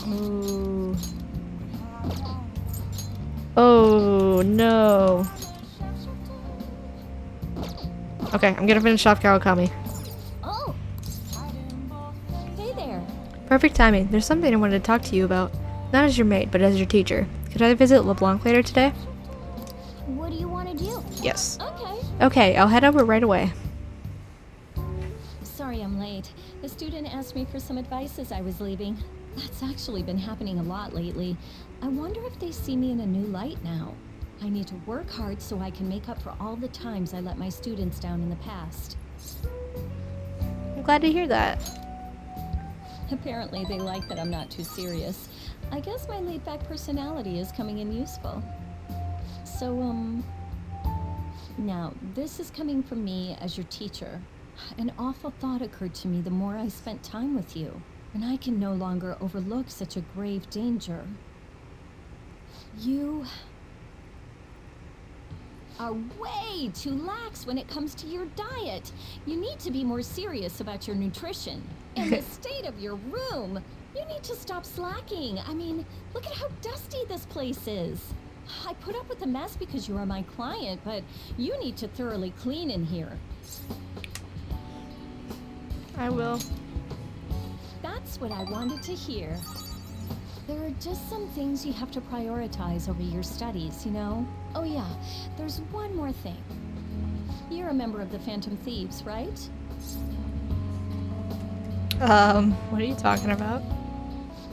Speaker 3: Oh. Oh no. Okay, I'm gonna finish off Kawakami.
Speaker 9: Oh! Hey there.
Speaker 3: Perfect timing. There's something I wanted to talk to you about. Not as your maid, but as your teacher. Could I visit LeBlanc later today?
Speaker 4: What do you want to do?
Speaker 3: Yes.
Speaker 9: Okay.
Speaker 3: Okay, I'll head over right away.
Speaker 9: Sorry I'm late. The student asked me for some advice as I was leaving. That's actually been happening a lot lately. I wonder if they see me in a new light now. I need to work hard so I can make up for all the times I let my students down in the past.
Speaker 3: I'm glad to hear that.
Speaker 9: Apparently they like that I'm not too serious. I guess my laid-back personality is coming in useful. So, now, this is coming from me as your teacher. An awful thought occurred to me the more I spent time with you, and I can no longer overlook such a grave danger. You are way too lax when it comes to your diet. You need to be more serious about your nutrition. And the state of your room. You need to stop slacking. I mean, look at how dusty this place is. I put up with the mess because you are my client, but you need to thoroughly clean in here.
Speaker 3: I will.
Speaker 9: That's what I wanted to hear. There are just some things you have to prioritize over your studies, you know? Oh yeah, there's one more thing. You're a member of the Phantom Thieves, right?
Speaker 3: What are you talking about?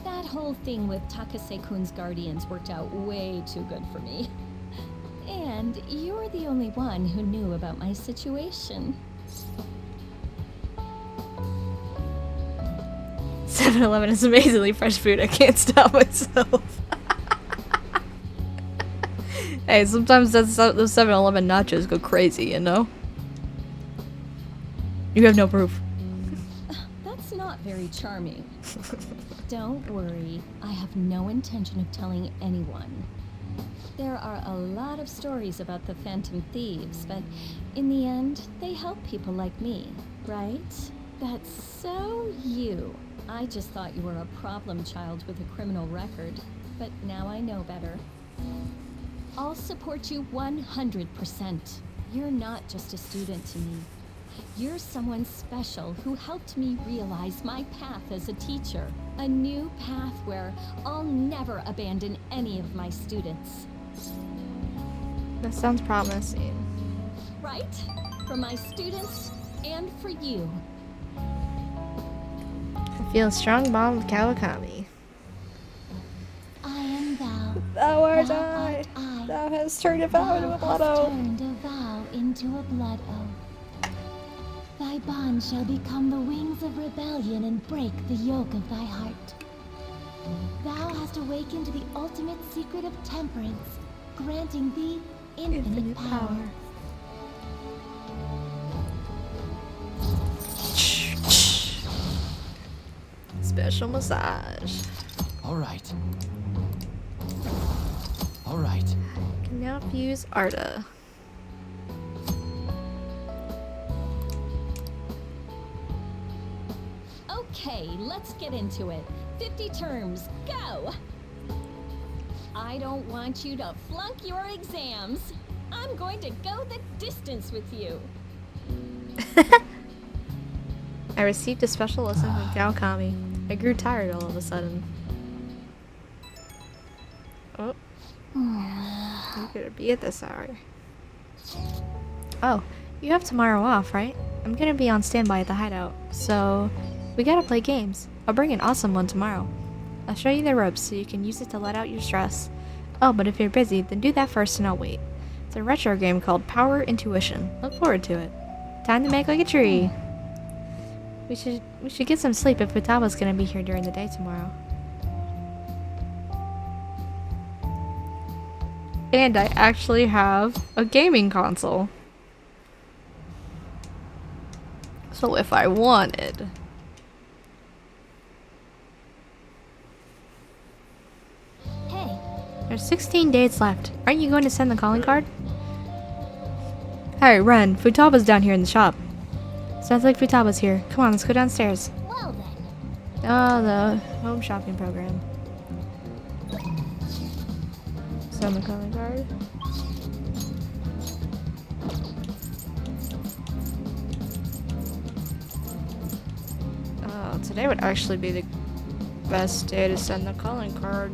Speaker 9: That whole thing with Takase-kun's guardians worked out way too good for me. And you're the only one who knew about my situation.
Speaker 3: 7-Eleven is amazingly fresh food. I can't stop myself. Hey, sometimes those 7-Eleven nachos go crazy, you know? You have no proof.
Speaker 9: That's not very charming. Don't worry, I have no intention of telling anyone. There are a lot of stories about the Phantom Thieves, but in the end, they help people like me, right? That's so you. I just thought you were a problem child with a criminal record, but now I know better. I'll support you 100%. You're not just a student to me. You're someone special who helped me realize my path as a teacher. A new path where I'll never abandon any of my students.
Speaker 3: That sounds promising.
Speaker 9: Right? For my students and for you.
Speaker 3: I feel a strong bond with Kawakami.
Speaker 4: I am thou.
Speaker 3: Thou art
Speaker 4: thou
Speaker 3: I.
Speaker 4: art I.
Speaker 3: Thou hast turned a vow into a blood oath.
Speaker 4: Turned a vow into a blood oath. Thy bond shall become the wings of rebellion and break the yoke of thy heart. Thou hast awakened the ultimate secret of temperance, granting thee infinite power.
Speaker 3: Special massage.
Speaker 18: All right. All right.
Speaker 3: Can now fuse Arda.
Speaker 9: Okay, let's get into it. 50 terms, go! I don't want you to flunk your exams. I'm going to go the distance with you.
Speaker 3: I received a special lesson from Kawakami. I grew tired all of a sudden. Oh. You could be at this hour. Oh, you have tomorrow off, right? I'm gonna be on standby at the hideout, so we gotta play games. I'll bring an awesome one tomorrow. I'll show you the ropes so you can use it to let out your stress. Oh, but if you're busy, then do that first and I'll wait. It's a retro game called Power Intuition. Look forward to it. Time to make like a tree. We should get some sleep if Futaba's gonna be here during the day tomorrow. And I actually have a gaming console. So if I wanted...
Speaker 4: Hey.
Speaker 3: There's 16 days left. Aren't you going to send the calling card? Hey, Ren, Futaba's down here in the shop. Sounds like Futaba's here. Come on, let's go downstairs.
Speaker 4: Well then.
Speaker 3: Oh, the home shopping program. Send the calling card. Oh, today would actually be the best day to send the calling card.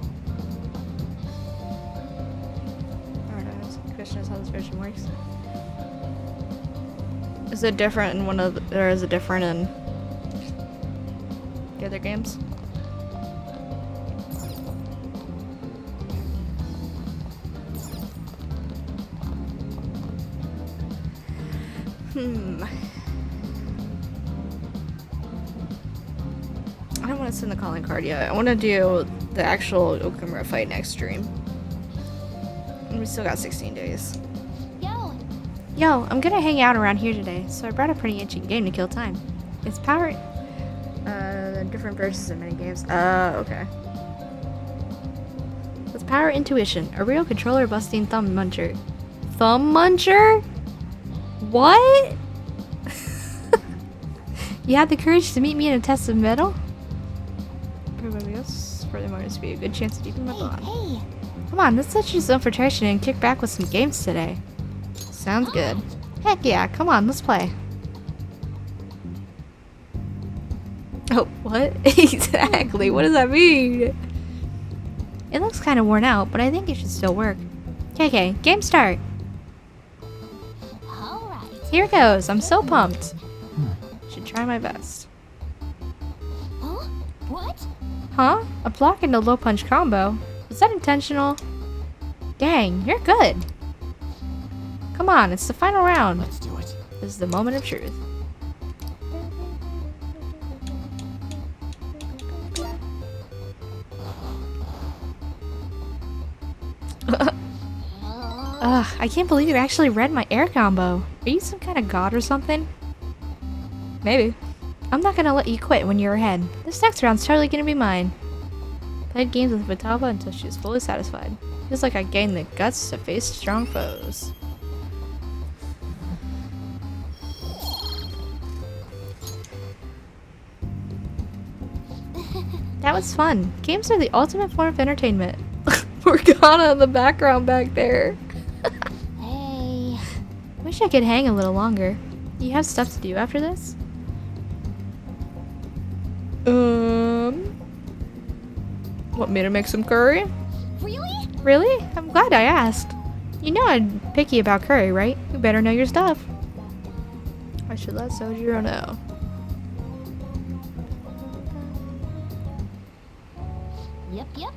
Speaker 3: Alright, I have some questions how this version works. Is it different in one of the, or is it different in the other games? I don't want to send the calling card yet. I want to do the actual Okumura fight next stream. And we still got 16 days. Yo, I'm gonna hang out around here today, so I brought a pretty ancient game to kill time. It's power... different versions of many games. Okay. It's Power Intuition, a real controller busting thumb muncher. Thumb muncher? What? You had the courage to meet me in a test of metal? Furthermore, this would be a good chance to deepen my bond.
Speaker 4: Hey.
Speaker 3: Come on, let's let your infiltration and kick back with some games today. Sounds good. Heck yeah, come on, let's play. Oh, what? Exactly, what does that mean? It looks kind of worn out, but I think it should still work. KK, game start!
Speaker 4: Alright.
Speaker 3: Here goes, I'm so pumped. Should try my best.
Speaker 4: Huh? What?
Speaker 3: Huh? A block and a low punch combo? Was that intentional? Dang, you're good. Come on, it's the final round.
Speaker 10: Let's do it.
Speaker 3: This is the moment of truth. Ugh, I can't believe you actually read my air combo. Are you some kind of god or something? Maybe. I'm not gonna let you quit when you're ahead. This next round's totally gonna be mine. Played games with Futaba until she was fully satisfied. Feels like I gained the guts to face strong foes. That was fun. Games are the ultimate form of entertainment. Morgana in the background back there.
Speaker 4: Hey.
Speaker 3: Wish I could hang a little longer. You have stuff to do after this? Want me to make some curry?
Speaker 4: Really?
Speaker 3: Really? I'm glad I asked. You know I'm picky about curry, right? You better know your stuff. I should let Sojiro know.
Speaker 4: Yep.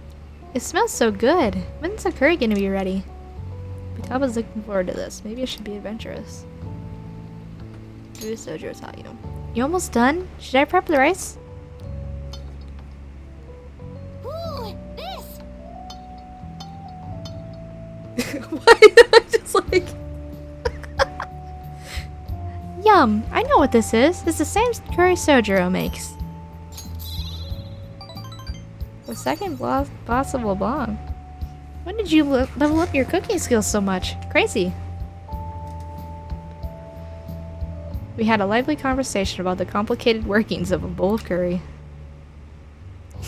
Speaker 3: It smells so good. When's the curry gonna be ready? Futaba's looking forward to this. Maybe I should be adventurous. Do as Sojiro taught you. You almost done? Should I prep the rice?
Speaker 4: Ooh, this!
Speaker 3: Why? I'm just like... Yum! I know what this is. It's the same curry Sojiro makes. The second boss of LeBlanc. When did you level up your cooking skills so much? Crazy. We had a lively conversation about the complicated workings of a bowl of curry.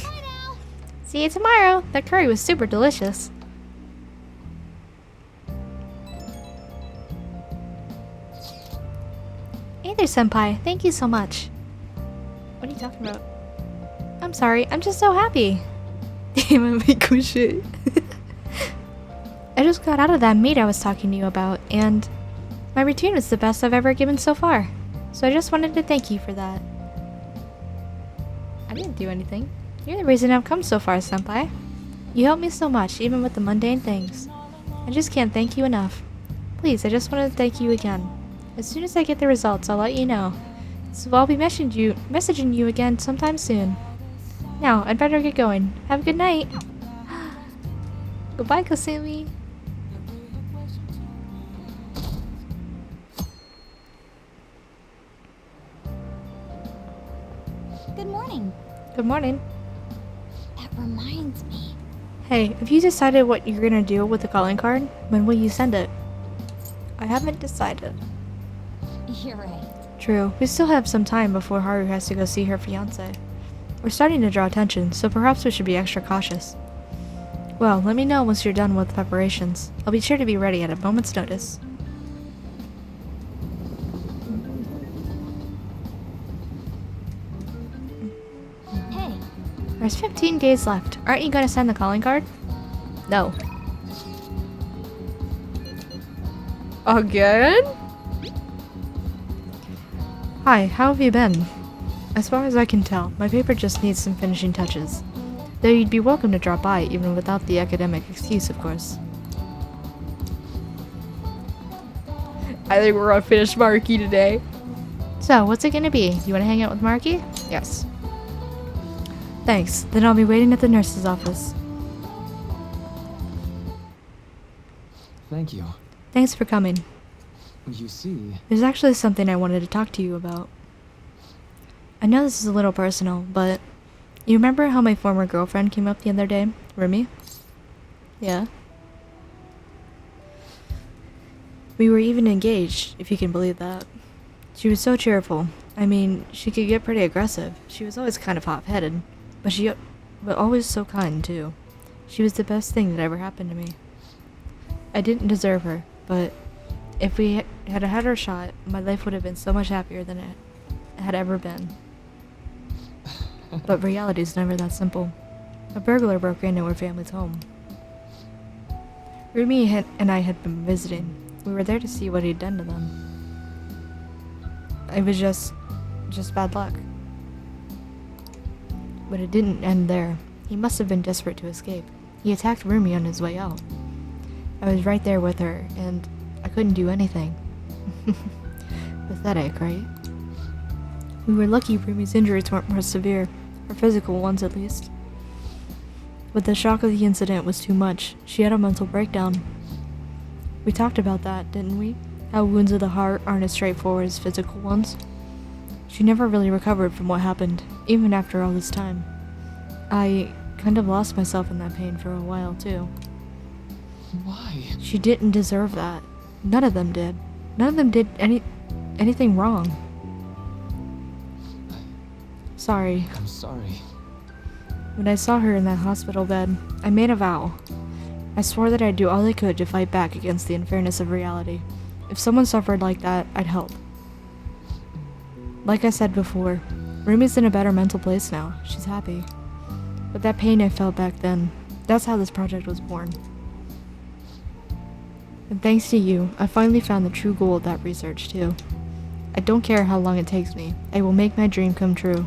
Speaker 4: Bye now.
Speaker 3: See you tomorrow. That curry was super delicious. Hey there, senpai. Thank you so much. What are you talking about? I'm sorry. I'm just so happy. Damn, I'm making cool shit. I just got out of that meet I was talking to you about, and My routine was the best I've ever given so far. So I just wanted to thank you for that. I didn't do anything. You're the reason I've come so far, Senpai. You helped me so much, even with the mundane things. I just can't thank you enough. Please, I just wanted to thank you again. As soon as I get the results, I'll let you know. So I'll be messaging you again sometime soon. Now, I'd better get going. Have a good night. Goodbye, Kasumi.
Speaker 4: Good morning.
Speaker 3: Good morning.
Speaker 4: That reminds me.
Speaker 3: Hey, have you decided what you're gonna do with the calling card? When will you send it? I haven't decided.
Speaker 4: You're right.
Speaker 3: True. We still have some time before Haru has to go see her fiancé. We're starting to draw attention, so perhaps we should be extra cautious. Well, let me know once you're done with preparations. I'll be sure to be ready at a moment's notice.
Speaker 4: Hey.
Speaker 3: There's 15 days left. Aren't you gonna send the calling card? No. Again? Hi, how have you been? As far as I can tell, my paper just needs some finishing touches. Though you'd be welcome to drop by, even without the academic excuse, of course. I think we're gonna finish Marky today. So, what's it gonna be? You wanna hang out with Marky? Yes. Thanks. Then I'll be waiting at the nurse's office.
Speaker 8: Thank you.
Speaker 3: Thanks for coming.
Speaker 8: You see...
Speaker 3: There's actually something I wanted to talk to you about. I know this is a little personal, but... You remember how my former girlfriend came up the other day? Rumi? Yeah? We were even engaged, if you can believe that. She was so cheerful. I mean, she could get pretty aggressive. She was always kind of hot-headed. But always so kind, too. She was the best thing that ever happened to me. I didn't deserve her, but if we had had our shot, my life would have been so much happier than it had ever been. But reality's never that simple. A burglar broke into our family's home. Rumi and I had been visiting. We were there to see what he'd done to them. It was just bad luck. But it didn't end there. He must have been desperate to escape. He attacked Rumi on his way out. I was right there with her, and I couldn't do anything. Pathetic, right? We were lucky Rumi's injuries weren't more severe, or physical ones at least. But the shock of the incident was too much. She had a mental breakdown. We talked about that, didn't we? How wounds of the heart aren't as straightforward as physical ones. She never really recovered from what happened, even after all this time. I kind of lost myself in that pain for a while, too.
Speaker 8: Why?
Speaker 3: She didn't deserve that. None of them did. None of them did anything wrong. Sorry.
Speaker 8: I'm sorry.
Speaker 3: When I saw her in that hospital bed, I made a vow. I swore that I'd do all I could to fight back against the unfairness of reality. If someone suffered like that, I'd help. Like I said before, Rumi's in a better mental place now. She's happy. But that pain I felt back then, that's how this project was born. And thanks to you, I finally found the true goal of that research, too. I don't care how long it takes me. I will make my dream come true.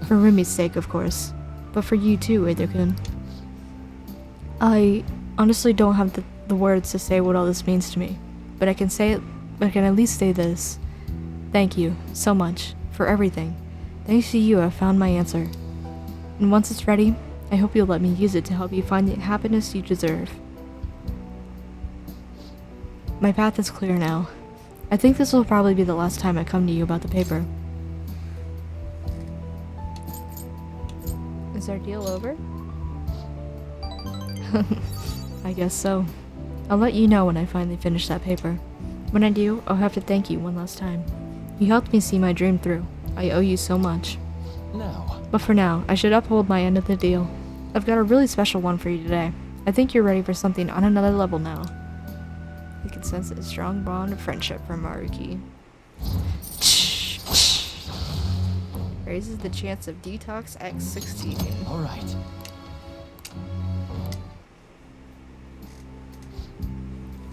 Speaker 3: For Rumi's sake, of course. But for you too, Edo-kun. I honestly don't have the words to say what all this means to me. But I can at least say this. Thank you, so much, for everything. Thanks to you, I've found my answer. And once it's ready, I hope you'll let me use it to help you find the happiness you deserve. My path is clear now. I think this will probably be the last time I come to you about the paper. Is our deal over? I guess so. I'll let you know when I finally finish that paper. When I do, I'll have to thank you one last time. You helped me see my dream through. I owe you so much.
Speaker 8: Now.
Speaker 3: But for now, I should uphold my end of the deal. I've got a really special one for you today. I think you're ready for something on another level now. I can sense a strong bond of friendship from Maruki. Raises the chance of detox X16.
Speaker 8: Alright.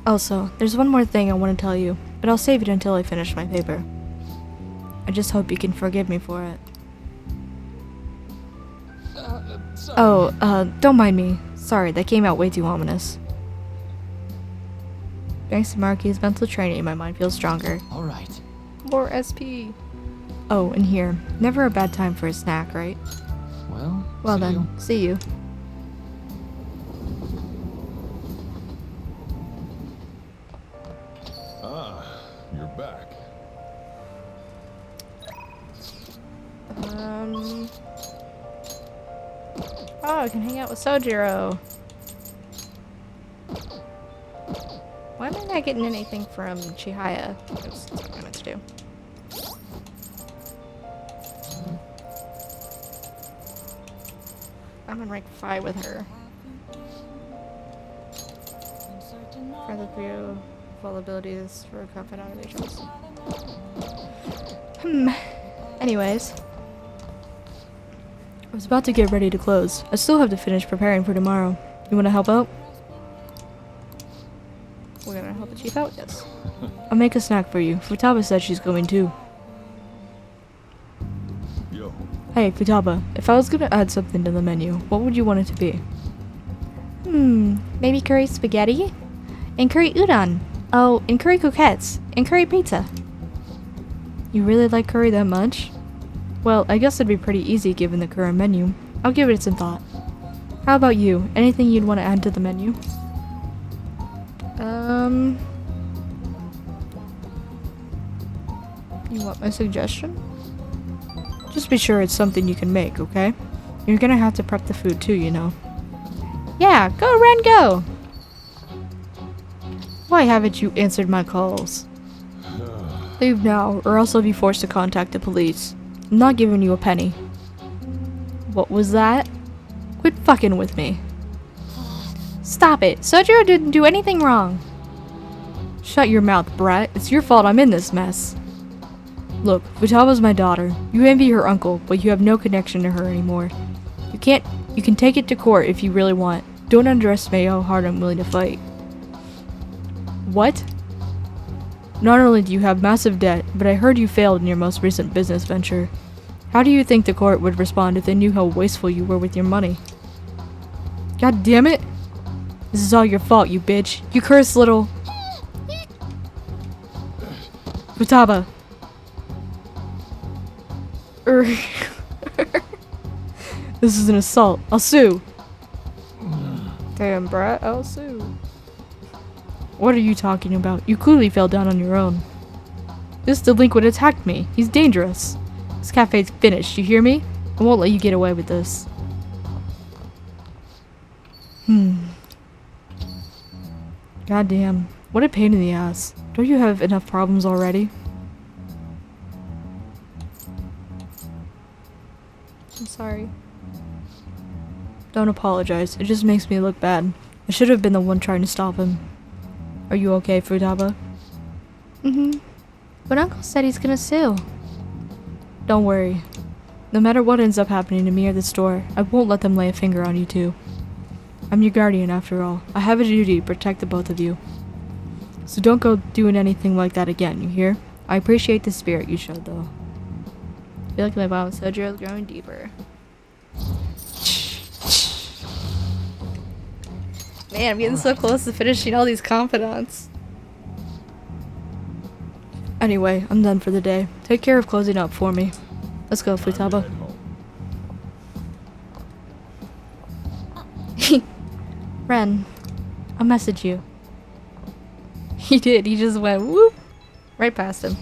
Speaker 3: Also, there's one more thing I want to tell you, but I'll save it until I finish my paper. I just hope you can forgive me for it.
Speaker 13: Sorry.
Speaker 3: Oh, don't mind me. Sorry, that came out way too ominous. Thanks to Marky's mental training, my mind feels stronger.
Speaker 13: Alright.
Speaker 3: More SP. Oh, and here. Never a bad time for a snack, right?
Speaker 13: Well,
Speaker 3: see you.
Speaker 16: Ah, you're back.
Speaker 3: Oh, I can hang out with Sojiro. Why am I not getting anything from Chihaya? That's what I meant to do. I'm in rank 5 with her. For the view of all abilities for confidant animations. Anyways. I was about to get ready to close. I still have to finish preparing for tomorrow. You wanna help out? We're gonna help the chief out? Yes. I'll make a snack for you. Futaba said she's going too.
Speaker 16: Yo.
Speaker 3: Hey, Futaba, if I was gonna add something to the menu, what would you want it to be? Maybe curry spaghetti? And curry udon. Oh, and curry croquettes. And curry pizza. You really like curry that much? Well, I guess it'd be pretty easy given the current menu. I'll give it some thought. How about you? Anything you'd want to add to the menu? You want my suggestion? Just be sure it's something you can make, okay? You're gonna have to prep the food too, you know. Yeah, go Ren, go! Why haven't you answered my calls? Leave now, or else I'll be forced to contact the police. I'm not giving you a penny. What was that? Quit fucking with me. Stop it! Sojiro didn't do anything wrong! Shut your mouth, brat. It's your fault I'm in this mess. Look, Futaba's my daughter. You envy her uncle, but you have no connection to her anymore. You can take it to court if you really want. Don't underestimate how hard I'm willing to fight. What? Not only do you have massive debt, but I heard you failed in your most recent business venture. How do you think the court would respond if they knew how wasteful you were with your money? God damn it! This is all your fault, you bitch. You cursed little... Futaba. This is an assault. I'll sue. Damn, brat. I'll sue. What are you talking about? You clearly fell down on your own. This delinquent attacked me. He's dangerous. This cafe's finished. You hear me? I won't let you get away with this. Goddamn. What a pain in the ass. Don't you have enough problems already? I'm sorry. Don't apologize. It just makes me look bad. I should have been the one trying to stop him. Are you okay, Futaba? But Uncle said he's gonna sue. Don't worry. No matter what ends up happening to me or the store, I won't let them lay a finger on you two. I'm your guardian after all. I have a duty to protect the both of you. So don't go doing anything like that again, you hear? I appreciate the spirit you showed though. I feel like my bond with Sojiro is growing deeper. Man, I'm getting so close to finishing all these confidants. Anyway, I'm done for the day. Take care of closing up for me. Let's go, Futaba. Ren, I'll message you. He did, he just went whoop right past him.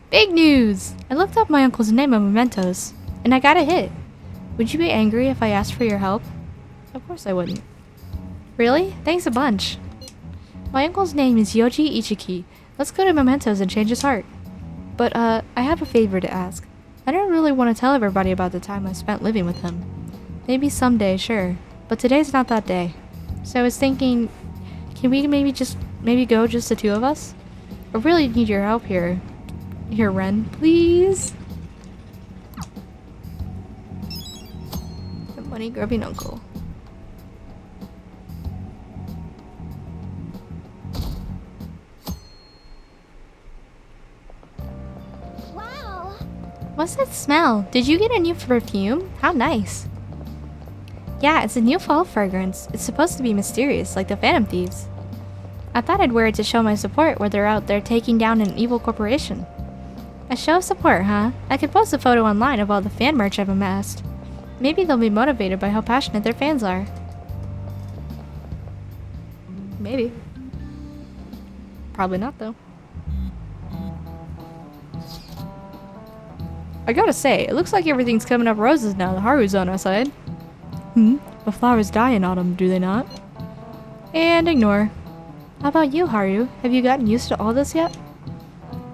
Speaker 3: Big news! I looked up my uncle's name on mementos, and I got a hit. Would you be angry if I asked for your help? Of course I wouldn't. Really? Thanks a bunch. My uncle's name is Yoji Ichiki. Let's go to mementos and change his heart. But, I have a favor to ask. I don't really want to tell everybody about the time I spent living with him. Maybe someday, sure. But today's not that day. So I was thinking, can we maybe go just the two of us? I really need your help here. Here, Ren, please? The money-grubbing uncle. What's that smell? Did you get a new perfume? How nice. Yeah, it's a new fall fragrance. It's supposed to be mysterious, like the Phantom Thieves. I thought I'd wear it to show my support where they're out there taking down an evil corporation. A show of support, huh? I could post a photo online of all the fan merch I've amassed. Maybe they'll be motivated by how passionate their fans are. Maybe. Probably not, though. I gotta say, it looks like everything's coming up roses now that Haru's on our side. The flowers die in autumn, do they not? And ignore. How about you, Haru? Have you gotten used to all this yet?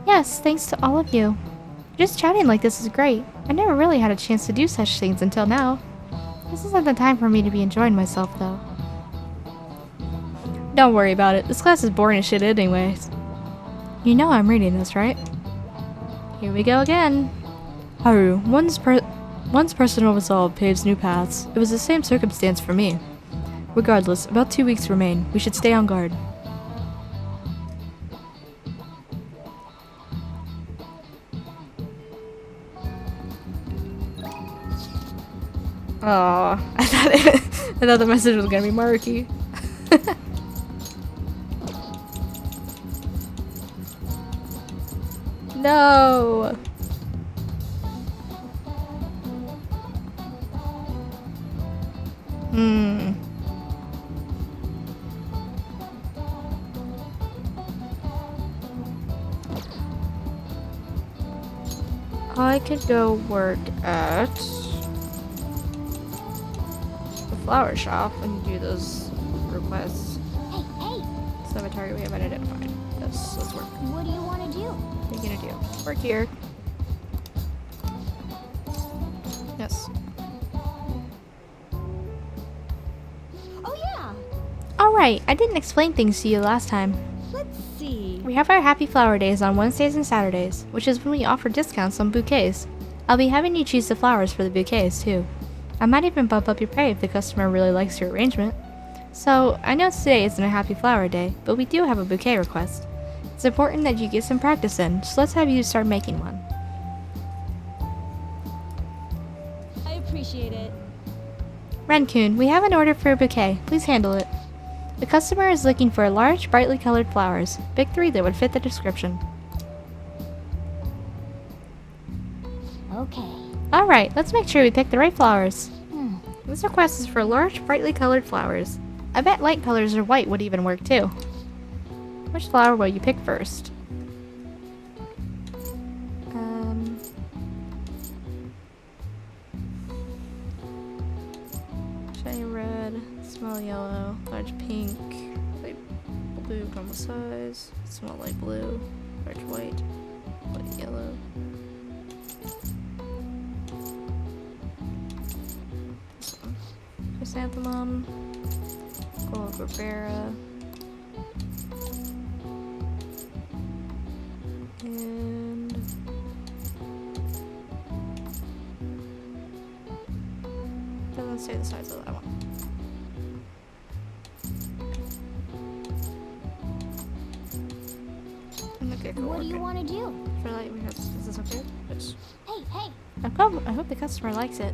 Speaker 3: Yes, thanks to all of you. Just chatting like this is great. I never really had a chance to do such things until now. This isn't the time for me to be enjoying myself, though. Don't worry about it. This class is boring as shit anyways. You know I'm reading this, right? Here we go again. Haru, one's personal resolve paves new paths. It was the same circumstance for me. Regardless, about 2 weeks remain. We should stay on guard. Oh, I thought the message was gonna be murky. No. I could go work at the flower shop and do those requests.
Speaker 4: Hey!
Speaker 3: So a target we have identified. Let's work.
Speaker 4: What do you want to do?
Speaker 3: What are you gonna do? Work here. Yes.
Speaker 4: Oh yeah!
Speaker 3: Alright, I didn't explain things to you last time.
Speaker 9: Let's see.
Speaker 3: We have our Happy Flower Days on Wednesdays and Saturdays, which is when we offer discounts on bouquets. I'll be having you choose the flowers for the bouquets, too. I might even bump up your pay if the customer really likes your arrangement. So, I know today isn't a Happy Flower Day, but we do have a bouquet request. It's important that you get some practice in, so let's have you start making one.
Speaker 9: I appreciate it.
Speaker 3: Ren-kun, we have an order for a bouquet. Please handle it. The customer is looking for large, brightly colored flowers. Pick 3 that would fit the description.
Speaker 4: Okay.
Speaker 3: Alright, let's make sure we pick the right flowers. This request is for large, brightly colored flowers. I bet light colors or white would even work too. Which flower will you pick first? Shiny red, small yellow, large pink, light blue, normal size, small light blue, large white, light yellow. Chrysanthemum, gold Gerbera, and doesn't say the size of that one.
Speaker 4: What do you want to do?
Speaker 3: For light, we have. Is this okay? Yes.
Speaker 4: Hey!
Speaker 3: I hope the customer likes it.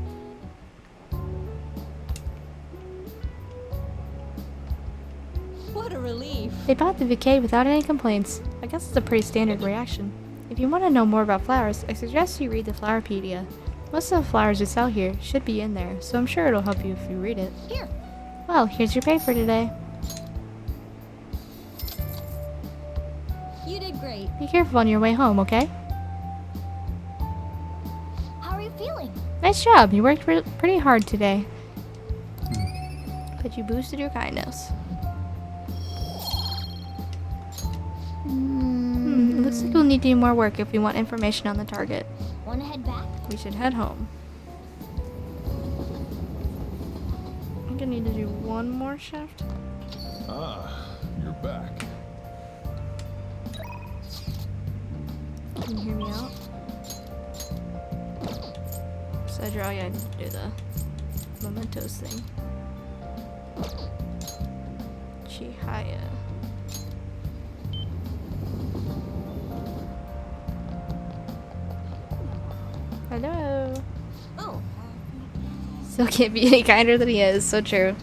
Speaker 9: What a relief.
Speaker 3: They bought the bouquet without any complaints. I guess it's a pretty standard reaction. If you want to know more about flowers, I suggest you read the Flowerpedia. Most of the flowers we sell here should be in there, so I'm sure it'll help you if you read it.
Speaker 4: Here.
Speaker 3: Well, here's your pay for today.
Speaker 9: You did great.
Speaker 3: Be careful on your way home, okay?
Speaker 4: How are you feeling?
Speaker 3: Nice job. You worked pretty hard today. But you boosted your kindness. Looks like we'll need to do more work if we want information on the target.
Speaker 4: Want to head back?
Speaker 3: We should head home. I think I need to do one more shift.
Speaker 16: Ah, you're back.
Speaker 3: Can you hear me out? Cedra, yeah, I need to do the mementos thing. Chihaya. Hello.
Speaker 12: Oh.
Speaker 3: Still can't be any kinder than he is. So true.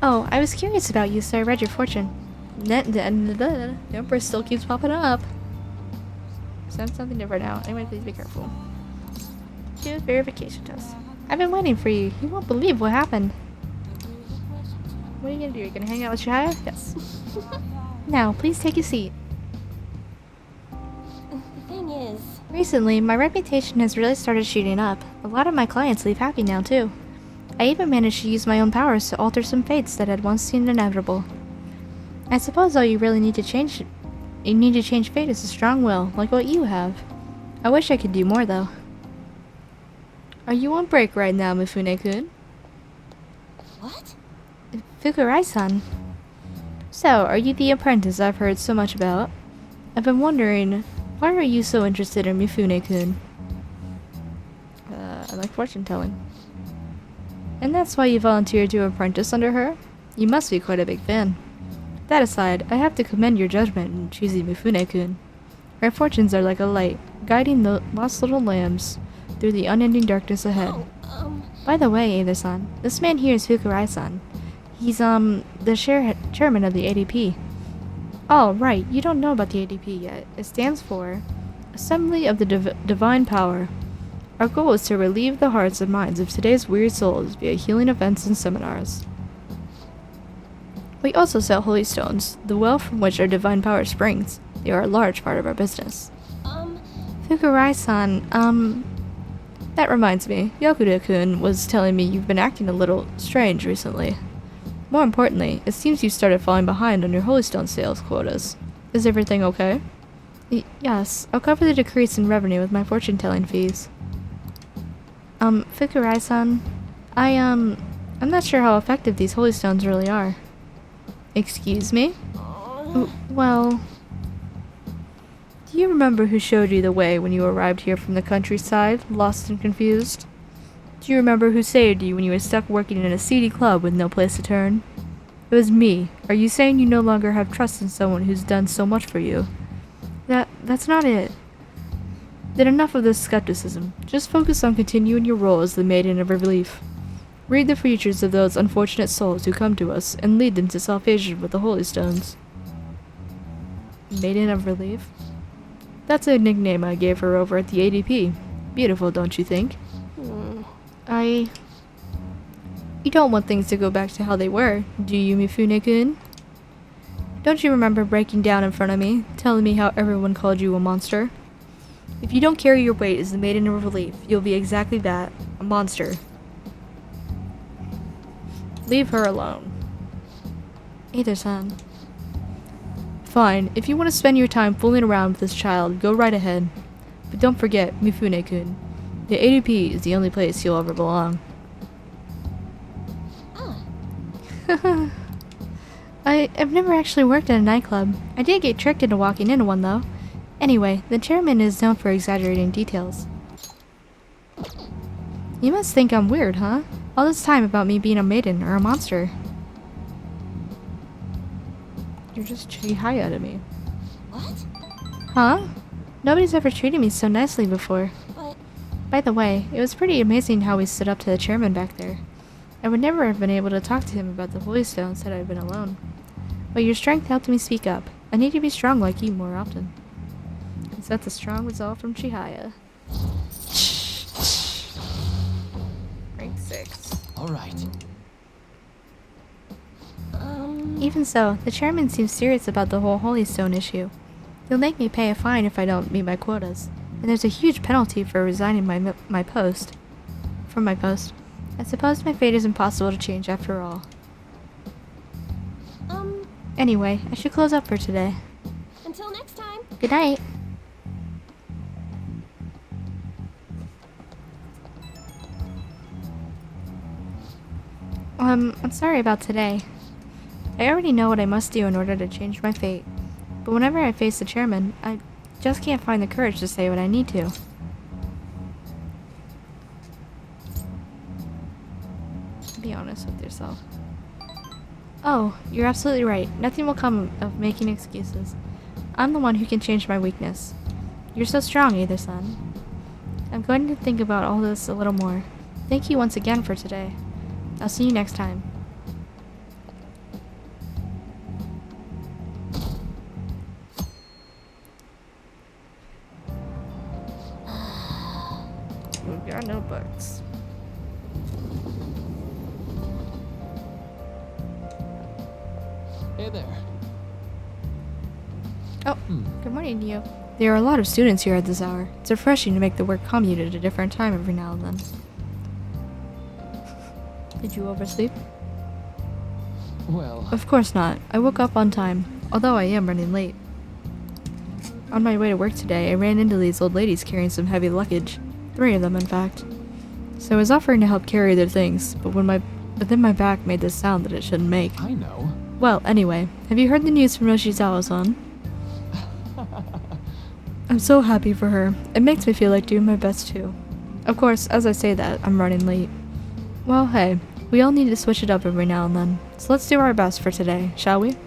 Speaker 3: Oh, I was curious about you, so I read your fortune. The Empress still keeps popping up. Send something different now. Anyway, please be careful. Do verification test. I've been waiting for you. You won't believe what happened. What are you gonna do? Are you gonna hang out with Shia? Yes. Now, please take a seat.
Speaker 9: The thing is...
Speaker 3: Recently, my reputation has really started shooting up. A lot of my clients leave happy now, too. I even managed to use my own powers to alter some fates that had once seemed inevitable. I suppose all you really need to change... You need to change fate is a strong will, like what you have. I wish I could do more, though. Are you on break right now, Mifune-kun?
Speaker 12: What?
Speaker 3: Fukurai-san. So, are you the apprentice I've heard so much about? I've been wondering, why are you so interested in Mifune-kun? I like fortune telling. And that's why you volunteered to apprentice under her? You must be quite a big fan. That aside, I have to commend your judgment in choosing Mifune-kun. Her fortunes are like a light, guiding the lost little lambs through the unending darkness ahead. By the way, Ada-san, this man here is Fukurai-san. He's, the chairman of the ADP. Oh, right, you don't know about the ADP yet. It stands for Assembly of the Divine Power. Our goal is to relieve the hearts and minds of today's weary souls via healing events and seminars. We also sell holy stones, the well from which our divine power springs. They are a large part of our business. Fukurai-san, that reminds me, Yokuda-kun was telling me you've been acting a little strange recently. More importantly, it seems you started falling behind on your holy stone sales quotas. Is everything okay? Yes, I'll cover the decrease in revenue with my fortune-telling fees. Fukurai-san, I'm not sure how effective these holy stones really are. Excuse me? Well... Do you remember who showed you the way when you arrived here from the countryside, lost and confused? Do you remember who saved you when you were stuck working in a seedy club with no place to turn? It was me. Are you saying you no longer have trust in someone who's done so much for you? That's not it. Then enough of this skepticism. Just focus on continuing your role as the Maiden of Relief. Read the futures of those unfortunate souls who come to us and lead them to salvation with the Holy Stones. Maiden of Relief? That's a nickname I gave her over at the ADP. Beautiful, don't you think? You don't want things to go back to how they were, do you, Mifune-kun? Don't you remember breaking down in front of me, telling me how everyone called you a monster? If you don't carry your weight as the Maiden of Relief, you'll be exactly that, a monster. Leave her alone. Either-san. Fine, if you want to spend your time fooling around with this child, go right ahead. But don't forget, Mifune-kun. The ADP is the only place you'll ever belong. I've never actually worked at a nightclub. I did get tricked into walking into one, though. Anyway, the chairman is known for exaggerating details. You must think I'm weird, huh? All this time about me being a maiden or a monster. You're just Chihaya to me.
Speaker 12: What?
Speaker 3: Huh? Nobody's ever treated me so nicely before.
Speaker 12: But...
Speaker 3: By the way, it was pretty amazing how we stood up to the chairman back there. I would never have been able to talk to him about the Holy Stones had I been alone. But your strength helped me speak up. I need to be strong like you more often. Is that the strong resolve from Chihaya? Rank 6.
Speaker 10: Alright.
Speaker 3: Even so, the chairman seems serious about the whole Holy Stone issue. He'll make me pay a fine if I don't meet my quotas. And there's a huge penalty for resigning my post. From my post. I suppose my fate is impossible to change after all. Anyway, I should close up for today.
Speaker 12: Until next time.
Speaker 3: Good night. I'm sorry about today. I already know what I must do in order to change my fate. But whenever I face the chairman, I just can't find the courage to say what I need to. Be honest with yourself. Oh, you're absolutely right. Nothing will come of making excuses. I'm the one who can change my weakness. You're so strong, Either-san. I'm going to think about all this a little more. Thank you once again for today. I'll see you next time. We've got notebooks.
Speaker 7: Hey there.
Speaker 3: Oh, good morning to you. There are a lot of students here at this hour. It's refreshing to make the work commute at a different time every now and then. Did you oversleep?
Speaker 7: Well...
Speaker 3: Of course not. I woke up on time, although I am running late. On my way to work today, I ran into these old ladies carrying some heavy luggage. 3 of them, in fact. So I was offering to help carry their things, but then my back made this sound that it shouldn't make.
Speaker 7: I know.
Speaker 3: Well, anyway, have you heard the news from Yoshizawa-san? I'm so happy for her. It makes me feel like doing my best too. Of course, as I say that, I'm running late. Well, hey, we all need to switch it up every now and then. So let's do our best for today, shall we?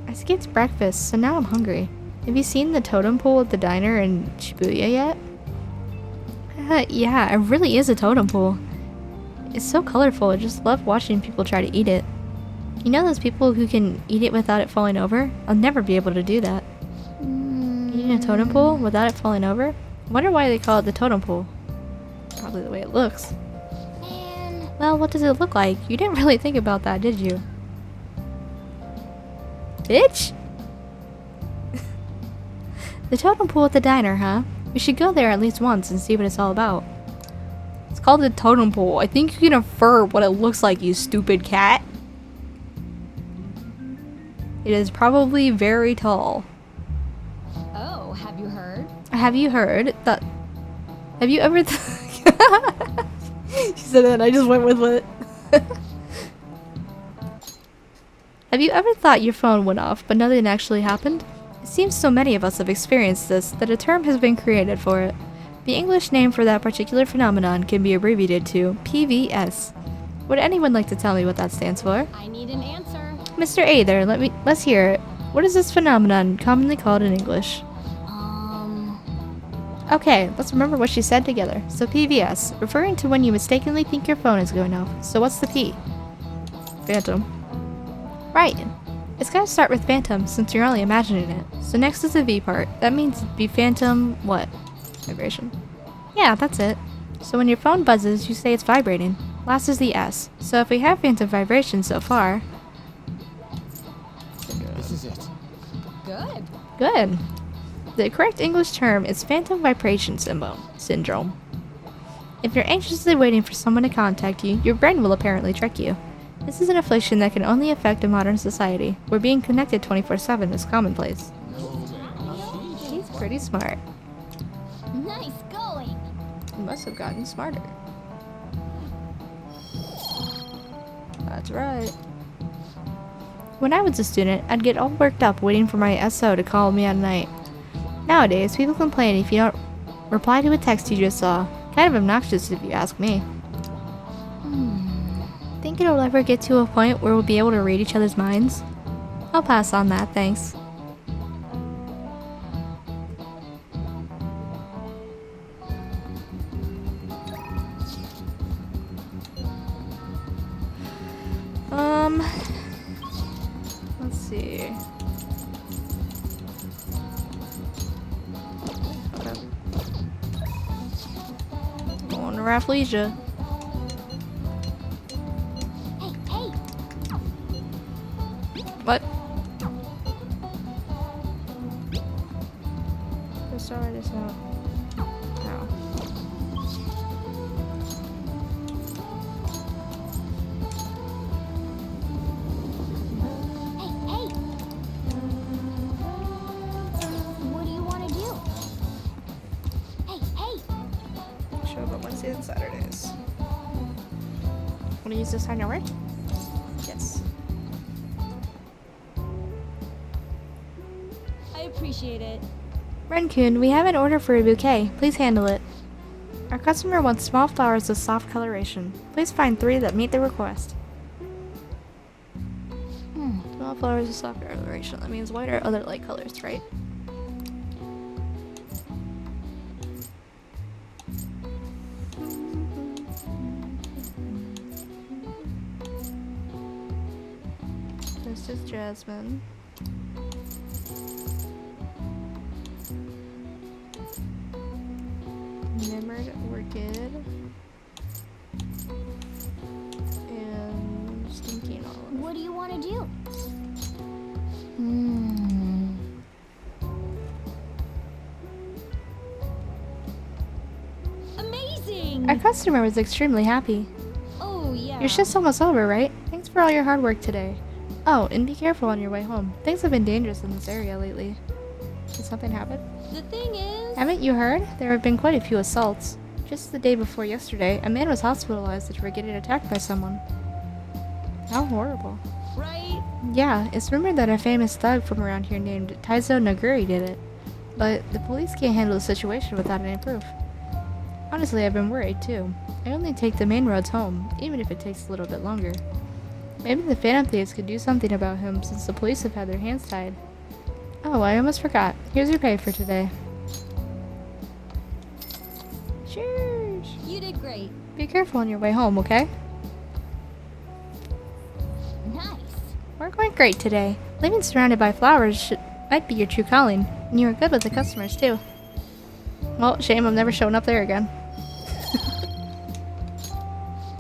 Speaker 3: I skipped breakfast, so now I'm hungry. Have you seen the totem pole at the diner in Shibuya yet? Yeah, it really is a totem pole. It's so colorful, I just love watching people try to eat it. You know those people who can eat it without it falling over? I'll never be able to do that. Eating a totem pole without it falling over? I wonder why they call it the totem pole. Probably the way it looks. Well, what does it look like? You didn't really think about that, did you? Bitch? The totem pole at the diner, huh? We should go there at least once and see what it's all about. It's called the totem pole. I think you can infer what it looks like, you stupid cat. It is probably very tall.
Speaker 5: Oh, have you heard?
Speaker 3: Have you heard that? Have you ever? She said it and I just went with it. Have you ever thought your phone went off, but nothing actually happened? It seems so many of us have experienced this that a term has been created for it. The English name for that particular phenomenon can be abbreviated to PVS. Would anyone like to tell me what that stands for?
Speaker 9: I need an answer.
Speaker 3: Mr. A there, let's hear it. What is this phenomenon commonly called in English? Okay, let's remember what she said together. So PVS, referring to when you mistakenly think your phone is going off. So what's the P? Phantom. Right. It's gotta start with phantom since you're only imagining it. So next is the V part. That means it'd be phantom what? Vibration. Yeah, that's it. So when your phone buzzes, you say it's vibrating. Last is the S. So if we have phantom vibration so far...
Speaker 7: This is it.
Speaker 5: Good.
Speaker 3: Good. The correct English term is phantom vibration syndrome. If you're anxiously waiting for someone to contact you, your brain will apparently trick you. This is an affliction that can only affect a modern society, where being connected 24/7 is commonplace. She's pretty smart.
Speaker 4: Nice going.
Speaker 3: You must have gotten smarter. That's right. When I was a student, I'd get all worked up waiting for my SO to call me at night. Nowadays, people complain if you don't reply to a text you just saw. Kind of obnoxious if you ask me. Think it'll ever get to a point where we'll be able to read each other's minds? I'll pass on that, thanks. Let's see. Okay. Going to Rafflesia. What? Sorry, this out. Ow.
Speaker 4: Hey! What do you want to do? Hey!
Speaker 3: Show up on Wednesdays and Saturdays. Want to use this on your work? Yes.
Speaker 9: I appreciate it.
Speaker 3: Ren-kun, we have an order for a bouquet. Please handle it. Our customer wants small flowers with soft coloration. Please find 3 that meet the request. 12 Wildflowers is soft coloration. That means white or other light colors, right? This is jasmine. Enamored orchid. And stinking olive.
Speaker 4: What do you want to do?
Speaker 9: Amazing!
Speaker 3: Our customer was extremely happy.
Speaker 9: Oh, yeah.
Speaker 3: Your shift's almost over, right? Thanks for all your hard work today. Oh, and be careful on your way home. Things have been dangerous in this area lately. Did something happen?
Speaker 9: The thing is...
Speaker 3: Haven't you heard? There have been quite a few assaults. Just the day before yesterday, a man was hospitalized after getting attacked by someone. How horrible.
Speaker 9: Right?
Speaker 3: Yeah, it's rumored that a famous thug from around here named Taizo Naguri did it. But the police can't handle the situation without any proof. Honestly, I've been worried too. I only take the main roads home, even if it takes a little bit longer. Maybe the Phantom Thieves could do something about him since the police have had their hands tied. Oh, I almost forgot. Here's your pay for today. Cheers!
Speaker 9: You did great.
Speaker 3: Be careful on your way home, okay?
Speaker 4: Nice.
Speaker 3: We're going great today. Living surrounded by flowers might be your true calling, and you are good with the customers too. Well, shame I'm never showing up there again.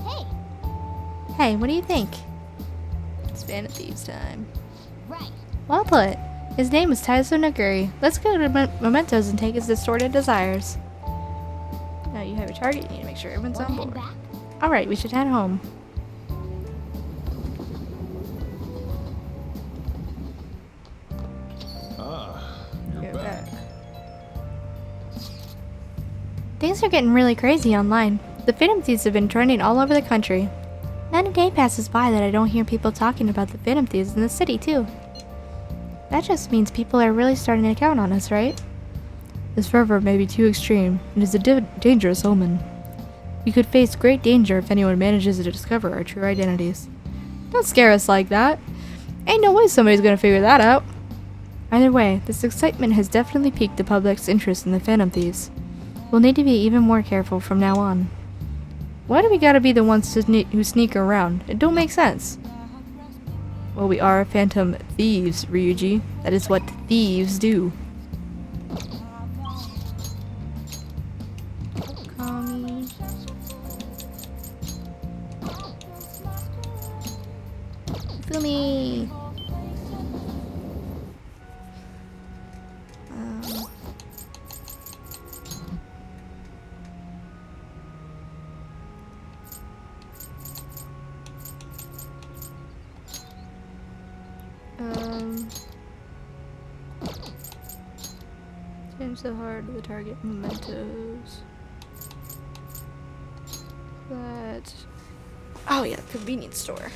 Speaker 4: Hey!
Speaker 3: Hey, what do you think? It's Phantom Thieves time.
Speaker 4: Right.
Speaker 3: Well put. His name is Taizo Naguri. Let's go to mementos and take his distorted desires. Now you have your target. You need to make sure everyone's on board. Alright, we should head home.
Speaker 16: You're back.
Speaker 3: Things are getting really crazy online. The Phantom Thieves have been trending all over the country. Not a day passes by that I don't hear people talking about the Phantom Thieves in the city, too. That just means people are really starting to count on us, right? This fervor may be too extreme, and is a dangerous omen. We could face great danger if anyone manages to discover our true identities. Don't scare us like that. Ain't no way somebody's gonna figure that out. Either way, this excitement has definitely piqued the public's interest in the Phantom Thieves. We'll need to be even more careful from now on. Why do we gotta be the ones who sneak around? It don't make sense. Well, we are Phantom Thieves, Ryuji. That is what thieves do. Kami. Fumi. Change the heart of the target mementos. That. Oh yeah, convenience store.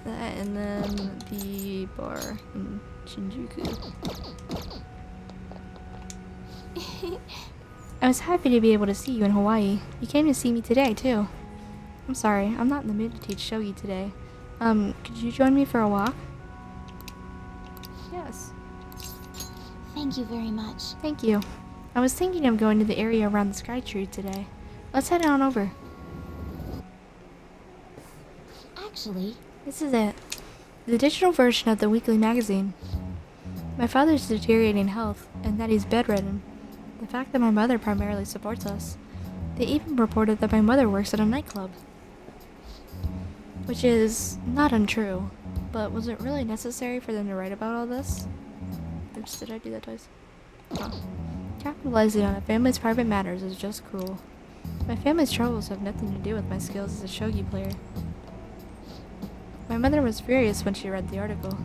Speaker 3: That and then the bar in Shinjuku. I was happy to be able to see you in Hawaii. You came to see me today too. I'm sorry, I'm not in the mood to teach shogi today. Could you join me for a walk? Yes.
Speaker 4: Thank you very much.
Speaker 3: Thank you. I was thinking of going to the area around the Sky Tree today. Let's head on over.
Speaker 4: Actually,
Speaker 3: this is it. The digital version of the weekly magazine. My father's deteriorating health, and that he's bedridden. The fact that my mother primarily supports us. They even reported that my mother works at a nightclub. Which is not untrue, but was it really necessary for them to write about all this? Oops, did I do that twice? Oh. Capitalizing on a family's private matters is just cruel. My family's troubles have nothing to do with my skills as a shogi player. My mother was furious when she read the article.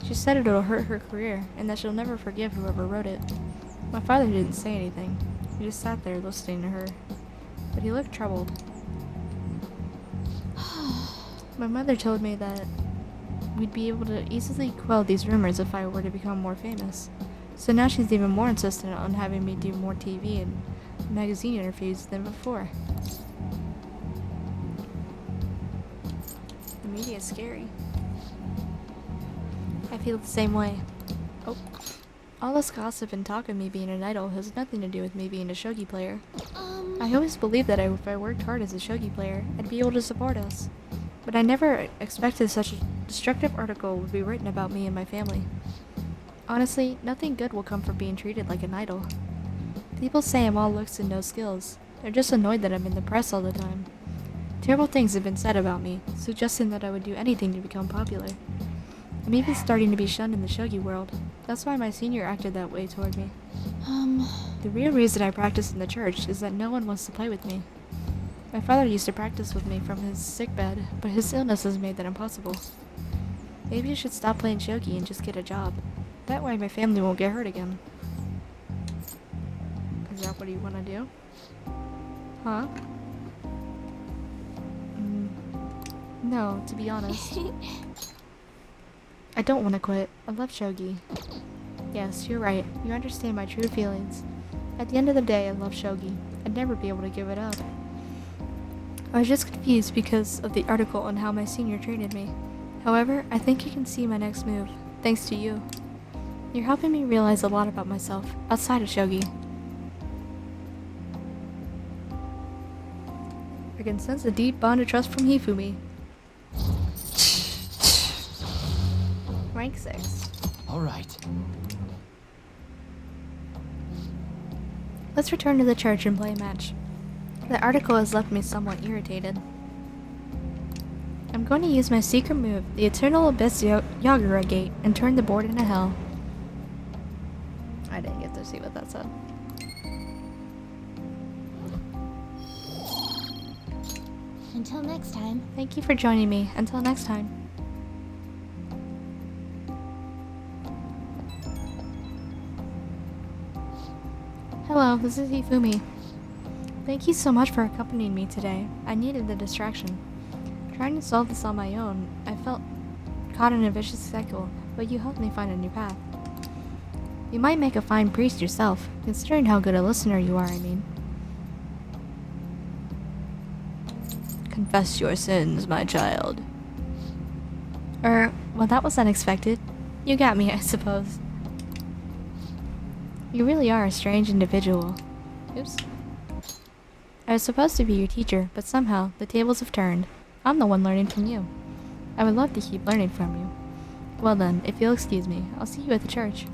Speaker 3: She said it'll hurt her career, and that she'll never forgive whoever wrote it. My father didn't say anything. He just sat there listening to her. But he looked troubled. My mother told me that we'd be able to easily quell these rumors if I were to become more famous. So now she's even more insistent on having me do more TV and magazine interviews than before. The media is scary. I feel the same way. Oh. All this gossip and talk of me being an idol has nothing to do with me being a shogi player. I always believed that if I worked hard as a shogi player, I'd be able to support us. But I never expected such a destructive article would be written about me and my family. Honestly, nothing good will come from being treated like an idol. People say I'm all looks and no skills. They're just annoyed that I'm in the press all the time. Terrible things have been said about me, suggesting that I would do anything to become popular. I'm even starting to be shunned in the shogi world. That's why my senior acted that way toward me. The real reason I practice in the church is that no one wants to play with me. My father used to practice with me from his sickbed, but his illness has made that impossible. Maybe I should stop playing shogi and just get a job. That way my family won't get hurt again. Is that what you want to do? Huh? No, to be honest. I don't want to quit. I love shogi. Yes, you're right. You understand my true feelings. At the end of the day, I love shogi. I'd never be able to give it up. I was just confused because of the article on how my senior treated me. However, I think I can see my next move, thanks to you. You're helping me realize a lot about myself, outside of shogi. I can sense a deep bond of trust from Hifumi. Rank 6.
Speaker 18: Alright.
Speaker 3: Let's return to the church and play a match. The article has left me somewhat irritated. I'm going to use my secret move, the Eternal Abyss Yagura Gate, and turn the board into hell. I didn't get to see what that said.
Speaker 4: Until next time.
Speaker 3: Thank you for joining me. Until next time. Hello, this is Hifumi. Thank you so much for accompanying me today. I needed the distraction. Trying to solve this on my own, I felt caught in a vicious cycle, but you helped me find a new path. You might make a fine priest yourself, considering how good a listener you are, I mean. Confess your sins, my child. Well, that was unexpected. You got me, I suppose. You really are a strange individual. Oops. I was supposed to be your teacher, but somehow the tables have turned. I'm the one learning from you. I would love to keep learning from you. Well then, if you'll excuse me, I'll see you at the church.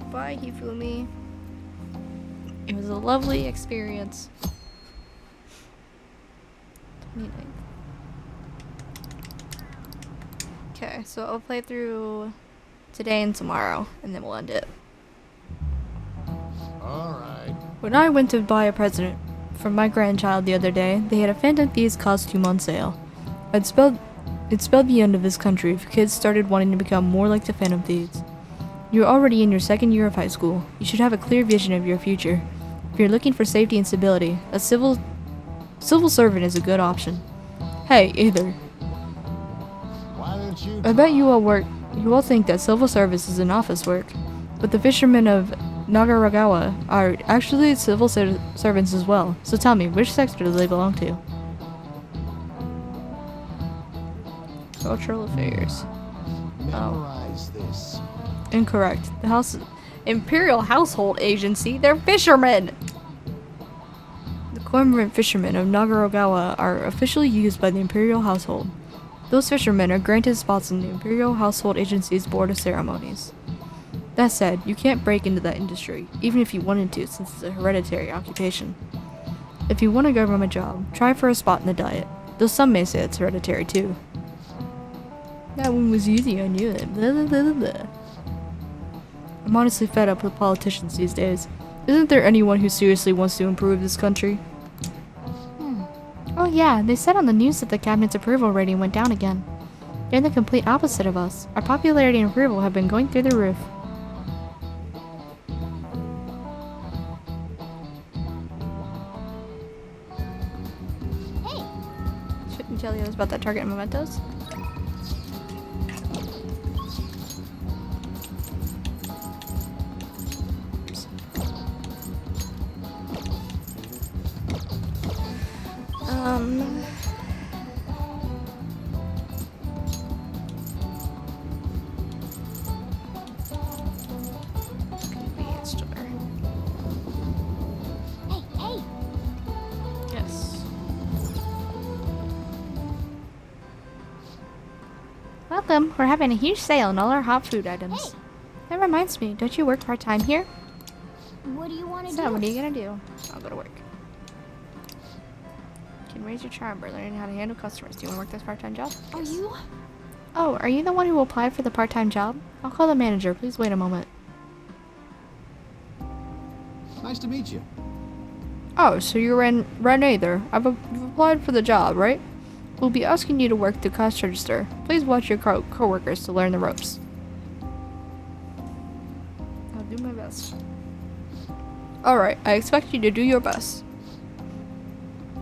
Speaker 3: Goodbye, Hifumi. It was a lovely experience. 29th. Okay, so I'll play through today and tomorrow, and then we'll end it.
Speaker 18: Alright.
Speaker 3: When I went to buy a present for my grandchild the other day, they had a Phantom Thieves costume on sale. It spelled the end of this country if kids started wanting to become more like the Phantom Thieves. You're already in your second year of high school. You should have a clear vision of your future. If you're looking for safety and stability, a civil servant is a good option. Hey, Either.
Speaker 18: Why don't you
Speaker 3: I bet you all think that civil service is an office work, but the fishermen of Nagaragawa are actually civil servants as well. So tell me, which sector do they belong to? Cultural affairs.
Speaker 18: memorize this?
Speaker 3: Incorrect. The Imperial Household Agency. They're fishermen! The cormorant fishermen of Nagaragawa are officially used by the Imperial Household. Those fishermen are granted spots in the Imperial Household Agency's Board of Ceremonies. That said, you can't break into that industry, even if you wanted to, since it's a hereditary occupation. If you want a government job, try for a spot in the Diet, though some may say it's hereditary too. That one was easy, I knew it. Blah, blah, blah, blah. I'm honestly fed up with politicians these days. Isn't there anyone who seriously wants to improve this country? Oh yeah, they said on the news that the cabinet's approval rating went down again. They're the complete opposite of us. Our popularity and approval have been going through the roof.
Speaker 4: Hey!
Speaker 3: Shouldn't tell you about that target mementos. Welcome. We're having a huge sale on all our hot food items. That reminds me, don't you work part-time here?
Speaker 4: What do you want to
Speaker 3: So,
Speaker 4: do?
Speaker 3: what are you gonna do? I'll go to work. You can raise your charm by learning how to handle customers. Do you want to work this part-time job?
Speaker 4: Are you?
Speaker 3: Oh, are you the one who applied for the part-time job? I'll call the manager. Please wait a moment.
Speaker 18: Nice to meet you.
Speaker 3: Oh, so you're Renee there. You've applied for the job, right? We'll be asking you to work the cash register. Please watch your co-workers to learn the ropes. I'll do my best. Alright, I expect you to do your best.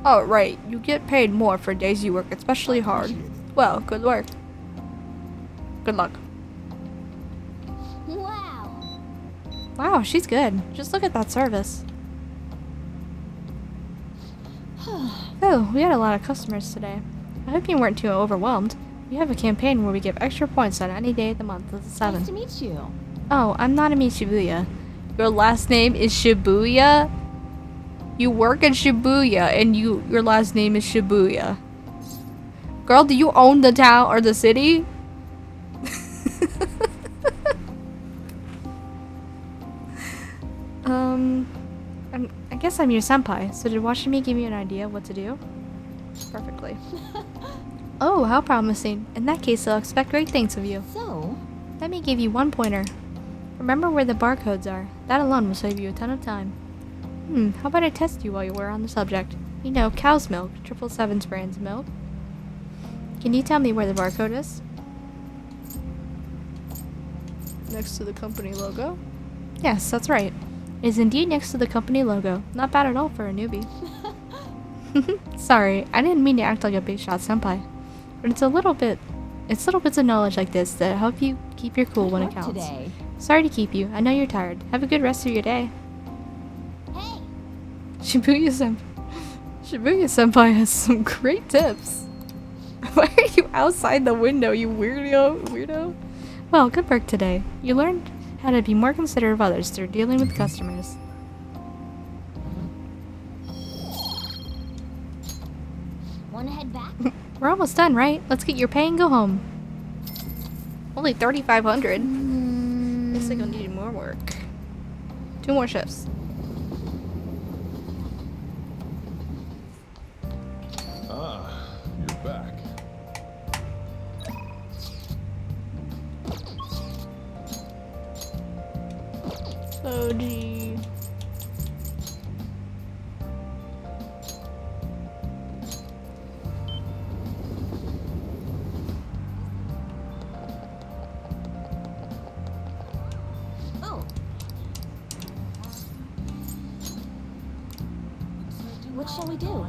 Speaker 3: Oh, right. You get paid more for days you work especially hard. Well, good work. Good luck.
Speaker 4: Wow.
Speaker 3: Wow, she's good. Just look at that service. Oh, we had a lot of customers today. I hope you weren't too overwhelmed. We have a campaign where we give extra points on any day of the month of the 7th.
Speaker 5: Nice to meet you.
Speaker 3: Oh, I'm Nanami Shibuya. Your last name is Shibuya? You work in Shibuya and your last name is Shibuya. Girl, do you own the town or the city? I guess I'm your senpai, so did watching me give you an idea of what to do? Perfectly. Oh, how promising. In that case, I'll expect great things of you.
Speaker 5: So?
Speaker 3: Let me give you one pointer. Remember where the barcodes are. That alone will save you a ton of time. How about I test you while you were on the subject? You know, cow's milk, 777's brand's milk. Can you tell me where the barcode is? Next to the company logo? Yes, that's right. It is indeed next to the company logo. Not bad at all for a newbie. Sorry, I didn't mean to act like a big shot senpai. But it's little bits of knowledge like this that help you keep your cool when it counts.
Speaker 5: Today.
Speaker 3: Sorry to keep you. I know you're tired. Have a good rest of your day.
Speaker 4: Hey.
Speaker 3: Shibuya senpai has some great tips. Why are you outside the window, you weirdo? Well, good work today. You learned how to be more considerate of others through dealing with customers.
Speaker 4: Wanna head back?
Speaker 3: We're almost done, right? Let's get your pay and go home. Only 3,500. Looks like I'll need more work. 2 more shifts.
Speaker 16: Ah, you're back.
Speaker 3: Oh, gee.
Speaker 4: Oh. What shall we do?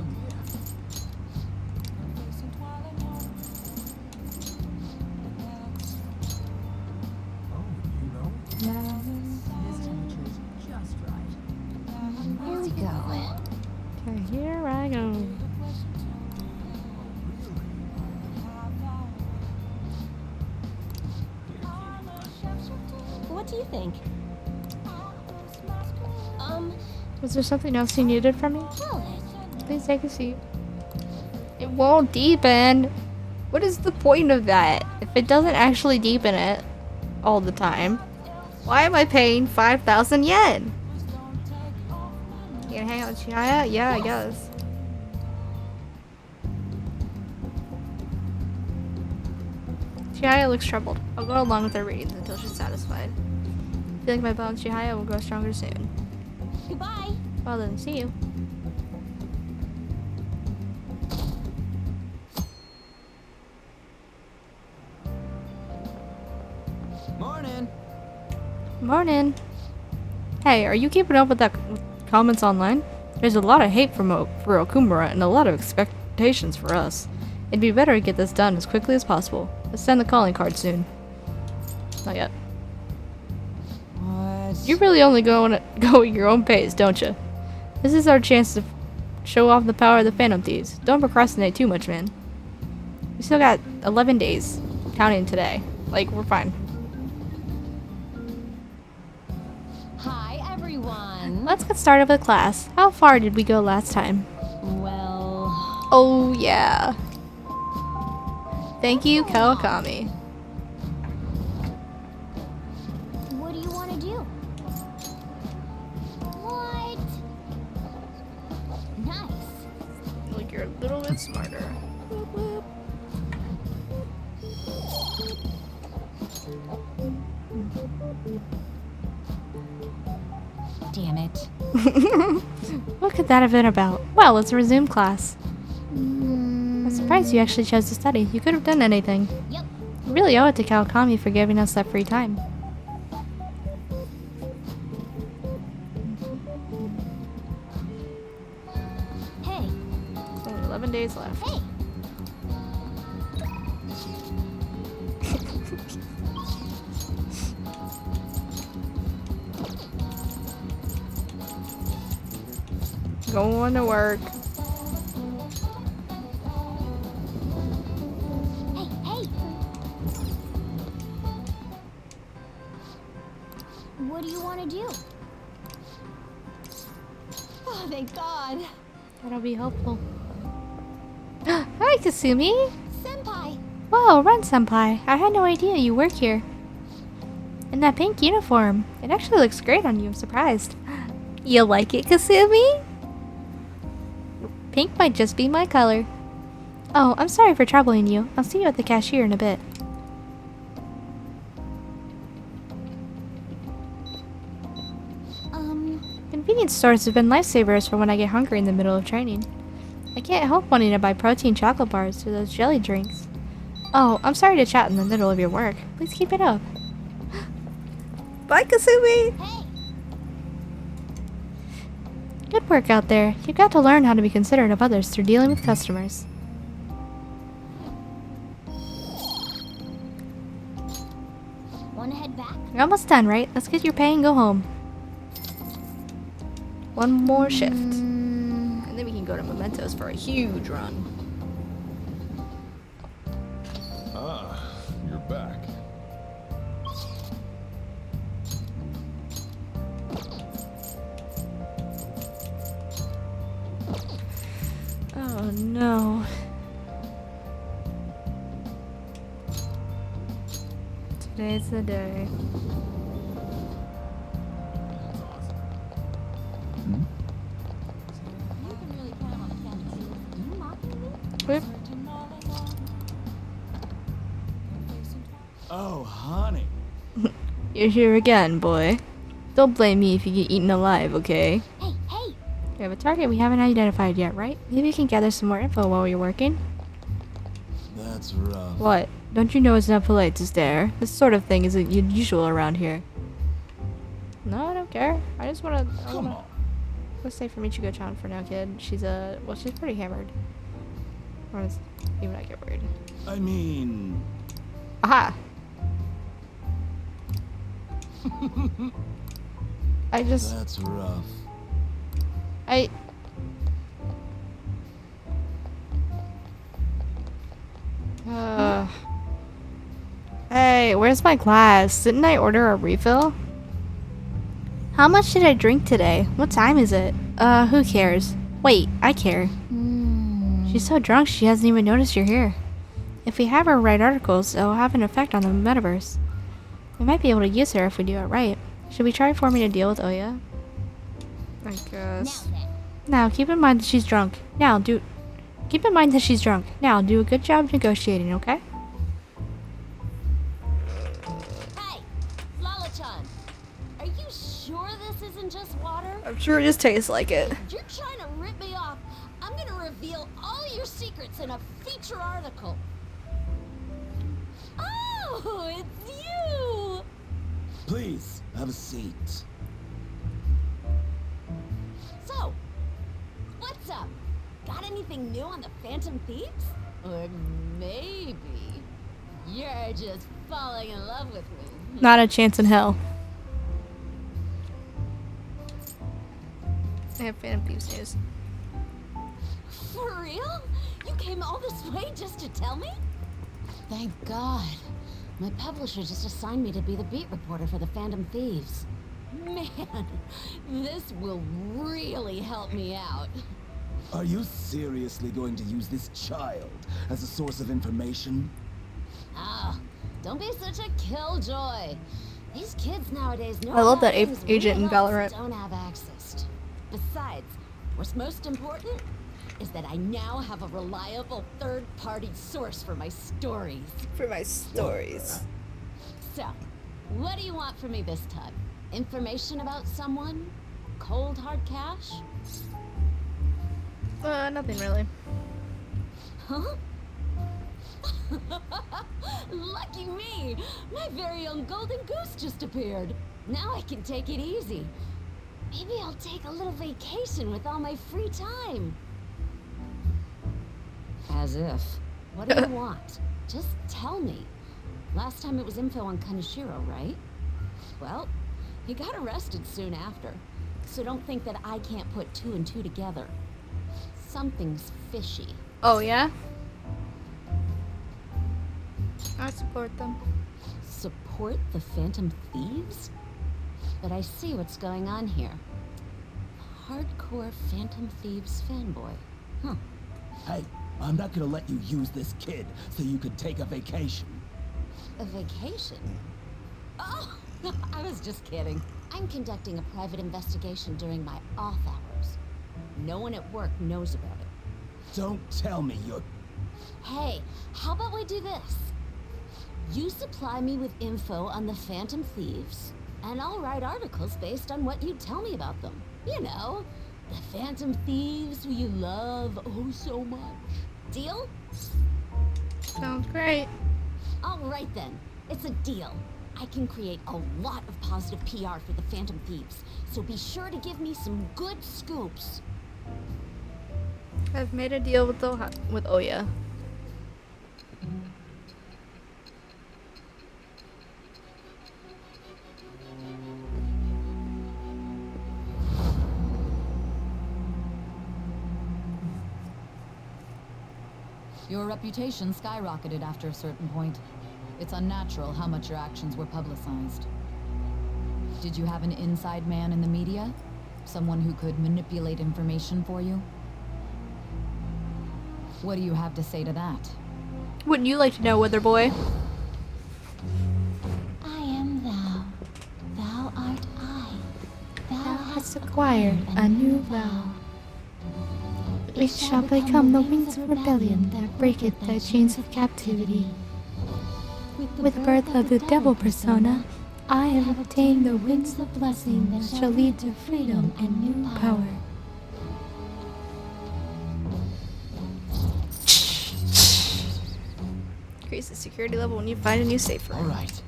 Speaker 4: Here we go.
Speaker 3: Okay, here I go.
Speaker 9: What do you think?
Speaker 3: Was there something else you needed from me?
Speaker 4: Well,
Speaker 3: Please take a seat. It won't deepen. What is the point of that? If it doesn't actually deepen it all the time, why am I paying 5,000 yen? You gonna hang out with Chihaya? Yeah, I guess. Chihaya looks troubled. I'll go along with her readings until she's satisfied. I feel like my bond with Chihaya will grow stronger soon.
Speaker 4: goodbye.
Speaker 3: Well then, see you.
Speaker 13: Morning.
Speaker 3: Morning. Hey, are you keeping up with with comments online? There's a lot of hate for Okumura and a lot of expectations for us. It'd be better to get this done as quickly as possible. Let's send the calling card soon. Not yet.
Speaker 13: What?
Speaker 3: You're really only going your own pace, don't you? This is our chance to show off the power of the Phantom Thieves. Don't procrastinate too much, man. We still got 11 days, counting today. Like, we're fine.
Speaker 5: Hi, everyone.
Speaker 3: Let's get started with class. How far did we go last time?
Speaker 5: Well...
Speaker 3: Oh, yeah. Thank you, Kawakami. That's smarter.
Speaker 4: Damn it.
Speaker 3: What could that have been about? Well, let's resume class. I'm surprised you actually chose to study. You could have done anything.
Speaker 4: Yep.
Speaker 3: We really owe it to Kawakami for giving us that free time.
Speaker 4: Hey.
Speaker 3: Only 11 days left.
Speaker 4: Hey.
Speaker 3: Going to work.
Speaker 4: Hey, hey. What do you want to do?
Speaker 9: Oh, thank God.
Speaker 3: That'll be helpful. Hi, Kasumi.
Speaker 4: Senpai.
Speaker 3: Whoa, Run Senpai. I had no idea you work here. In that pink uniform. It actually looks great on you. I'm surprised. You like it, Kasumi? Pink might just be my color. Oh, I'm sorry for troubling you. I'll see you at the cashier in a bit. Convenience stores have been lifesavers for when I get hungry in the middle of training. I can't help wanting to buy protein chocolate bars or those jelly drinks. Oh, I'm sorry to chat in the middle of your work. Please keep it up. Bye, Kasumi!
Speaker 4: Hey.
Speaker 3: Good work out there. You've got to learn how to be considerate of others through dealing with customers.
Speaker 4: Want to head back?
Speaker 3: You're almost done, right? Let's get your pay and go home. One more shift. And then we can go to Mementos for a huge run.
Speaker 16: Ah, you're back.
Speaker 3: Oh no. Today's the day. Whoop.
Speaker 7: Oh, honey.
Speaker 3: You're here again, boy. Don't blame me if you get eaten alive, okay?
Speaker 4: Hey, hey.
Speaker 3: We have a target we haven't identified yet, right? Maybe we can gather some more info while you're working.
Speaker 7: That's rough.
Speaker 3: What? Don't you know it's not polite to stare? This sort of thing isn't usual around here. No, I don't care. I just wanna...
Speaker 7: Come on.
Speaker 3: Let's say for Michigo-chan for now, kid. She's well, she's pretty hammered. Or even I get worried.
Speaker 7: I mean...
Speaker 3: Aha! I just...
Speaker 7: That's rough.
Speaker 3: Hey, where's my glass? Didn't I order a refill? How much did I drink today? What time is it? Who cares? Wait, I care. She's so drunk she hasn't even noticed you're here. If we have her write articles, it'll have an effect on the metaverse. We might be able to use her if we do it right. Should we try forming a deal with Oya? I guess. Now, keep in mind that she's drunk. Keep in mind that she's drunk. Now, do a good job negotiating, okay?
Speaker 20: Hey, Lala-chan. Are you sure this isn't just water?
Speaker 3: I'm sure it just tastes like it.
Speaker 20: If you're trying to rip me off, I'm gonna reveal all your secrets in a feature article. Oh, it's you!
Speaker 7: Please, have a seat.
Speaker 20: So, what's up? Got anything new on the Phantom Thieves? Or maybe you're just falling in love with me.
Speaker 3: Not a chance in hell. I have Phantom Thieves news.
Speaker 20: For real? You came all this way just to tell me?
Speaker 12: Thank God. My publisher just assigned me to be the beat reporter for the Phantom Thieves.
Speaker 20: Man, this will really help me out.
Speaker 7: Are you seriously going to use this child as a source of information?
Speaker 20: Ah, don't be such a killjoy. These kids nowadays know
Speaker 3: I love
Speaker 20: about
Speaker 3: that
Speaker 20: things
Speaker 3: agent
Speaker 20: we
Speaker 3: in
Speaker 20: adults
Speaker 3: Valorant.
Speaker 20: don't have access to. Besides, what's most important?
Speaker 5: is that I now have a reliable third-party source for my stories. So, what do you want from me this time? Information about someone? Cold hard cash?
Speaker 3: Nothing really.
Speaker 5: Huh? Lucky me! My very own golden goose just appeared. Now I can take it easy. Maybe I'll take a little vacation with all my free time. As if. What do you want? Just tell me. Last time it was info on Kaneshiro, right? Well, he got arrested soon after. So don't think that I can't put two and two together. Something's fishy.
Speaker 3: Oh, yeah? I support them.
Speaker 5: Support the Phantom Thieves? But I see what's going on here. Hardcore Phantom Thieves fanboy. Huh.
Speaker 18: Hey, I'm not gonna let you use this kid so you could take a vacation.
Speaker 5: A vacation? Oh, I was just kidding. I'm conducting a private investigation during my off hours. No one at work knows about it.
Speaker 18: Don't tell me you're...
Speaker 5: Hey, how about we do this? You supply me with info on the Phantom Thieves, and I'll write articles based on what you tell me about them. You know, the Phantom Thieves who you love oh so much. Deal?
Speaker 3: Sounds great.
Speaker 5: All right then, it's a deal. I can create a lot of positive PR for the Phantom Thieves, so be sure to give me some good scoops.
Speaker 3: I've made a deal with Oya.
Speaker 5: Your reputation skyrocketed after a certain point. It's unnatural how much your actions were publicized. Did you have an inside man in the media? Someone who could manipulate information for you? What do you have to say to that?
Speaker 3: Wouldn't you like to know, Wither Boy?
Speaker 12: I am thou. Thou art I. Thou
Speaker 3: Hast acquired a new vow. It shall become the wings of rebellion that breaketh thy chains of captivity. With the birth of the devil persona, I have obtained the winds of blessing that shall lead to freedom and new power. Increase the security level when you find a new safe room.
Speaker 18: Alright.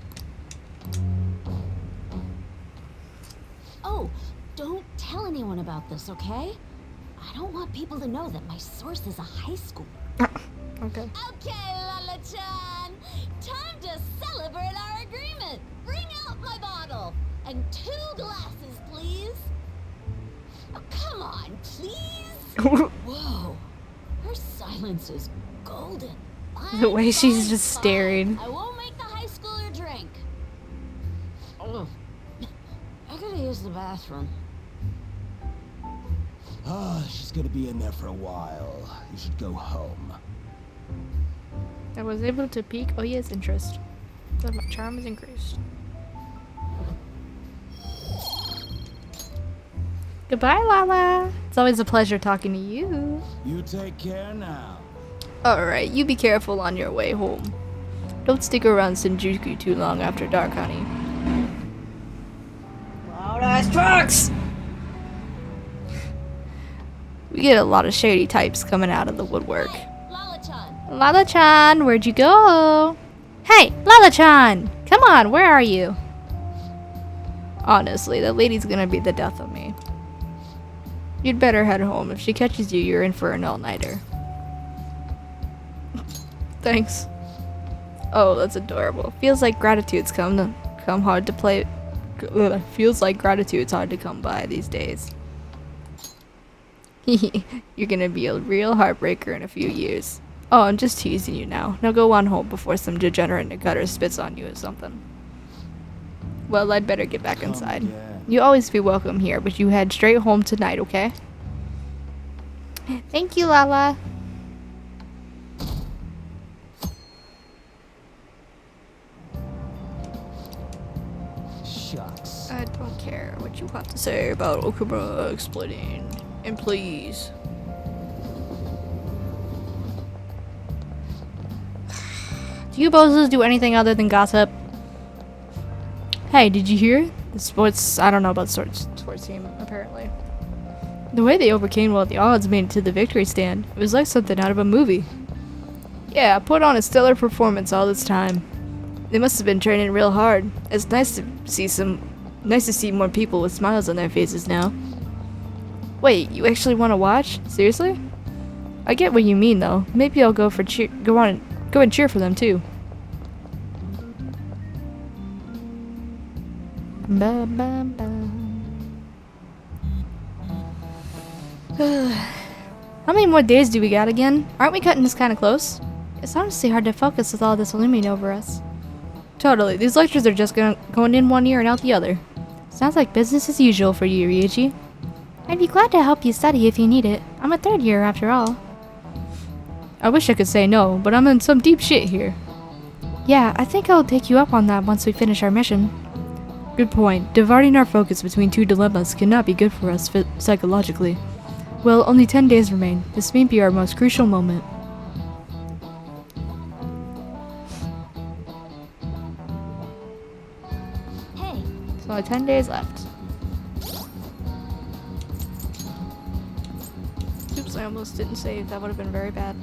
Speaker 5: Oh, don't tell anyone about this, okay? I don't want people to know that my source is a high schooler.
Speaker 3: Okay.
Speaker 5: Okay, Lala-chan! Time to celebrate our agreement! Bring out my bottle! And 2 glasses, please! Oh, come on, please! Whoa! Her silence is golden.
Speaker 3: The way she's just staring.
Speaker 5: I won't make the high schooler drink. Oh, I gotta use the bathroom.
Speaker 18: She's gonna be in there for a while. You should go home.
Speaker 3: I was able to pique Oya's interest. So my charm is increased. Goodbye, Lala. It's always a pleasure talking to you.
Speaker 18: You take care now.
Speaker 3: Alright, you be careful on your way home. Don't stick around Shinjuku too long after dark, honey. Loud ass trucks! We get a lot of shady types coming out of the woodwork. Lala-chan, where'd you go? Hey, Lala-chan! Come on, where are you? Honestly, that lady's gonna be the death of me. You'd better head home. If she catches you, you're in for an all-nighter. Thanks. Oh, that's adorable. Feels like gratitude's come hard to play. Feels like gratitude's hard to come by these days. You're gonna be a real heartbreaker in a few years. Oh, I'm just teasing you now. Now go on home before some degenerate in the gutter spits on you or something. Well, I'd better get back inside. You always be welcome here, but you head straight home tonight, okay? Thank you, Lala.
Speaker 18: Shucks.
Speaker 3: I don't care what you have to say about Okumura exploiting employees. Do you bozos do anything other than gossip? Hey, did you hear? The sports, I don't know about sports team, apparently. The way they overcame all the odds made it to the victory stand. It was like something out of a movie. Yeah, put on a stellar performance all this time. They must have been training real hard. It's nice to see more people with smiles on their faces now. Wait, you actually want to watch? Seriously? I get what you mean though. Maybe I'll go and cheer for them too. Ba, ba, ba. How many more days do we got again? Aren't we cutting this kind of close? It's honestly hard to focus with all this looming over us. Totally, these lectures are just going in one ear and out the other. Sounds like business as usual for you, Ryuichi. I'd be glad to help you study if you need it. I'm a third year after all. I wish I could say no, but I'm in some deep shit here. Yeah, I think I'll take you up on that once we finish our mission. Good point. Dividing our focus between two dilemmas cannot be good for us psychologically. Well, only 10 days remain. This may be our most crucial moment.
Speaker 4: Hey.
Speaker 3: So 10 days left. Oops, I almost didn't save. That would have been very bad.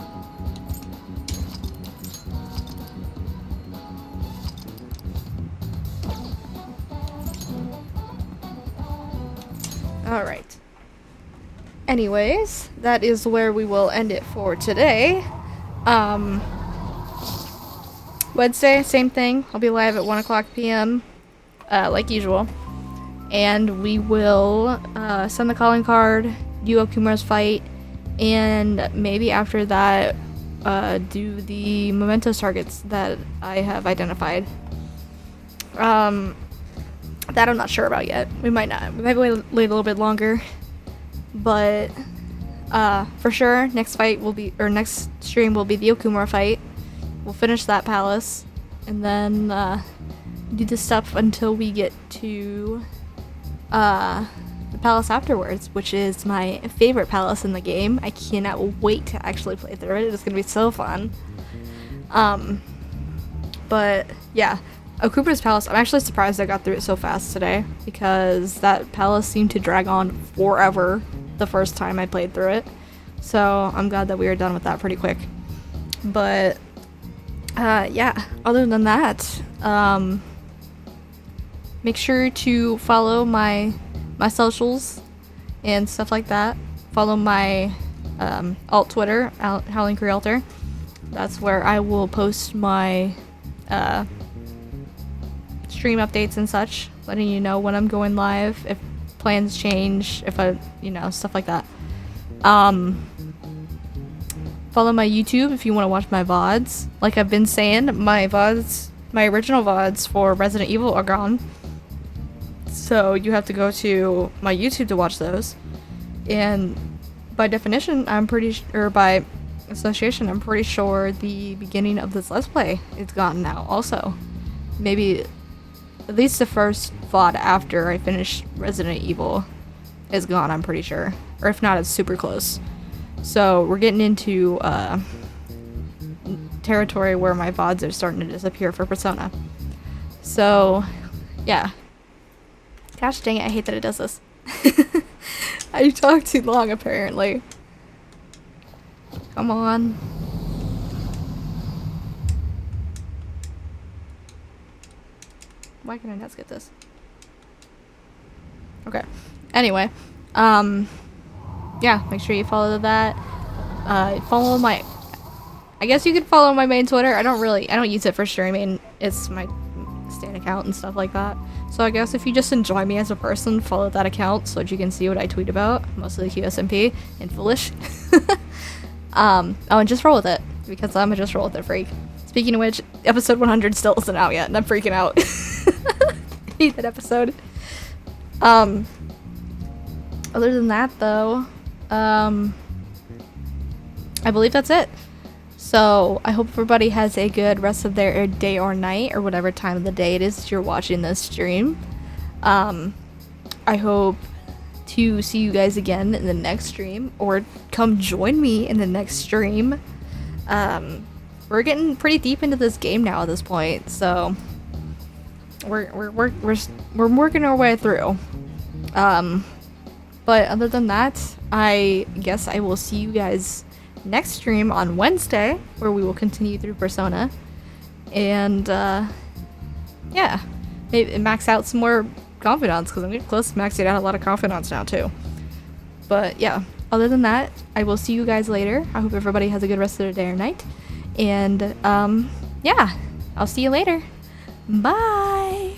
Speaker 3: Alright. Anyways, that is where we will end it for today. Wednesday, same thing. I'll be live at 1 o'clock p.m. Like usual. And we will send the calling card, do Okumura's fight, and maybe after that do the mementos targets that I have identified. That I'm not sure about yet. We might not. We might wait a little bit longer. But for sure, next stream will be the Okumura fight. We'll finish that palace, and then do the stuff until we get to the palace afterwards, which is my favorite palace in the game. I cannot wait to actually play through it. It's gonna be so fun. But yeah, Okumura's palace. I'm actually surprised I got through it so fast today, because that palace seemed to drag on forever the first time I played through it. So I'm glad that we were done with that pretty quick. But yeah, other than that, make sure to follow my socials and stuff like that. Follow my alt Twitter, Howling Crealter. That's where I will post my stream updates and such, letting you know when I'm going live, if plans change, if stuff like that. Follow my YouTube if you want to watch my VODs. Like I've been saying, my original VODs for Resident Evil are gone. So you have to go to my YouTube to watch those. And by definition, by association, I'm pretty sure the beginning of this Let's Play is gone now also. Maybe at least the first VOD after I finish Resident Evil is gone, I'm pretty sure. Or if not, it's super close. So we're getting into territory where my VODs are starting to disappear for Persona. So, yeah. Gosh dang it, I hate that it does this. I talked too long, apparently. Come on. Why can I not skip this? Okay. Anyway, yeah, make sure you follow that. Follow my, I guess you could follow my main Twitter. I don't use it for streaming. It's my Stan account and stuff like that. So I guess if you just enjoy me as a person, follow that account so that you can see what I tweet about, mostly QSMP and foolish. Oh, and just roll with it, because I'm a just roll with it freak. Speaking of which, episode 100 still isn't out yet, and I'm freaking out. I hate that episode. Other than that, though, I believe that's it. So, I hope everybody has a good rest of their day or night, or whatever time of the day it is that you're watching this stream. I hope to see you guys again in the next stream, or come join me in the next stream. we're getting pretty deep into this game now at this point, so we're working our way through. But other than that, I guess I will see you guys next stream on Wednesday, where we will continue through Persona, and yeah, maybe max out some more confidants, because I'm getting close to maxing out a lot of confidants now too. But yeah, other than that, I will see you guys later. I hope everybody has a good rest of their day or night, and yeah, I'll see you later. Bye.